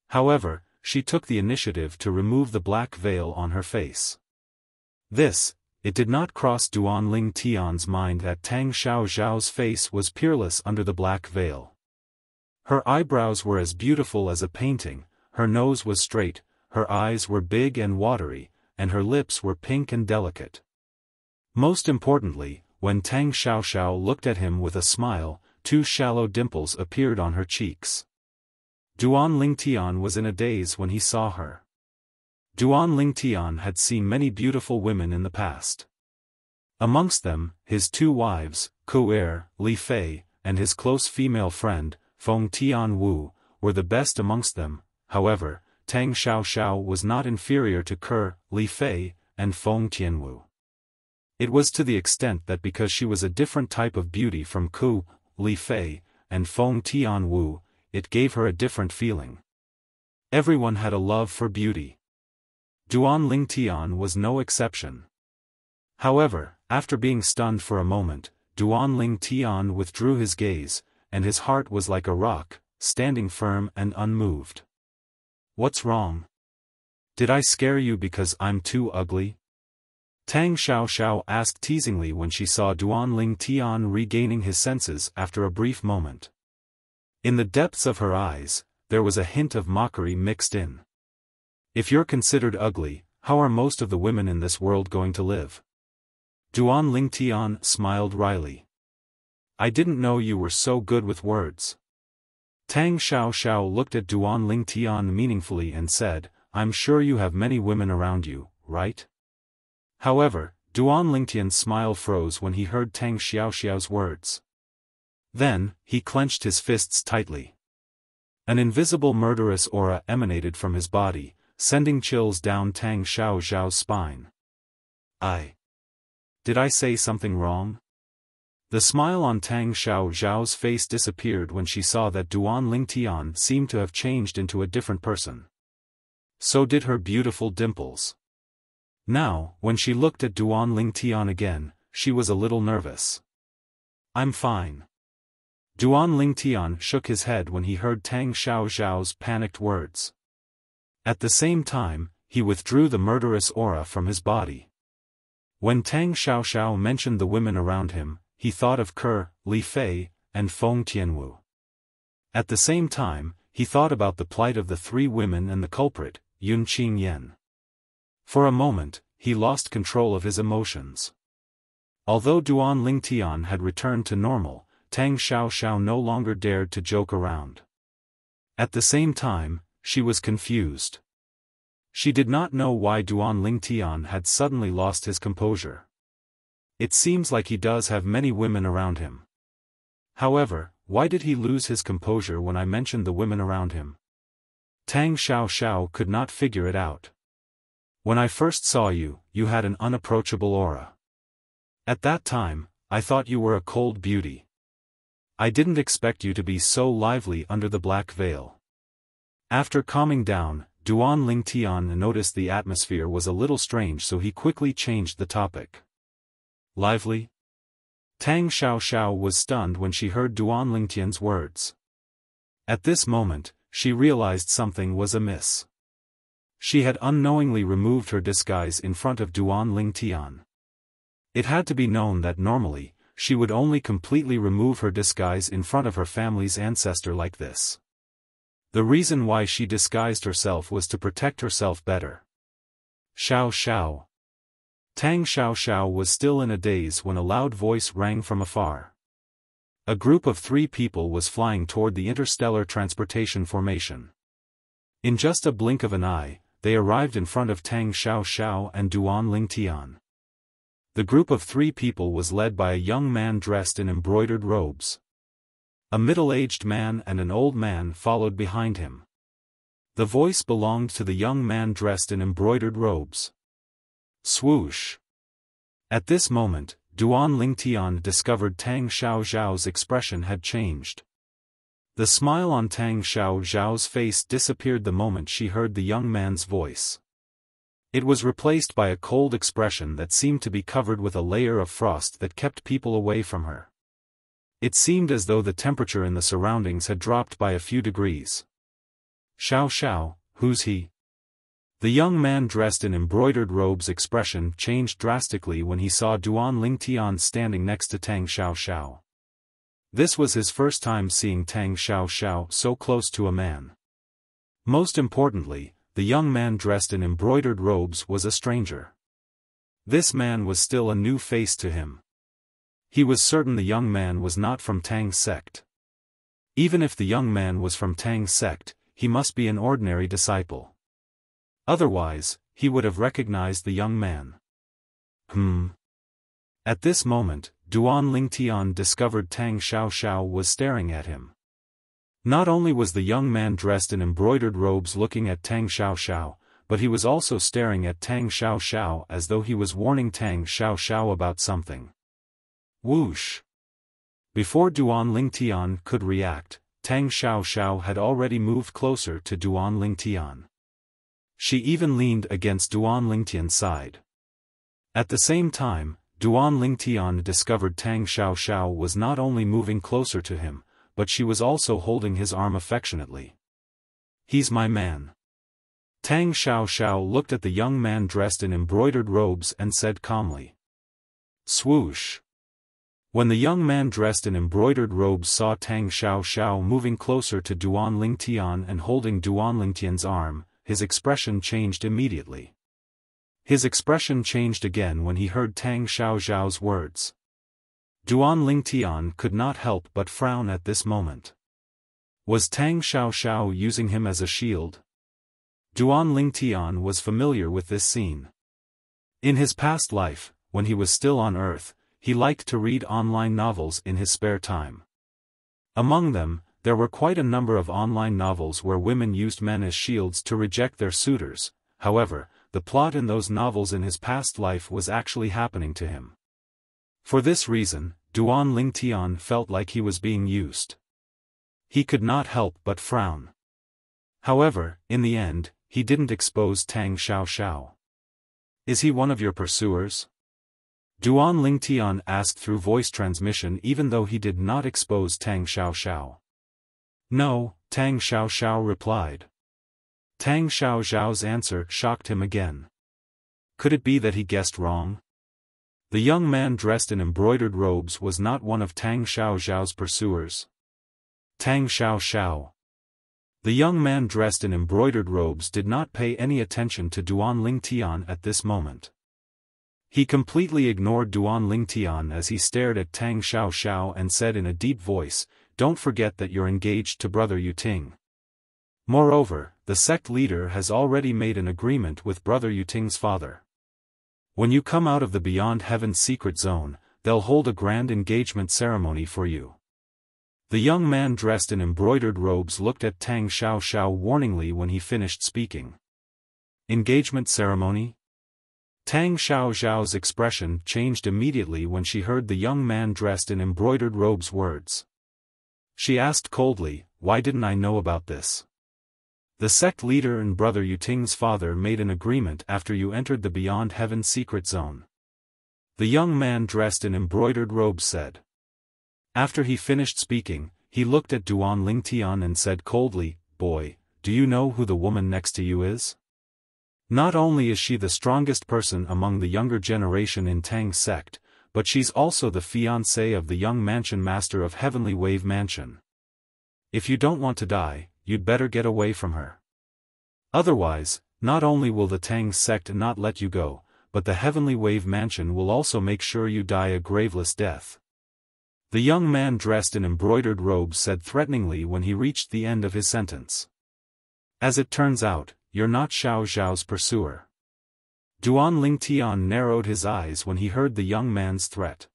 S1: However, she took the initiative to remove the black veil on her face. It did not cross Duan Lingtian's mind that Tang Xiaoxiao's face was peerless under the black veil. Her eyebrows were as beautiful as a painting, her nose was straight, her eyes were big and watery, and her lips were pink and delicate. Most importantly, when Tang Xiaoxiao looked at him with a smile, 2 shallow dimples appeared on her cheeks. Duan Lingtian was in a daze when he saw her. Duan Lingtian had seen many beautiful women in the past. Amongst them, his 2 wives, Ku Li Fei, and his close female friend, Feng Tianwu, were the best amongst them. However, Tang Xiaoxiao was not inferior to Ku Li Fei and Feng Tianwu. It was to the extent that because she was a different type of beauty from Ku Li Fei and Feng Tianwu, it gave her a different feeling. Everyone had a love for beauty. Duan Lingtian was no exception. However, after being stunned for a moment, Duan Lingtian withdrew his gaze, and his heart was like a rock, standing firm and unmoved. What's wrong? Did I scare you because I'm too ugly? Tang Xiaoxiao asked teasingly when she saw Duan Lingtian regaining his senses after a brief moment. In the depths of her eyes, there was a hint of mockery mixed in. If you're considered ugly, how are most of the women in this world going to live? Duan Lingtian smiled wryly. I didn't know you were so good with words. Tang Xiaoxiao looked at Duan Lingtian meaningfully and said, I'm sure you have many women around you, right? However, Duan Lingtian's smile froze when he heard Tang Xiaoxiao's words. Then, he clenched his fists tightly. An invisible murderous aura emanated from his body, sending chills down Tang Xiaoxiao's spine. Did I say something wrong? The smile on Tang Xiaoxiao's face disappeared when she saw that Duan Lingtian seemed to have changed into a different person. So did her beautiful dimples. Now, when she looked at Duan Lingtian again, she was a little nervous. I'm fine. Duan Lingtian shook his head when he heard Tang Xiao's panicked words. At the same time, he withdrew the murderous aura from his body. When Tang Xiao mentioned the women around him, he thought of Ke, Li Fei, and Feng Tianwu. At the same time, he thought about the plight of the three women and the culprit, Yun Qingyan. For a moment, he lost control of his emotions. Although Duan Lingtian had returned to normal, Tang Xiao no longer dared to joke around. At the same time, she was confused. She did not know why Duan Lingtian had suddenly lost his composure. It seems like he does have many women around him. However, why did he lose his composure when I mentioned the women around him? Tang Xiao could not figure it out. When I first saw you, you had an unapproachable aura. At that time, I thought you were a cold beauty. I didn't expect you to be so lively under the black veil. After calming down, Duan Lingtian noticed the atmosphere was a little strange, so he quickly changed the topic. Lively? Tang Xiao was stunned when she heard Duan Lingtian's words. At this moment, she realized something was amiss. She had unknowingly removed her disguise in front of Duan Lingtian. It had to be known that normally, she would only completely remove her disguise in front of her family's ancestor like this. The reason why she disguised herself was to protect herself better. Xiao. Tang Xiao was still in a daze when a loud voice rang from afar. A group of 3 people was flying toward the interstellar transportation formation. In just a blink of an eye, they arrived in front of Tang Xiao and Duan Lingtian. The group of 3 people was led by a young man dressed in embroidered robes. A middle-aged man and an old man followed behind him. The voice belonged to the young man dressed in embroidered robes. Swoosh! At this moment, Duan Lingtian discovered Tang Xiao's expression had changed. The smile on Tang Xiao's face disappeared the moment she heard the young man's voice. It was replaced by a cold expression that seemed to be covered with a layer of frost that kept people away from her. It seemed as though the temperature in the surroundings had dropped by a few degrees. Xiao, who's he? The young man dressed in embroidered robes' expression changed drastically when he saw Duan Lingtian standing next to Tang Xiao. This was his first time seeing Tang Xiao so close to a man. Most importantly, the young man dressed in embroidered robes was a stranger. This man was still a new face to him. He was certain the young man was not from Tang's sect. Even if the young man was from Tang's sect, he must be an ordinary disciple. Otherwise, he would have recognized the young man. At this moment, Duan Lingtian discovered Tang Xiao was staring at him. Not only was the young man dressed in embroidered robes looking at Tang Xiao, but he was also staring at Tang Xiao as though he was warning Tang Xiao about something. Whoosh! Before Duan Lingtian could react, Tang Xiao had already moved closer to Duan Lingtian. She even leaned against Duan Lingtian's side. At the same time, Duan Lingtian discovered Tang Xiao was not only moving closer to him, but she was also holding his arm affectionately. He's my man. Tang Xiao looked at the young man dressed in embroidered robes and said calmly. Swoosh! When the young man dressed in embroidered robes saw Tang Xiao moving closer to Duan Lingtian and holding Duan Lingtian's arm, his expression changed immediately. His expression changed again when he heard Tang Xiao's words. Duan Lingtian could not help but frown at this moment. Was Tang Xiao using him as a shield? Duan Lingtian was familiar with this scene. In his past life, when he was still on Earth, he liked to read online novels in his spare time. Among them, there were quite a number of online novels where women used men as shields to reject their suitors. However, the plot in those novels in his past life was actually happening to him. For this reason, Duan Lingtian felt like he was being used. He could not help but frown. However, in the end, he didn't expose Tang Xiao. Is he one of your pursuers? Duan Lingtian asked through voice transmission, even though he did not expose Tang Xiaoxiao. No, Tang Xiaoxiao replied. Tang Xiaoxiao's answer shocked him again. Could it be that he guessed wrong? The young man dressed in embroidered robes was not one of Tang Xiaoxiao's pursuers. Tang Xiaoxiao. The young man dressed in embroidered robes did not pay any attention to Duan Lingtian at this moment. He completely ignored Duan Lingtian as he stared at Tang Xiaoxiao and said in a deep voice, "Don't forget that you're engaged to Brother Yuting. Moreover, the sect leader has already made an agreement with Brother Yuting's father. When you come out of the Beyond Heaven's secret zone, they'll hold a grand engagement ceremony for you." The young man dressed in embroidered robes looked at Tang Xiaoxiao warningly when he finished speaking. Engagement ceremony? Tang Xiaoxiao's expression changed immediately when she heard the young man dressed in embroidered robes' words. She asked coldly, "Why didn't I know about this? The sect leader and Brother Yuting's father made an agreement after you entered the Beyond Heaven secret zone." The young man dressed in embroidered robes said. After he finished speaking, he looked at Duan Lingtian and said coldly, "Boy, do you know who the woman next to you is? Not only is she the strongest person among the younger generation in Tang's sect, but she's also the fiancée of the young mansion master of Heavenly Wave Mansion. If you don't want to die, you'd better get away from her. Otherwise, not only will the Tang sect not let you go, but the Heavenly Wave Mansion will also make sure you die a graveless death." The young man dressed in embroidered robes said threateningly when he reached the end of his sentence. "As it turns out, you're not Xiao Zhao's pursuer." Duan Lingtian narrowed his eyes when he heard the young man's threat.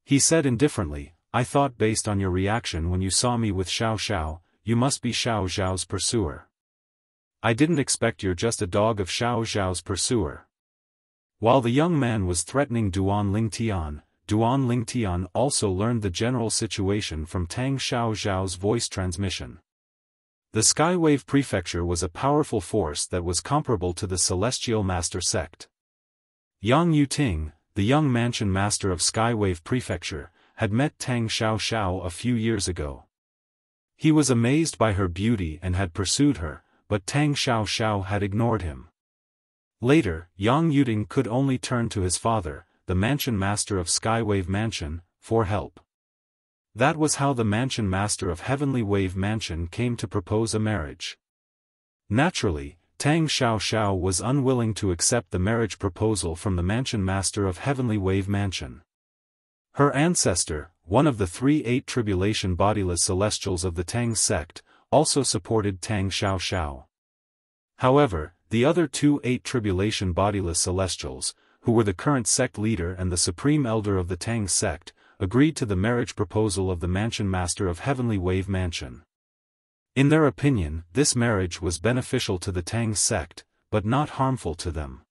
S1: He said indifferently, "I thought based on your reaction when you saw me with Xiao Xiao, you must be Xiao Zhao's pursuer. I didn't expect you're just a dog of Xiao Zhao's pursuer." While the young man was threatening Duan Lingtian also learned the general situation from Tang Xiaoxiao's voice transmission. The Skywave Prefecture was a powerful force that was comparable to the Celestial Master sect. Yang Yuting, the young mansion master of Skywave Prefecture, had met Tang Xiaoxiao a few years ago. He was amazed by her beauty and had pursued her, but Tang Xiaoxiao had ignored him. Later, Yang Yuting could only turn to his father, the mansion master of Skywave Mansion, for help. That was how the mansion master of Heavenly Wave Mansion came to propose a marriage. Naturally, Tang Xiaoxiao was unwilling to accept the marriage proposal from the mansion master of Heavenly Wave Mansion. Her ancestor, one of the 3 tribulation bodiless celestials of the Tang sect, also supported Tang Xiaoxiao. However, the other 2 tribulation bodiless celestials, who were the current sect leader and the supreme elder of the Tang sect, agreed to the marriage proposal of the mansion master of Heavenly Wave Mansion. In their opinion, this marriage was beneficial to the Tang sect, but not harmful to them.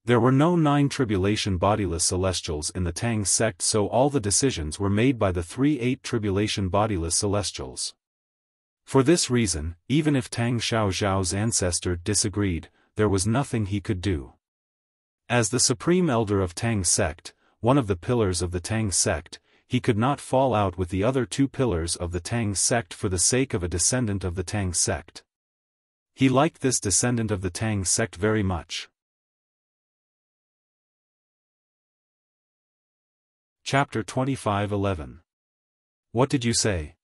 S1: There were no 9 tribulation bodiless celestials in the Tang sect, so all the decisions were made by the 3 tribulation bodiless celestials. For this reason, even if Tang Xiaoxiao's ancestor disagreed, there was nothing he could do. As the supreme elder of Tang sect, one of the pillars of the Tang sect, he could not fall out with the other 2 pillars of the Tang sect for the sake of a descendant of the Tang sect. He liked this descendant of the Tang sect very much. Chapter 25:11. What did you say?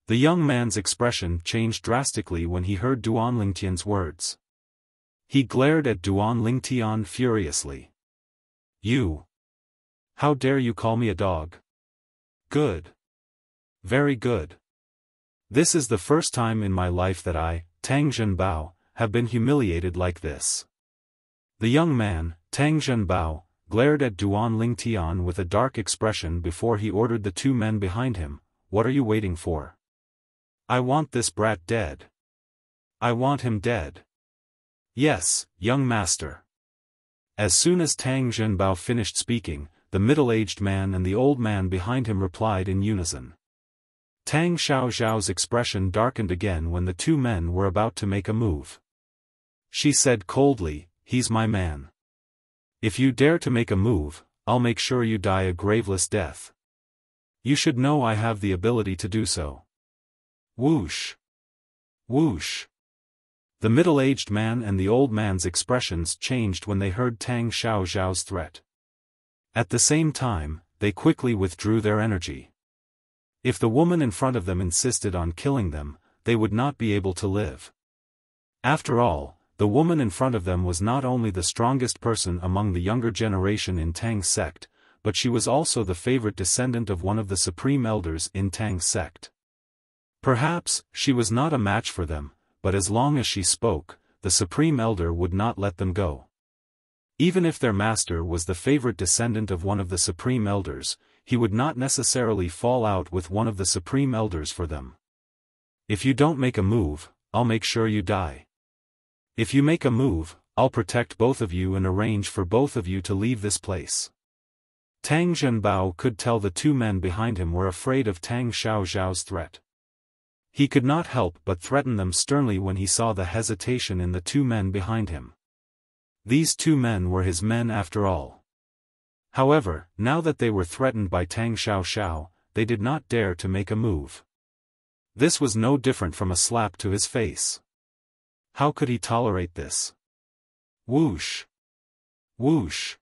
S1: The young man's expression changed drastically when he heard Duan Lingtian's words. He glared at Duan Lingtian furiously. "You! How dare you call me a dog? Good. Very good. This is the first time in my life that I, Tang Zhenbao, have been humiliated like this." The young man, Tang Zhenbao, glared at Duan Lingtian with a dark expression before he ordered the 2 men behind him, "What are you waiting for? I want this brat dead. I want him dead." "Yes, young master." As soon as Tang Zhenbao finished speaking, the middle-aged man and the old man behind him replied in unison. Tang Xiaoxiao's expression darkened again when the 2 men were about to make a move. She said coldly, "He's my man. If you dare to make a move, I'll make sure you die a graveless death. You should know I have the ability to do so. Whoosh! Whoosh! The middle-aged man and the old man's expressions changed when they heard Tang Xiaoxiao's threat. At the same time, they quickly withdrew their energy. If the woman in front of them insisted on killing them, they would not be able to live. After all, the woman in front of them was not only the strongest person among the younger generation in Tang's sect, but she was also the favorite descendant of one of the supreme elders in Tang's sect. Perhaps, she was not a match for them, but as long as she spoke, the supreme elder would not let them go. Even if their master was the favorite descendant of one of the supreme elders, he would not necessarily fall out with one of the supreme elders for them. If you don't make a move, I'll make sure you die. If you make a move, I'll protect both of you and arrange for both of you to leave this place. Tang Zhenbao could tell the two men behind him were afraid of Tang Xiaoxiao's threat. He could not help but threaten them sternly when he saw the hesitation in the two men behind him. These two men were his men after all. However, now that they were threatened by Tang Xiaoxiao, they did not dare to make a move. This was no different from a slap to his face. How could he tolerate this? Whoosh! Whoosh!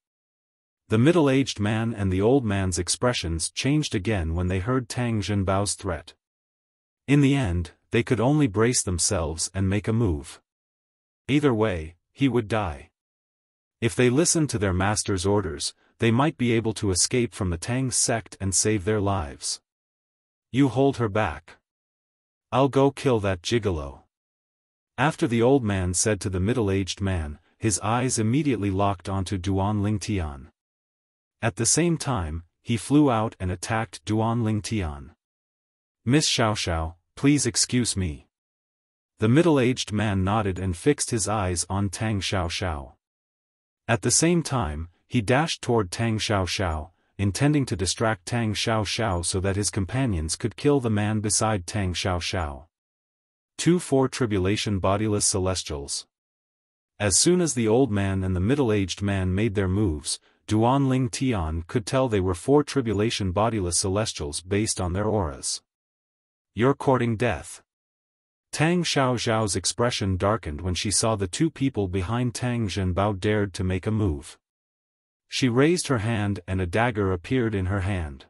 S1: The middle-aged man and the old man's expressions changed again when they heard Tang Zhenbao's threat. In the end, they could only brace themselves and make a move. Either way, he would die. If they listened to their master's orders, they might be able to escape from the Tang sect and save their lives. You hold her back. I'll go kill that gigolo. After the old man said to the middle-aged man, his eyes immediately locked onto Duan Lingtian. At the same time, he flew out and attacked Duan Lingtian. Miss Xiaoxiao, please excuse me. The middle-aged man nodded and fixed his eyes on Tang Xiaoxiao. At the same time, he dashed toward Tang Xiaoxiao, intending to distract Tang Xiaoxiao so that his companions could kill the man beside Tang Xiaoxiao. 2-4 Tribulation Bodiless Celestials. As soon as the old man and the middle-aged man made their moves, Duan Lingtian could tell they were 4 Tribulation Bodiless Celestials based on their auras. You're courting death. Tang Xiaoxiao's expression darkened when she saw the two people behind Tang Zhenbao dared to make a move. She raised her hand and a dagger appeared in her hand.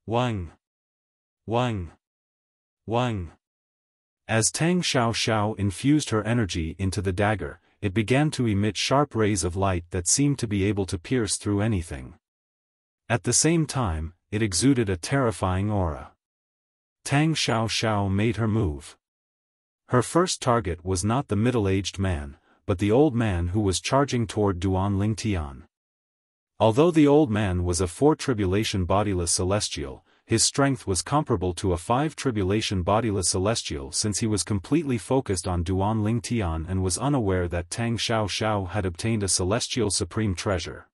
S1: Wang! Wang! Wang! As Tang Xiaoxiao infused her energy into the dagger, it began to emit sharp rays of light that seemed to be able to pierce through anything. At the same time, it exuded a terrifying aura. Tang Xiaoxiao made her move. Her first target was not the middle-aged man, but the old man who was charging toward Duan Lingtian. Although the old man was a 4 Tribulation Bodiless Celestial, his strength was comparable to a 5 Tribulation Bodiless Celestial since he was completely focused on Duan Lingtian and was unaware that Tang Xiaoxiao had obtained a celestial supreme treasure.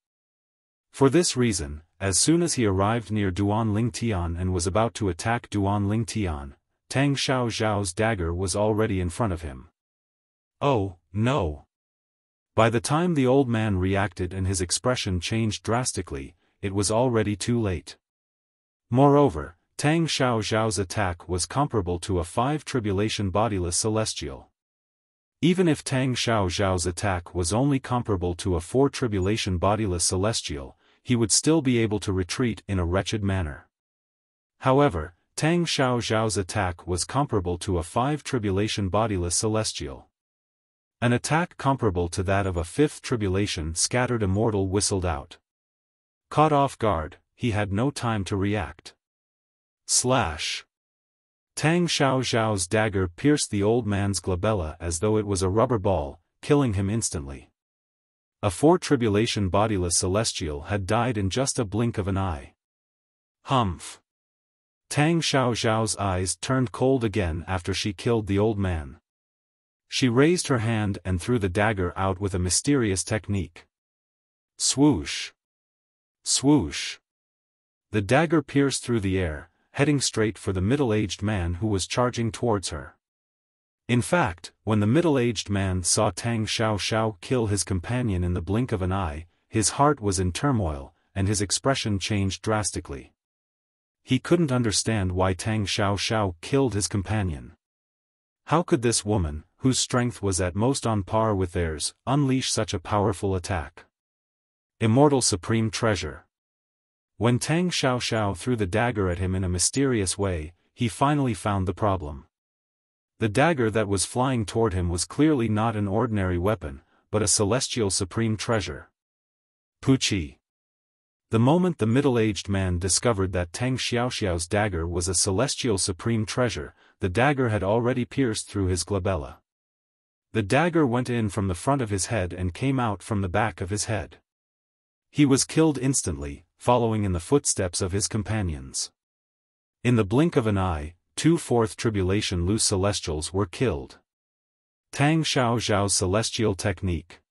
S1: For this reason, as soon as he arrived near Duan Lingtian and was about to attack Duan Lingtian, Tang Xiaoxiao's dagger was already in front of him. Oh, no! By the time the old man reacted and his expression changed drastically, it was already too late. Moreover, Tang Xiaoxiao's attack was comparable to a 5 Tribulation Bodiless Celestial. Even if Tang Xiaoxiao's attack was only comparable to a 4 Tribulation Bodiless Celestial, he would still be able to retreat in a wretched manner. However, Tang Xiaoxiao's attack was comparable to a 5 Tribulation Bodiless Celestial. An attack comparable to that of a 5th Tribulation Scattered Immortal whistled out. Caught off guard, he had no time to react. Slash! Tang Xiaoxiao's dagger pierced the old man's glabella as though it was a rubber ball, killing him instantly. A 4 Tribulation Bodiless Celestial had died in just a blink of an eye. Humph! Tang Xiaoxiao's eyes turned cold again after she killed the old man. She raised her hand and threw the dagger out with a mysterious technique. Swoosh! Swoosh! The dagger pierced through the air, heading straight for the middle-aged man who was charging towards her. In fact, when the middle-aged man saw Tang Xiaoxiao kill his companion in the blink of an eye, his heart was in turmoil, and his expression changed drastically. He couldn't understand why Tang Xiaoxiao killed his companion. How could this woman, whose strength was at most on par with theirs, unleash such a powerful attack? Immortal Supreme Treasure. When Tang Xiaoxiao threw the dagger at him in a mysterious way, he finally found the problem. The dagger that was flying toward him was clearly not an ordinary weapon, but a celestial supreme treasure. Puqi. The moment the middle-aged man discovered that Tang Xiaoxiao's dagger was a celestial supreme treasure, the dagger had already pierced through his glabella. The dagger went in from the front of his head and came out from the back of his head. He was killed instantly, following in the footsteps of his companions. In the blink of an eye, 2 Fourth Tribulation loose celestials were killed. Tang Xiaoxiao's celestial technique.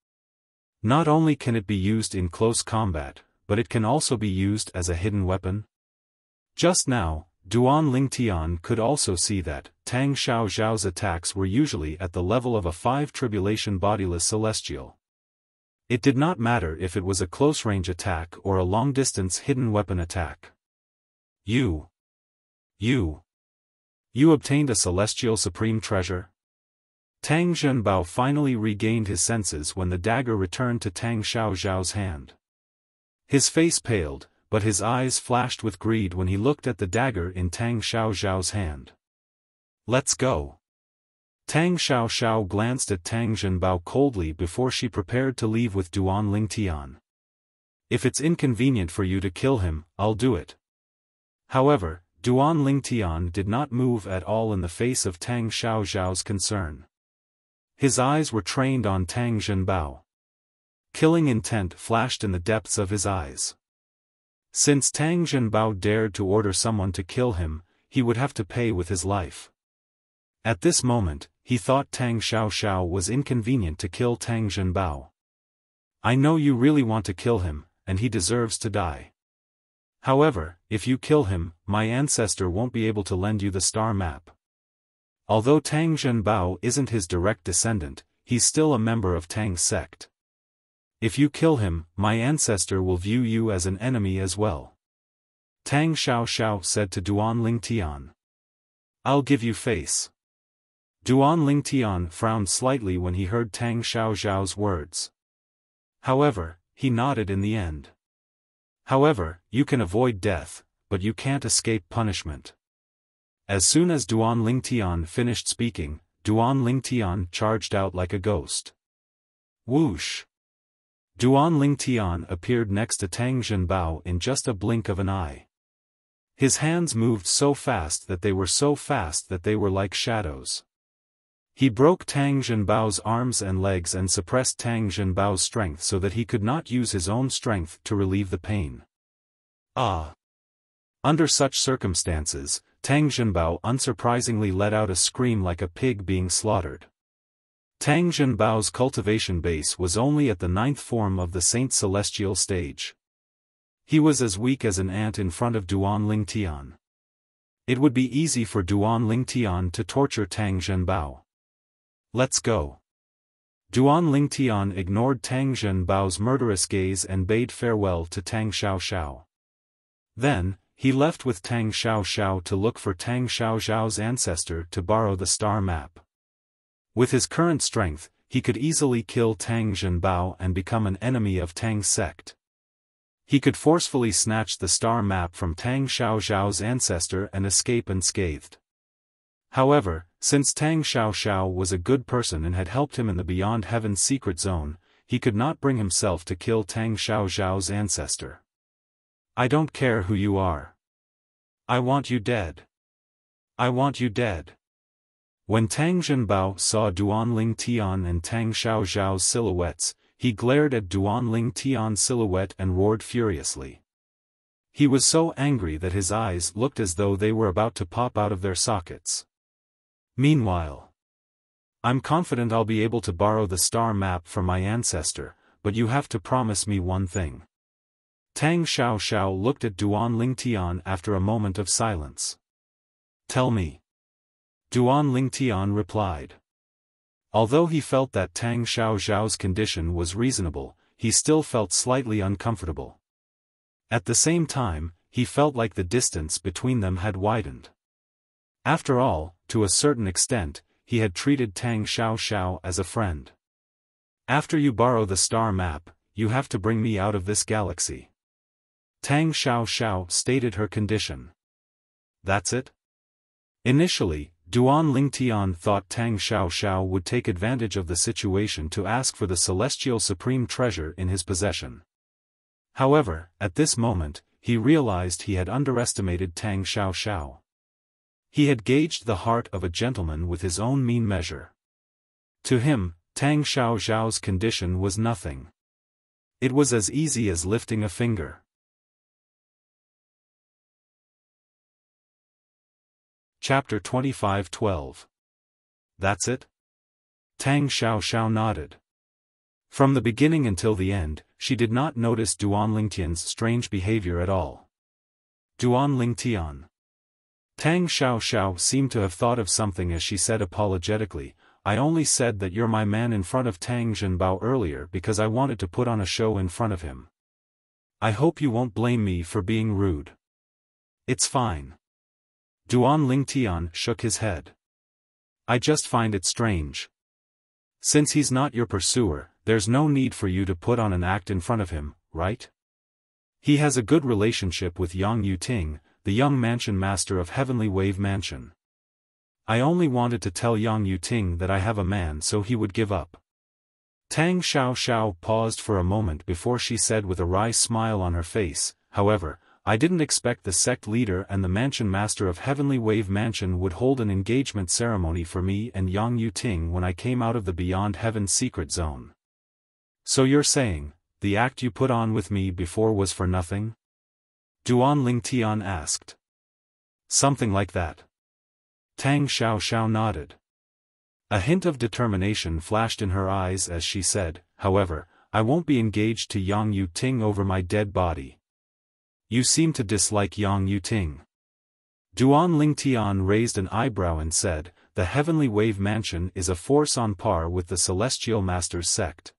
S1: Not only can it be used in close combat, but it can also be used as a hidden weapon. Just now, Duan Lingtian could also see that Tang Xiaoxiao's attacks were usually at the level of a 5 Tribulation bodiless celestial. It did not matter if it was a close-range attack or a long-distance hidden weapon attack. You obtained a celestial supreme treasure? Tang Zhenbao finally regained his senses when the dagger returned to Tang Xiaoxiao's hand. His face paled, but his eyes flashed with greed when he looked at the dagger in Tang Xiaoxiao's hand. Let's go. Tang Xiaoxiao glanced at Tang Zhenbao coldly before she prepared to leave with Duan Lingtian. If it's inconvenient for you to kill him, I'll do it. However, Duan Lingtian did not move at all in the face of Tang Xiaoxiao's concern. His eyes were trained on Tang Zhenbao. Killing intent flashed in the depths of his eyes. Since Tang Zhenbao dared to order someone to kill him, he would have to pay with his life. At this moment, he thought Tang Xiaoxiao was inconvenient to kill Tang Zhenbao. I know you really want to kill him, and he deserves to die. However, if you kill him, my ancestor won't be able to lend you the star map. Although Tang Zhenbao isn't his direct descendant, he's still a member of Tang's sect. If you kill him, my ancestor will view you as an enemy as well. Tang Xiaoxiao said to Duan Lingtian. I'll give you face. Duan Lingtian frowned slightly when he heard Tang Xiaoxiao's words. However, he nodded in the end. However, you can avoid death, but you can't escape punishment. As soon as Duan Lingtian finished speaking, Duan Lingtian charged out like a ghost. Whoosh! Duan Lingtian appeared next to Tang Zhenbao in just a blink of an eye. His hands moved so fast that they were like shadows. He broke Tang Zhenbao's arms and legs and suppressed Tang Zhenbao's strength so that he could not use his own strength to relieve the pain. Ah! Under such circumstances, Tang Zhenbao unsurprisingly let out a scream like a pig being slaughtered. Tang Zhenbao's cultivation base was only at the 9th form of the Saint Celestial stage. He was as weak as an ant in front of Duan Lingtian. It would be easy for Duan Lingtian to torture Tang Zhenbao. Let's go. Duan Lingtian ignored Tang Zhenbao's murderous gaze and bade farewell to Tang Xiaoxiao. Then, he left with Tang Xiaoxiao to look for Tang Xiaoxiao's ancestor to borrow the star map. With his current strength, he could easily kill Tang Zhenbao and become an enemy of Tang's sect. He could forcefully snatch the star map from Tang Xiaoxiao's ancestor and escape unscathed. However, since Tang Xiaoxiao was a good person and had helped him in the Beyond Heaven's secret zone, he could not bring himself to kill Tang Xiaoxiao's ancestor. I don't care who you are. I want you dead. I want you dead. When Tang Zhenbao saw Duan Lingtian and Tang Xiaoxiao's silhouettes, he glared at Duan Lingtian's silhouette and roared furiously. He was so angry that his eyes looked as though they were about to pop out of their sockets. Meanwhile, I'm confident I'll be able to borrow the star map from my ancestor, but you have to promise me one thing. Tang Xiaoxiao looked at Duan Lingtian after a moment of silence. Tell me. Duan Lingtian replied. Although he felt that Tang Xiaoxiao's condition was reasonable, he still felt slightly uncomfortable. At the same time, he felt like the distance between them had widened. After all, to a certain extent, he had treated Tang Xiaoxiao as a friend. After you borrow the star map, you have to bring me out of this galaxy. Tang Xiaoxiao stated her condition. That's it? Initially, Duan Lingtian thought Tang Xiaoxiao would take advantage of the situation to ask for the celestial supreme treasure in his possession. However, at this moment, he realized he had underestimated Tang Xiaoxiao. He had gauged the heart of a gentleman with his own mean measure. To him, Tang Xiaoxiao's condition was nothing. It was as easy as lifting a finger. Chapter 25:12. That's it? Tang Xiaoxiao nodded. From the beginning until the end, she did not notice Duan Lingtian's strange behavior at all. Duan Lingtian. Tang Xiaoxiao seemed to have thought of something as she said apologetically, I only said that you're my man in front of Tang Zhenbao earlier because I wanted to put on a show in front of him. I hope you won't blame me for being rude. It's fine. Duan Lingtian shook his head. I just find it strange. Since he's not your pursuer, there's no need for you to put on an act in front of him, right? He has a good relationship with Yang Yuting, the young mansion master of Heavenly Wave Mansion. I only wanted to tell Yang Yuting that I have a man so he would give up. Tang Xiaoxiao paused for a moment before she said with a wry smile on her face, however, I didn't expect the sect leader and the mansion master of Heavenly Wave Mansion would hold an engagement ceremony for me and Yang Yuting when I came out of the Beyond Heaven secret zone. So you're saying, the act you put on with me before was for nothing? Duan Lingtian asked. Something like that. Tang Xiaoxiao nodded. A hint of determination flashed in her eyes as she said, however, I won't be engaged to Yang Yuting over my dead body. You seem to dislike Yang Yuting. Duan Lingtian raised an eyebrow and said, the Heavenly Wave Mansion is a force on par with the Celestial Masters sect.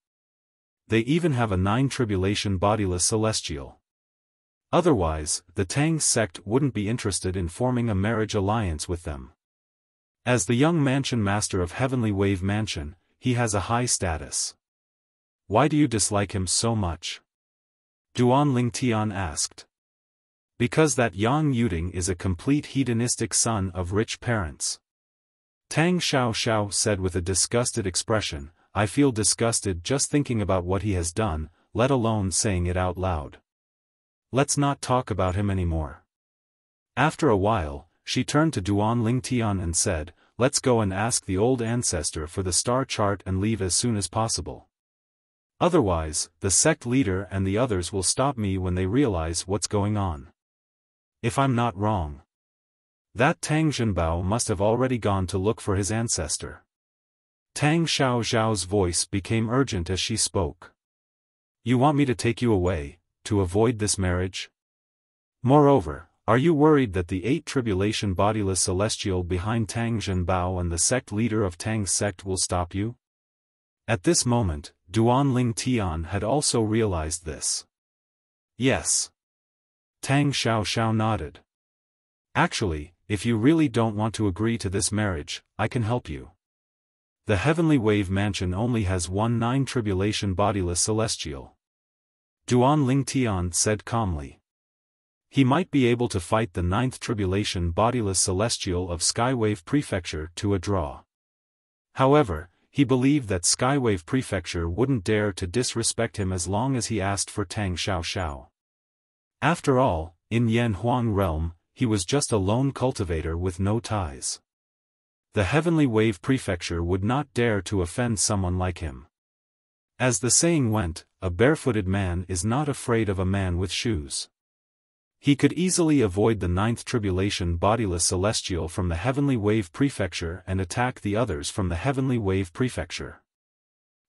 S1: They even have a 9 tribulation bodiless celestial. Otherwise, the Tang sect wouldn't be interested in forming a marriage alliance with them. As the young mansion master of Heavenly Wave Mansion, he has a high status. Why do you dislike him so much? Duan Lingtian asked. Because that Yang Yuting is a complete hedonistic son of rich parents. Tang Xiaoxiao said with a disgusted expression, I feel disgusted just thinking about what he has done, let alone saying it out loud. Let's not talk about him anymore. After a while, she turned to Duan Lingtian and said, let's go and ask the old ancestor for the star chart and leave as soon as possible. Otherwise, the sect leader and the others will stop me when they realize what's going on. If I'm not wrong, that Tang Zhenbao must have already gone to look for his ancestor. Tang Xiaoxiao's voice became urgent as she spoke. You want me to take you away, to avoid this marriage? Moreover, are you worried that the 8 tribulation bodiless celestial behind Tang Zhenbao and the sect leader of Tang's sect will stop you? At this moment, Duan Lingtian had also realized this. Yes. Tang Xiaoxiao nodded. Actually, if you really don't want to agree to this marriage, I can help you. The Heavenly Wave Mansion only has 1 9 tribulation bodiless celestial. Duan Lingtian said calmly. He might be able to fight the 9th tribulation bodiless celestial of Skywave Prefecture to a draw. However, he believed that Skywave Prefecture wouldn't dare to disrespect him as long as he asked for Tang Xiaoxiao. After all, in Yan Huang realm, he was just a lone cultivator with no ties. The Heavenly Wave Prefecture would not dare to offend someone like him. As the saying went, a barefooted man is not afraid of a man with shoes. He could easily avoid the 9th tribulation bodiless celestial from the Heavenly Wave Prefecture and attack the others from the Heavenly Wave Prefecture.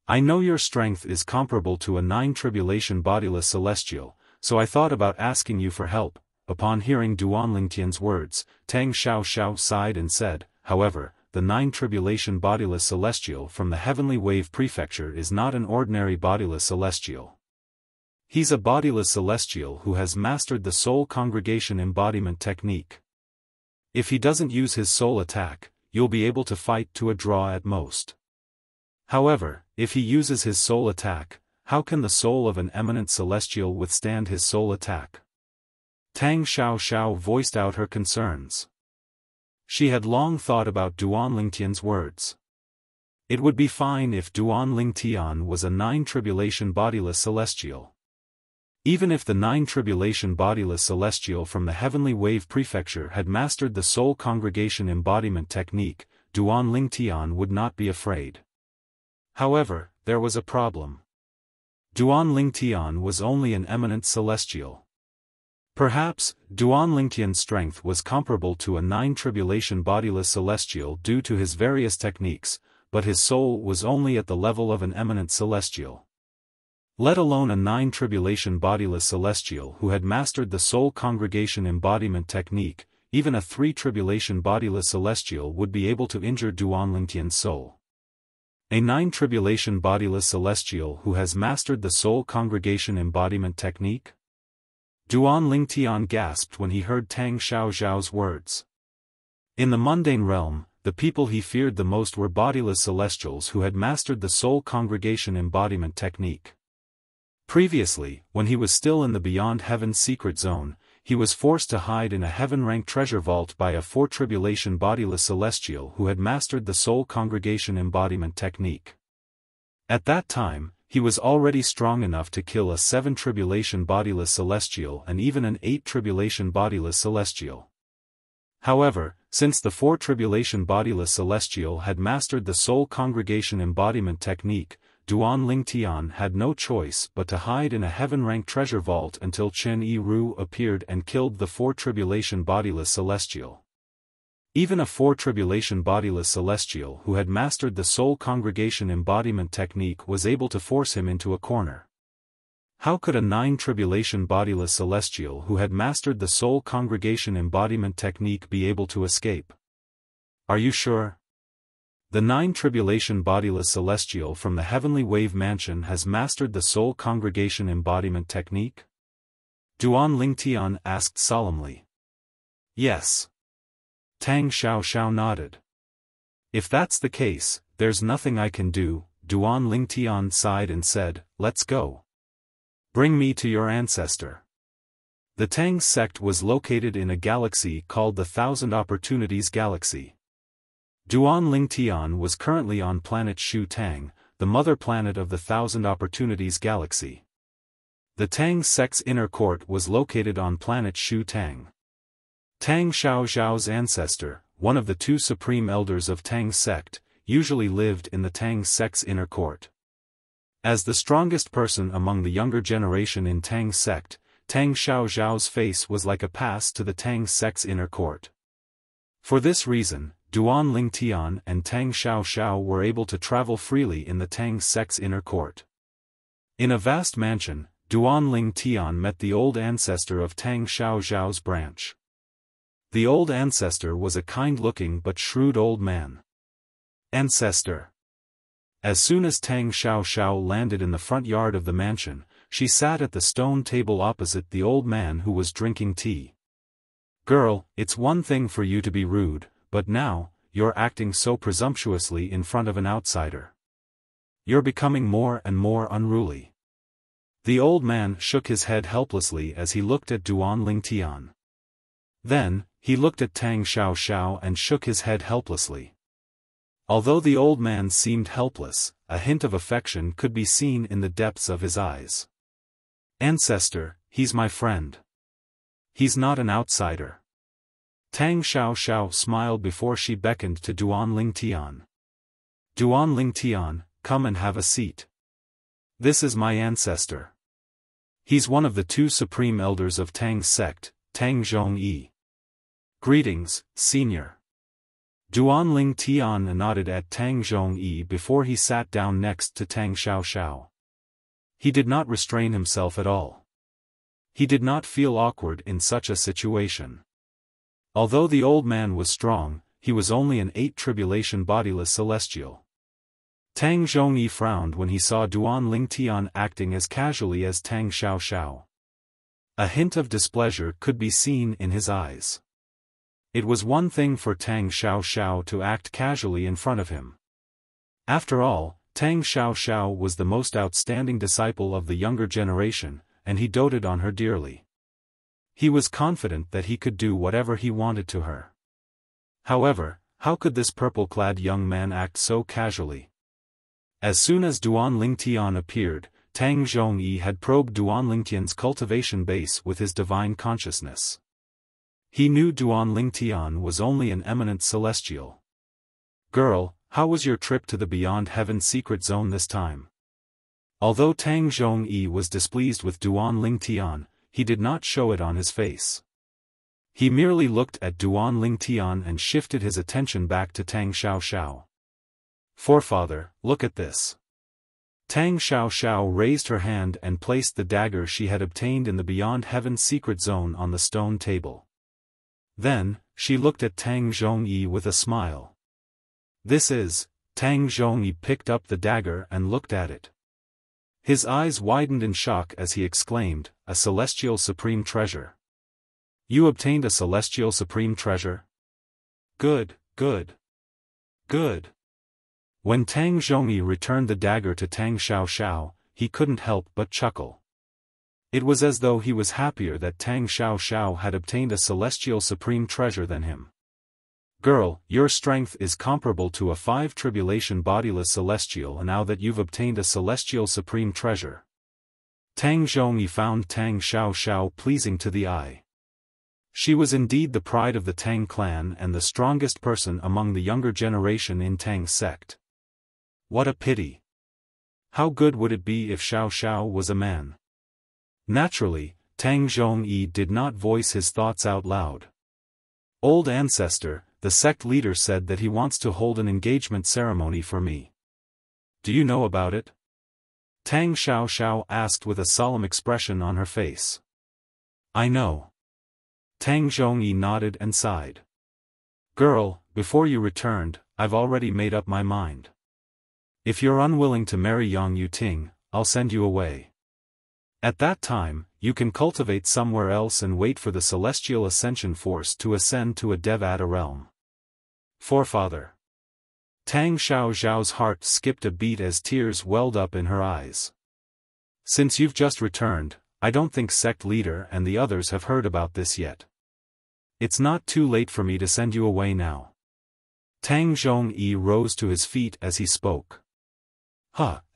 S1: I know your strength is comparable to a 9 tribulation bodiless celestial, so I thought about asking you for help. Upon hearing Duan Lingtian's words, Tang Xiaoxiao sighed and said, however, the 9 tribulation bodiless celestial from the Heavenly Wave Prefecture is not an ordinary bodiless celestial. He's a bodiless celestial who has mastered the soul congregation embodiment technique. If he doesn't use his soul attack, you'll be able to fight to a draw at most. However, if he uses his soul attack, how can the soul of an eminent celestial withstand his soul attack? Tang Xiaoxiao voiced out her concerns. She had long thought about Duan Lingtian's words. It would be fine if Duan Lingtian was a 9 tribulation bodiless celestial. Even if the 9 tribulation bodiless celestial from the Heavenly Wave Prefecture had mastered the soul congregation embodiment technique, Duan Lingtian would not be afraid. However, there was a problem. Duan Lingtian was only an eminent celestial. Perhaps, Duan Lingtian's strength was comparable to a 9 tribulation bodiless celestial due to his various techniques, but his soul was only at the level of an eminent celestial. Let alone a 9 tribulation bodiless celestial who had mastered the soul congregation embodiment technique, even a 3 tribulation bodiless celestial would be able to injure Duan Lingtian's soul. A 9 tribulation bodiless celestial who has mastered the soul congregation embodiment technique? Duan Lingtian gasped when he heard Tang Xiaoxiao's words. In the mundane realm, the people he feared the most were bodiless celestials who had mastered the soul congregation embodiment technique. Previously, when he was still in the Beyond Heaven secret zone, he was forced to hide in a heaven-rank treasure vault by a 4 tribulation bodiless celestial who had mastered the soul congregation embodiment technique. At that time, he was already strong enough to kill a 7 tribulation bodiless celestial and even an 8 tribulation bodiless celestial. However, since the 4 tribulation bodiless celestial had mastered the soul congregation embodiment technique, Duan Lingtian had no choice but to hide in a heaven-rank treasure vault until Chen Yi-Ru appeared and killed the 4 tribulation bodiless celestial. Even a 4 tribulation bodiless celestial who had mastered the soul congregation embodiment technique was able to force him into a corner. How could a 9 tribulation bodiless celestial who had mastered the soul congregation embodiment technique be able to escape? Are you sure? The 9 tribulation bodiless celestial from the Heavenly Wave Mansion has mastered the soul congregation embodiment technique? Duan Lingtian asked solemnly. Yes. Tang Xiaoxiao nodded. If that's the case, there's nothing I can do, Duan Lingtian sighed and said, let's go. Bring me to your ancestor. The Tang sect was located in a galaxy called the Thousand Opportunities Galaxy. Duan Lingtian was currently on planet Shu Tang, the mother planet of the Thousand Opportunities Galaxy. The Tang sect's inner court was located on planet Shu Tang. Tang Xiaoxiao's ancestor, one of the 2 supreme elders of Tang sect, usually lived in the Tang sect's inner court. As the strongest person among the younger generation in Tang sect, Tang Xiaoxiao's face was like a pass to the Tang sect's inner court. For this reason, Duan Lingtian and Tang Xiaoxiao were able to travel freely in the Tang sect's inner court. In a vast mansion, Duan Lingtian met the old ancestor of Tang Xiaoxiao's branch. The old ancestor was a kind-looking but shrewd old man. Ancestor. As soon as Tang Xiaoxiao landed in the front yard of the mansion, she sat at the stone table opposite the old man who was drinking tea. Girl, it's one thing for you to be rude, but now, you're acting so presumptuously in front of an outsider. You're becoming more and more unruly. The old man shook his head helplessly as he looked at Duan Lingtian. Then, he looked at Tang Xiaoxiao and shook his head helplessly. Although the old man seemed helpless, a hint of affection could be seen in the depths of his eyes. Ancestor, he's my friend. He's not an outsider. Tang Xiaoxiao smiled before she beckoned to Duan Lingtian. Duan Lingtian, come and have a seat. This is my ancestor. He's one of the 2 supreme elders of Tang's sect, Tang Zhongyi. Greetings, senior. Duan Lingtian nodded at Tang Zhongyi before he sat down next to Tang Xiaoxiao. He did not restrain himself at all. He did not feel awkward in such a situation. Although the old man was strong, he was only an 8 tribulation bodiless celestial. Tang Zhongyi frowned when he saw Duan Lingtian acting as casually as Tang Xiaoxiao. A hint of displeasure could be seen in his eyes. It was one thing for Tang Xiaoxiao to act casually in front of him. After all, Tang Xiaoxiao was the most outstanding disciple of the younger generation, and he doted on her dearly. He was confident that he could do whatever he wanted to her. However, how could this purple-clad young man act so casually? As soon as Duan Lingtian appeared, Tang Zhongyi had probed Duan Lingtian's cultivation base with his divine consciousness. He knew Duan Lingtian was only an eminent celestial. "Girl, how was your trip to the Beyond Heaven secret zone this time?" Although Tang Zhongyi was displeased with Duan Lingtian, he did not show it on his face. He merely looked at Duan Lingtian and shifted his attention back to Tang Xiaoxiao. "Forefather, look at this." Tang Xiaoxiao raised her hand and placed the dagger she had obtained in the Beyond Heaven secret zone on the stone table. Then, she looked at Tang Zhongyi with a smile. "This is..." Tang Zhongyi picked up the dagger and looked at it. His eyes widened in shock as he exclaimed, "A celestial supreme treasure. You obtained a celestial supreme treasure? Good, good, good." When Tang Zhongyi returned the dagger to Tang Xiaoxiao, he couldn't help but chuckle. It was as though he was happier that Tang Xiaoxiao had obtained a celestial supreme treasure than him. "Girl, your strength is comparable to a 5 tribulation bodiless celestial, and now that you've obtained a celestial supreme treasure." Tang Zhongyi found Tang Xiaoxiao pleasing to the eye. She was indeed the pride of the Tang clan and the strongest person among the younger generation in Tang's sect. What a pity! How good would it be if Xiaoxiao was a man? Naturally, Tang Zhongyi did not voice his thoughts out loud. "Old ancestor, the sect leader said that he wants to hold an engagement ceremony for me. Do you know about it?" Tang Xiaoxiao asked with a solemn expression on her face. "I know." Tang Zhongyi nodded and sighed. "Girl, before you returned, I've already made up my mind. If you're unwilling to marry Yang Yuting, I'll send you away. At that time, you can cultivate somewhere else and wait for the celestial ascension force to ascend to a Devata realm." "Forefather." Tang Xiaoxiao's heart skipped a beat as tears welled up in her eyes. "Since you've just returned, I don't think sect leader and the others have heard about this yet. It's not too late for me to send you away now." Tang Zhongyi rose to his feet as he spoke.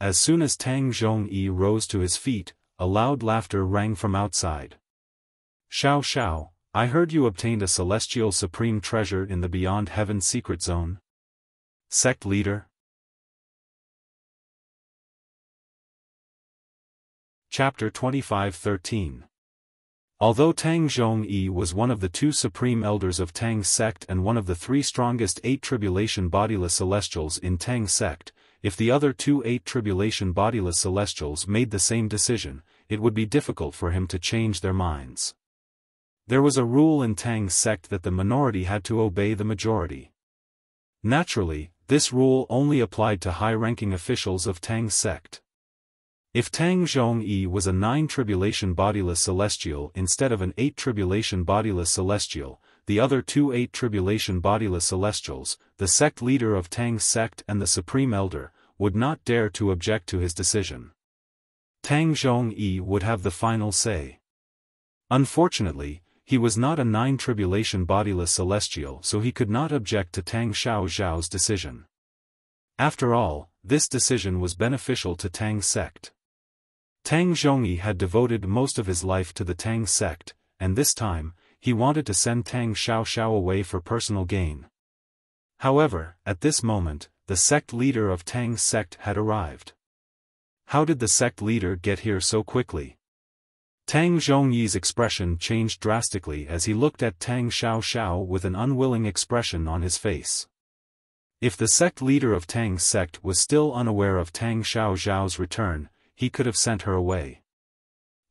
S1: As soon as Tang Zhongyi rose to his feet, a loud laughter rang from outside. "Xiaoxiao, I heard you obtained a celestial supreme treasure in the Beyond Heaven secret zone. Sect leader?" Chapter 25:13. Although Tang Zhongyi was one of the 2 supreme elders of Tang's sect and one of the 3 strongest 8 tribulation bodiless celestials in Tang's sect, if the other 2 8 tribulation bodiless celestials made the same decision, it would be difficult for him to change their minds. There was a rule in Tang's sect that the minority had to obey the majority. Naturally, this rule only applied to high-ranking officials of Tang's sect. If Tang Zhongyi was a 9 tribulation bodiless celestial instead of an 8 tribulation bodiless celestial, the other 2 8 tribulation bodiless celestials, the sect leader of Tang's sect and the supreme elder, would not dare to object to his decision. Tang Zhongyi would have the final say. Unfortunately, he was not a 9 tribulation bodiless celestial, so he could not object to Tang Xiaoxiao's decision. After all, this decision was beneficial to Tang's sect. Tang Zhongyi had devoted most of his life to the Tang sect, and this time, he wanted to send Tang Xiaoxiao away for personal gain. However, at this moment, the sect leader of Tang's sect had arrived. How did the sect leader get here so quickly? Tang Zhongyi's expression changed drastically as he looked at Tang Xiaoxiao with an unwilling expression on his face. If the sect leader of Tang's sect was still unaware of Tang Xiaoxiao's return, he could have sent her away.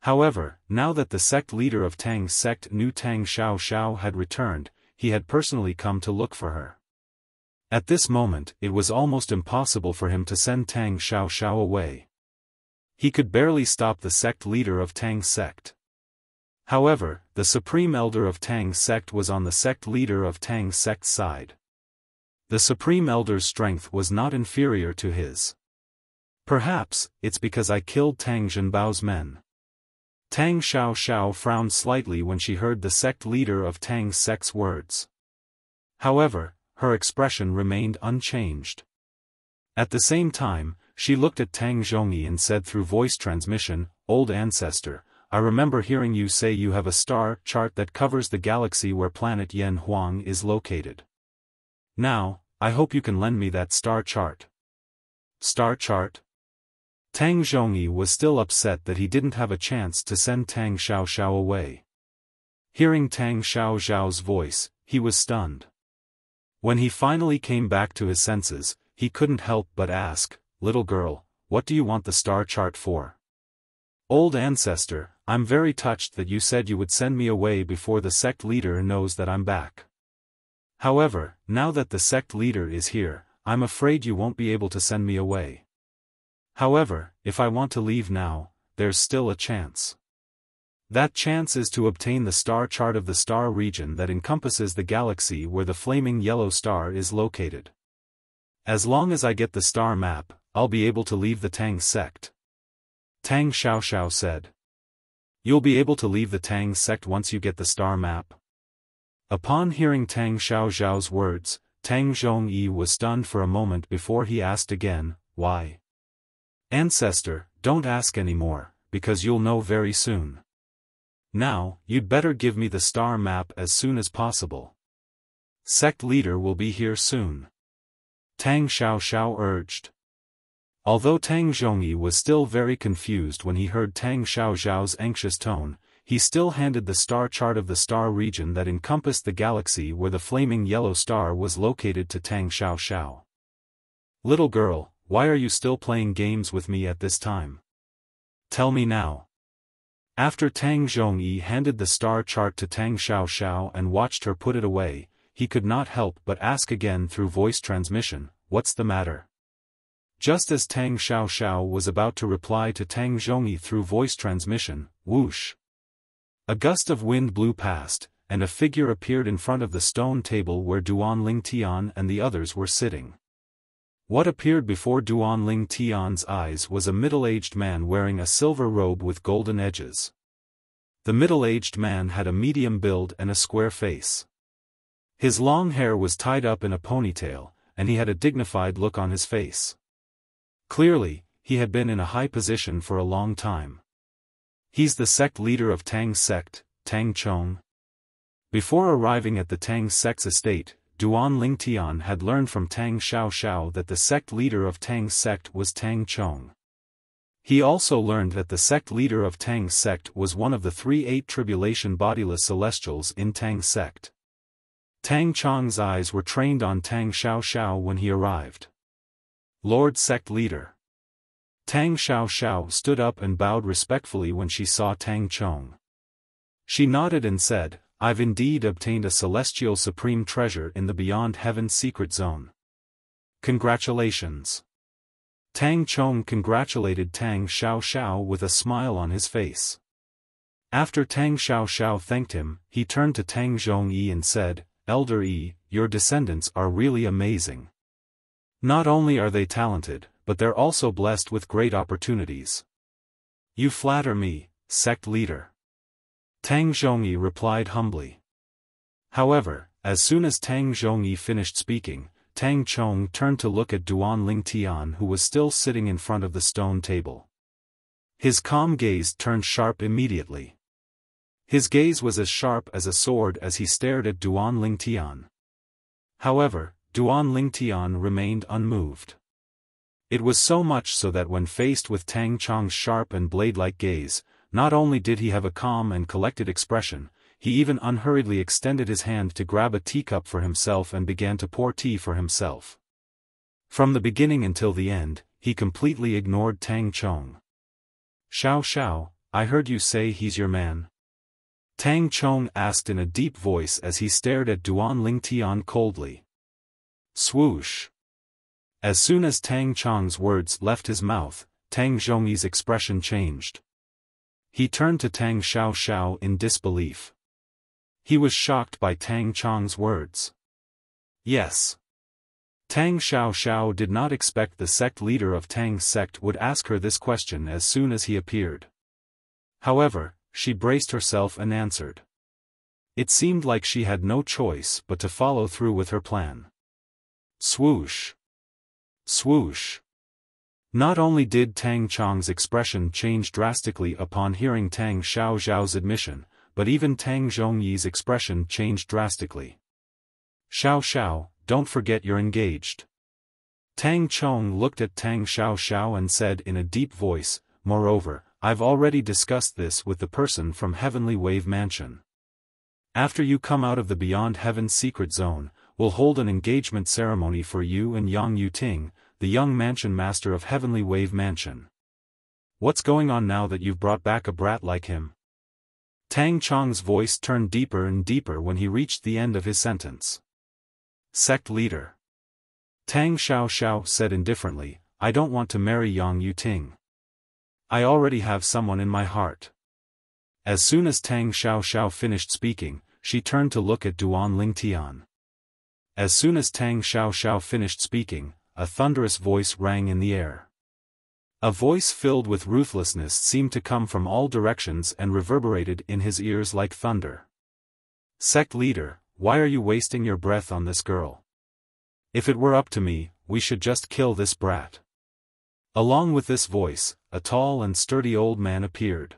S1: However, now that the sect leader of Tang's sect knew Tang Xiaoxiao had returned, he had personally come to look for her. At this moment it was almost impossible for him to send Tang Xiaoxiao away. He could barely stop the sect leader of Tang's sect. However, the supreme elder of Tang's sect was on the sect leader of Tang's sect's side. The supreme elder's strength was not inferior to his. Perhaps, it's because I killed Tang Zhenbao's men. Tang Xiaoxiao frowned slightly when she heard the sect leader of Tang's sect's words. However, her expression remained unchanged. At the same time, she looked at Tang Zhongyi and said through voice transmission, "Old ancestor, I remember hearing you say you have a star chart that covers the galaxy where planet Yan Huang is located. Now, I hope you can lend me that star chart." Star chart? Tang Zhongyi was still upset that he didn't have a chance to send Tang Xiaoxiao away. Hearing Tang Xiaoxiao's voice, he was stunned. When he finally came back to his senses, he couldn't help but ask, "Little girl, what do you want the star chart for?" "Old ancestor, I'm very touched that you said you would send me away before the sect leader knows that I'm back. However, now that the sect leader is here, I'm afraid you won't be able to send me away. However, if I want to leave now, there's still a chance. That chance is to obtain the star chart of the star region that encompasses the galaxy where the flaming yellow star is located. As long as I get the star map, I'll be able to leave the Tang sect." Tang Xiaoxiao said. "You'll be able to leave the Tang sect once you get the star map?" Upon hearing Tang Xiaoxiao's words, Tang Zhongyi was stunned for a moment before he asked again, "Why?" "Ancestor, don't ask anymore, because you'll know very soon. Now, you'd better give me the star map as soon as possible. Sect leader will be here soon," Tang Xiaoxiao urged. Although Tang Zhongyi was still very confused when he heard Tang Xiaoxiao's anxious tone, he still handed the star chart of the star region that encompassed the galaxy where the flaming yellow star was located to Tang Xiaoxiao. "Little girl, why are you still playing games with me at this time? Tell me now." After Tang Zhongyi handed the star chart to Tang Xiaoxiao and watched her put it away, he could not help but ask again through voice transmission, "What's the matter?" Just as Tang Xiaoxiao was about to reply to Tang Zhongyi through voice transmission, whoosh! A gust of wind blew past, and a figure appeared in front of the stone table where Duan Ling Tian and the others were sitting. What appeared before Duan Ling Tian's eyes was a middle-aged man wearing a silver robe with golden edges. The middle-aged man had a medium build and a square face. His long hair was tied up in a ponytail, and he had a dignified look on his face. Clearly, he had been in a high position for a long time. "He's the sect leader of Tang's sect, Tang Chong." Before arriving at the Tang sect's estate, Duan Ling Tian had learned from Tang Xiaoxiao that the sect leader of Tang's sect was Tang Chong. He also learned that the sect leader of Tang's sect was one of the 3 tribulation bodiless celestials in Tang's sect. Tang Chong's eyes were trained on Tang Xiaoxiao when he arrived. "Lord Sect Leader." Tang Xiaoxiao stood up and bowed respectfully when she saw Tang Chong. She nodded and said, "I've indeed obtained a celestial supreme treasure in the Beyond Heaven secret zone. Congratulations." Tang Chong congratulated Tang Xiaoxiao with a smile on his face. After Tang Xiaoxiao thanked him, he turned to Tang Zhongyi and said, "Elder Yi, your descendants are really amazing. Not only are they talented, but they're also blessed with great opportunities." "You flatter me, sect leader," Tang Zhongyi replied humbly. However, as soon as Tang Zhongyi finished speaking, Tang Chong turned to look at Duan Ling Tian who was still sitting in front of the stone table. His calm gaze turned sharp immediately. His gaze was as sharp as a sword as he stared at Duan Ling Tian. However, Duan Ling Tian remained unmoved. It was so much so that when faced with Tang Chong's sharp and blade-like gaze, not only did he have a calm and collected expression, he even unhurriedly extended his hand to grab a teacup for himself and began to pour tea for himself. From the beginning until the end, he completely ignored Tang Chong. "Xiao, I heard you say he's your man?" Tang Chong asked in a deep voice as he stared at Duan Ling Tian coldly. Swoosh. As soon as Tang Chong's words left his mouth, Tang Zhongyi's expression changed. He turned to Tang Xiao in disbelief. He was shocked by Tang Chong's words. Yes. Tang Xiao did not expect the sect leader of Tang's sect would ask her this question as soon as he appeared. However, she braced herself and answered. It seemed like she had no choice but to follow through with her plan. Swoosh. Swoosh. Not only did Tang Chong's expression change drastically upon hearing Tang Xiao's admission, but even Tang Zhongyi's expression changed drastically. Xiao, don't forget you're engaged. Tang Chong looked at Tang Xiao and said in a deep voice, moreover, I've already discussed this with the person from Heavenly Wave Mansion. After you come out of the Beyond Heaven secret zone, we'll hold an engagement ceremony for you and Yang Yuting, the young mansion master of Heavenly Wave Mansion. What's going on now that you've brought back a brat like him? Tang Chong's voice turned deeper and deeper when he reached the end of his sentence. Sect leader. Tang Xiao said indifferently, I don't want to marry Yang Yuting. I already have someone in my heart. As soon as Tang Xiao finished speaking, she turned to look at Duan Lingtian. As soon as Tang Xiao finished speaking, a thunderous voice rang in the air. A voice filled with ruthlessness seemed to come from all directions and reverberated in his ears like thunder. Sect leader, why are you wasting your breath on this girl? If it were up to me, we should just kill this brat. Along with this voice, a tall and sturdy old man appeared.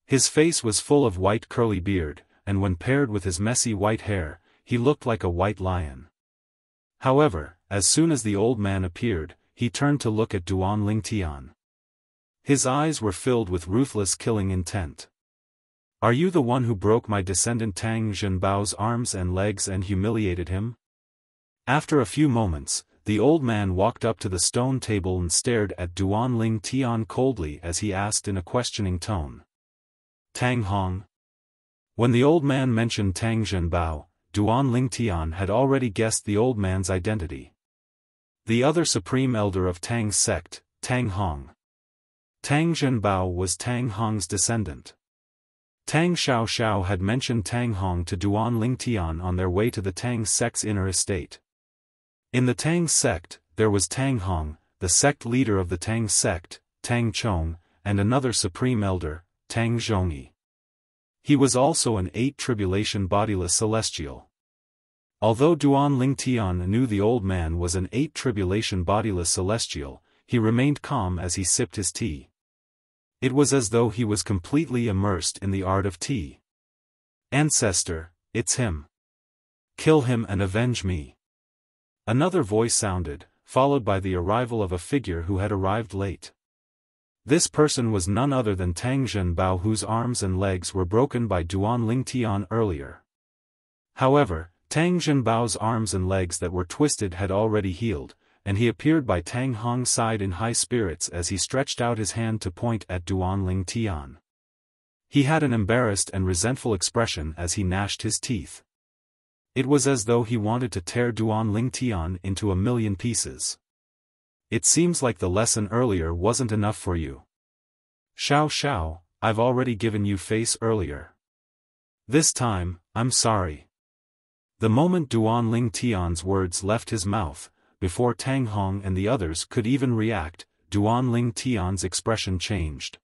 S1: His face was full of white curly beard, and when paired with his messy white hair, he looked like a white lion. However, as soon as the old man appeared, he turned to look at Duan Lingtian. His eyes were filled with ruthless killing intent. Are you the one who broke my descendant Tang Zhenbao's arms and legs and humiliated him? After a few moments, the old man walked up to the stone table and stared at Duan Lingtian coldly as he asked in a questioning tone. Tang Hong? When the old man mentioned Tang Zhenbao, Duan Lingtian had already guessed the old man's identity. The other supreme elder of Tang's sect, Tang Hong. Tang Zhenbao was Tang Hong's descendant. Tang Xiao had mentioned Tang Hong to Duan Lingtian on their way to the Tang sect's inner estate. In the Tang sect, there was Tang Hong, the sect leader of the Tang sect, Tang Chong, and another supreme elder, Tang Zhongyi. He was also an 8 tribulation bodiless celestial. Although Duan Lingtian knew the old man was an 8 tribulation bodiless celestial, he remained calm as he sipped his tea. It was as though he was completely immersed in the art of tea. Ancestor, it's him. Kill him and avenge me. Another voice sounded, followed by the arrival of a figure who had arrived late. This person was none other than Tang Zhenbao, whose arms and legs were broken by Duan Lingtian earlier. However, Tang Zhenbao's arms and legs that were twisted had already healed, and he appeared by Tang Hong's side in high spirits as he stretched out his hand to point at Duan Lingtian. He had an embarrassed and resentful expression as he gnashed his teeth. It was as though he wanted to tear Duan Lingtian into a million pieces. It seems like the lesson earlier wasn't enough for you. Xiao, I've already given you face earlier. This time, I'm sorry. The moment Duan Lingtian's words left his mouth, before Tang Hong and the others could even react, Duan Lingtian's expression changed.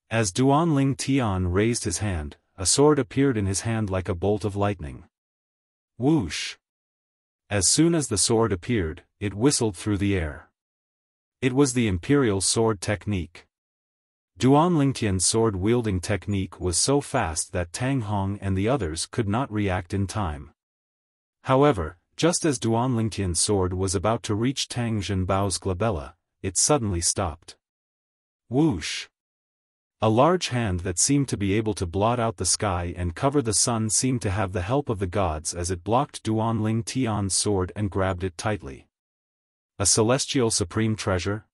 S1: As Duan Lingtian raised his hand, a sword appeared in his hand like a bolt of lightning. Whoosh! As soon as the sword appeared, it whistled through the air. It was the imperial sword technique. Duan Lingtian's sword-wielding technique was so fast that Tang Hong and the others could not react in time. However, just as Duan Lingtian's sword was about to reach Tang Zhenbao's glabella, it suddenly stopped. Whoosh! A large hand that seemed to be able to blot out the sky and cover the sun seemed to have the help of the gods as it blocked Duan Lingtian's sword and grabbed it tightly. A celestial supreme treasure?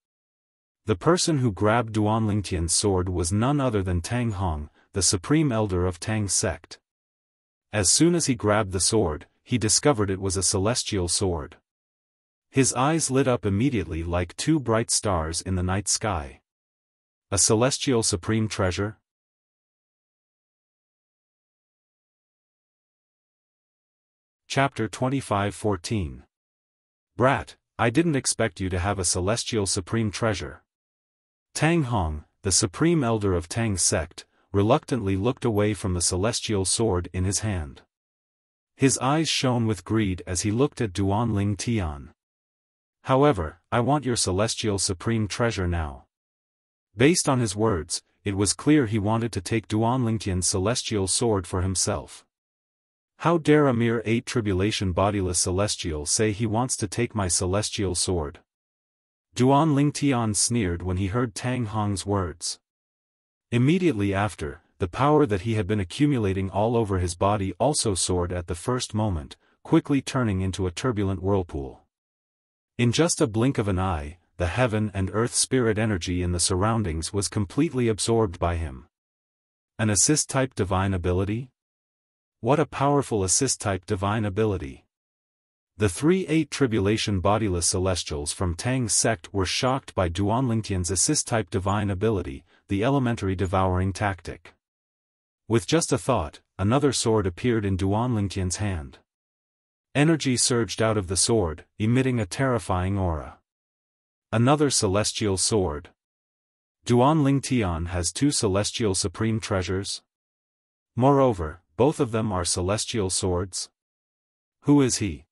S1: The person who grabbed Duan Lingtian's sword was none other than Tang Hong, the supreme elder of Tang's sect. As soon as he grabbed the sword, he discovered it was a celestial sword. His eyes lit up immediately like two bright stars in the night sky. A celestial supreme treasure? Chapter 25:14. Brat, I didn't expect you to have a celestial supreme treasure. Tang Hong, the supreme elder of Tang's sect, reluctantly looked away from the celestial sword in his hand. His eyes shone with greed as he looked at Duanling Tian. However, I want your celestial supreme treasure now. Based on his words, it was clear he wanted to take Duanling Tian's celestial sword for himself. How dare a mere 8 tribulation bodiless celestial say he wants to take my celestial sword? Duanling Tian sneered when he heard Tang Hong's words. Immediately after, the power that he had been accumulating all over his body also soared at the first moment, quickly turning into a turbulent whirlpool. In just a blink of an eye, the heaven and earth spirit energy in the surroundings was completely absorbed by him. An assist-type divine ability? What a powerful assist-type divine ability! The 3 8 tribulation bodiless celestials from Tang's sect were shocked by Duanling Tian's assist-type divine ability, the elementary devouring tactic. With just a thought, another sword appeared in Duanling Tian's hand. Energy surged out of the sword, emitting a terrifying aura. Another celestial sword. Duanling Tian has 2 celestial supreme treasures. Moreover, both of them are celestial swords. Who is he?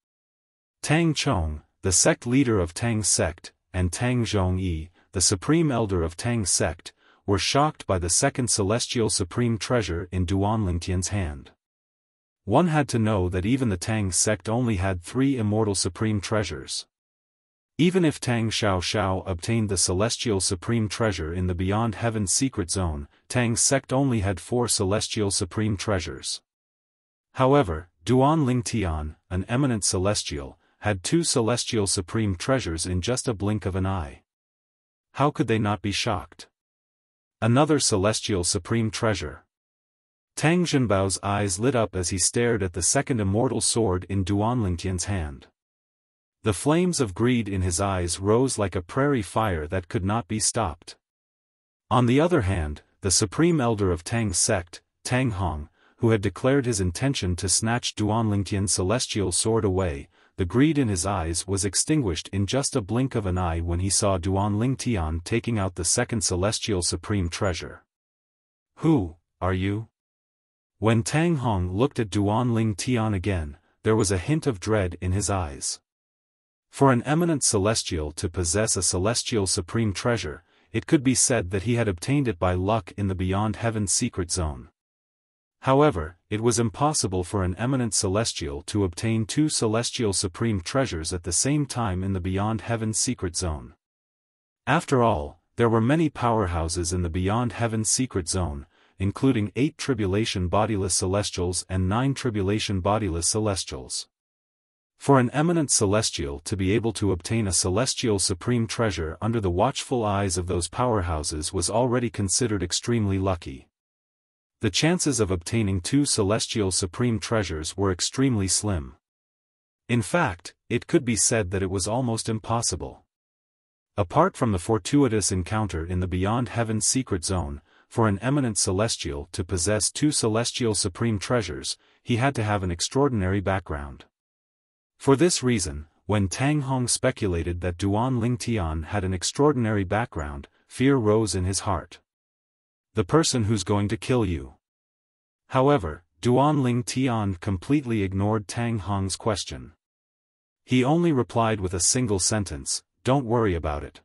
S1: Tang Chong, the sect leader of Tang's sect, and Tang Zhongyi, the supreme elder of Tang's sect, were shocked by the second celestial supreme treasure in Duanling Tian's hand. One had to know that even the Tang sect only had 3 immortal supreme treasures. Even if Tang Xiao obtained the celestial supreme treasure in the Beyond Heaven's secret zone, Tang's sect only had 4 celestial supreme treasures. However, Duanling Tian, an eminent celestial, had 2 celestial supreme treasures in just a blink of an eye. How could they not be shocked? Another celestial supreme treasure. Tang Zhenbao's eyes lit up as he stared at the second immortal sword in Duanling Tian's hand. The flames of greed in his eyes rose like a prairie fire that could not be stopped. On the other hand, the supreme elder of Tang's sect, Tang Hong, who had declared his intention to snatch Duanling Tian's celestial sword away, the greed in his eyes was extinguished in just a blink of an eye when he saw Duanling Tian taking out the second celestial supreme treasure. Who are you? When Tang Hong looked at Duanling Tian again, there was a hint of dread in his eyes. For an eminent celestial to possess a celestial supreme treasure, it could be said that he had obtained it by luck in the Beyond Heaven's secret zone. However, it was impossible for an eminent celestial to obtain 2 celestial supreme treasures at the same time in the Beyond Heaven's secret zone. After all, there were many powerhouses in the Beyond Heaven's secret zone, including 8 tribulation bodiless celestials and 9 tribulation bodiless celestials. For an eminent celestial to be able to obtain a celestial supreme treasure under the watchful eyes of those powerhouses was already considered extremely lucky. The chances of obtaining 2 celestial supreme treasures were extremely slim. In fact, it could be said that it was almost impossible. Apart from the fortuitous encounter in the Beyond Heaven's secret zone, for an eminent celestial to possess 2 celestial supreme treasures, he had to have an extraordinary background. For this reason, when Tang Hong speculated that Duanling Tian had an extraordinary background, fear rose in his heart. The person who's going to kill you. However, Duanling Tian completely ignored Tang Hong's question. He only replied with a single sentence, "Don't worry about it."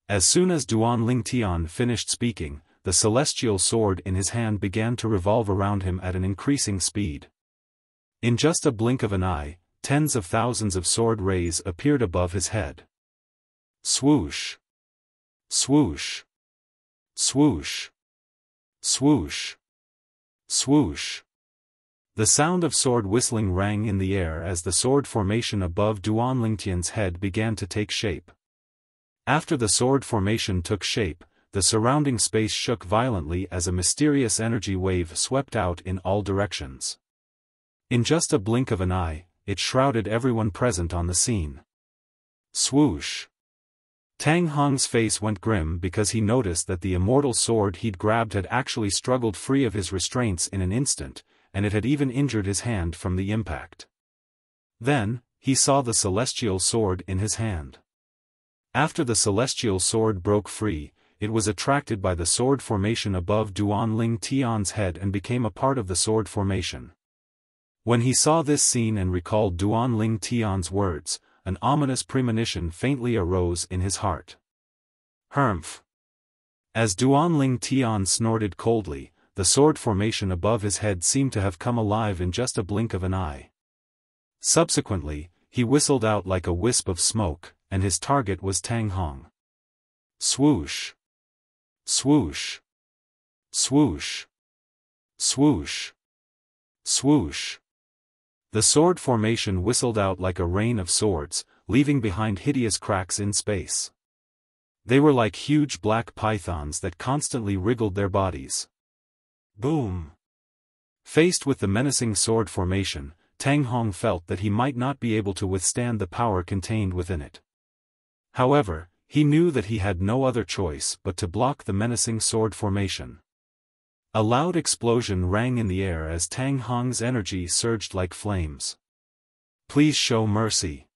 S1: As soon as Duanling Tian finished speaking, the celestial sword in his hand began to revolve around him at an increasing speed. In just a blink of an eye, tens of thousands of sword rays appeared above his head. Swoosh! Swoosh! Swoosh! Swoosh! Swoosh! The sound of sword whistling rang in the air as the sword formation above Duanling Tian's head began to take shape. After the sword formation took shape, the surrounding space shook violently as a mysterious energy wave swept out in all directions. In just a blink of an eye, it shrouded everyone present on the scene. Swoosh! Tang Hong's face went grim because he noticed that the immortal sword he'd grabbed had actually struggled free of his restraints in an instant, and it had even injured his hand from the impact. Then, he saw the celestial sword in his hand. After the celestial sword broke free, it was attracted by the sword formation above Duan Ling Tian's head and became a part of the sword formation. When he saw this scene and recalled Duan Ling Tian's words, an ominous premonition faintly arose in his heart. Humph! As Duan Ling Tian snorted coldly, the sword formation above his head seemed to have come alive in just a blink of an eye. Subsequently, he whistled out like a wisp of smoke, and his target was Tang Hong. Swoosh! Swoosh! Swoosh! Swoosh! Swoosh! The sword formation whistled out like a rain of swords, leaving behind hideous cracks in space. They were like huge black pythons that constantly wriggled their bodies. Boom! Faced with the menacing sword formation, Tang Hong felt that he might not be able to withstand the power contained within it. However, he knew that he had no other choice but to block the menacing sword formation. A loud explosion rang in the air as Tang Hong's energy surged like flames. Please show mercy.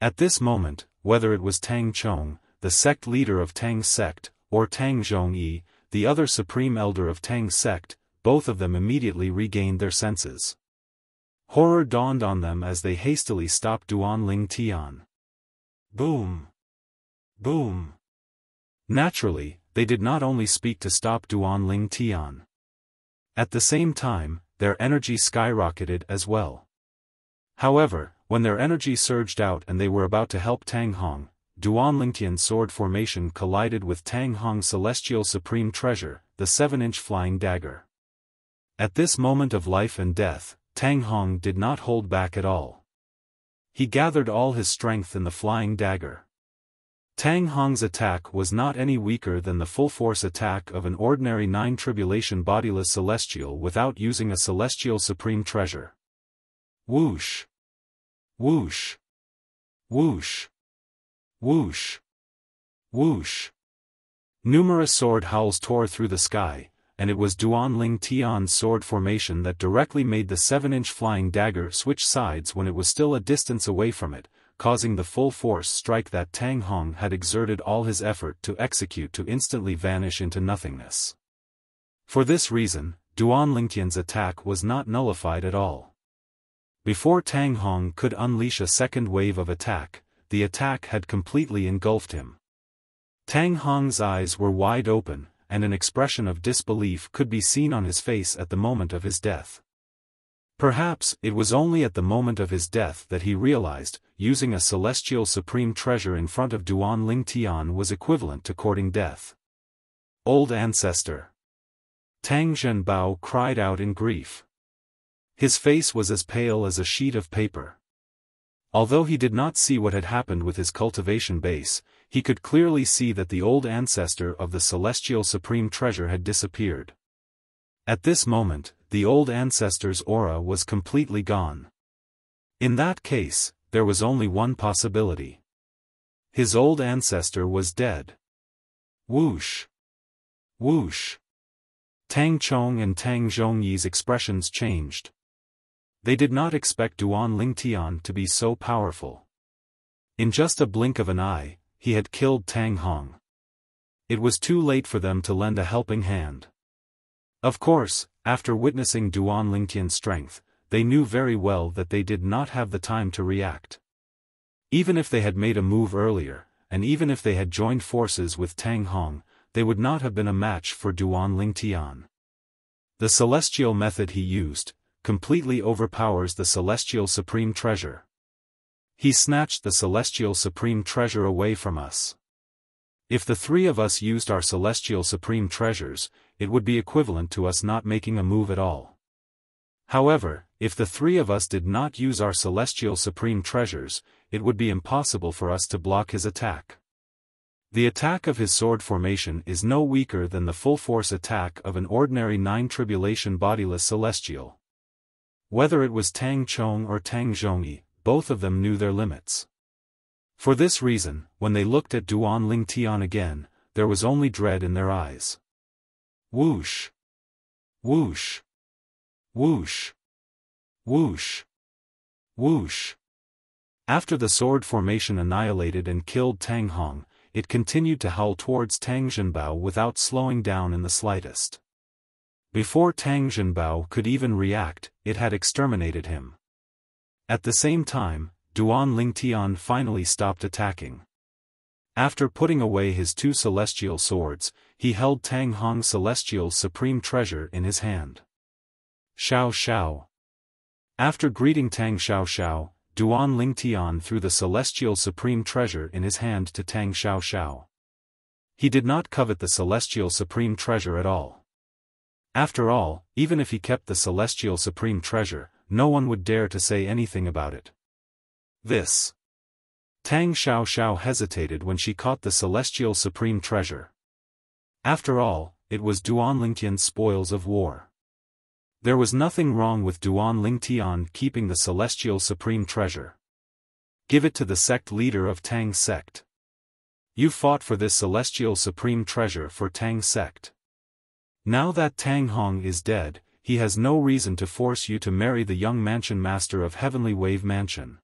S1: At this moment, whether it was Tang Chong, the sect leader of Tang's sect, or Tang Zhongyi, the other supreme elder of Tang's sect, both of them immediately regained their senses. Horror dawned on them as they hastily stopped Duan Ling Tian. Boom! Boom! Naturally, they did not only speak to stop Duan Ling Tian. At the same time, their energy skyrocketed as well. However, when their energy surged out and they were about to help Tang Hong, Duan Ling Tian's sword formation collided with Tang Hong's celestial supreme treasure, the 7-inch flying dagger. At this moment of life and death, Tang Hong did not hold back at all. He gathered all his strength in the flying dagger. Tang Hong's attack was not any weaker than the full-force attack of an ordinary 9-tribulation bodiless celestial without using a celestial supreme treasure. Whoosh! Whoosh! Whoosh! Whoosh! Whoosh! Numerous sword howls tore through the sky, and it was Duan Ling Tian's sword formation that directly made the 7-inch flying dagger switch sides when it was still a distance away from it, causing the full force strike that Tang Hong had exerted all his effort to execute to instantly vanish into nothingness. For this reason, Duan Lingtian's attack was not nullified at all. Before Tang Hong could unleash a second wave of attack, the attack had completely engulfed him. Tang Hong's eyes were wide open, and an expression of disbelief could be seen on his face at the moment of his death. Perhaps it was only at the moment of his death that he realized, using a celestial supreme treasure in front of Duan Ling Tian was equivalent to courting death. Old ancestor! Tang Zhenbao cried out in grief. His face was as pale as a sheet of paper. Although he did not see what had happened with his cultivation base, he could clearly see that the old ancestor of the celestial supreme treasure had disappeared. At this moment, the old ancestor's aura was completely gone. In that case, there was only one possibility. His old ancestor was dead. Whoosh! Whoosh! Tang Chong and Tang Zhongyi's expressions changed. They did not expect Duan Ling Tian to be so powerful. In just a blink of an eye, he had killed Tang Hong. It was too late for them to lend a helping hand. Of course, after witnessing Duan Ling Tian's strength, they knew very well that they did not have the time to react. Even if they had made a move earlier, and even if they had joined forces with Tang Hong, they would not have been a match for Duan Ling Tian. The celestial method he used completely overpowers the celestial supreme treasure. He snatched the celestial supreme treasure away from us. If the three of us used our celestial supreme treasures, it would be equivalent to us not making a move at all. However, if the three of us did not use our celestial supreme treasures, it would be impossible for us to block his attack. The attack of his sword formation is no weaker than the full-force attack of an ordinary 9-tribulation bodiless celestial. Whether it was Tang Chong or Tang Zhongyi, both of them knew their limits. For this reason, when they looked at Duan Lingtian again, there was only dread in their eyes. Whoosh! Whoosh! Whoosh! Whoosh! Whoosh! After the sword formation annihilated and killed Tang Hong, it continued to howl towards Tang Zhenbao without slowing down in the slightest. Before Tang Zhenbao could even react, it had exterminated him. At the same time, Duan Lingtian finally stopped attacking. After putting away his two celestial swords, he held Tang Hong's celestial supreme treasure in his hand. Xiao Xiao. After greeting Tang Xiao Xiao, Duan Lingtian threw the celestial supreme treasure in his hand to Tang Xiao Xiao. He did not covet the celestial supreme treasure at all. After all, even if he kept the celestial supreme treasure, no one would dare to say anything about it. This. Tang Xiao Xiao hesitated when she caught the celestial supreme treasure. After all, it was Duan Lingtian's spoils of war. There was nothing wrong with Duan Lingtian keeping the celestial supreme treasure. Give it to the sect leader of Tang's sect. You fought for this celestial supreme treasure for Tang's sect. Now that Tang Hong is dead, he has no reason to force you to marry the young mansion master of Heavenly Wave Mansion.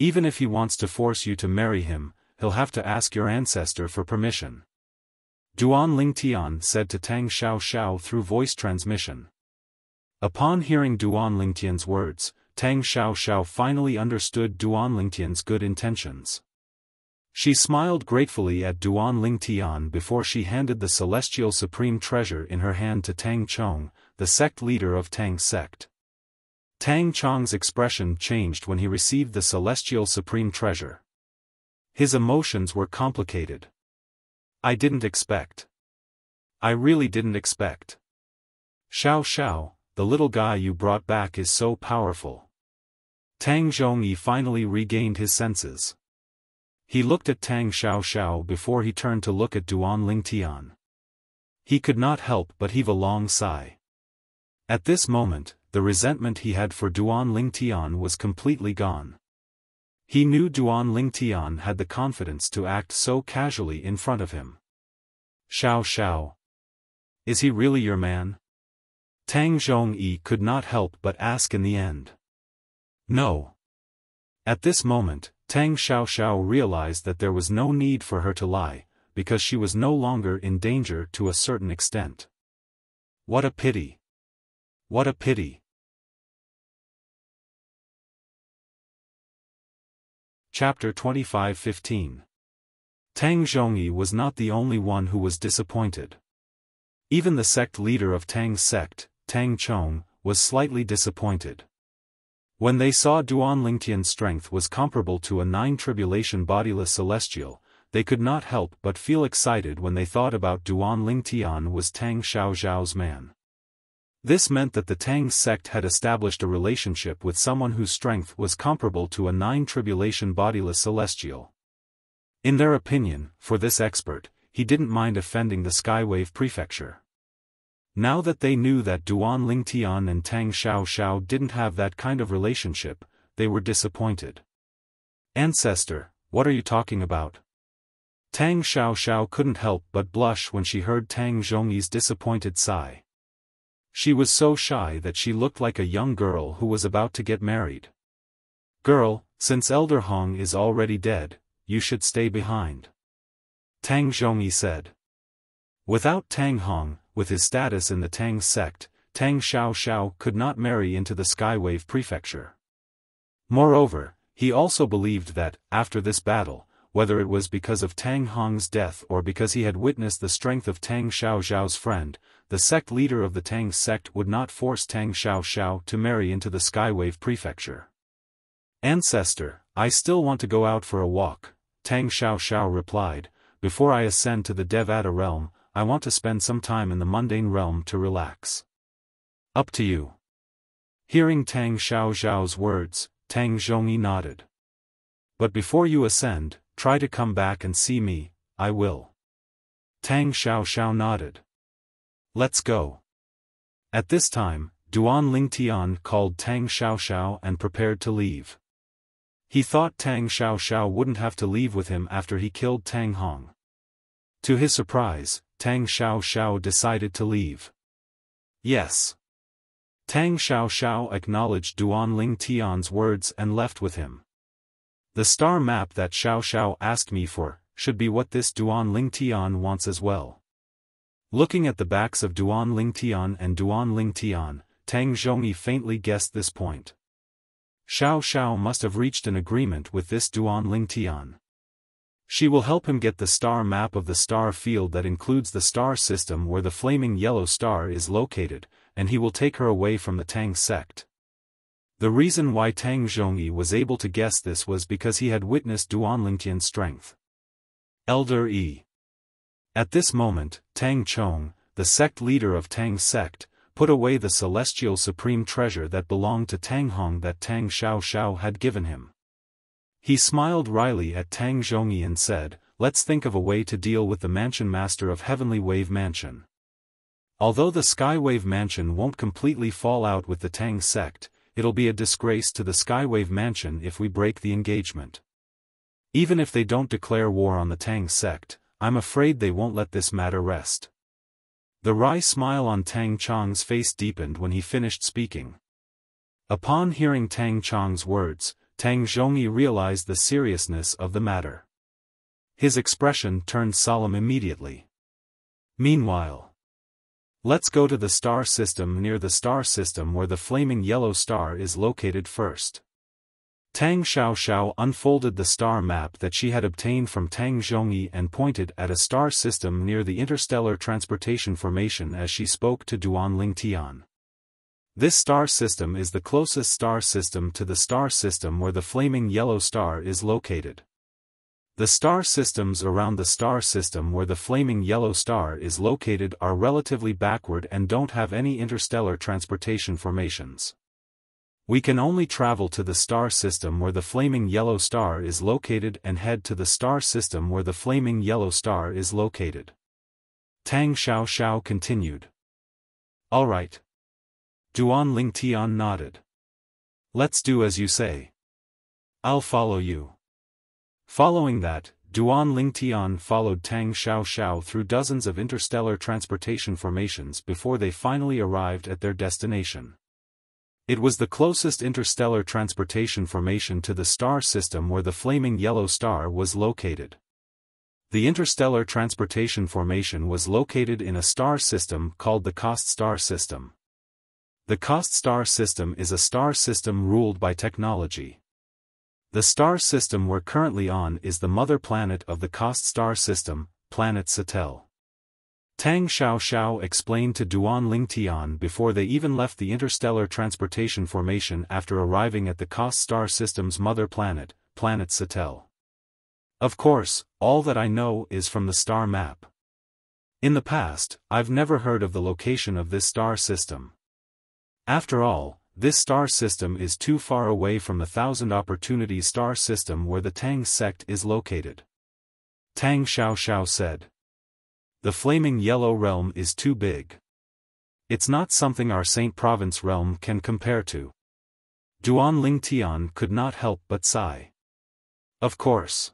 S1: Even if he wants to force you to marry him, he'll have to ask your ancestor for permission. Duan Lingtian said to Tang Xiao Xiao through voice transmission. Upon hearing Duan Lingtian's words, Tang Xiao Xiao finally understood Duan Lingtian's good intentions. She smiled gratefully at Duan Lingtian before she handed the celestial supreme treasure in her hand to Tang Chong, the sect leader of Tang's sect. Tang Chong's expression changed when he received the celestial supreme treasure. His emotions were complicated. I didn't expect. I really didn't expect. Xiao Xiao, the little guy you brought back is so powerful. Tang Zhongyi finally regained his senses. He looked at Tang Xiao Xiao before he turned to look at Duan Lingtian. He could not help but heave a long sigh. At this moment, the resentment he had for Duan Lingtian was completely gone. He knew Duan Lingtian had the confidence to act so casually in front of him. Xiao Xiao. Is he really your man? Tang Zhongyi could not help but ask in the end. No. At this moment, Tang Xiao Xiao realized that there was no need for her to lie, because she was no longer in danger to a certain extent. What a pity. What a pity. Chapter 25:15. Tang Zhongyi was not the only one who was disappointed. Even the sect leader of Tang's sect, Tang Chong, was slightly disappointed. When they saw Duan Lingtian's strength was comparable to a 9-tribulation bodiless celestial, they could not help but feel excited when they thought about Duan Lingtian was Tang Xiao Xiao's man. This meant that the Tang sect had established a relationship with someone whose strength was comparable to a 9-tribulation bodiless celestial. In their opinion, for this expert, he didn't mind offending the Skywave Prefecture. Now that they knew that Duan Lingtian and Tang Xiao Xiao didn't have that kind of relationship, they were disappointed. Ancestor, what are you talking about? Tang Xiao Xiao couldn't help but blush when she heard Tang Zhongyi's disappointed sigh. She was so shy that she looked like a young girl who was about to get married. Girl, since Elder Hong is already dead, you should stay behind. Tang Zhongyi said. Without Tang Hong, with his status in the Tang sect, Tang Xiao Xiao could not marry into the Skywave Prefecture. Moreover, he also believed that, after this battle, whether it was because of Tang Hong's death or because he had witnessed the strength of Tang Xiao Xiao's friend, the sect leader of the Tang sect would not force Tang Xiao Xiao to marry into the Skywave Prefecture. Ancestor, I still want to go out for a walk, Tang Xiao Xiao replied. Before I ascend to the Devata realm, I want to spend some time in the mundane realm to relax. Up to you. Hearing Tang Xiao Xiao's words, Tang Zhongyi nodded. But before you ascend, try to come back and see me, I will. Tang Xiao Xiao nodded. Let's go. At this time, Duan Lingtian called Tang Xiao Xiao and prepared to leave. He thought Tang Xiaoxiao wouldn't have to leave with him after he killed Tang Hong. To his surprise, Tang Xiaoxiao decided to leave. Yes. Tang Xiaoxiao acknowledged Duanling Tian's words and left with him. The star map that Xiaoxiao asked me for should be what this Duanling Tian wants as well. Looking at the backs of Duanling Tian and Duanling Tian, Tang Zhongyi faintly guessed this point. Xiaoxiao must have reached an agreement with this Duanling Tian. She will help him get the star map of the star field that includes the star system where the flaming yellow star is located, and he will take her away from the Tang sect. The reason why Tang Zhongyi was able to guess this was because he had witnessed Duanling Tian's strength. Elder E. At this moment, Tang Chong, the sect leader of Tang sect, put away the celestial supreme treasure that belonged to Tang Hong that Tang Xiaoxiao had given him. He smiled wryly at Tang Zhongyi and said, "Let's think of a way to deal with the mansion master of Heavenly Wave Mansion. Although the Skywave Mansion won't completely fall out with the Tang sect, it'll be a disgrace to the Skywave Mansion if we break the engagement. Even if they don't declare war on the Tang sect, I'm afraid they won't let this matter rest." The wry smile on Tang Chong's face deepened when he finished speaking. Upon hearing Tang Chong's words, Tang Zhongyi realized the seriousness of the matter. His expression turned solemn immediately. Meanwhile, let's go to the star system near the star system where the flaming yellow star is located first. Tang Xiaoxiao unfolded the star map that she had obtained from Tang Zhongyi and pointed at a star system near the interstellar transportation formation as she spoke to Duanling Tian. This star system is the closest star system to the star system where the flaming yellow star is located. The star systems around the star system where the flaming yellow star is located are relatively backward and don't have any interstellar transportation formations. We can only travel to the star system where the flaming yellow star is located and head to the star system where the flaming yellow star is located. Tang Xiaoxiao continued. All right. Duanling Tian nodded. Let's do as you say. I'll follow you. Following that, Duanling Tian followed Tang Xiaoxiao through dozens of interstellar transportation formations before they finally arrived at their destination. It was the closest interstellar transportation formation to the star system where the flaming yellow star was located. The interstellar transportation formation was located in a star system called the Kost star system. The Kost star system is a star system ruled by technology. The star system we're currently on is the mother planet of the Kost star system, planet Satel. Tang Xiaoxiao explained to Duanling Tian before they even left the interstellar transportation formation after arriving at the Kost star system's mother planet, planet Satel. Of course, all that I know is from the star map. In the past, I've never heard of the location of this star system. After all, this star system is too far away from the Thousand Opportunities star system where the Tang sect is located. Tang Xiaoxiao said. The flaming yellow realm is too big. It's not something our Saint Province realm can compare to. Duanling Tian could not help but sigh. Of course.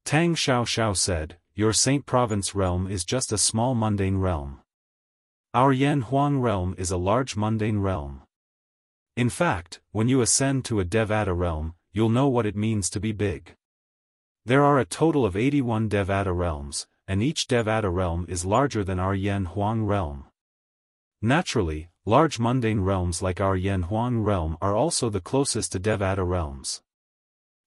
S1: Tang Xiaoxiao said, your Saint Province realm is just a small mundane realm. Our Yan Huang realm is a large mundane realm. In fact, when you ascend to a Devata realm, you'll know what it means to be big. There are a total of 81 Devata realms, and each Devata realm is larger than our Yan Huang realm. Naturally, large mundane realms like our Yan Huang realm are also the closest to Devata realms.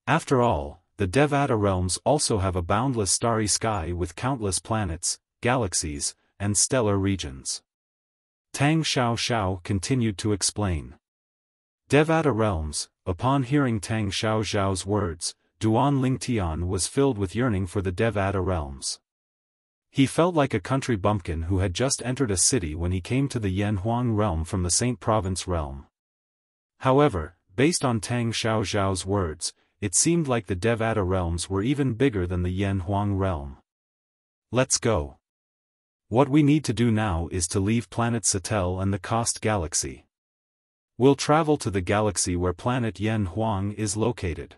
S1: After all, the Devata realms also have a boundless starry sky with countless planets, galaxies, and stellar regions. Tang Xiaoxiao continued to explain. Devata realms. Upon hearing Tang Xiaoxiao's words, Duanling Tian was filled with yearning for the Devata realms. He felt like a country bumpkin who had just entered a city when he came to the Yan Huang realm from the Saint Province realm. However, based on Tang Xiaoxiao's words, it seemed like the Devata realms were even bigger than the Yan Huang realm. Let's go. What we need to do now is to leave planet Satel and the Kost galaxy. We'll travel to the galaxy where planet Yan Huang is located.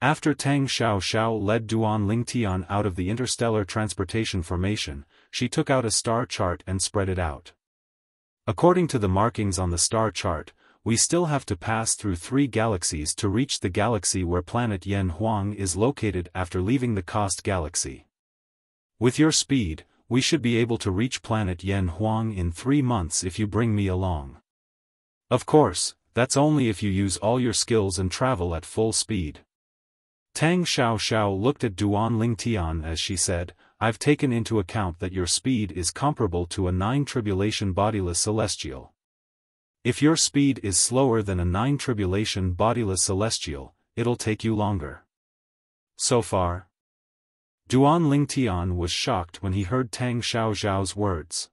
S1: After Tang Xiao led Duan Lingtian out of the interstellar transportation formation, she took out a star chart and spread it out. According to the markings on the star chart, we still have to pass through 3 galaxies to reach the galaxy where planet Yen Huang is located after leaving the Coast Galaxy. With your speed, we should be able to reach planet Yen Huang in 3 months if you bring me along. Of course, that's only if you use all your skills and travel at full speed. Tang Xiao looked at Duan Lingtian as she said, I've taken into account that your speed is comparable to a 9 tribulation bodiless celestial. If your speed is slower than a 9 tribulation bodiless celestial, it'll take you longer. So far? Duan Lingtian was shocked when he heard Tang Xiao's words.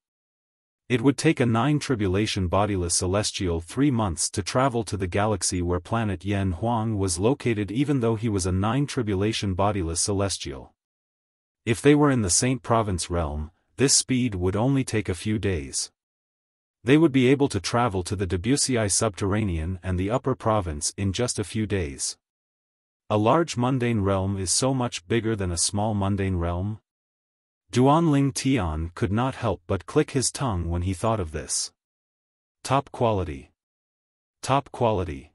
S1: It would take a 9 tribulation bodiless celestial 3 months to travel to the galaxy where planet Yen Huang was located even though he was a 9 tribulation bodiless celestial. If they were in the Saint Province realm, this speed would only take a few days. They would be able to travel to the Debussy subterranean and the upper province in just a few days. A large mundane realm is so much bigger than a small mundane realm. Duan Lingtian could not help but click his tongue when he thought of this. Top quality. Top quality.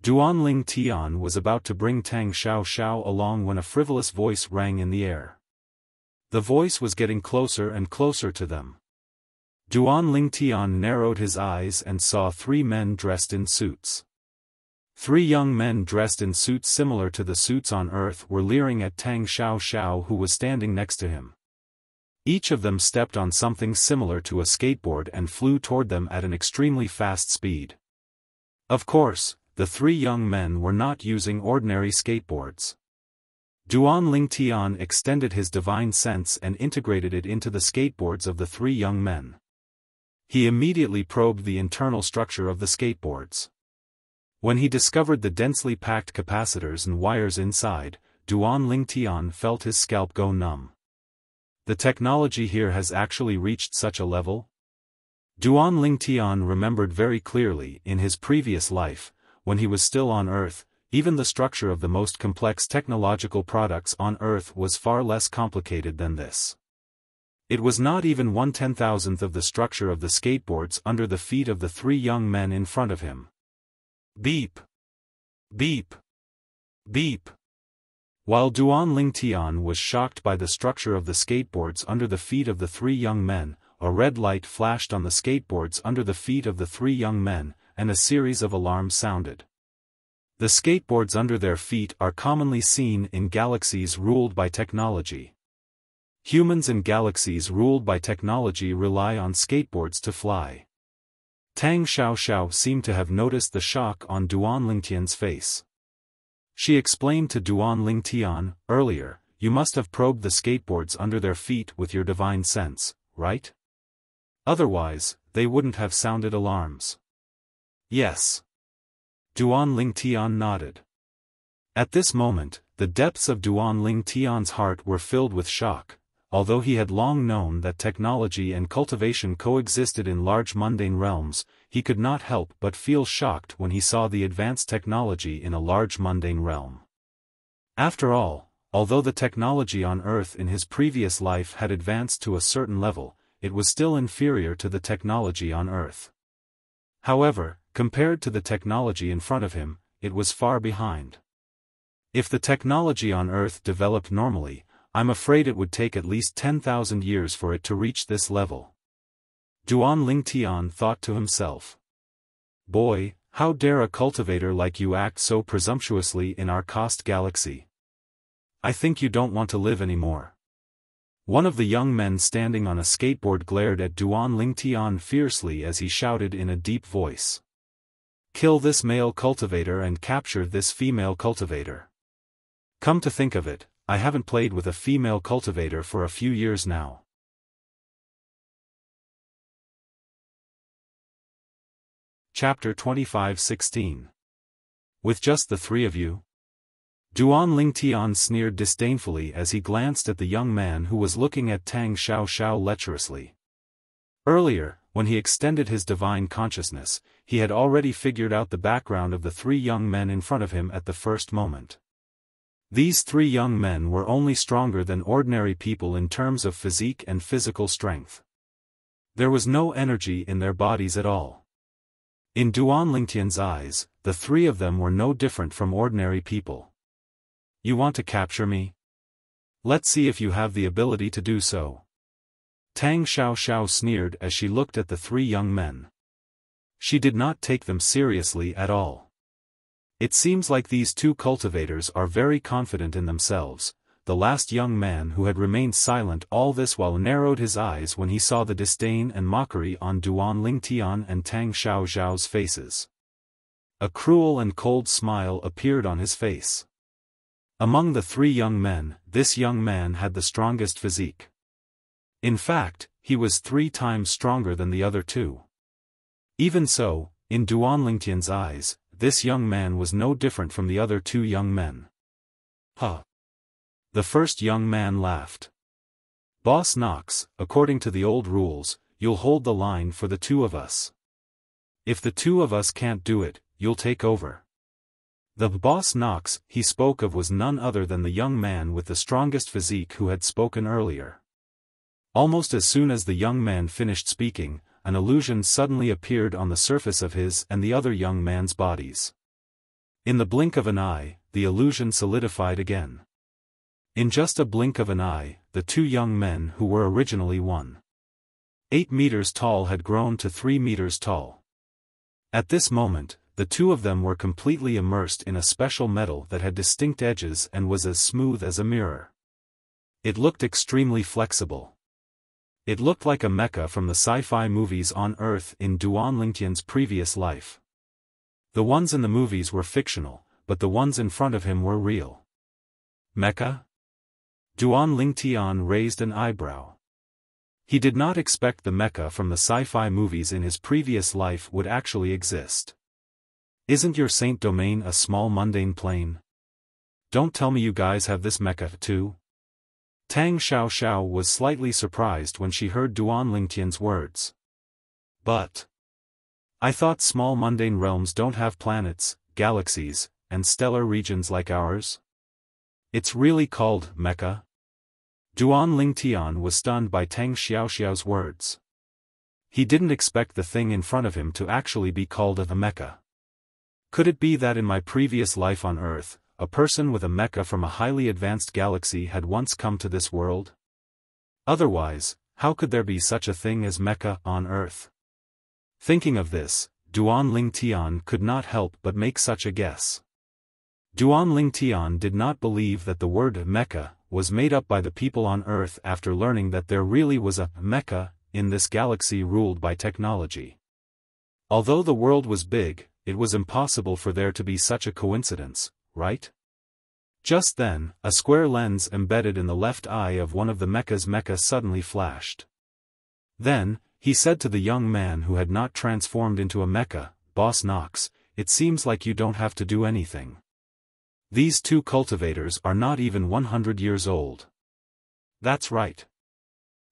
S1: Duan Lingtian was about to bring Tang Xiao along when a frivolous voice rang in the air. The voice was getting closer and closer to them. Duan Lingtian narrowed his eyes and saw 3 men dressed in suits. 3 young men dressed in suits similar to the suits on Earth were leering at Tang Xiao who was standing next to him. Each of them stepped on something similar to a skateboard and flew toward them at an extremely fast speed. Of course, the 3 young men were not using ordinary skateboards. Duan Lingtian extended his divine sense and integrated it into the skateboards of the 3 young men. He immediately probed the internal structure of the skateboards. When he discovered the densely packed capacitors and wires inside, Duan Lingtian felt his scalp go numb. The technology here has actually reached such a level? Duan Lingtian remembered very clearly in his previous life, when he was still on Earth, even the structure of the most complex technological products on Earth was far less complicated than this. It was not even 1/10,000th of the structure of the skateboards under the feet of the 3 young men in front of him. Beep! Beep! Beep! While Duan Lingtian was shocked by the structure of the skateboards under the feet of the 3 young men, a red light flashed on the skateboards under the feet of the 3 young men, and a series of alarms sounded. The skateboards under their feet are commonly seen in galaxies ruled by technology. Humans in galaxies ruled by technology rely on skateboards to fly. Tang Xiao seemed to have noticed the shock on Duan Lingtian's face. She explained to Duan Lingtian, earlier, you must have probed the skateboards under their feet with your divine sense, right? Otherwise, they wouldn't have sounded alarms. Yes. Duan Lingtian nodded. At this moment, the depths of Duan Lingtian's heart were filled with shock. Although he had long known that technology and cultivation coexisted in large mundane realms, he could not help but feel shocked when he saw the advanced technology in a large mundane realm. After all, although the technology on Earth in his previous life had advanced to a certain level, it was still inferior to the technology on Earth. However, compared to the technology in front of him, it was far behind. If the technology on Earth developed normally, I'm afraid it would take at least 10,000 years for it to reach this level. Duan Lingtian thought to himself. Boy, how dare a cultivator like you act so presumptuously in our Coast Galaxy? I think you don't want to live anymore. One of the young men standing on a skateboard glared at Duan Lingtian fiercely as he shouted in a deep voice. Kill this male cultivator and capture this female cultivator. Come to think of it, I haven't played with a female cultivator for a few years now. Chapter 25:16. With just the 3 of you? Duan Lingtian sneered disdainfully as he glanced at the young man who was looking at Tang Xiao lecherously. Earlier, when he extended his divine consciousness, he had already figured out the background of the 3 young men in front of him at the first moment. These three young men were only stronger than ordinary people in terms of physique and physical strength. There was no energy in their bodies at all. In Duan Lingtian's eyes, the three of them were no different from ordinary people. You want to capture me? Let's see if you have the ability to do so. Tang Xiaoxiao sneered as she looked at the three young men. She did not take them seriously at all. It seems like these two cultivators are very confident in themselves. The last young man who had remained silent all this while narrowed his eyes when he saw the disdain and mockery on Duan Lingtian and Tang Xiaoxiao's faces. A cruel and cold smile appeared on his face. Among the three young men, this young man had the strongest physique. In fact, he was 3 times stronger than the other two. Even so, in Duan Lingtian's eyes, this young man was no different from the other two young men. Huh. The first young man laughed. Boss Knox, according to the old rules, you'll hold the line for the two of us. If the two of us can't do it, you'll take over. The boss Knox he spoke of was none other than the young man with the strongest physique who had spoken earlier. Almost as soon as the young man finished speaking, an illusion suddenly appeared on the surface of his and the other young man's bodies. In the blink of an eye, the illusion solidified again. In just a blink of an eye, the two young men who were originally 1.8 meters tall had grown to 3 meters tall. At this moment, the two of them were completely immersed in a special metal that had distinct edges and was as smooth as a mirror. It looked extremely flexible. It looked like a mecha from the sci-fi movies on Earth in Duan Lingtian's previous life. The ones in the movies were fictional, but the ones in front of him were real. Mecha? Duan Lingtian raised an eyebrow. He did not expect the mecha from the sci-fi movies in his previous life would actually exist. Isn't your Saint Domain a small mundane plane? Don't tell me you guys have this mecha too? Tang Xiaoxiao was slightly surprised when she heard Duan Lingtian's words. But I thought small mundane realms don't have planets, galaxies, and stellar regions like ours? It's really called mecha? Duan Lingtian was stunned by Tang Xiaoxiao's words. He didn't expect the thing in front of him to actually be called a mecha. Could it be that in my previous life on Earth, a person with a mecha from a highly advanced galaxy had once come to this world? Otherwise, how could there be such a thing as mecha on Earth? Thinking of this, Duan Lingtian could not help but make such a guess. Duan Lingtian did not believe that the word mecha was made up by the people on Earth after learning that there really was a mecha in this galaxy ruled by technology. Although the world was big, it was impossible for there to be such a coincidence, right? Just then, a square lens embedded in the left eye of one of the mecha's mecha suddenly flashed. Then, he said to the young man who had not transformed into a mecha, Boss Knox, it seems like you don't have to do anything. These two cultivators are not even 100 years old. That's right.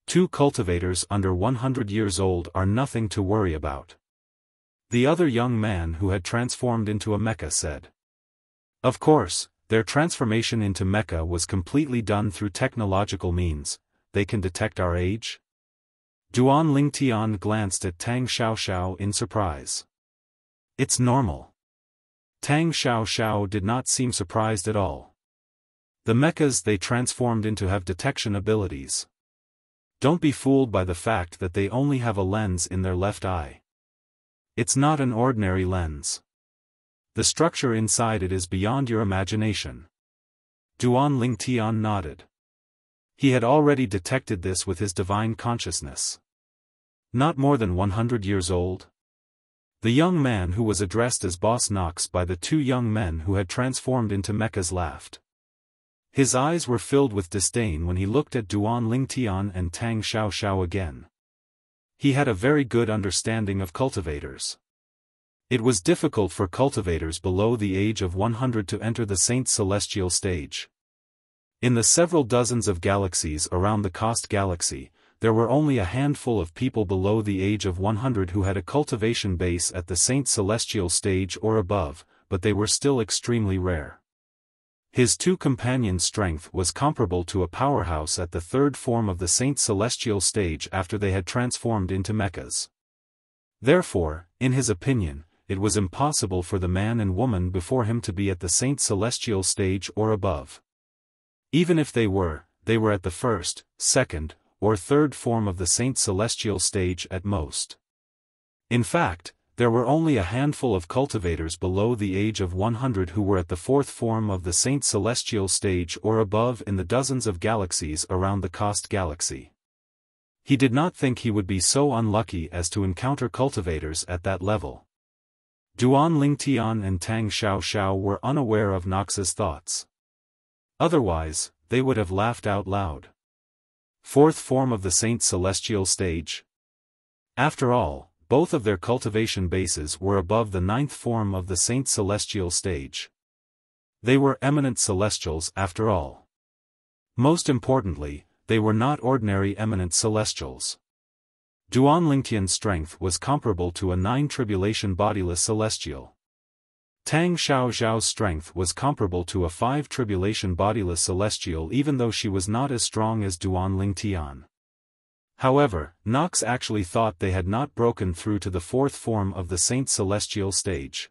S1: 2 cultivators under 100 years old are nothing to worry about. The other young man who had transformed into a mecha said. Of course, their transformation into mecha was completely done through technological means. They can detect our age? Duan Lingtian glanced at Tang Xiaoxiao in surprise. It's normal. Tang Xiaoxiao did not seem surprised at all. The mechas they transformed into have detection abilities. Don't be fooled by the fact that they only have a lens in their left eye. It's not an ordinary lens. The structure inside it is beyond your imagination. Duan Lingtian nodded. He had already detected this with his divine consciousness. Not more than 100 years old? The young man who was addressed as Boss Knox by the 2 young men who had transformed into mechas laughed. His eyes were filled with disdain when he looked at Duan Lingtian and Tang Xiaoxiao again. He had a very good understanding of cultivators. It was difficult for cultivators below the age of 100 to enter the Saint Celestial stage. In the several dozens of galaxies around the Cost Galaxy, there were only a handful of people below the age of 100 who had a cultivation base at the Saint Celestial stage or above, but they were still extremely rare. His two companions' strength was comparable to a powerhouse at the third form of the Saint Celestial stage after they had transformed into mechas. Therefore, in his opinion, it was impossible for the man and woman before him to be at the Saint Celestial stage or above. Even if they were at the first, second, or third form of the Saint Celestial stage at most. In fact, there were only a handful of cultivators below the age of 100 who were at the fourth form of the Saint Celestial stage or above in the dozens of galaxies around the Cost Galaxy. He did not think he would be so unlucky as to encounter cultivators at that level. Duan Lingtian and Tang Xiaoxiao were unaware of Nox's thoughts. Otherwise, they would have laughed out loud. Fourth form of the Saint Celestial stage? After all, both of their cultivation bases were above the ninth form of the Saint Celestial stage. They were eminent celestials after all. Most importantly, they were not ordinary eminent celestials. Duan Lingtian's strength was comparable to a 9 bodiless celestial. Tang Xiaoxiao's strength was comparable to a 5 bodiless celestial even though she was not as strong as Duan Lingtian. However, Nox actually thought they had not broken through to the fourth form of the Saint Celestial stage.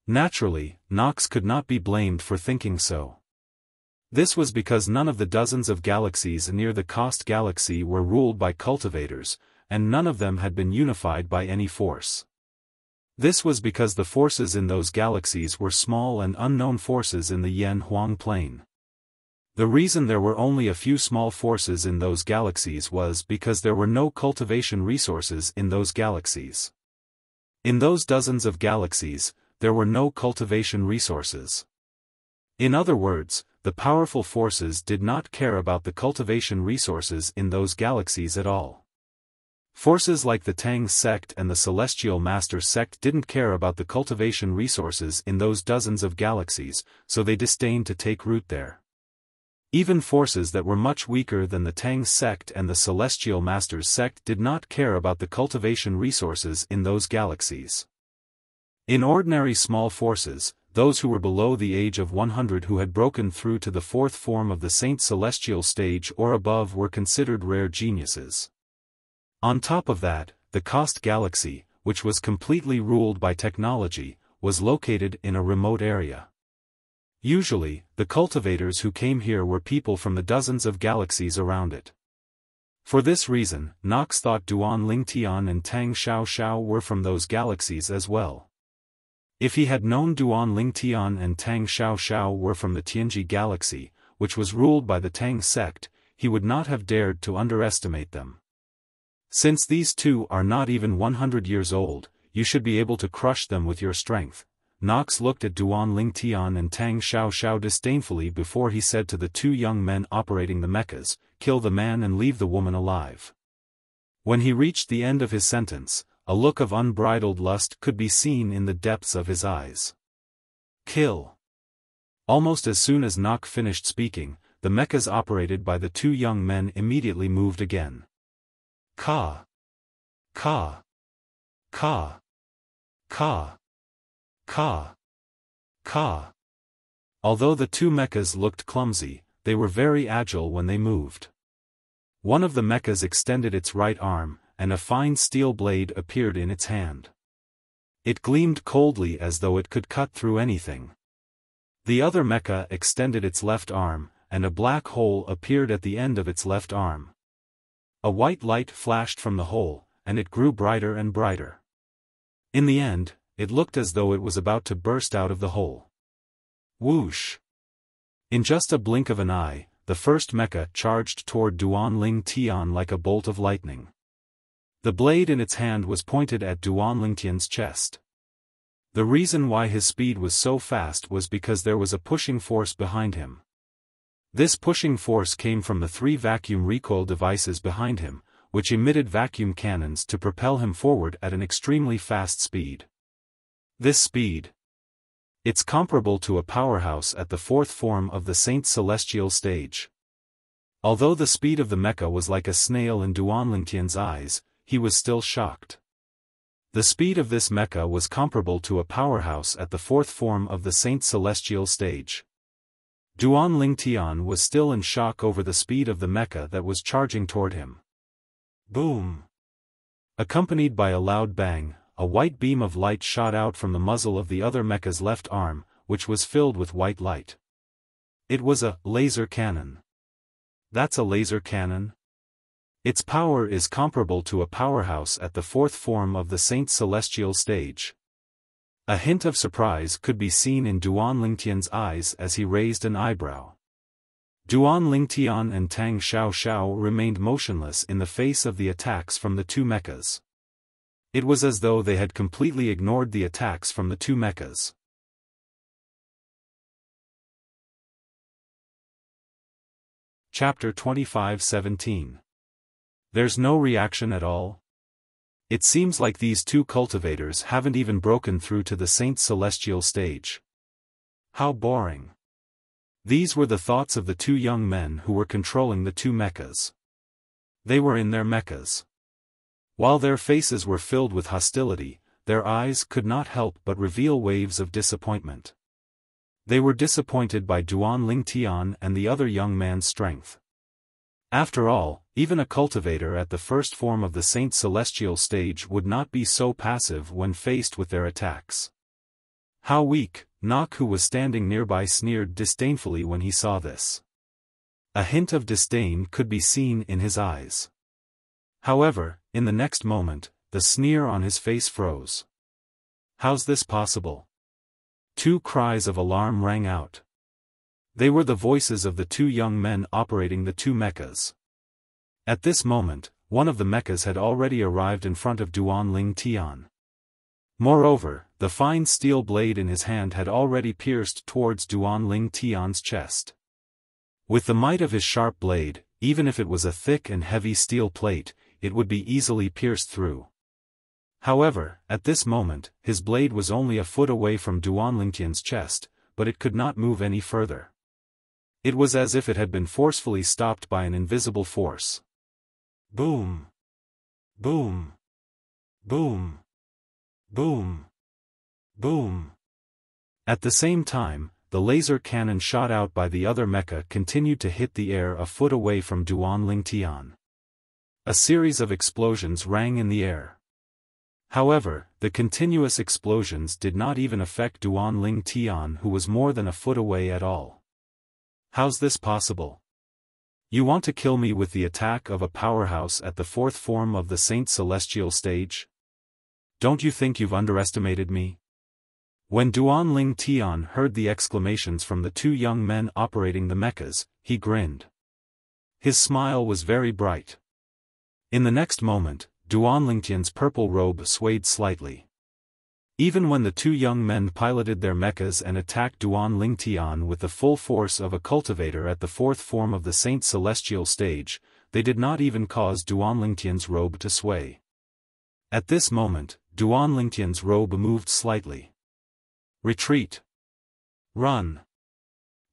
S1: Naturally, Nox could not be blamed for thinking so. This was because none of the dozens of galaxies near the Cost Galaxy were ruled by cultivators, and none of them had been unified by any force. This was because the forces in those galaxies were small and unknown forces in the Yan-Huang plane. The reason there were only a few small forces in those galaxies was because there were no cultivation resources in those galaxies. In those dozens of galaxies, there were no cultivation resources. In other words, the powerful forces did not care about the cultivation resources in those galaxies at all. Forces like the Tang sect and the Celestial Master sect didn't care about the cultivation resources in those dozens of galaxies, so they disdained to take root there. Even forces that were much weaker than the Tang sect and the Celestial Master's sect did not care about the cultivation resources in those galaxies. In ordinary small forces, those who were below the age of 100 who had broken through to the fourth form of the Saint Celestial stage or above were considered rare geniuses. On top of that, the Cost Galaxy, which was completely ruled by technology, was located in a remote area. Usually, the cultivators who came here were people from the dozens of galaxies around it. For this reason, Nox thought Duan Lingtian and Tang Xiaoxiao were from those galaxies as well. If he had known Duan Lingtian and Tang Xiaoxiao were from the Tianji Galaxy, which was ruled by the Tang sect, he would not have dared to underestimate them. Since these two are not even 100 years old, you should be able to crush them with your strength. Nox looked at Duan Lingtian and Tang Xiaoxiao disdainfully before he said to the two young men operating the mechas, "Kill the man and leave the woman alive." When he reached the end of his sentence, a look of unbridled lust could be seen in the depths of his eyes. Kill. Almost as soon as Nox finished speaking, the mechas operated by the two young men immediately moved again. Ka. Ka. Ka. Ka. Ka. Ka. Although the two mechas looked clumsy, they were very agile when they moved. One of the mechas extended its right arm, and a fine steel blade appeared in its hand. It gleamed coldly as though it could cut through anything. The other mecha extended its left arm, and a black hole appeared at the end of its left arm. A white light flashed from the hole, and it grew brighter and brighter. In the end, it looked as though it was about to burst out of the hole. Whoosh! In just a blink of an eye, the first mecha charged toward Duan Lingtian like a bolt of lightning. The blade in its hand was pointed at Duan Lingtian's chest. The reason why his speed was so fast was because there was a pushing force behind him. This pushing force came from the 3 vacuum recoil devices behind him, which emitted vacuum cannons to propel him forward at an extremely fast speed. This speed. It's comparable to a powerhouse at the fourth form of the Saint Celestial stage. Although the speed of the mecha was like a snail in Duan Lingtian's eyes, he was still shocked. The speed of this mecha was comparable to a powerhouse at the fourth form of the Saint Celestial stage. Duan Lingtian was still in shock over the speed of the mecha that was charging toward him. Boom! Accompanied by a loud bang, a white beam of light shot out from the muzzle of the other mecha's left arm, which was filled with white light. It was a laser cannon. That's a laser cannon? Its power is comparable to a powerhouse at the fourth form of the Saint Celestial stage. A hint of surprise could be seen in Duan Lingtian's eyes as he raised an eyebrow. Duan Lingtian and Tang Xiao remained motionless in the face of the attacks from the two mechas. It was as though they had completely ignored the attacks from the two mechas. Chapter 25:17. There's no reaction at all? It seems like these two cultivators haven't even broken through to the Saint Celestial stage. How boring. These were the thoughts of the two young men who were controlling the two mechas. They were in their mechas. While their faces were filled with hostility, their eyes could not help but reveal waves of disappointment. They were disappointed by Duan Lingtian and the other young man's strength. After all, even a cultivator at the first form of the Saint Celestial stage would not be so passive when faced with their attacks. How weak, Nock, who was standing nearby, sneered disdainfully when he saw this. A hint of disdain could be seen in his eyes. However, in the next moment, the sneer on his face froze. How's this possible? Two cries of alarm rang out. They were the voices of the two young men operating the two mechas. At this moment, one of the mechas had already arrived in front of Duan Lingtian. Moreover, the fine steel blade in his hand had already pierced towards Duan Lingtian's chest. With the might of his sharp blade, even if it was a thick and heavy steel plate, it would be easily pierced through. However, at this moment, his blade was only a foot away from Duan Lingtian's chest, but it could not move any further. It was as if it had been forcefully stopped by an invisible force. Boom! Boom! Boom! Boom! Boom! At the same time, the laser cannon shot out by the other mecha continued to hit the air a foot away from Duan Lingtian. A series of explosions rang in the air. However, the continuous explosions did not even affect Duan Lingtian, who was more than a foot away at all. How's this possible? You want to kill me with the attack of a powerhouse at the fourth form of the Saint Celestial stage? Don't you think you've underestimated me? When Duan Lingtian heard the exclamations from the two young men operating the mechas, he grinned. His smile was very bright. In the next moment, Duan Lingtian's purple robe swayed slightly. Even when the two young men piloted their mechas and attacked Duan Lingtian with the full force of a cultivator at the fourth form of the Saint Celestial stage, they did not even cause Duan Lingtian's robe to sway. At this moment, Duan Lingtian's robe moved slightly. Retreat! Run!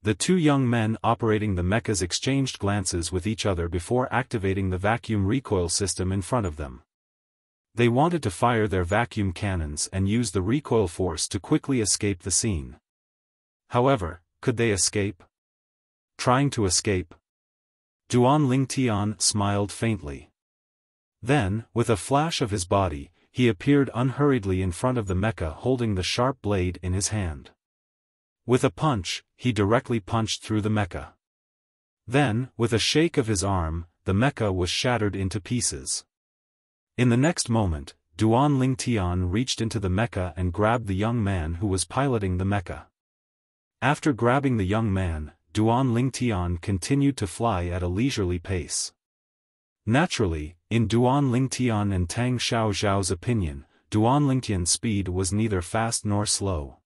S1: The two young men operating the mechas exchanged glances with each other before activating the vacuum recoil system in front of them. They wanted to fire their vacuum cannons and use the recoil force to quickly escape the scene. However, could they escape? Trying to escape? Duan Lingtian smiled faintly. Then, with a flash of his body, he appeared unhurriedly in front of the mecha holding the sharp blade in his hand. With a punch, he directly punched through the mecha. Then, with a shake of his arm, the mecha was shattered into pieces. In the next moment, Duan Lingtian reached into the mecha and grabbed the young man who was piloting the mecha. After grabbing the young man, Duan Lingtian continued to fly at a leisurely pace. Naturally, in Duan Lingtian and Tang Xiao's opinion, Duan Lingtian's speed was neither fast nor slow.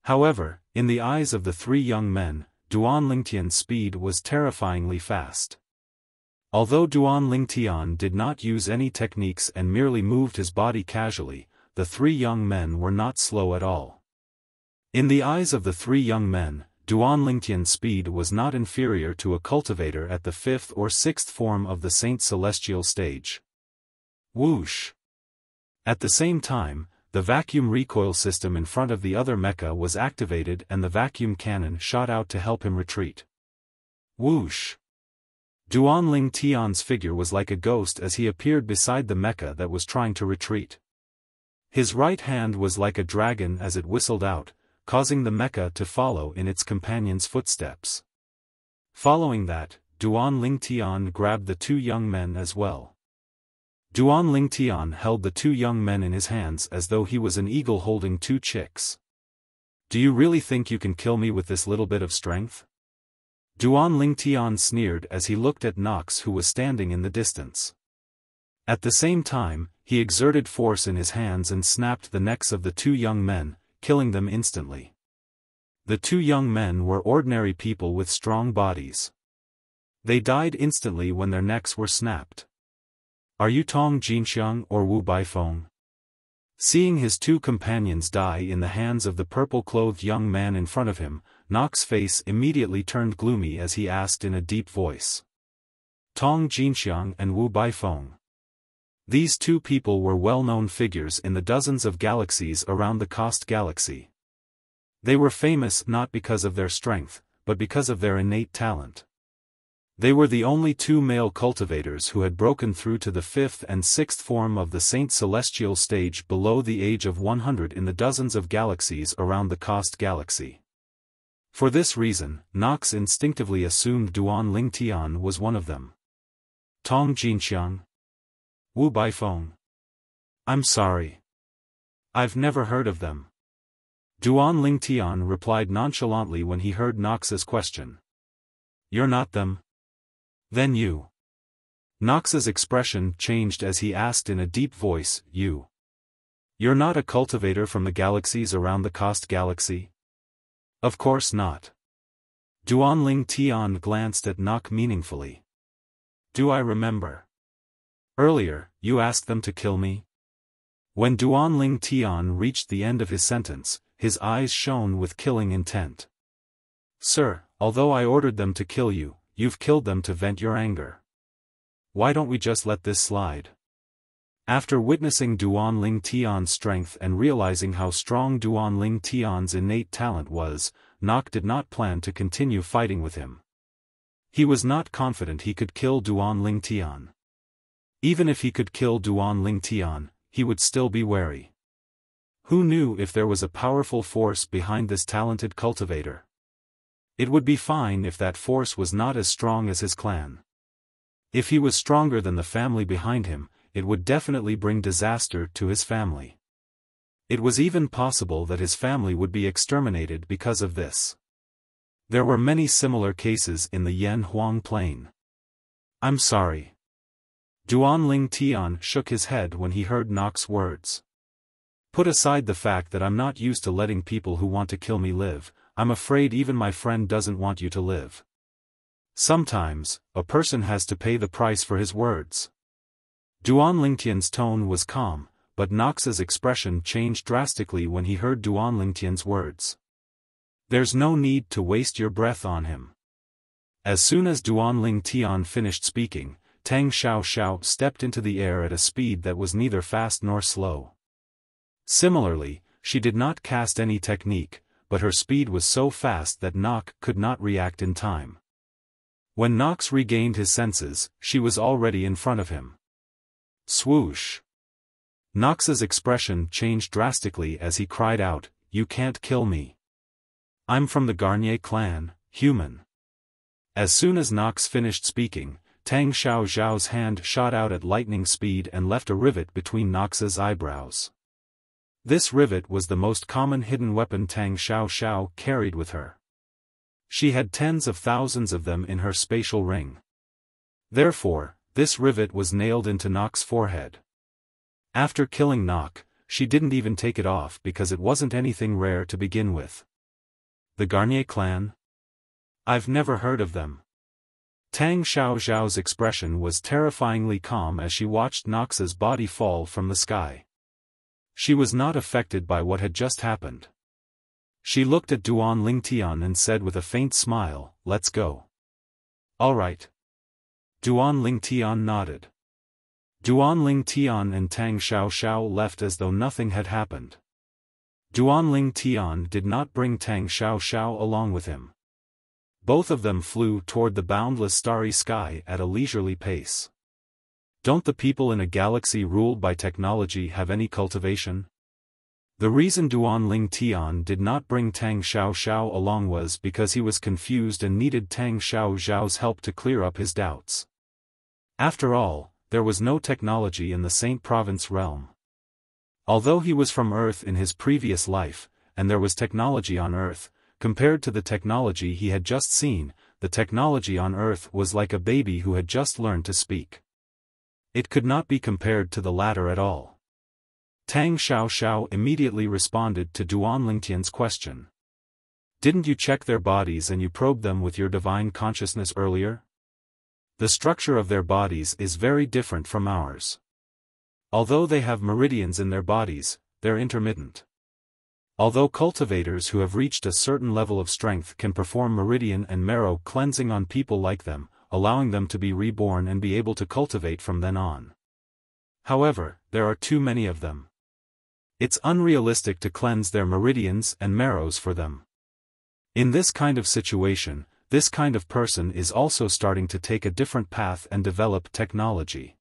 S1: However, in the eyes of the three young men, Duan Lingtian's speed was terrifyingly fast. Although Duan Lingtian did not use any techniques and merely moved his body casually, the three young men were not slow at all. In the eyes of the three young men, Duan Lingtian's speed was not inferior to a cultivator at the fifth or sixth form of the Saint Celestial stage. Whoosh! At the same time, the vacuum recoil system in front of the other mecha was activated and the vacuum cannon shot out to help him retreat. Whoosh! Duanling Tian's figure was like a ghost as he appeared beside the mecha that was trying to retreat. His right hand was like a dragon as it whistled out, causing the mecha to follow in its companion's footsteps. Following that, Duanling Tian grabbed the two young men as well. Duanling Tian held the two young men in his hands as though he was an eagle holding two chicks. Do you really think you can kill me with this little bit of strength? Duanling Tian sneered as he looked at Nox, who was standing in the distance. At the same time, he exerted force in his hands and snapped the necks of the two young men, killing them instantly. The two young men were ordinary people with strong bodies. They died instantly when their necks were snapped. Are you Tong Jinxiang or Wu Baifeng? Seeing his two companions die in the hands of the purple-clothed young man in front of him, Nox's face immediately turned gloomy as he asked in a deep voice. Tong Jinxiang and Wu Baifeng. These two people were well-known figures in the dozens of galaxies around the Cost Galaxy. They were famous not because of their strength, but because of their innate talent. They were the only two male cultivators who had broken through to the fifth and sixth form of the Saint Celestial stage below the age of 100 in the dozens of galaxies around the Cost Galaxy. For this reason, Nox instinctively assumed Duanling Tian was one of them. Tong Jinxiang? Wu Baifeng? I'm sorry. I've never heard of them. Duanling Tian replied nonchalantly when he heard Nox's question. You're not them? Then you. Nox's expression changed as he asked in a deep voice, you. You're not a cultivator from the galaxies around the Cost Galaxy? Of course not. Duanling Tian glanced at Nox meaningfully. Do I remember? Earlier, you asked them to kill me? When Duanling Tian reached the end of his sentence, his eyes shone with killing intent. Sir, although I ordered them to kill you, you've killed them to vent your anger. Why don't we just let this slide? After witnessing Duanling Tian's strength and realizing how strong Duanling Tian's innate talent was, Nox did not plan to continue fighting with him. He was not confident he could kill Duanling Tian. Even if he could kill Duanling Tian, he would still be wary. Who knew if there was a powerful force behind this talented cultivator? It would be fine if that force was not as strong as his clan. If he was stronger than the family behind him, it would definitely bring disaster to his family. It was even possible that his family would be exterminated because of this. There were many similar cases in the Yan Huang Plain. I'm sorry. Duanling Tian shook his head when he heard Nox's words. Put aside the fact that I'm not used to letting people who want to kill me live, I'm afraid even my friend doesn't want you to live. Sometimes, a person has to pay the price for his words. Duanling Tian's tone was calm, but Nox's expression changed drastically when he heard Duanling Tian's words. There's no need to waste your breath on him. As soon as Duanling Tian finished speaking, Tang Xiao stepped into the air at a speed that was neither fast nor slow. Similarly, she did not cast any technique, but her speed was so fast that Nox could not react in time. When Nox regained his senses, she was already in front of him. Swoosh! Nox's expression changed drastically as he cried out, "You can't kill me. I'm from the Garnier clan, human." As soon as Nox finished speaking, Tang Xiao's hand shot out at lightning speed and left a rivet between Nox's eyebrows. This rivet was the most common hidden weapon Tang Xiao carried with her. She had tens of thousands of them in her spatial ring. Therefore, this rivet was nailed into Nox's forehead. After killing Nox, she didn't even take it off because it wasn't anything rare to begin with. The Garnier clan? I've never heard of them. Tang Xiao's expression was terrifyingly calm as she watched Nox's body fall from the sky. She was not affected by what had just happened. She looked at Duanling Tian and said with a faint smile, "Let's go." "All right." Duanling Tian nodded. Duanling Tian and Tang Xiaoxiao left as though nothing had happened. Duanling Tian did not bring Tang Xiaoxiao along with him. Both of them flew toward the boundless starry sky at a leisurely pace. Don't the people in a galaxy ruled by technology have any cultivation? The reason Duanling Tian did not bring Tang Xiaoxiao along was because he was confused and needed Tang Xiaoxiao's help to clear up his doubts. After all, there was no technology in the Saint Province realm. Although he was from Earth in his previous life, and there was technology on Earth, compared to the technology he had just seen, the technology on Earth was like a baby who had just learned to speak. It could not be compared to the latter at all. Tang Xiaoxiao immediately responded to Duanling Tian's question. Didn't you check their bodies and you probed them with your divine consciousness earlier? The structure of their bodies is very different from ours. Although they have meridians in their bodies, they're intermittent. Although cultivators who have reached a certain level of strength can perform meridian and marrow cleansing on people like them, allowing them to be reborn and be able to cultivate from then on. However, there are too many of them. It's unrealistic to cleanse their meridians and marrows for them. In this kind of situation, this kind of person is also starting to take a different path and develop technology.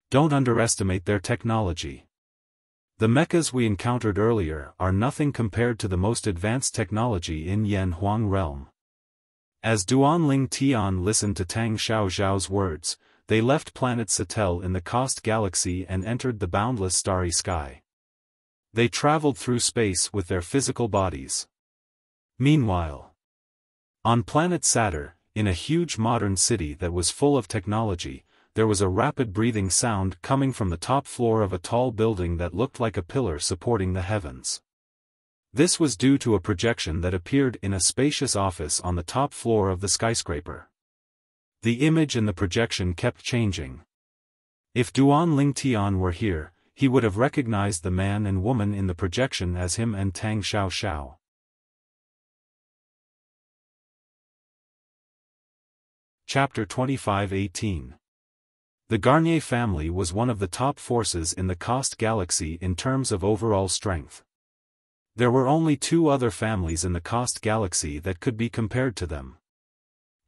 S1: Don't underestimate their technology. The mechas we encountered earlier are nothing compared to the most advanced technology in Yan Huang realm. As Duanling Tian listened to Tang Xiaoxiao's words, they left planet Satel in the Cost Galaxy and entered the boundless starry sky. They traveled through space with their physical bodies. Meanwhile, on planet Saturn, in a huge modern city that was full of technology, there was a rapid breathing sound coming from the top floor of a tall building that looked like a pillar supporting the heavens. This was due to a projection that appeared in a spacious office on the top floor of the skyscraper. The image in the projection kept changing. If Duanling Tian were here, he would have recognized the man and woman in the projection as him and Tang Xiaoxiao. Chapter 25:18. The Garnier family was one of the top forces in the Cost Galaxy in terms of overall strength. There were only two other families in the Cost Galaxy that could be compared to them.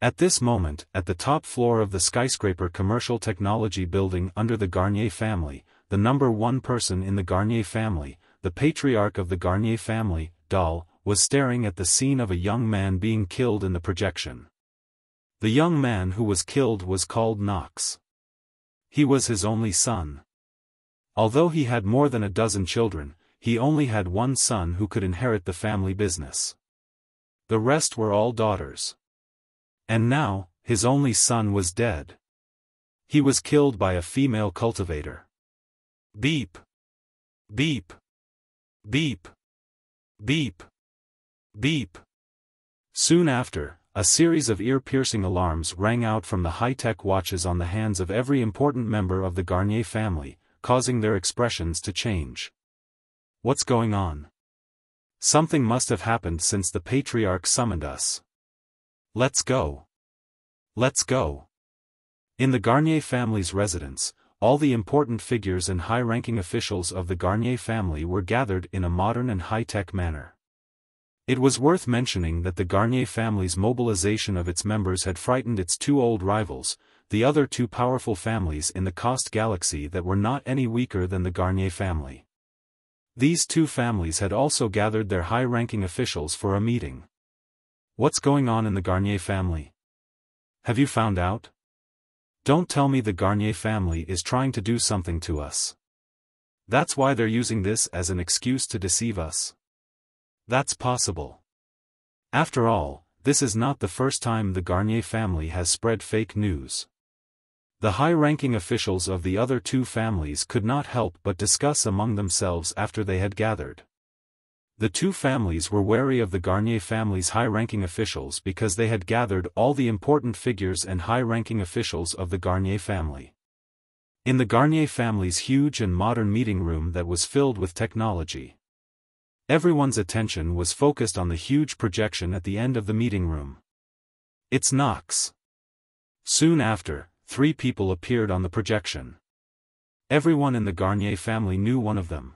S1: At this moment, at the top floor of the skyscraper commercial technology building under the Garnier family, the number one person in the Garnier family, the patriarch of the Garnier family, Dal, was staring at the scene of a young man being killed in the projection. The young man who was killed was called Knox. He was his only son. Although he had more than a dozen children, he only had one son who could inherit the family business. The rest were all daughters. And now, his only son was dead. He was killed by a female cultivator. Beep. Beep. Beep. Beep. Beep. Soon after, a series of ear-piercing alarms rang out from the high-tech watches on the hands of every important member of the Garnier family, causing their expressions to change. What's going on? Something must have happened since the patriarch summoned us. Let's go. Let's go. In the Garnier family's residence, all the important figures and high-ranking officials of the Garnier family were gathered in a modern and high-tech manner. It was worth mentioning that the Garnier family's mobilization of its members had frightened its two old rivals, the other two powerful families in the Cost Galaxy that were not any weaker than the Garnier family. These two families had also gathered their high-ranking officials for a meeting. What's going on in the Garnier family? Have you found out? Don't tell me the Garnier family is trying to do something to us. That's why they're using this as an excuse to deceive us. That's possible. After all, this is not the first time the Garnier family has spread fake news. The high-ranking officials of the other two families could not help but discuss among themselves after they had gathered. The two families were wary of the Garnier family's high-ranking officials because they had gathered all the important figures and high-ranking officials of the Garnier family. In the Garnier family's huge and modern meeting room that was filled with technology, everyone's attention was focused on the huge projection at the end of the meeting room. It's Knox. Soon after, three people appeared on the projection. Everyone in the Garnier family knew one of them.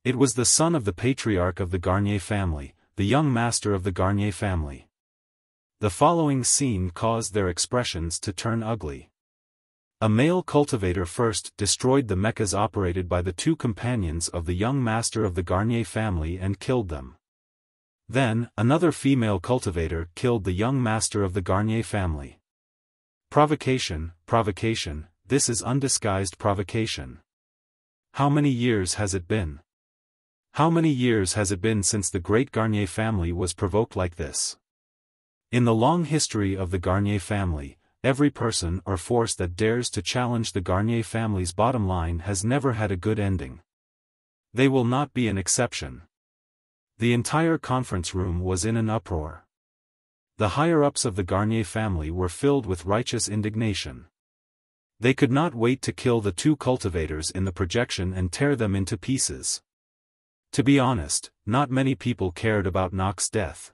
S1: It was the son of the patriarch of the Garnier family, the young master of the Garnier family. The following scene caused their expressions to turn ugly. A male cultivator first destroyed the mechas operated by the two companions of the young master of the Garnier family and killed them. Then, another female cultivator killed the young master of the Garnier family. Provocation, provocation, this is undisguised provocation. How many years has it been? How many years has it been since the great Garnier family was provoked like this? In the long history of the Garnier family, every person or force that dares to challenge the Garnier family's bottom line has never had a good ending. They will not be an exception. The entire conference room was in an uproar. The higher-ups of the Garnier family were filled with righteous indignation. They could not wait to kill the two cultivators in the projection and tear them into pieces. To be honest, not many people cared about Nox's death.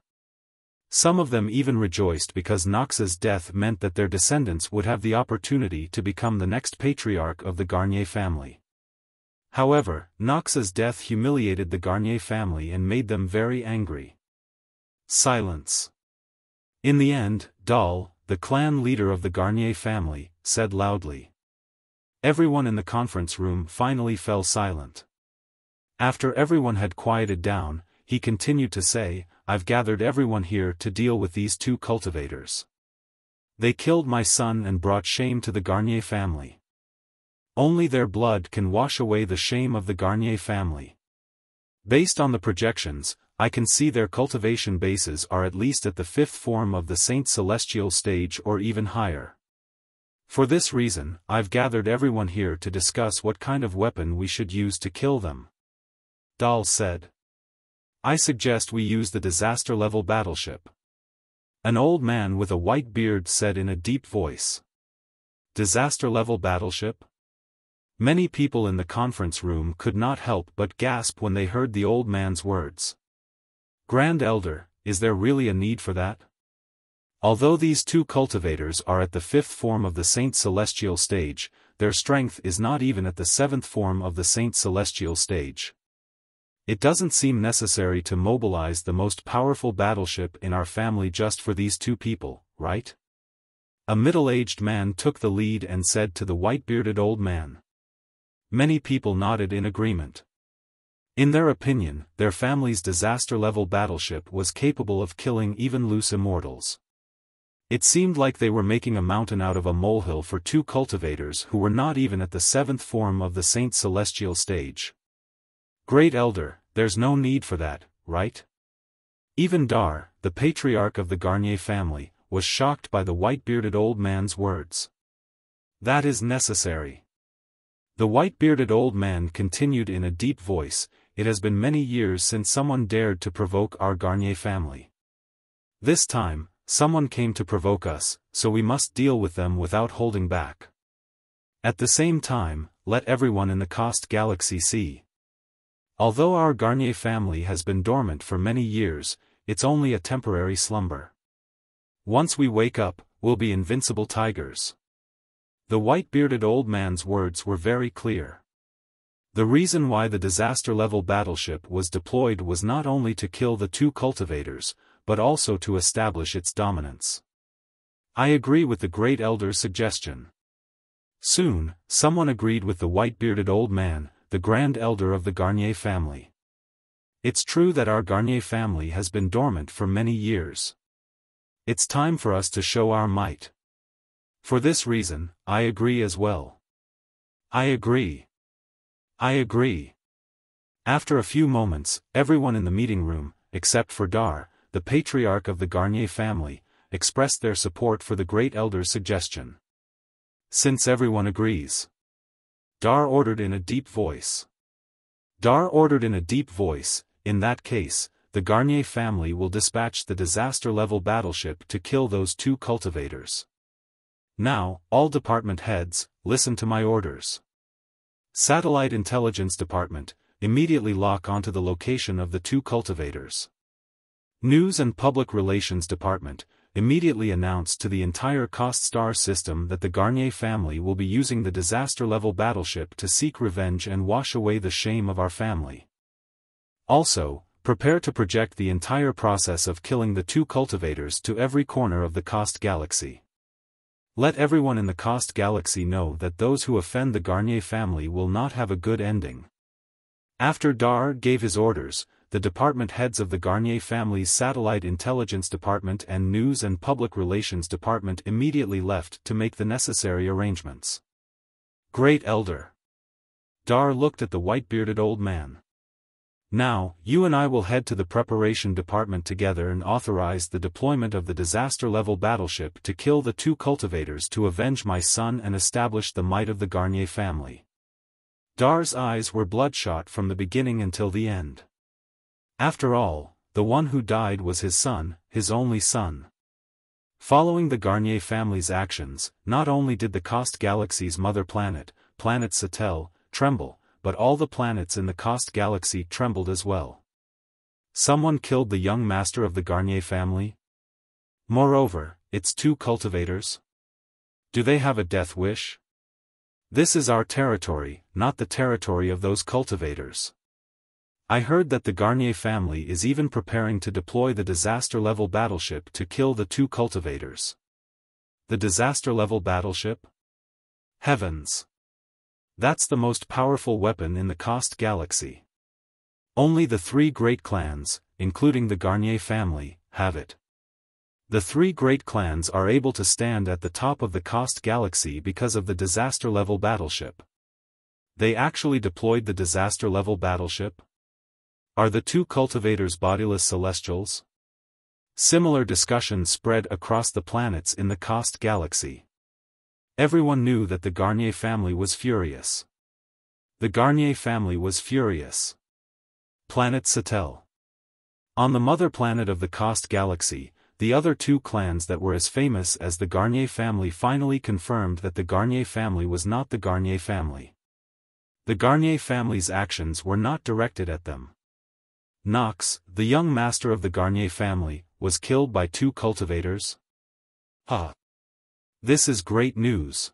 S1: Some of them even rejoiced because Nox's death meant that their descendants would have the opportunity to become the next patriarch of the Garnier family. However, Nox's death humiliated the Garnier family and made them very angry. Silence. In the end, Dal, the clan leader of the Garnier family, said loudly. Everyone in the conference room finally fell silent. After everyone had quieted down, he continued to say, I've gathered everyone here to deal with these two cultivators. They killed my son and brought shame to the Garnier family. Only their blood can wash away the shame of the Garnier family. Based on the projections, I can see their cultivation bases are at least at the 5th form of the Saint Celestial stage or even higher. For this reason, I've gathered everyone here to discuss what kind of weapon we should use to kill them. Dal said. I suggest we use the disaster-level battleship. An old man with a white beard said in a deep voice. Disaster-level battleship? Many people in the conference room could not help but gasp when they heard the old man's words. Grand Elder, is there really a need for that? Although these two cultivators are at the 5th form of the Saint Celestial stage, their strength is not even at the 7th form of the Saint Celestial stage. It doesn't seem necessary to mobilize the most powerful battleship in our family just for these two people, right? A middle-aged man took the lead and said to the white-bearded old man. Many people nodded in agreement. In their opinion, their family's disaster-level battleship was capable of killing even loose immortals. It seemed like they were making a mountain out of a molehill for two cultivators who were not even at the 7th form of the Saint Celestial stage. Great Elder, there's no need for that, right? Even Dar, the patriarch of the Garnier family, was shocked by the white-bearded old man's words. That is necessary. The white-bearded old man continued in a deep voice, it has been many years since someone dared to provoke our Garnier family. This time, someone came to provoke us, so we must deal with them without holding back. At the same time, let everyone in the Coast Galaxy see. Although our Garnier family has been dormant for many years, it's only a temporary slumber. Once we wake up, we'll be invincible tigers. The white-bearded old man's words were very clear. The reason why the disaster-level battleship was deployed was not only to kill the two cultivators, but also to establish its dominance. I agree with the Great Elder's suggestion. Soon, someone agreed with the white-bearded old man, the Grand Elder of the Garnier family. It's true that our Garnier family has been dormant for many years. It's time for us to show our might. For this reason, I agree as well. I agree. I agree. After a few moments, everyone in the meeting room, except for Dar, the patriarch of the Garnier family, expressed their support for the Great Elder's suggestion. Since everyone agrees. Dar ordered in a deep voice. Dar ordered in a deep voice, in that case, the Garnier family will dispatch the disaster-level battleship to kill those two cultivators. Now, all department heads, listen to my orders. Satellite Intelligence Department, immediately lock onto the location of the two cultivators. News and Public Relations Department, immediately announced to the entire Cost Star system that the Garnier family will be using the disaster-level battleship to seek revenge and wash away the shame of our family. Also, prepare to project the entire process of killing the 2 cultivators to every corner of the Cost Galaxy. Let everyone in the Cost Galaxy know that those who offend the Garnier family will not have a good ending. After Dar gave his orders, the department heads of the Garnier family's Satellite Intelligence Department and News and Public Relations Department immediately left to make the necessary arrangements. Great Elder. Dar looked at the white-bearded old man. Now, you and I will head to the preparation department together and authorize the deployment of the disaster-level battleship to kill the 2 cultivators to avenge my son and establish the might of the Garnier family. Dar's eyes were bloodshot from the beginning until the end. After all, the one who died was his son, his only son. Following the Garnier family's actions, not only did the Cost Galaxy's mother planet, Planet Satel, tremble, but all the planets in the Cost Galaxy trembled as well. Someone killed the young master of the Garnier family? Moreover, its 2 cultivators? Do they have a death wish? This is our territory, not the territory of those cultivators. I heard that the Garnier family is even preparing to deploy the disaster-level battleship to kill the 2 cultivators. The disaster-level battleship? Heavens! That's the most powerful weapon in the Cost Galaxy. Only the 3 great clans, including the Garnier family, have it. The 3 great clans are able to stand at the top of the Cost Galaxy because of the disaster-level battleship. They actually deployed the disaster-level battleship? Are the 2 cultivators bodiless celestials? Similar discussions spread across the planets in the Cost Galaxy. Everyone knew that the Garnier family was furious. The Garnier family was furious. Planet Satel. On the mother planet of the Cost Galaxy, the other 2 clans that were as famous as the Garnier family finally confirmed that the Garnier family was not the Garnier family. The Garnier family's actions were not directed at them. Nox, the young master of the Garnier family, was killed by 2 cultivators? This is great news.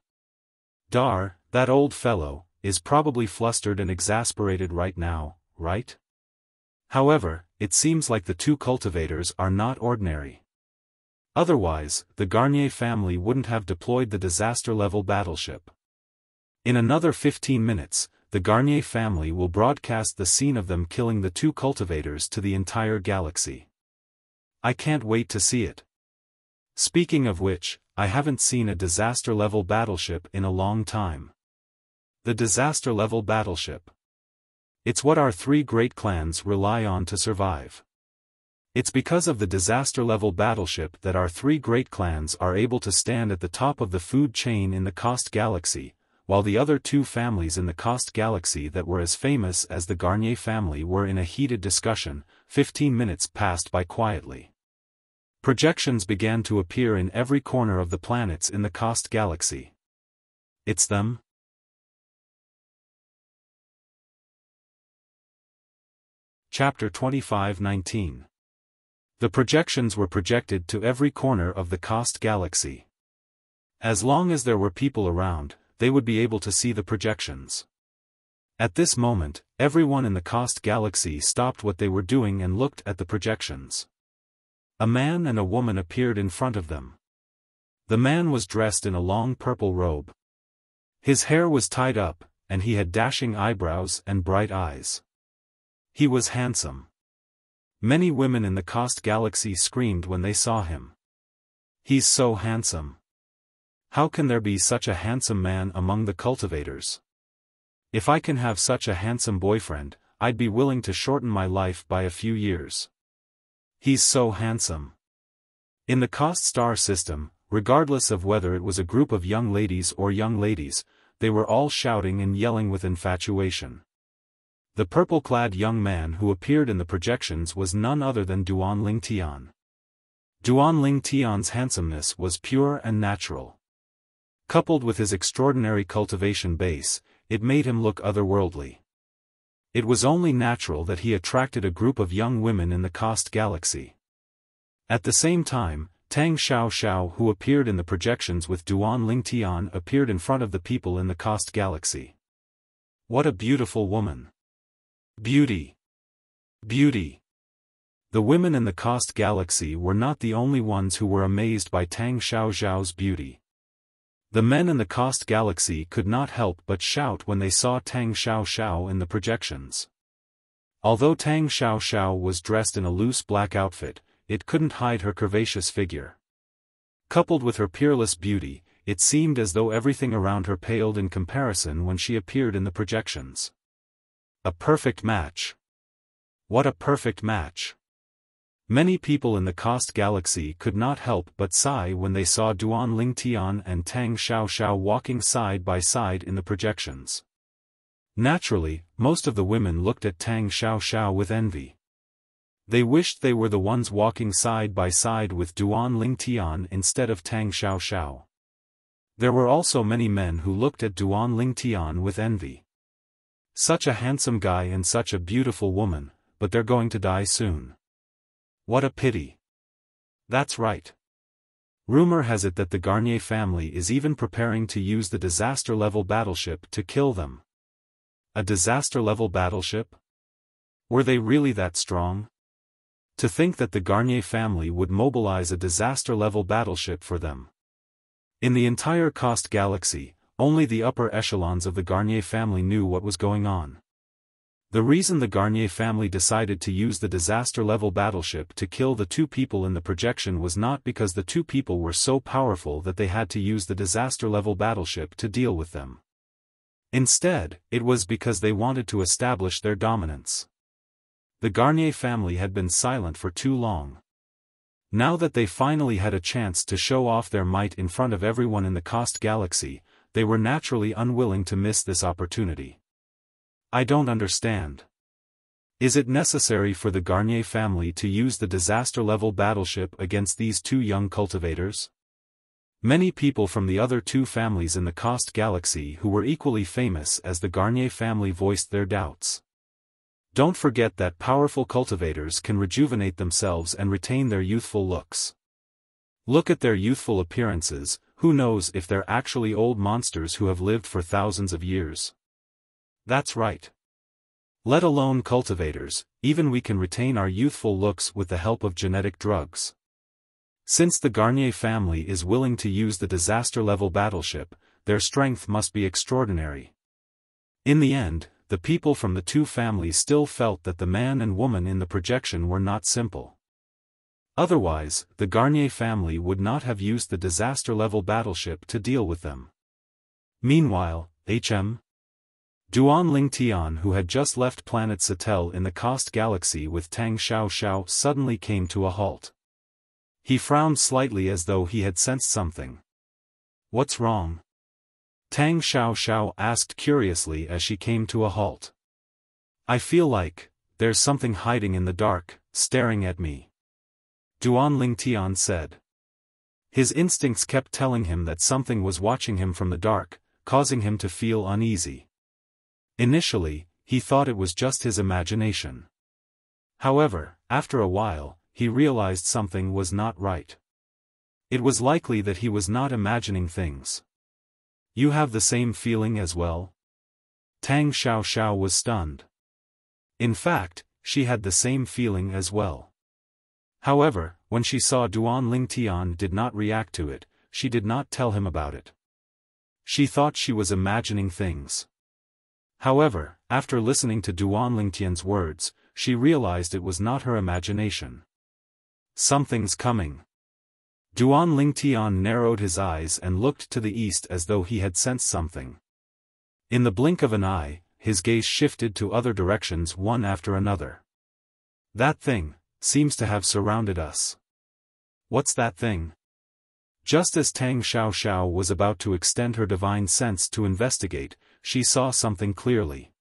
S1: Dar, that old fellow, is probably flustered and exasperated right now, right? However, it seems like the 2 cultivators are not ordinary. Otherwise, the Garnier family wouldn't have deployed the disaster-level battleship. In another 15 minutes, the Garnier family will broadcast the scene of them killing the 2 cultivators to the entire galaxy. I can't wait to see it. Speaking of which, I haven't seen a disaster-level battleship in a long time. The disaster-level battleship. It's what our 3 great clans rely on to survive. It's because of the disaster-level battleship that our 3 great clans are able to stand at the top of the food chain in the Cost Galaxy, while the other 2 families in the Cost Galaxy that were as famous as the Garnier family were in a heated discussion. 15 minutes passed by quietly. Projections began to appear in every corner of the planets in the Cost Galaxy. It's them? Chapter 25:19. The projections were projected to every corner of the Cost Galaxy. As long as there were people around, they would be able to see the projections. At this moment, everyone in the Cost Galaxy stopped what they were doing and looked at the projections. A man and a woman appeared in front of them. The man was dressed in a long purple robe. His hair was tied up, and he had dashing eyebrows and bright eyes. He was handsome. Many women in the Cost Galaxy screamed when they saw him. He's so handsome. How can there be such a handsome man among the cultivators? If I can have such a handsome boyfriend, I'd be willing to shorten my life by a few years. He's so handsome. In the Cost Star system, regardless of whether it was a group of young ladies or young ladies, they were all shouting and yelling with infatuation. The purple-clad young man who appeared in the projections was none other than Duan Ling Tian. Duan Ling Tian's handsomeness was pure and natural. Coupled with his extraordinary cultivation base, it made him look otherworldly. It was only natural that he attracted a group of young women in the Cost Galaxy. At the same time, Tang Xiaoxiao, who appeared in the projections with Duan Lingtian, appeared in front of the people in the Cost Galaxy. What a beautiful woman! Beauty! Beauty! The women in the Cost Galaxy were not the only ones who were amazed by Tang Xiaoxiao's beauty. The men in the Cost Galaxy could not help but shout when they saw Tang Xiaoxiao in the projections. Although Tang Xiaoxiao was dressed in a loose black outfit, it couldn't hide her curvaceous figure. Coupled with her peerless beauty, it seemed as though everything around her paled in comparison when she appeared in the projections. A perfect match. What a perfect match! Many people in the Cost Galaxy could not help but sigh when they saw Duan Lingtian and Tang Xiaoxiao walking side by side in the projections. Naturally, most of the women looked at Tang Xiaoxiao with envy. They wished they were the ones walking side by side with Duan Lingtian instead of Tang Xiaoxiao. There were also many men who looked at Duan Lingtian with envy. Such a handsome guy and such a beautiful woman, but they're going to die soon. What a pity. That's right. Rumor has it that the Garnier family is even preparing to use the disaster-level battleship to kill them. A disaster-level battleship? Were they really that strong? To think that the Garnier family would mobilize a disaster-level battleship for them. In the entire Cost Galaxy, only the upper echelons of the Garnier family knew what was going on. The reason the Garnier family decided to use the disaster-level battleship to kill the two people in the projection was not because the two people were so powerful that they had to use the disaster-level battleship to deal with them. Instead, it was because they wanted to establish their dominance. The Garnier family had been silent for too long. Now that they finally had a chance to show off their might in front of everyone in the Cost Galaxy, they were naturally unwilling to miss this opportunity. I don't understand. Is it necessary for the Garnier family to use the disaster-level battleship against these two young cultivators? Many people from the other two families in the Cost Galaxy who were equally famous as the Garnier family voiced their doubts. Don't forget that powerful cultivators can rejuvenate themselves and retain their youthful looks. Look at their youthful appearances, who knows if they're actually old monsters who have lived for thousands of years. That's right. Let alone cultivators, even we can retain our youthful looks with the help of genetic drugs. Since the Garnier family is willing to use the disaster-level battleship, their strength must be extraordinary. In the end, the people from the two families still felt that the man and woman in the projection were not simple. Otherwise, the Garnier family would not have used the disaster-level battleship to deal with them. Meanwhile, Duan Lingtian, who had just left planet Satel in the Cost Galaxy with Tang Xiaoxiao, suddenly came to a halt. He frowned slightly as though he had sensed something. What's wrong? Tang Xiaoxiao asked curiously as she came to a halt. I feel like there's something hiding in the dark, staring at me. Duan Lingtian said. His instincts kept telling him that something was watching him from the dark, causing him to feel uneasy. Initially, he thought it was just his imagination. However, after a while, he realized something was not right. It was likely that he was not imagining things. You have the same feeling as well? Tang Xiaoxiao was stunned. In fact, she had the same feeling as well. However, when she saw Duan Lingtian did not react to it, she did not tell him about it. She thought she was imagining things. However, after listening to Duan Lingtian's words, she realized it was not her imagination. Something's coming. Duan Lingtian narrowed his eyes and looked to the east as though he had sensed something. In the blink of an eye, his gaze shifted to other directions one after another. That thing seems to have surrounded us. What's that thing? Just as Tang Xiaoxiao was about to extend her divine sense to investigate, she saw something clearly.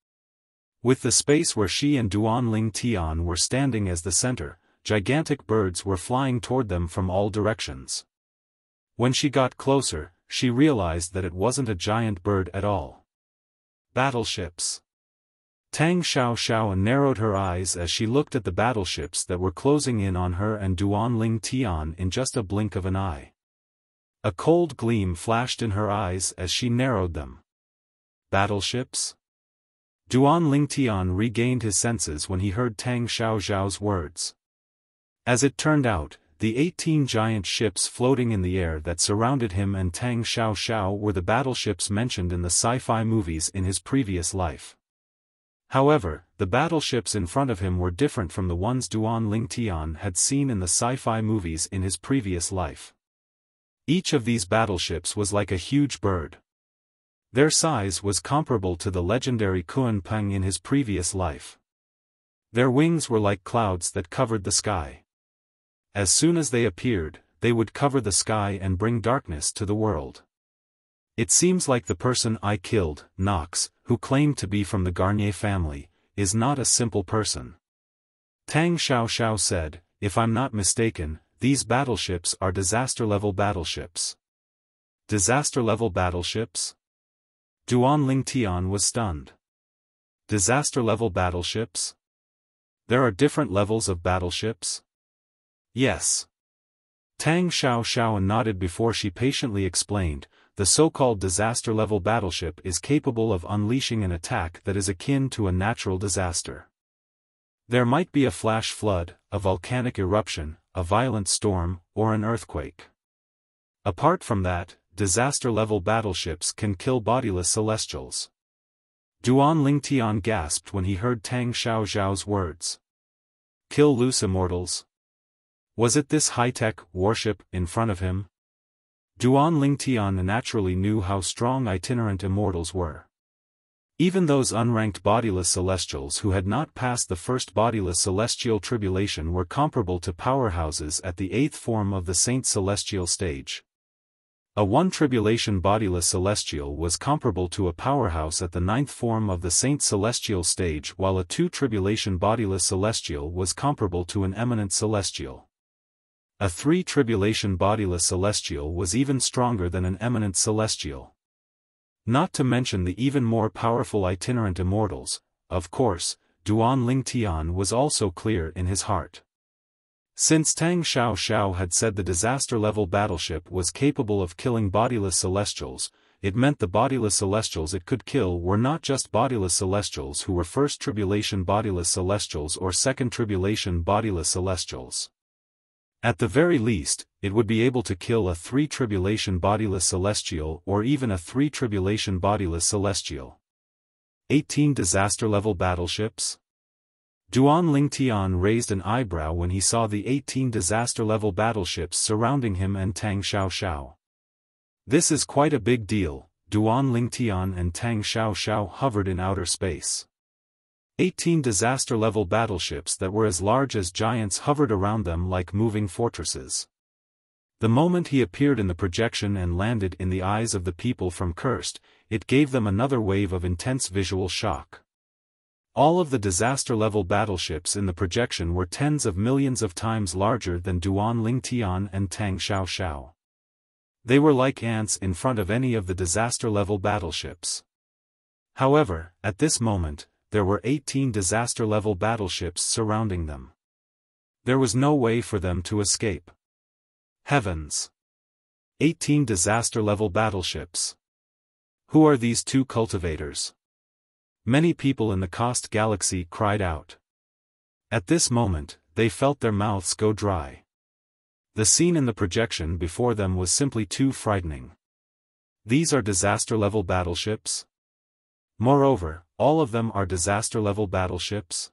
S1: With the space where she and Duan Lingtian were standing as the center, gigantic birds were flying toward them from all directions. When she got closer, she realized that it wasn't a giant bird at all. Battleships. Tang Xiaofan narrowed her eyes as she looked at the battleships that were closing in on her and Duan Tian in just a blink of an eye. A cold gleam flashed in her eyes as she narrowed them. Battleships? Duan Tian regained his senses when he heard Tang Xiao's words. As it turned out, the 18 giant ships floating in the air that surrounded him and Tang Xiao were the battleships mentioned in the sci-fi movies in his previous life. However, the battleships in front of him were different from the ones Duan Tian had seen in the sci-fi movies in his previous life. Each of these battleships was like a huge bird. Their size was comparable to the legendary Kunpeng in his previous life. Their wings were like clouds that covered the sky. As soon as they appeared, they would cover the sky and bring darkness to the world. It seems like the person I killed, Knox, who claimed to be from the Garnier family, is not a simple person. Tang Xiao said, if I'm not mistaken, these battleships are disaster-level battleships. Disaster-level battleships? Duan Tian was stunned. Disaster-level battleships? There are different levels of battleships? Yes. Tang Xiao nodded before she patiently explained, the so-called disaster-level battleship is capable of unleashing an attack that is akin to a natural disaster. There might be a flash flood, a volcanic eruption, a violent storm, or an earthquake. Apart from that, disaster-level battleships can kill bodiless celestials. Duan Tian gasped when he heard Tang Xiao's words. Kill loose immortals? Was it this high-tech warship in front of him? Duan Tian naturally knew how strong itinerant immortals were. Even those unranked bodiless celestials who had not passed the first bodiless celestial tribulation were comparable to powerhouses at the 8th form of the Saint Celestial stage. A 1 tribulation bodiless celestial was comparable to a powerhouse at the 9th form of the Saint Celestial stage, while a 2 tribulation bodiless celestial was comparable to an eminent celestial. A 3 tribulation bodiless celestial was even stronger than an eminent celestial. Not to mention the even more powerful itinerant immortals. Of course, Duan Tian was also clear in his heart. Since Tang Xiao had said the disaster-level battleship was capable of killing bodiless celestials, it meant the bodiless celestials it could kill were not just bodiless celestials who were first tribulation bodiless celestials or second tribulation bodiless celestials. At the very least, it would be able to kill a 3 tribulation bodiless celestial or even a 3 tribulation bodiless celestial. 18 disaster-level battleships? Duan Tian raised an eyebrow when he saw the 18 disaster-level battleships surrounding him and Tang Xiao. This is quite a big deal. Duan Tian and Tang Xiao hovered in outer space. 18 disaster-level battleships that were as large as giants hovered around them like moving fortresses. The moment he appeared in the projection and landed in the eyes of the people from Cursed, it gave them another wave of intense visual shock. All of the disaster-level battleships in the projection were tens of millions of times larger than Duan Tian and Tang Xiao. They were like ants in front of any of the disaster-level battleships. However, at this moment, there were 18 disaster-level battleships surrounding them. There was no way for them to escape. Heavens! 18 disaster-level battleships. Who are these 2 cultivators? Many people in the Cost Galaxy cried out. At this moment, they felt their mouths go dry. The scene in the projection before them was simply too frightening. These are disaster-level battleships? Moreover, all of them are disaster-level battleships?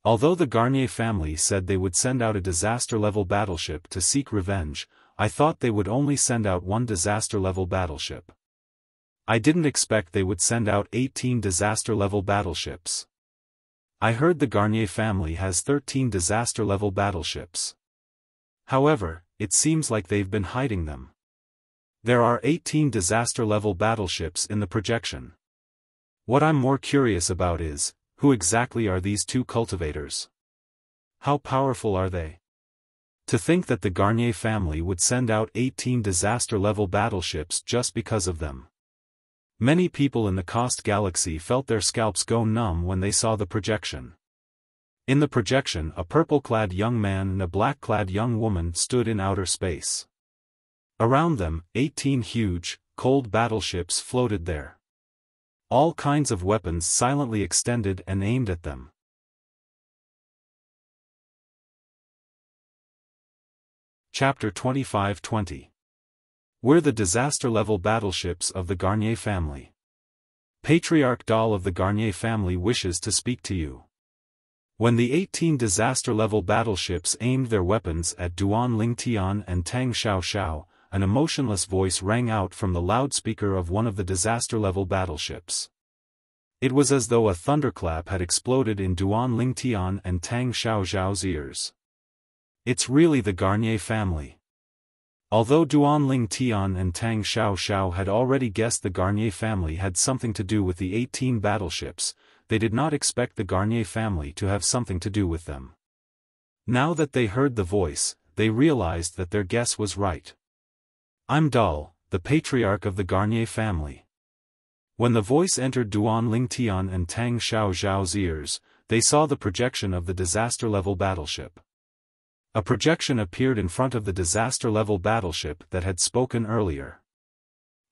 S1: Although the Garnier family said they would send out a disaster-level battleship to seek revenge, I thought they would only send out 1 disaster-level battleship. I didn't expect they would send out 18 disaster-level battleships. I heard the Garnier family has 13 disaster-level battleships. However, it seems like they've been hiding them. There are 18 disaster-level battleships in the projection. What I'm more curious about is, who exactly are these 2 cultivators? How powerful are they? To think that the Garnier family would send out 18 disaster-level battleships just because of them. Many people in the Coast Galaxy felt their scalps go numb when they saw the projection. In the projection, a purple-clad young man and a black-clad young woman stood in outer space. Around them, 18 huge, cold battleships floated there. All kinds of weapons silently extended and aimed at them. Chapter 25-20. We're the disaster-level battleships of the Garnier family. Patriarch Dal of the Garnier family wishes to speak to you. When the 18 disaster-level battleships aimed their weapons at Duan Lingtian and Tang Xiaoxiao, an emotionless voice rang out from the loudspeaker of one of the disaster-level battleships. It was as though a thunderclap had exploded in Duan Lingtian and Tang Xiaoxiao's ears. It's really the Garnier family. Although Duan Lingtian and Tang Xiaoxiao had already guessed the Garnier family had something to do with the 18 battleships, they did not expect the Garnier family to have something to do with them. Now that they heard the voice, they realized that their guess was right. I'm Dal, the patriarch of the Garnier family. When the voice entered Duan Lingtian and Tang Xiaoxiao's ears, they saw the projection of the disaster-level battleship. A projection appeared in front of the disaster-level battleship that had spoken earlier.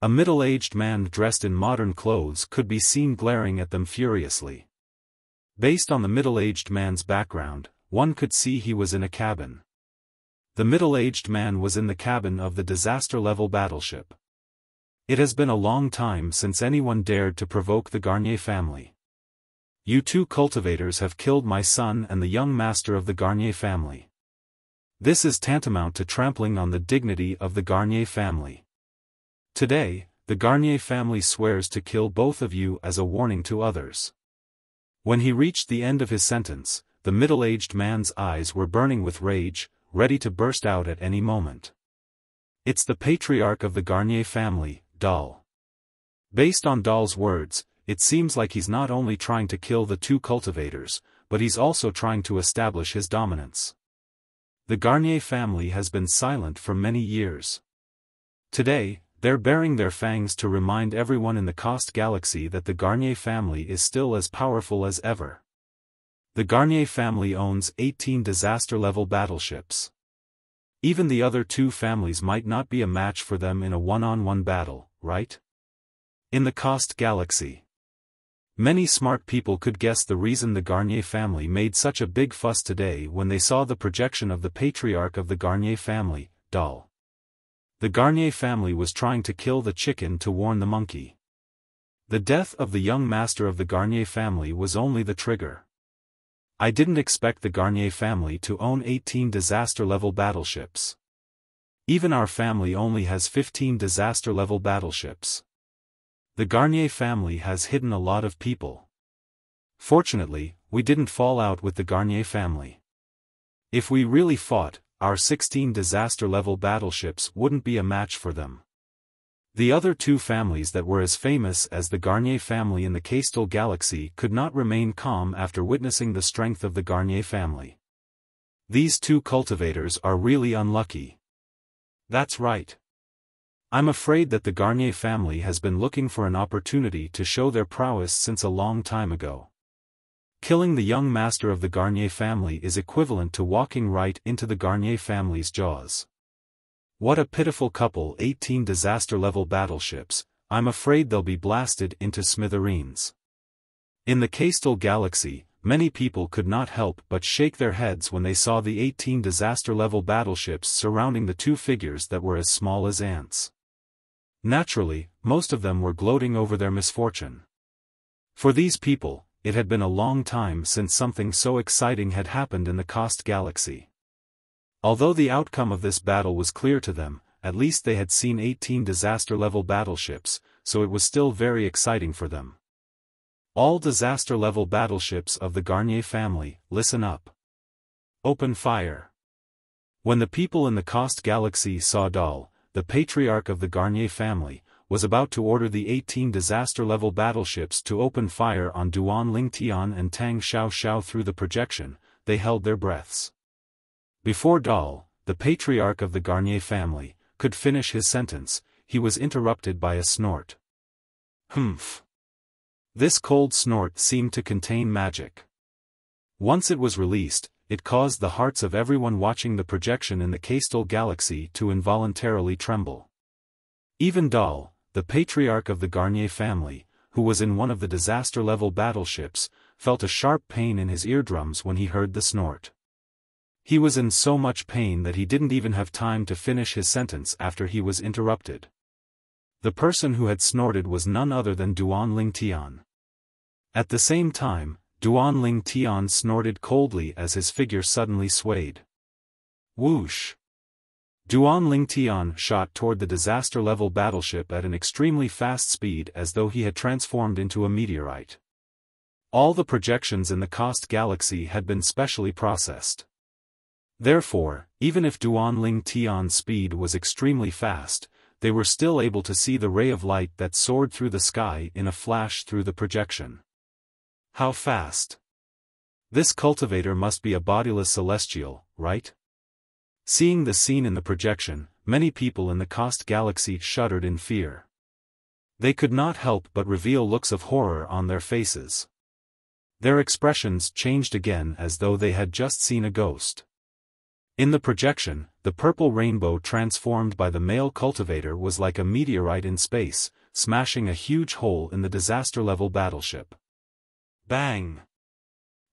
S1: A middle-aged man dressed in modern clothes could be seen glaring at them furiously. Based on the middle-aged man's background, one could see he was in a cabin. The middle-aged man was in the cabin of the disaster-level battleship. It has been a long time since anyone dared to provoke the Garnier family. You two cultivators have killed my son and the young master of the Garnier family. This is tantamount to trampling on the dignity of the Garnier family. Today, the Garnier family swears to kill both of you as a warning to others. When he reached the end of his sentence, the middle-aged man's eyes were burning with rage, ready to burst out at any moment. It's the patriarch of the Garnier family, Dal. Based on Dal's words, it seems like he's not only trying to kill the two cultivators, but he's also trying to establish his dominance. The Garnier family has been silent for many years. Today, they're baring their fangs to remind everyone in the Coast Galaxy that the Garnier family is still as powerful as ever. The Garnier family owns 18 disaster-level battleships. Even the other two families might not be a match for them in a one-on-one battle, right? In the Coast Galaxy. Many smart people could guess the reason the Garnier family made such a big fuss today when they saw the projection of the patriarch of the Garnier family, Dal. The Garnier family was trying to kill the chicken to warn the monkey. The death of the young master of the Garnier family was only the trigger. I didn't expect the Garnier family to own 18 disaster-level battleships. Even our family only has 15 disaster-level battleships. The Garnier family has hidden a lot of people. Fortunately, we didn't fall out with the Garnier family. If we really fought, our 16 disaster-level battleships wouldn't be a match for them. The other two families that were as famous as the Garnier family in the Coastal Galaxy could not remain calm after witnessing the strength of the Garnier family. These two cultivators are really unlucky. That's right. I'm afraid that the Garnier family has been looking for an opportunity to show their prowess since a long time ago. Killing the young master of the Garnier family is equivalent to walking right into the Garnier family's jaws. What a pitiful couple, 18 disaster-level battleships, I'm afraid they'll be blasted into smithereens. In the Coastal Galaxy, many people could not help but shake their heads when they saw the 18 disaster-level battleships surrounding the two figures that were as small as ants. Naturally, most of them were gloating over their misfortune. For these people, it had been a long time since something so exciting had happened in the Coast Galaxy. Although the outcome of this battle was clear to them, at least they had seen 18 disaster-level battleships, so it was still very exciting for them. All disaster-level battleships of the Garnier family, listen up. Open fire. When the people in the Coast Galaxy saw Dal, the patriarch of the Garnier family, was about to order the 18 disaster-level battleships to open fire on Duan Lingtian and Tang Xiaoxiao through the projection, they held their breaths. Before Dal, the patriarch of the Garnier family, could finish his sentence, he was interrupted by a snort. Humph. This cold snort seemed to contain magic. Once it was released, it caused the hearts of everyone watching the projection in the Castel galaxy to involuntarily tremble. Even Dal, the patriarch of the Garnier family, who was in one of the disaster-level battleships, felt a sharp pain in his eardrums when he heard the snort. He was in so much pain that he didn't even have time to finish his sentence after he was interrupted. The person who had snorted was none other than Duan Ling Tian. At the same time, Duan Ling Tian snorted coldly as his figure suddenly swayed. Whoosh! Duan Ling Tian shot toward the disaster-level battleship at an extremely fast speed as though he had transformed into a meteorite. All the projections in the Cost galaxy had been specially processed. Therefore, even if Duan Ling Tian's speed was extremely fast, they were still able to see the ray of light that soared through the sky in a flash through the projection. How fast! This cultivator must be a bodiless celestial, right? Seeing the scene in the projection, many people in the Cost galaxy shuddered in fear. They could not help but reveal looks of horror on their faces. Their expressions changed again as though they had just seen a ghost. In the projection, the purple rainbow transformed by the male cultivator was like a meteorite in space, smashing a huge hole in the disaster-level battleship. Bang!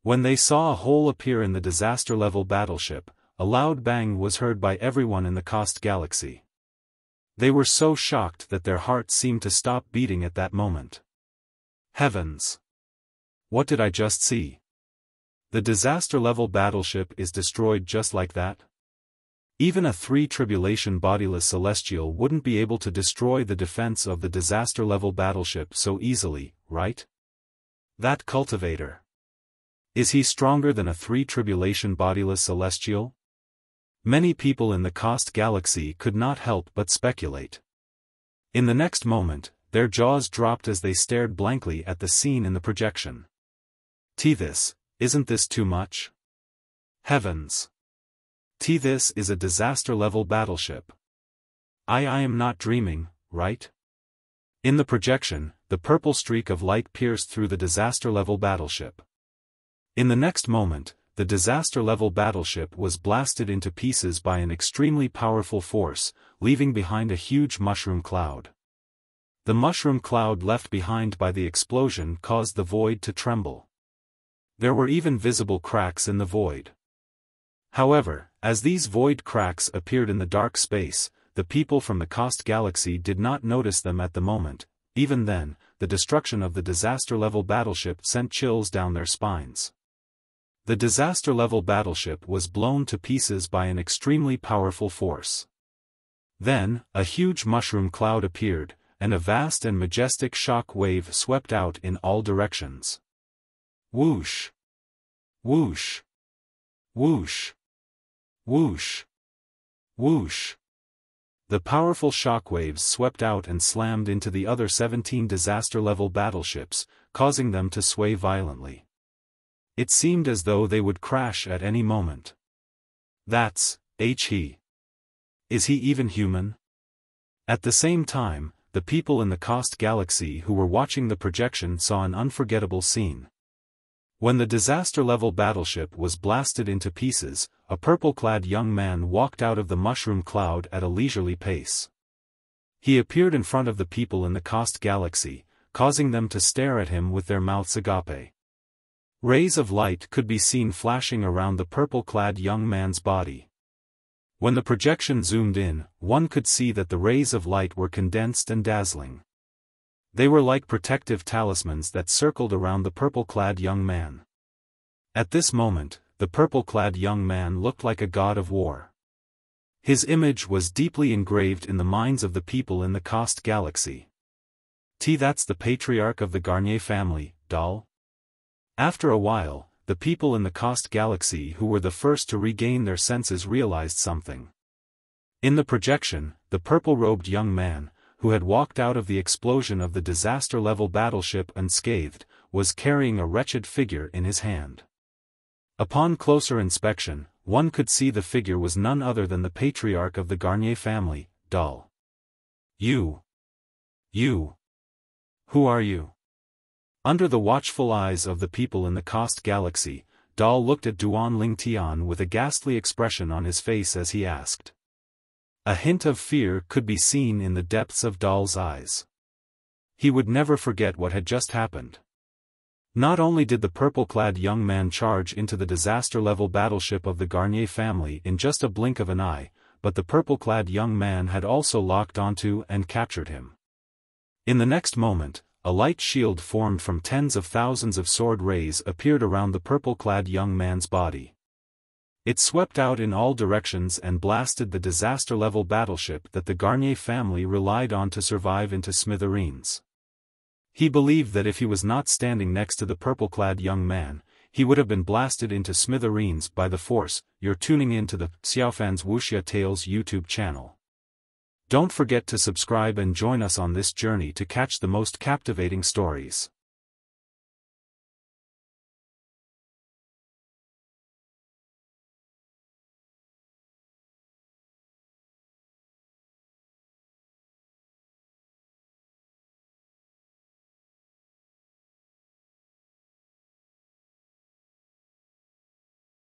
S1: When they saw a hole appear in the disaster-level battleship, a loud bang was heard by everyone in the Cost galaxy. They were so shocked that their hearts seemed to stop beating at that moment. Heavens! What did I just see? The disaster-level battleship is destroyed just like that? Even a 3 tribulation bodiless celestial wouldn't be able to destroy the defense of the disaster-level battleship so easily, right? That cultivator. Is he stronger than a 3 tribulation bodiless celestial? Many people in the Cost galaxy could not help but speculate. In the next moment, their jaws dropped as they stared blankly at the scene in the projection. Isn't this too much? Heavens! This is a disaster-level battleship. I am not dreaming, right? In the projection, the purple streak of light pierced through the disaster-level battleship. In the next moment, the disaster-level battleship was blasted into pieces by an extremely powerful force, leaving behind a huge mushroom cloud. The mushroom cloud left behind by the explosion caused the void to tremble. There were even visible cracks in the void. However, as these void cracks appeared in the dark space, the people from the Cost galaxy did not notice them at the moment. Even then, the destruction of the disaster-level battleship sent chills down their spines. The disaster-level battleship was blown to pieces by an extremely powerful force. Then, a huge mushroom cloud appeared, and a vast and majestic shock wave swept out in all directions. Whoosh! Whoosh! Whoosh! Whoosh! Whoosh! The powerful shockwaves swept out and slammed into the other 17 disaster-level battleships, causing them to sway violently. It seemed as though they would crash at any moment. That's he. Is he even human? At the same time, the people in the Cost galaxy who were watching the projection saw an unforgettable scene. When the disaster-level battleship was blasted into pieces, a purple-clad young man walked out of the mushroom cloud at a leisurely pace. He appeared in front of the people in the Cost galaxy, causing them to stare at him with their mouths agape. Rays of light could be seen flashing around the purple-clad young man's body. When the projection zoomed in, one could see that the rays of light were condensed and dazzling. They were like protective talismans that circled around the purple-clad young man. At this moment, the purple-clad young man looked like a god of war. His image was deeply engraved in the minds of the people in the Cost galaxy. That's the patriarch of the Garnier family, Dal. After a while, the people in the Cost galaxy who were the first to regain their senses realized something. In the projection, the purple-robed young man, who had walked out of the explosion of the disaster-level battleship unscathed, was carrying a wretched figure in his hand. Upon closer inspection, one could see the figure was none other than the patriarch of the Garnier family, Dal. You. Who are you? Under the watchful eyes of the people in the Cost Galaxy, Dal looked at Duan Lingtian with a ghastly expression on his face as he asked. A hint of fear could be seen in the depths of Dal's eyes. He would never forget what had just happened. Not only did the purple-clad young man charge into the disaster-level battleship of the Garnier family in just a blink of an eye, but the purple-clad young man had also locked onto and captured him. In the next moment, a light shield formed from tens of thousands of sword rays appeared around the purple-clad young man's body. It swept out in all directions and blasted the disaster-level battleship that the Garnier family relied on to survive into smithereens. He believed that if he was not standing next to the purple-clad young man, he would have been blasted into smithereens by the force. You're tuning in to the Xiaofan's Wuxia Tales YouTube channel. Don't forget to subscribe and join us on this journey to catch the most captivating stories.